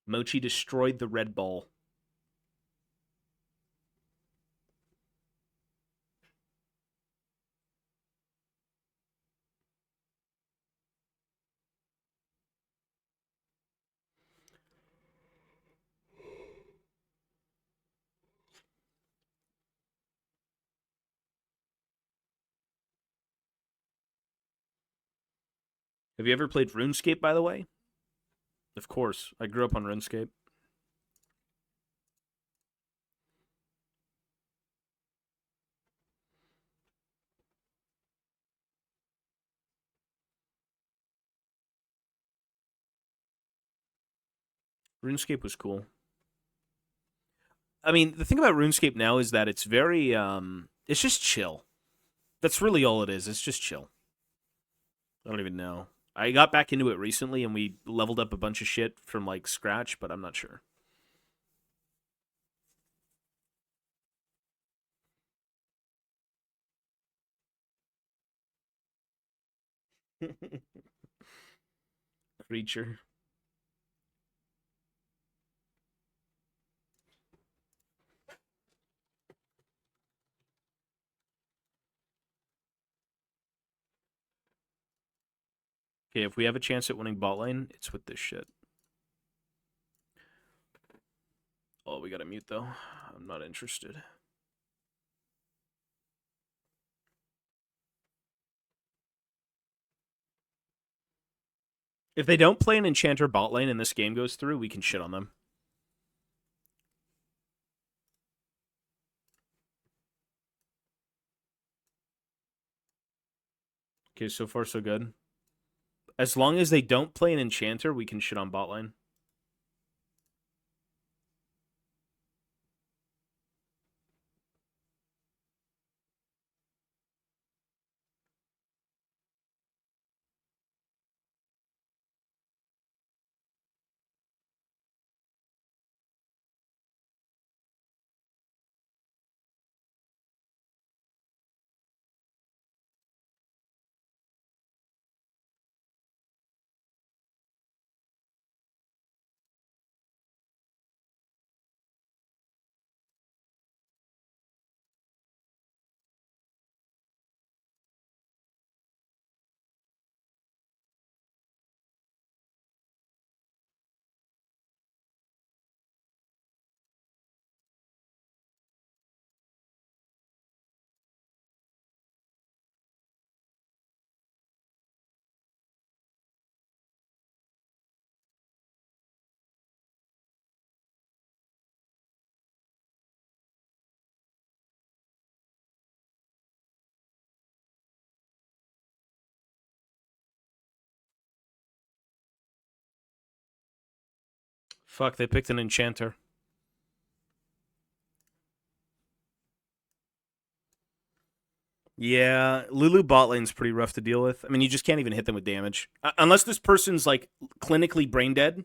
Mochi destroyed the red ball. Have you ever played RuneScape, by the way? Of course. I grew up on RuneScape. RuneScape was cool. I mean, the thing about RuneScape now is that it's very, it's just chill. That's really all it is. It's just chill. I don't even know. I got back into it recently and we leveled up a bunch of shit from, like, scratch, but I'm not sure. Creature. Okay, if we have a chance at winning bot lane, it's with this shit. Oh, we gotta mute though. I'm not interested. If they don't play an enchanter bot lane and this game goes through, we can shit on them. Okay, so far so good. As long as they don't play an enchanter, we can shit on bot lane. Fuck, they picked an enchanter. Yeah, Lulu bot lane's pretty rough to deal with. I mean, you just can't even hit them with damage. Unless this person's, like, clinically brain dead,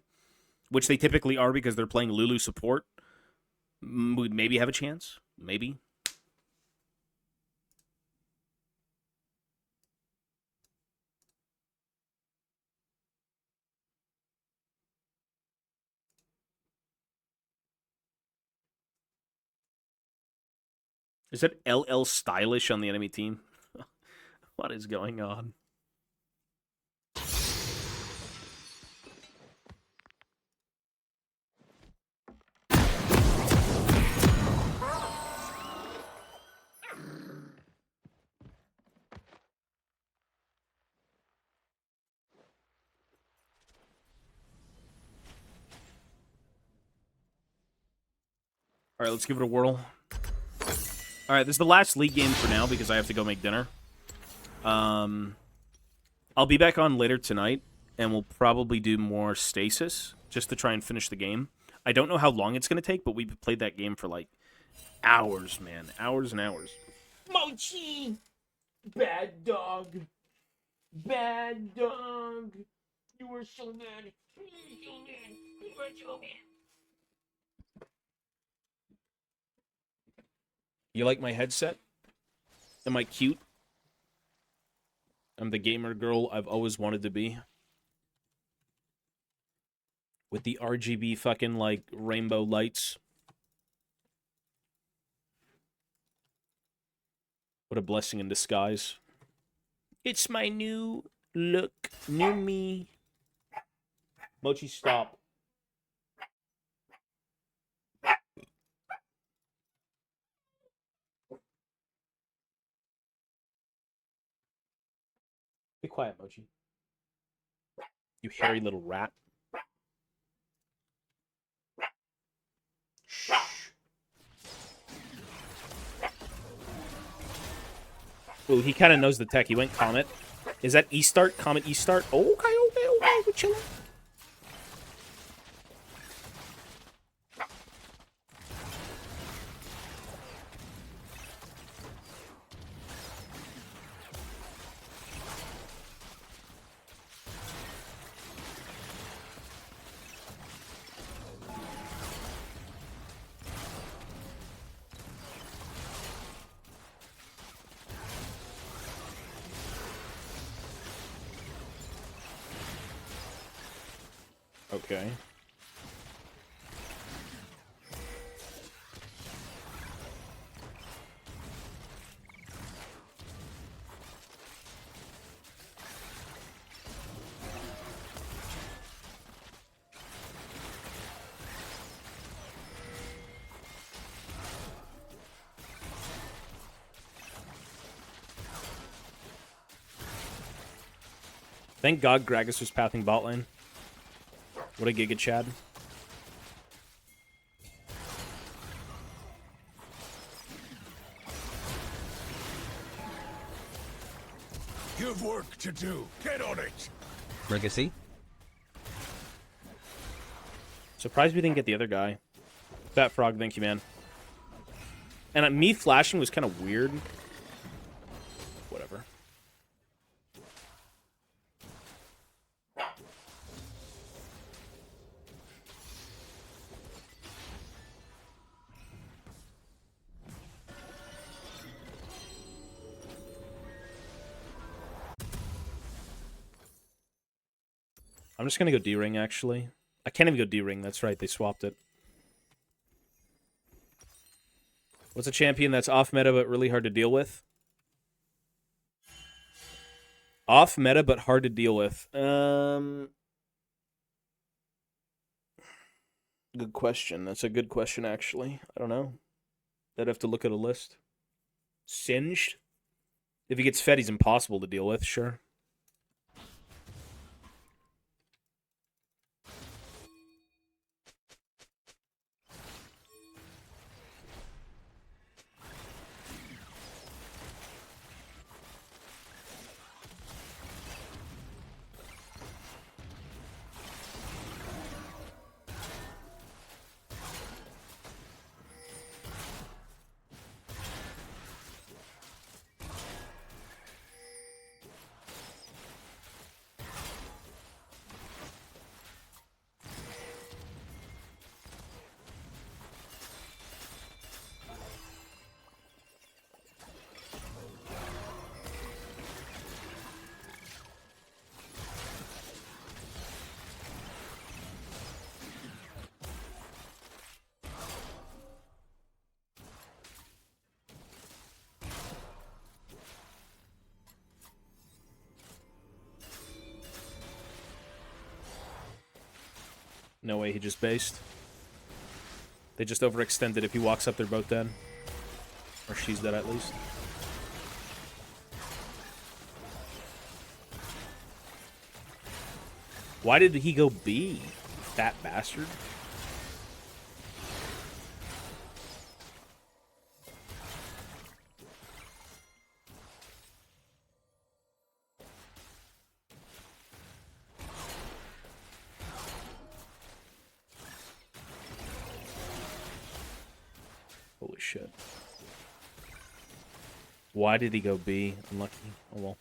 which they typically are because they're playing Lulu support, we'd maybe have a chance. Maybe. Is that LL Stylish on the enemy team? What is going on? All right, let's give it a whirl. All right, this is the last league game for now because I have to go make dinner. I'll be back on later tonight, and we'll probably do more Stasis just to try and finish the game. I don't know how long it's going to take, but we've played that game for, like, hours, man. Hours and hours. Mochi! Bad dog. Bad dog. You were so mad. You were so mad. You were so mad. You like my headset? Am I cute? I'm the gamer girl I've always wanted to be. With the RGB fucking, like, rainbow lights. What a blessing in disguise. It's my new look. New me. Mochi, stop. Be quiet, Mochi. You hairy little rat. Shh. Ooh, he kind of knows the tech. He went Comet. Is that E-Start? Comet E-Start? Oh, okay. We're chilling. Okay. Thank God Gragas was pathing bot lane. What a Giga Chad. You've work to do. Get on it. Legacy? Surprised we didn't get the other guy. Fat Frog, thank you, man. And me flashing was kind of weird. Whatever. I'm just gonna go D-Ring, actually. I can't even go D-Ring, that's right, they swapped it. What's a champion that's off-meta but really hard to deal with? Off-meta but hard to deal with. Good question. That's a good question, actually. I don't know. I'd have to look at a list. Singed? If he gets fed, he's impossible to deal with, sure. No way, he just based. They just overextended. If he walks up, they're both dead. Or she's dead, at least. Why did he go B? Fat bastard. Holy shit. Why did he go B? Unlucky. Oh well.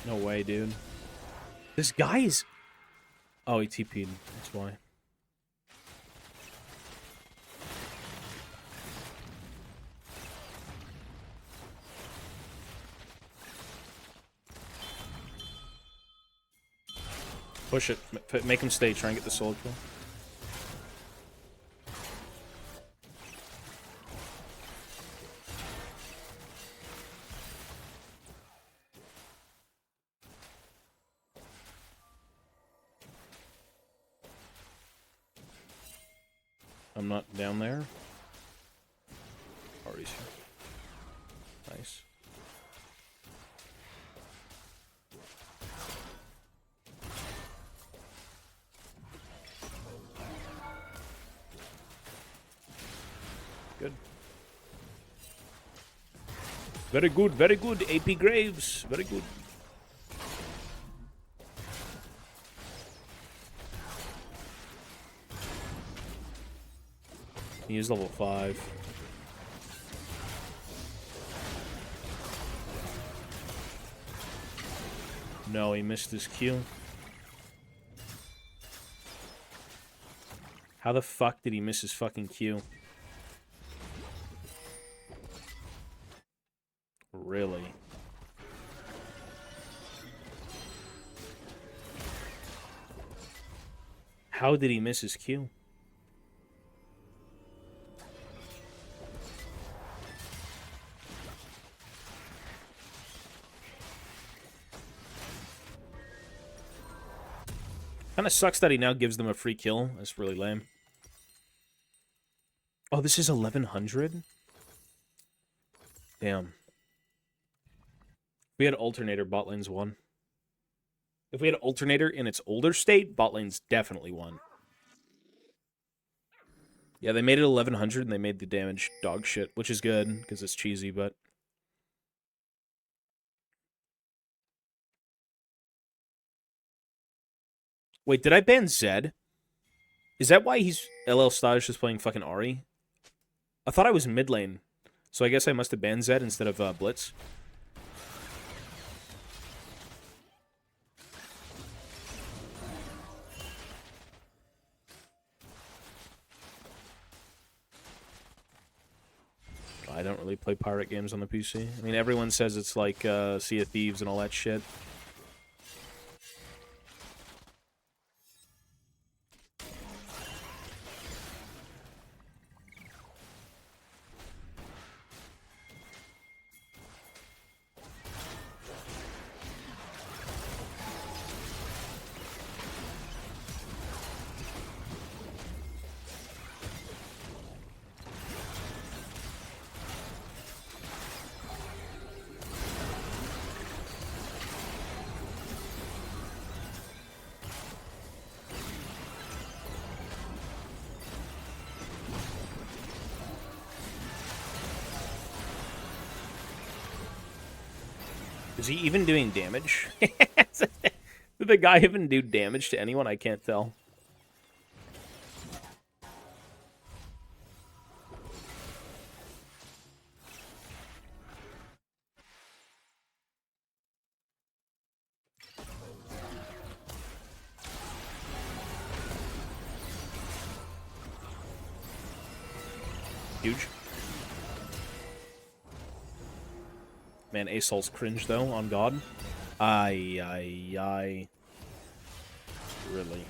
No way, dude. This guy is... Oh, he TP'd. That's why. Push it. Make him stay. Try and get the soul kill. I'm not down there. Party's here. Nice. Good. Very good, very good. AP Graves. Very good. He is level 5. No, he missed his Q. How the fuck did he miss his fucking Q? Really? How did he miss his Q? Kind of sucks that he now gives them a free kill. That's really lame. Oh, this is 1100? Damn. If we had alternator, bot lane's won. If we had alternator in its older state, bot lane's definitely won. Yeah, they made it 1100 and they made the damage dog shit, which is good because it's cheesy, but... Wait, did I ban Zed? Is that why he's LL Stasis is playing fucking Ahri? I thought I was mid lane, so I guess I must have banned Zed instead of Blitz. I don't really play pirate games on the PC. I mean, everyone says it's like Sea of Thieves and all that shit. Is he even doing damage? Did the guy even do damage to anyone? I can't tell. Huge. Man, Asol's cringe, though, on God. Aye. Really.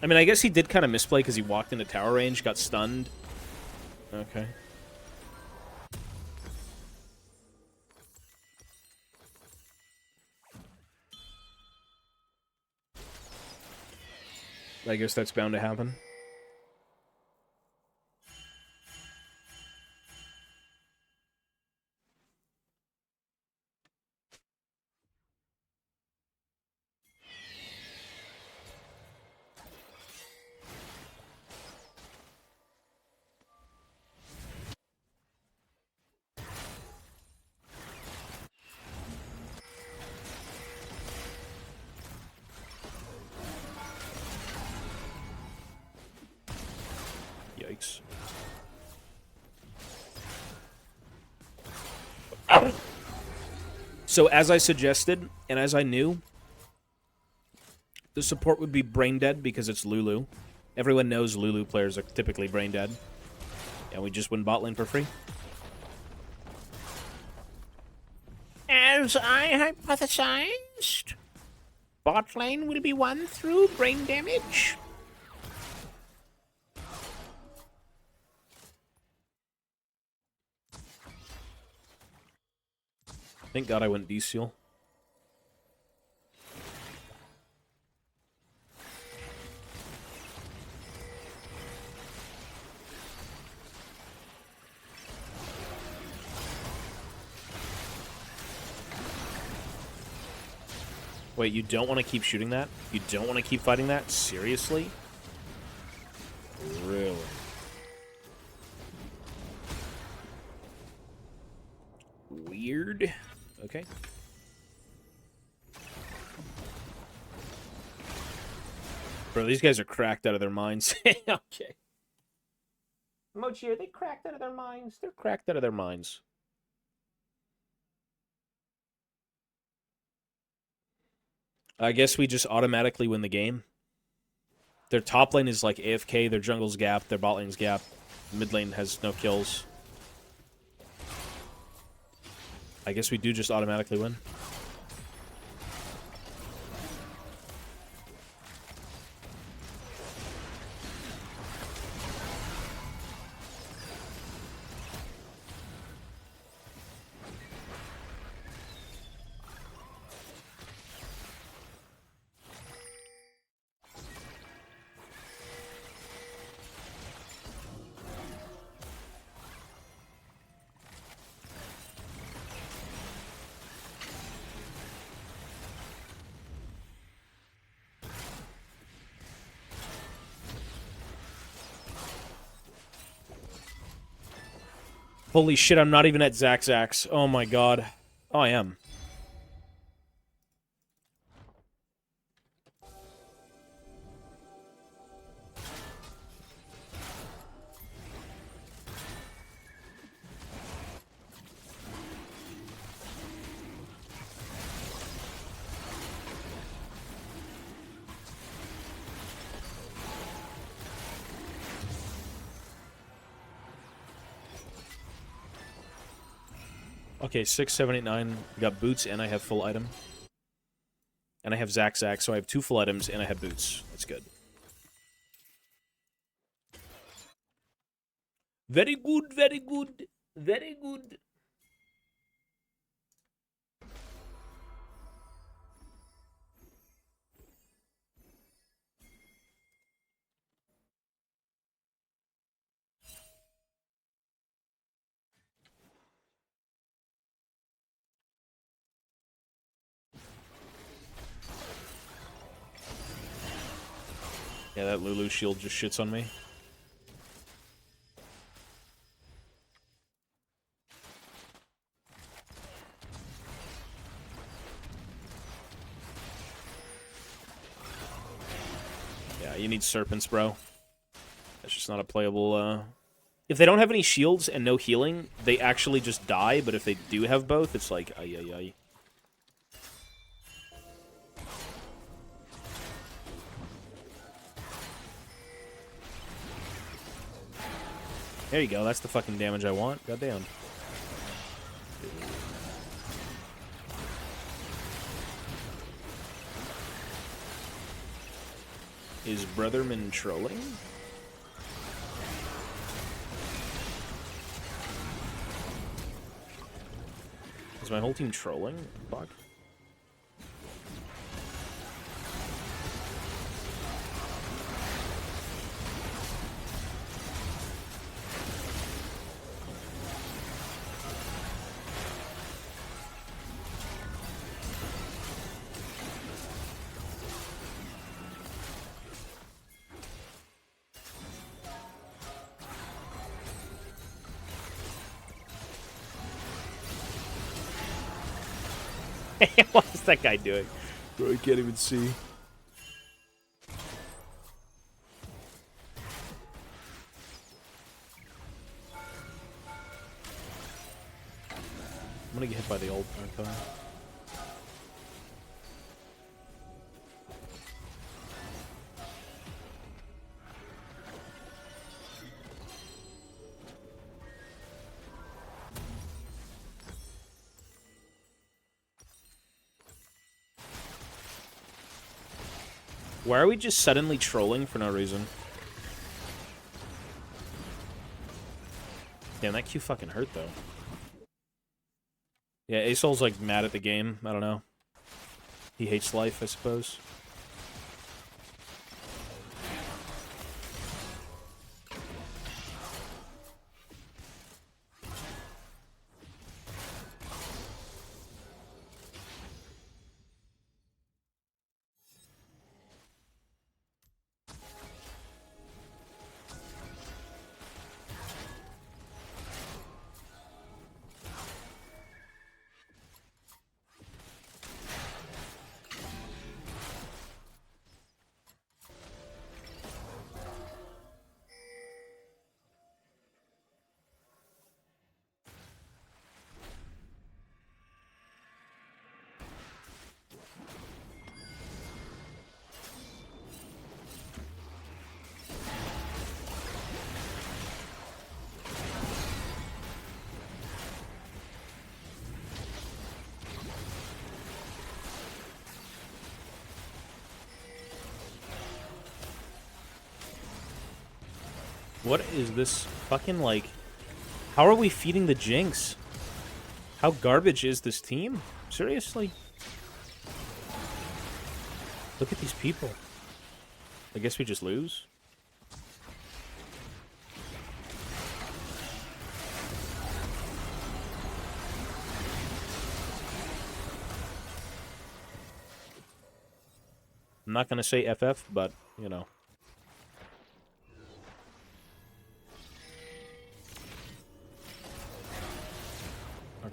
I mean, I guess he did kind of misplay because he walked into tower range, got stunned. Okay. I guess that's bound to happen. Yikes. So as I suggested, and as I knew, the support would be brain dead because it's Lulu. Everyone knows Lulu players are typically brain dead. And we just win bot lane for free. As I hypothesized, bot lane will be won through brain damage. Thank God I went D-Seal. Wait, you don't want to keep shooting that? You don't want to keep fighting that? Seriously? Really? Weird. Okay. Bro, these guys are cracked out of their minds. Okay. Mochi, are they cracked out of their minds? They're cracked out of their minds. I guess we just automatically win the game. Their top lane is like AFK, their jungle's gap, their bot lane's gap. Mid lane has no kills. I guess we do just automatically win. Holy shit, I'm not even at Zax. Oh my god. Oh, I am. Okay, 6, 7, 8, 9. We got boots, and I have full item. And I have Zax, so I have 2 full items, and I have boots. That's good. Very good, very good, very good. Yeah, that Lulu shield just shits on me. Yeah, you need serpents, bro. That's just not a playable, If they don't have any shields and no healing, they actually just die, but if they do have both, it's like, ay, ay, ay. There you go, that's the fucking damage I want. Goddamn. Is Brotherman trolling? Is my whole team trolling? Fuck. What is that guy doing? Bro, I can't even see. I'm gonna get hit by the old car. Why are we just suddenly trolling for no reason? Damn, that Q fucking hurt, though. Yeah, Asol's, like, mad at the game. I don't know. He hates life, I suppose. What is this fucking, like... How are we feeding the Jinx? How garbage is this team? Seriously? Look at these people. I guess we just lose? I'm not gonna say FF, but, you know.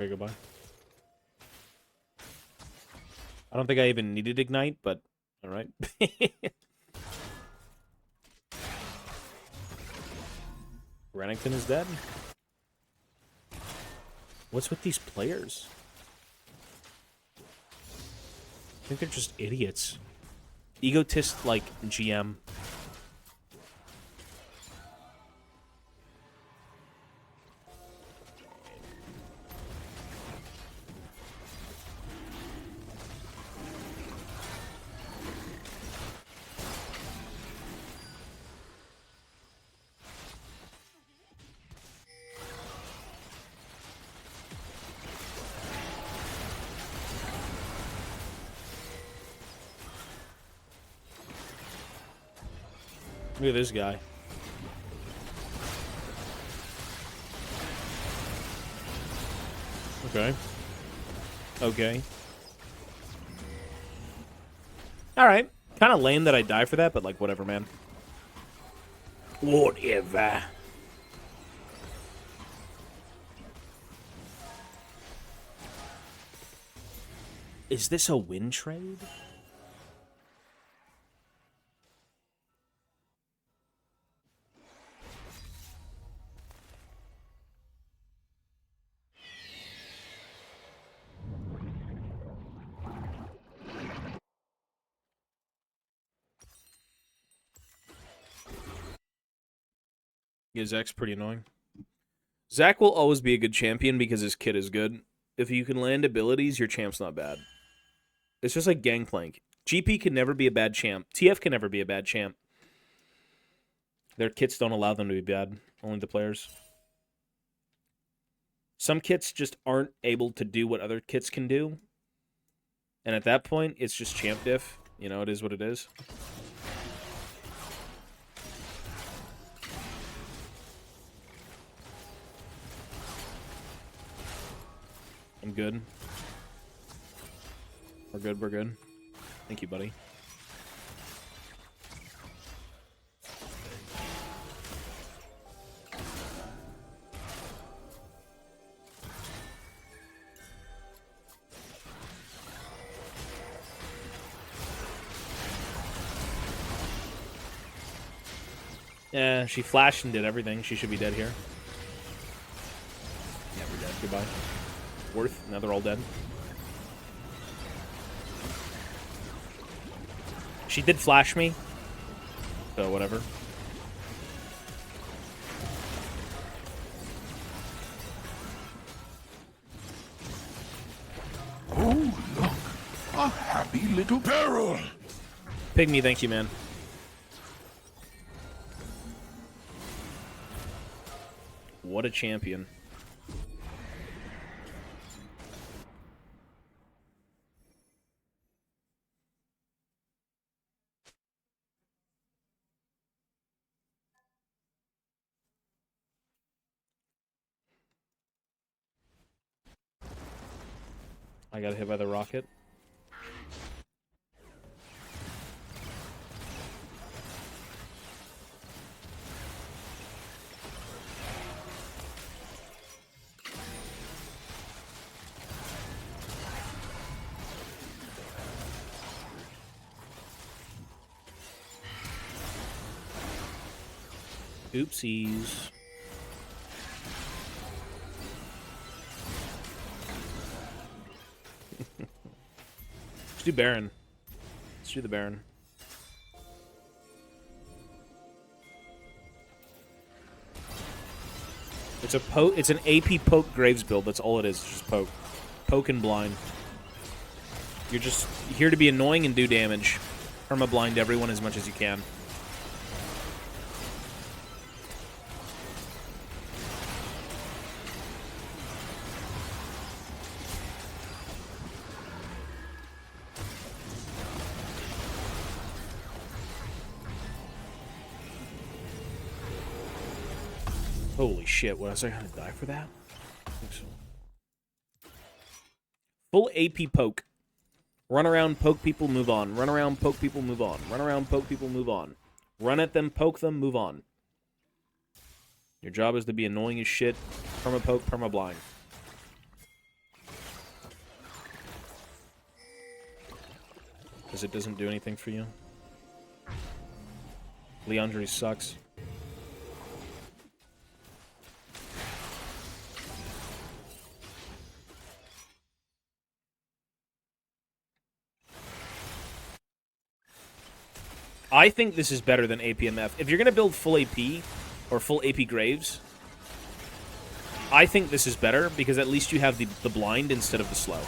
Okay, goodbye. I don't think I even needed Ignite, but alright. Rennington is dead. What's with these players? I think they're just idiots. Egotist like GM. Look at this guy. Okay. Okay. Alright. Kind of lame that I die for that, but like, whatever, man. Whatever. Is this a win trade? Yeah, Zach's pretty annoying. Zach will always be a good champion because his kit is good. If you can land abilities, your champ's not bad. It's just like Gangplank. GP can never be a bad champ. TF can never be a bad champ. Their kits don't allow them to be bad. Only the players. Some kits just aren't able to do what other kits can do. And at that point, it's just champ diff. You know, it is what it is. I'm good. We're good, we're good. Thank you, buddy. Yeah, she flashed and did everything. She should be dead here. Yeah, we're dead. Goodbye. Worth. Now they're all dead. She did flash me. So, whatever. Oh, look. A happy little barrel. Pygmy, thank you, man. What a champion. I got hit by the rocket. Oopsies. Let's do Baron. Let's do the Baron. It's a poke. It's an AP poke Graves build. That's all it is. It's just poke, poke and blind. You're just here to be annoying and do damage. Perma-blind everyone as much as you can. Holy shit, was I gonna die for that? I think so. Full AP poke. Run around, poke people, move on. Run around, poke people, move on. Run around, poke people, move on. Run at them, poke them, move on. Your job is to be annoying as shit. Perma-poke, perma-blind. Because it doesn't do anything for you. Leandre sucks. I think this is better than APMF. If you're going to build full AP or full AP Graves, I think this is better because at least you have the blind instead of the slow.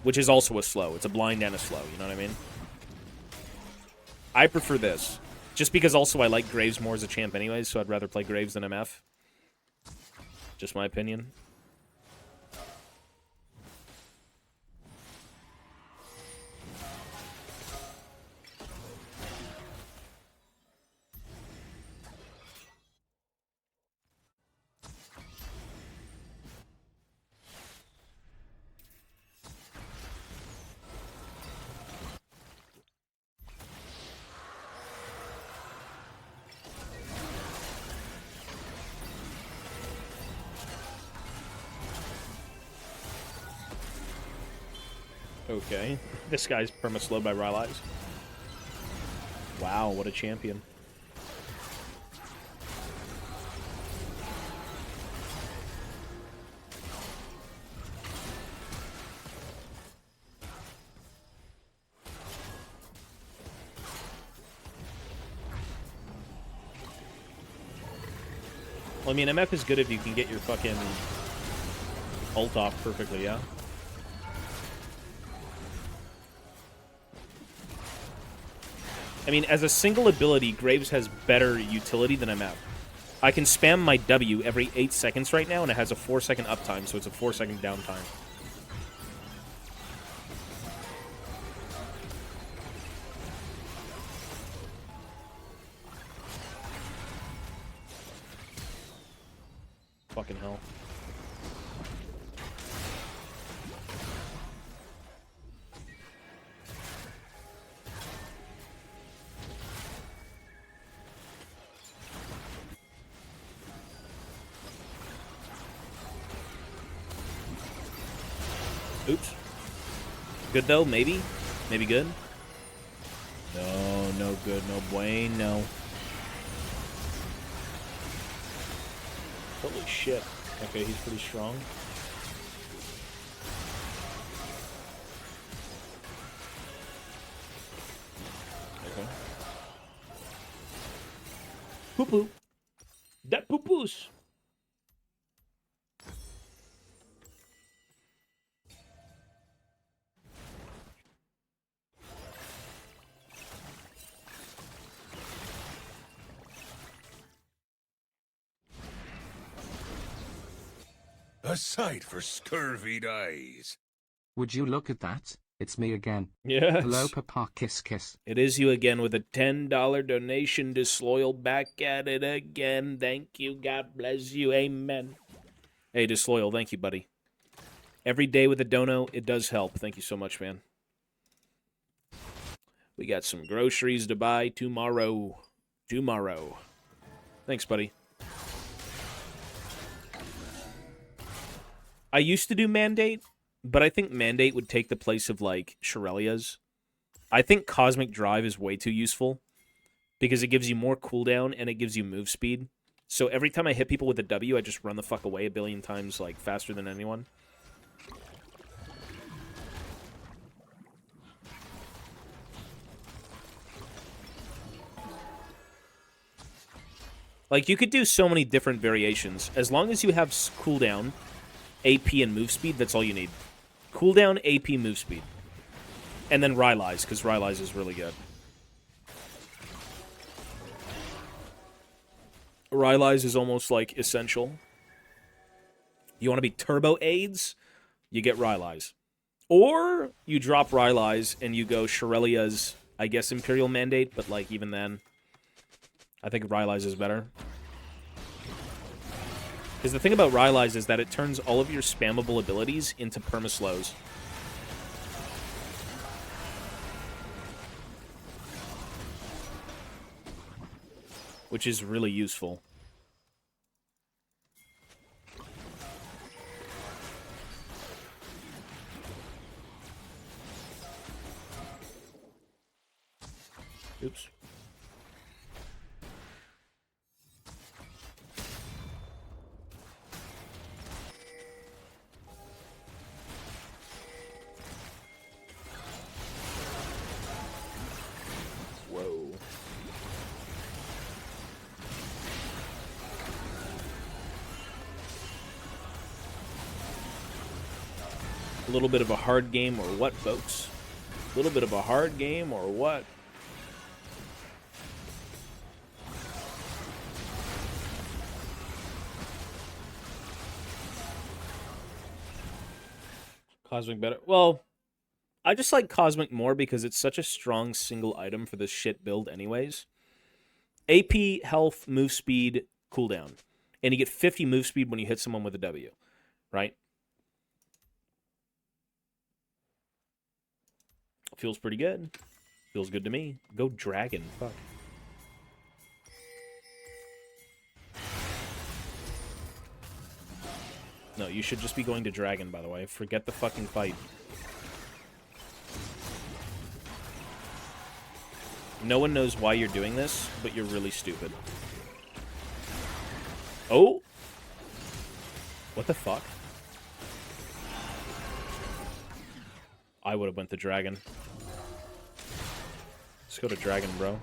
Which is also a slow. It's a blind and a slow, you know what I mean? I prefer this. Just because also I like Graves more as a champ anyways, so I'd rather play Graves than MF. Just my opinion. Okay. This guy's perma-slowed by Rylai's. Wow, what a champion. Well, I mean, MF is good if you can get your fucking ult off perfectly, yeah? I mean, as a single ability, Graves has better utility than MF. I can spam my W every 8 seconds right now, and it has a 4-second uptime, so it's a 4-second downtime. Fucking hell. Oops. Good though, maybe? Maybe good? No, no good, no bueno. Holy shit. Okay, he's pretty strong. Okay. Poo-poo. That poo-poos. A sight for scurvied eyes. Would you look at that? It's me again. Yes. Hello, Papa Kiss Kiss. It is you again with a $10 donation. Disloyal back at it again. Thank you. God bless you. Amen. Hey, Disloyal, thank you, buddy. Every day with a dono, it does help. Thank you so much, man. We got some groceries to buy tomorrow. Tomorrow. Thanks, buddy. I used to do Mandate, but I think Mandate would take the place of, like, Shirelia's. I think Cosmic Drive is way too useful because it gives you more cooldown and it gives you move speed. So every time I hit people with a W, I just run the fuck away a billion times, like, faster than anyone. Like, you could do so many different variations. As long as you have cooldown, AP, and move speed, that's all you need. Cooldown, AP, move speed. And then Rylai's, because Rylai's is really good. Rylai's is almost, like, essential. You want to be Turbo AIDS? You get Rylai's. Or you drop Rylai's and you go Shirelia's, I guess, Imperial Mandate, but, like, even then, I think Rylai's is better. Because the thing about Rylai's is that it turns all of your spammable abilities into perma-slows. Which is really useful. A little bit of a hard game or what, folks? A little bit of a hard game or what? Cosmic better. Well, I just like Cosmic more because it's such a strong single item for this shit build anyways. AP, health, move speed, cooldown. And you get 50 move speed when you hit someone with a W, right? Feels pretty good. Feels good to me. Go dragon. Fuck. No, you should just be going to dragon, by the way. Forget the fucking fight. No one knows why you're doing this, but you're really stupid. Oh! What the fuck? I would have went to dragon. Let's go to dragon, bro.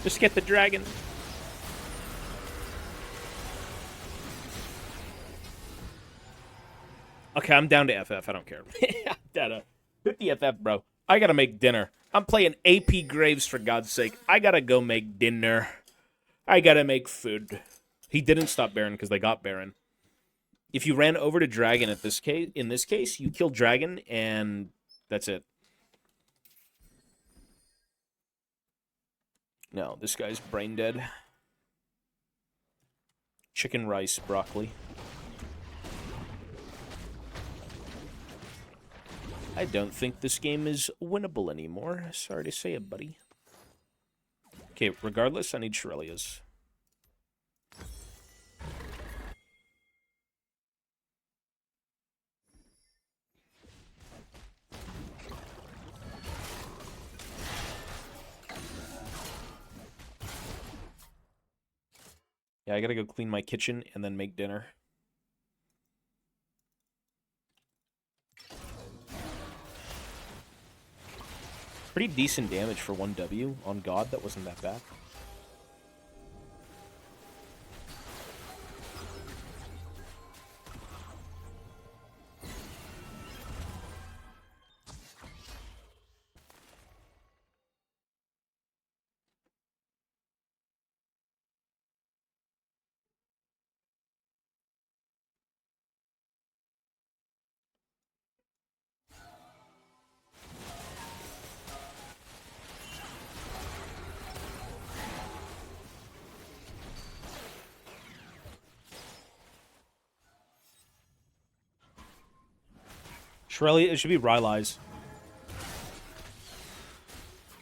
Just get the dragon. Okay, I'm down to FF. I don't care. Hit the FF, bro. I gotta make dinner. I'm playing AP Graves, for God's sake. I gotta go make dinner. I gotta make food. He didn't stop Baron because they got Baron. If you ran over to Dragon in this case, you kill Dragon, and that's it. No, this guy's brain dead. Chicken, rice, broccoli. I don't think this game is winnable anymore. Sorry to say it, buddy. Okay, regardless, I need Shirelia's. Yeah, I gotta go clean my kitchen and then make dinner. Pretty decent damage for 1W on God. That wasn't that bad. Shrelia, it should be Rylai's.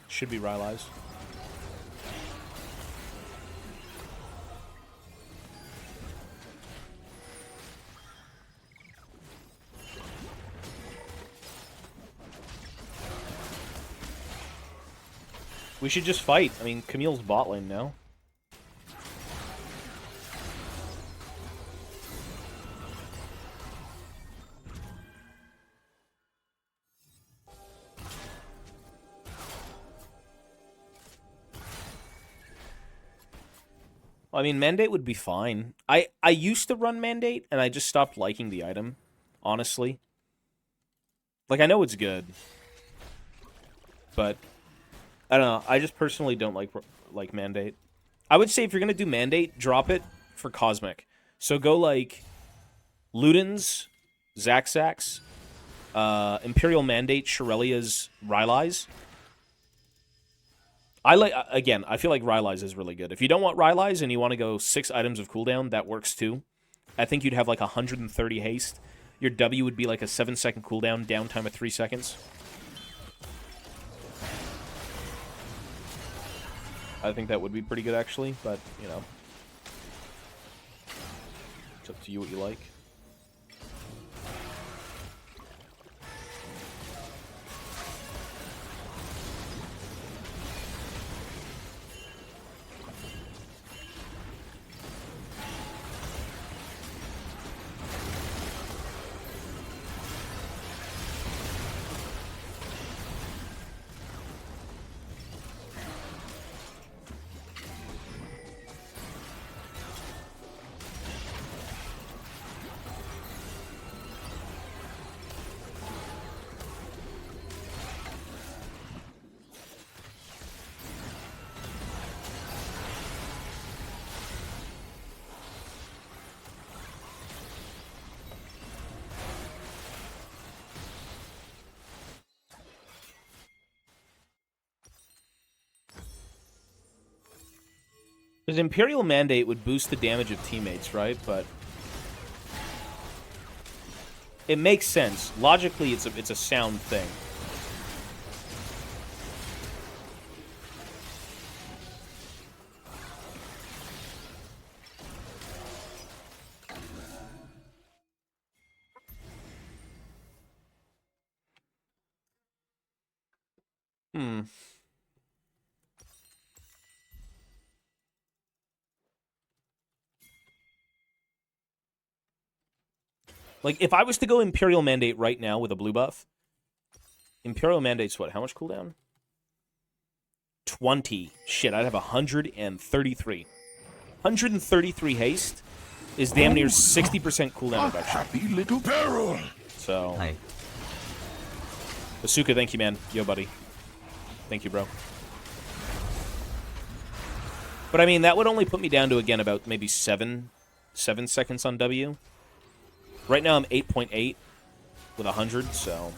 Should be Rylai's. We should just fight. I mean, Camille's bot lane now. I mean, Mandate would be fine. I used to run Mandate, and I just stopped liking the item, honestly. Like, I know it's good. But, I don't know. I just personally don't like Mandate. I would say if you're going to do Mandate, drop it for Cosmic. So go, like, Ludens, Zaxax, Imperial Mandate, Shirelia's, Rylai's. I feel like Rylai's is really good. If you don't want Rylai's and you want to go 6 items of cooldown, that works too. I think you'd have like 130 haste. Your W would be like a 7-second cooldown, downtime of 3 seconds. I think that would be pretty good actually, but, you know. It's up to you what you like. Because Imperial Mandate would boost the damage of teammates, right? But it makes sense. Logically, it's a sound thing. Hmm. Like, if I was to go Imperial Mandate right now with a blue buff, Imperial Mandate's what? How much cooldown? 20. Shit, I'd have 133. 133 haste is damn near 60% cooldown reduction. Happy little peril. So. Hi. Basuka, thank you, man. Yo, buddy. Thank you, bro. But I mean, that would only put me down to, again, about maybe 7 seconds on W. Right now I'm 8.8 with 100, so.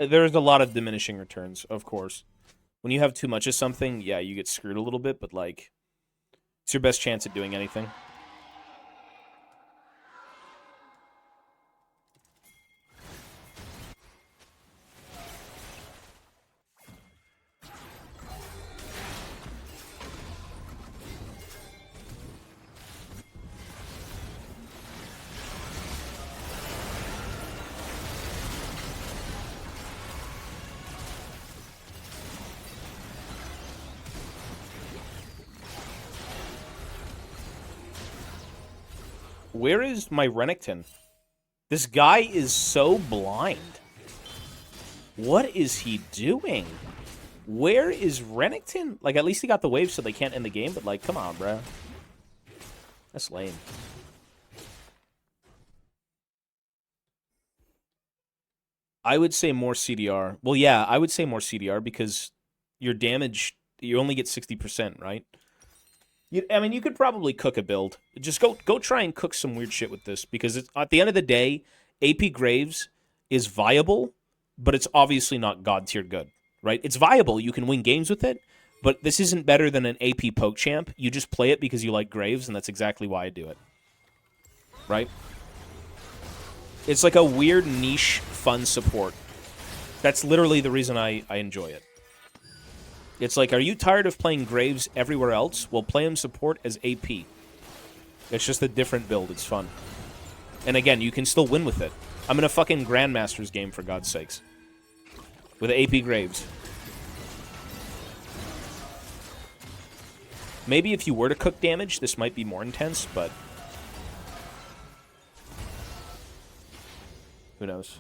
There's a lot of diminishing returns, of course. When you have too much of something, yeah, you get screwed a little bit, but, like, it's your best chance at doing anything. Where is my Renekton? This guy is so blind. What is he doing? Where is Renekton? Like, at least he got the wave so they can't end the game, but, like, come on, bro. That's lame. I would say more CDR. Well, yeah, I would say more CDR because your damage, you only get 60%, right? I mean, you could probably cook a build. Just go try and cook some weird shit with this because it's, at the end of the day, AP Graves is viable, but it's obviously not god-tier good, right? It's viable. You can win games with it, but this isn't better than an AP poke champ. You just play it because you like Graves, and that's exactly why I do it, right? It's like a weird niche fun support. That's literally the reason I enjoy it. It's like, are you tired of playing Graves everywhere else? Well, play him support as AP. It's just a different build. It's fun. And again, you can still win with it. I'm in a fucking Grandmasters game, for God's sakes. With AP Graves. Maybe if you were to cook damage, this might be more intense, but who knows?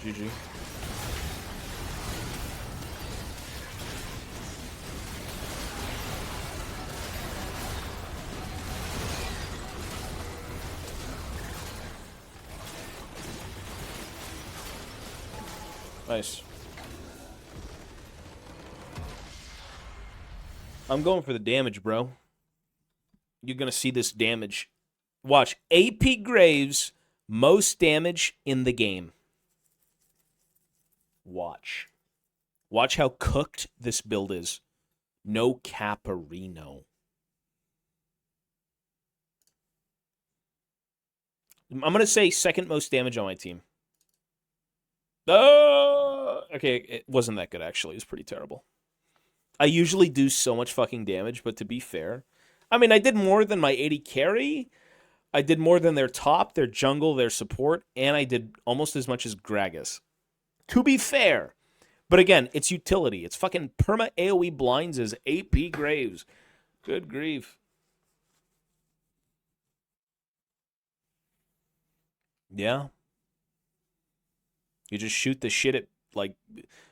GG. Nice. I'm going for the damage, bro. You're going to see this damage. Watch. AP Graves, most damage in the game. Watch. Watch how cooked this build is. No Caparino. I'm going to say second most damage on my team. Okay, it wasn't that good, actually. It was pretty terrible. I usually do so much fucking damage, but to be fair, I mean, I did more than my 80 carry, I did more than their top, their jungle, their support, and I did almost as much as Gragas. To be fair. But again, it's utility. It's fucking perma AoE blinds as AP Graves. Good grief. Yeah. You just shoot the shit at, like,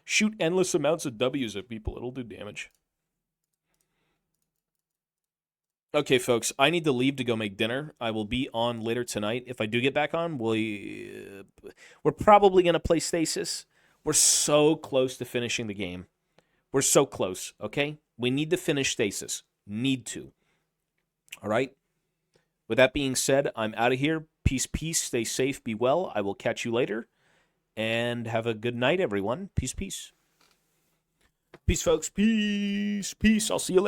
shoot endless amounts of W's at people. It'll do damage. Okay, folks, I need to leave to go make dinner. I will be on later tonight. If I do get back on, we're probably going to play Stasis. We're so close to finishing the game. We're so close, okay? We need to finish Stasis. Need to. All right? With that being said, I'm out of here. Peace, peace. Stay safe. Be well. I will catch you later. And have a good night, everyone. Peace, peace. Peace, folks. Peace, peace. I'll see you later.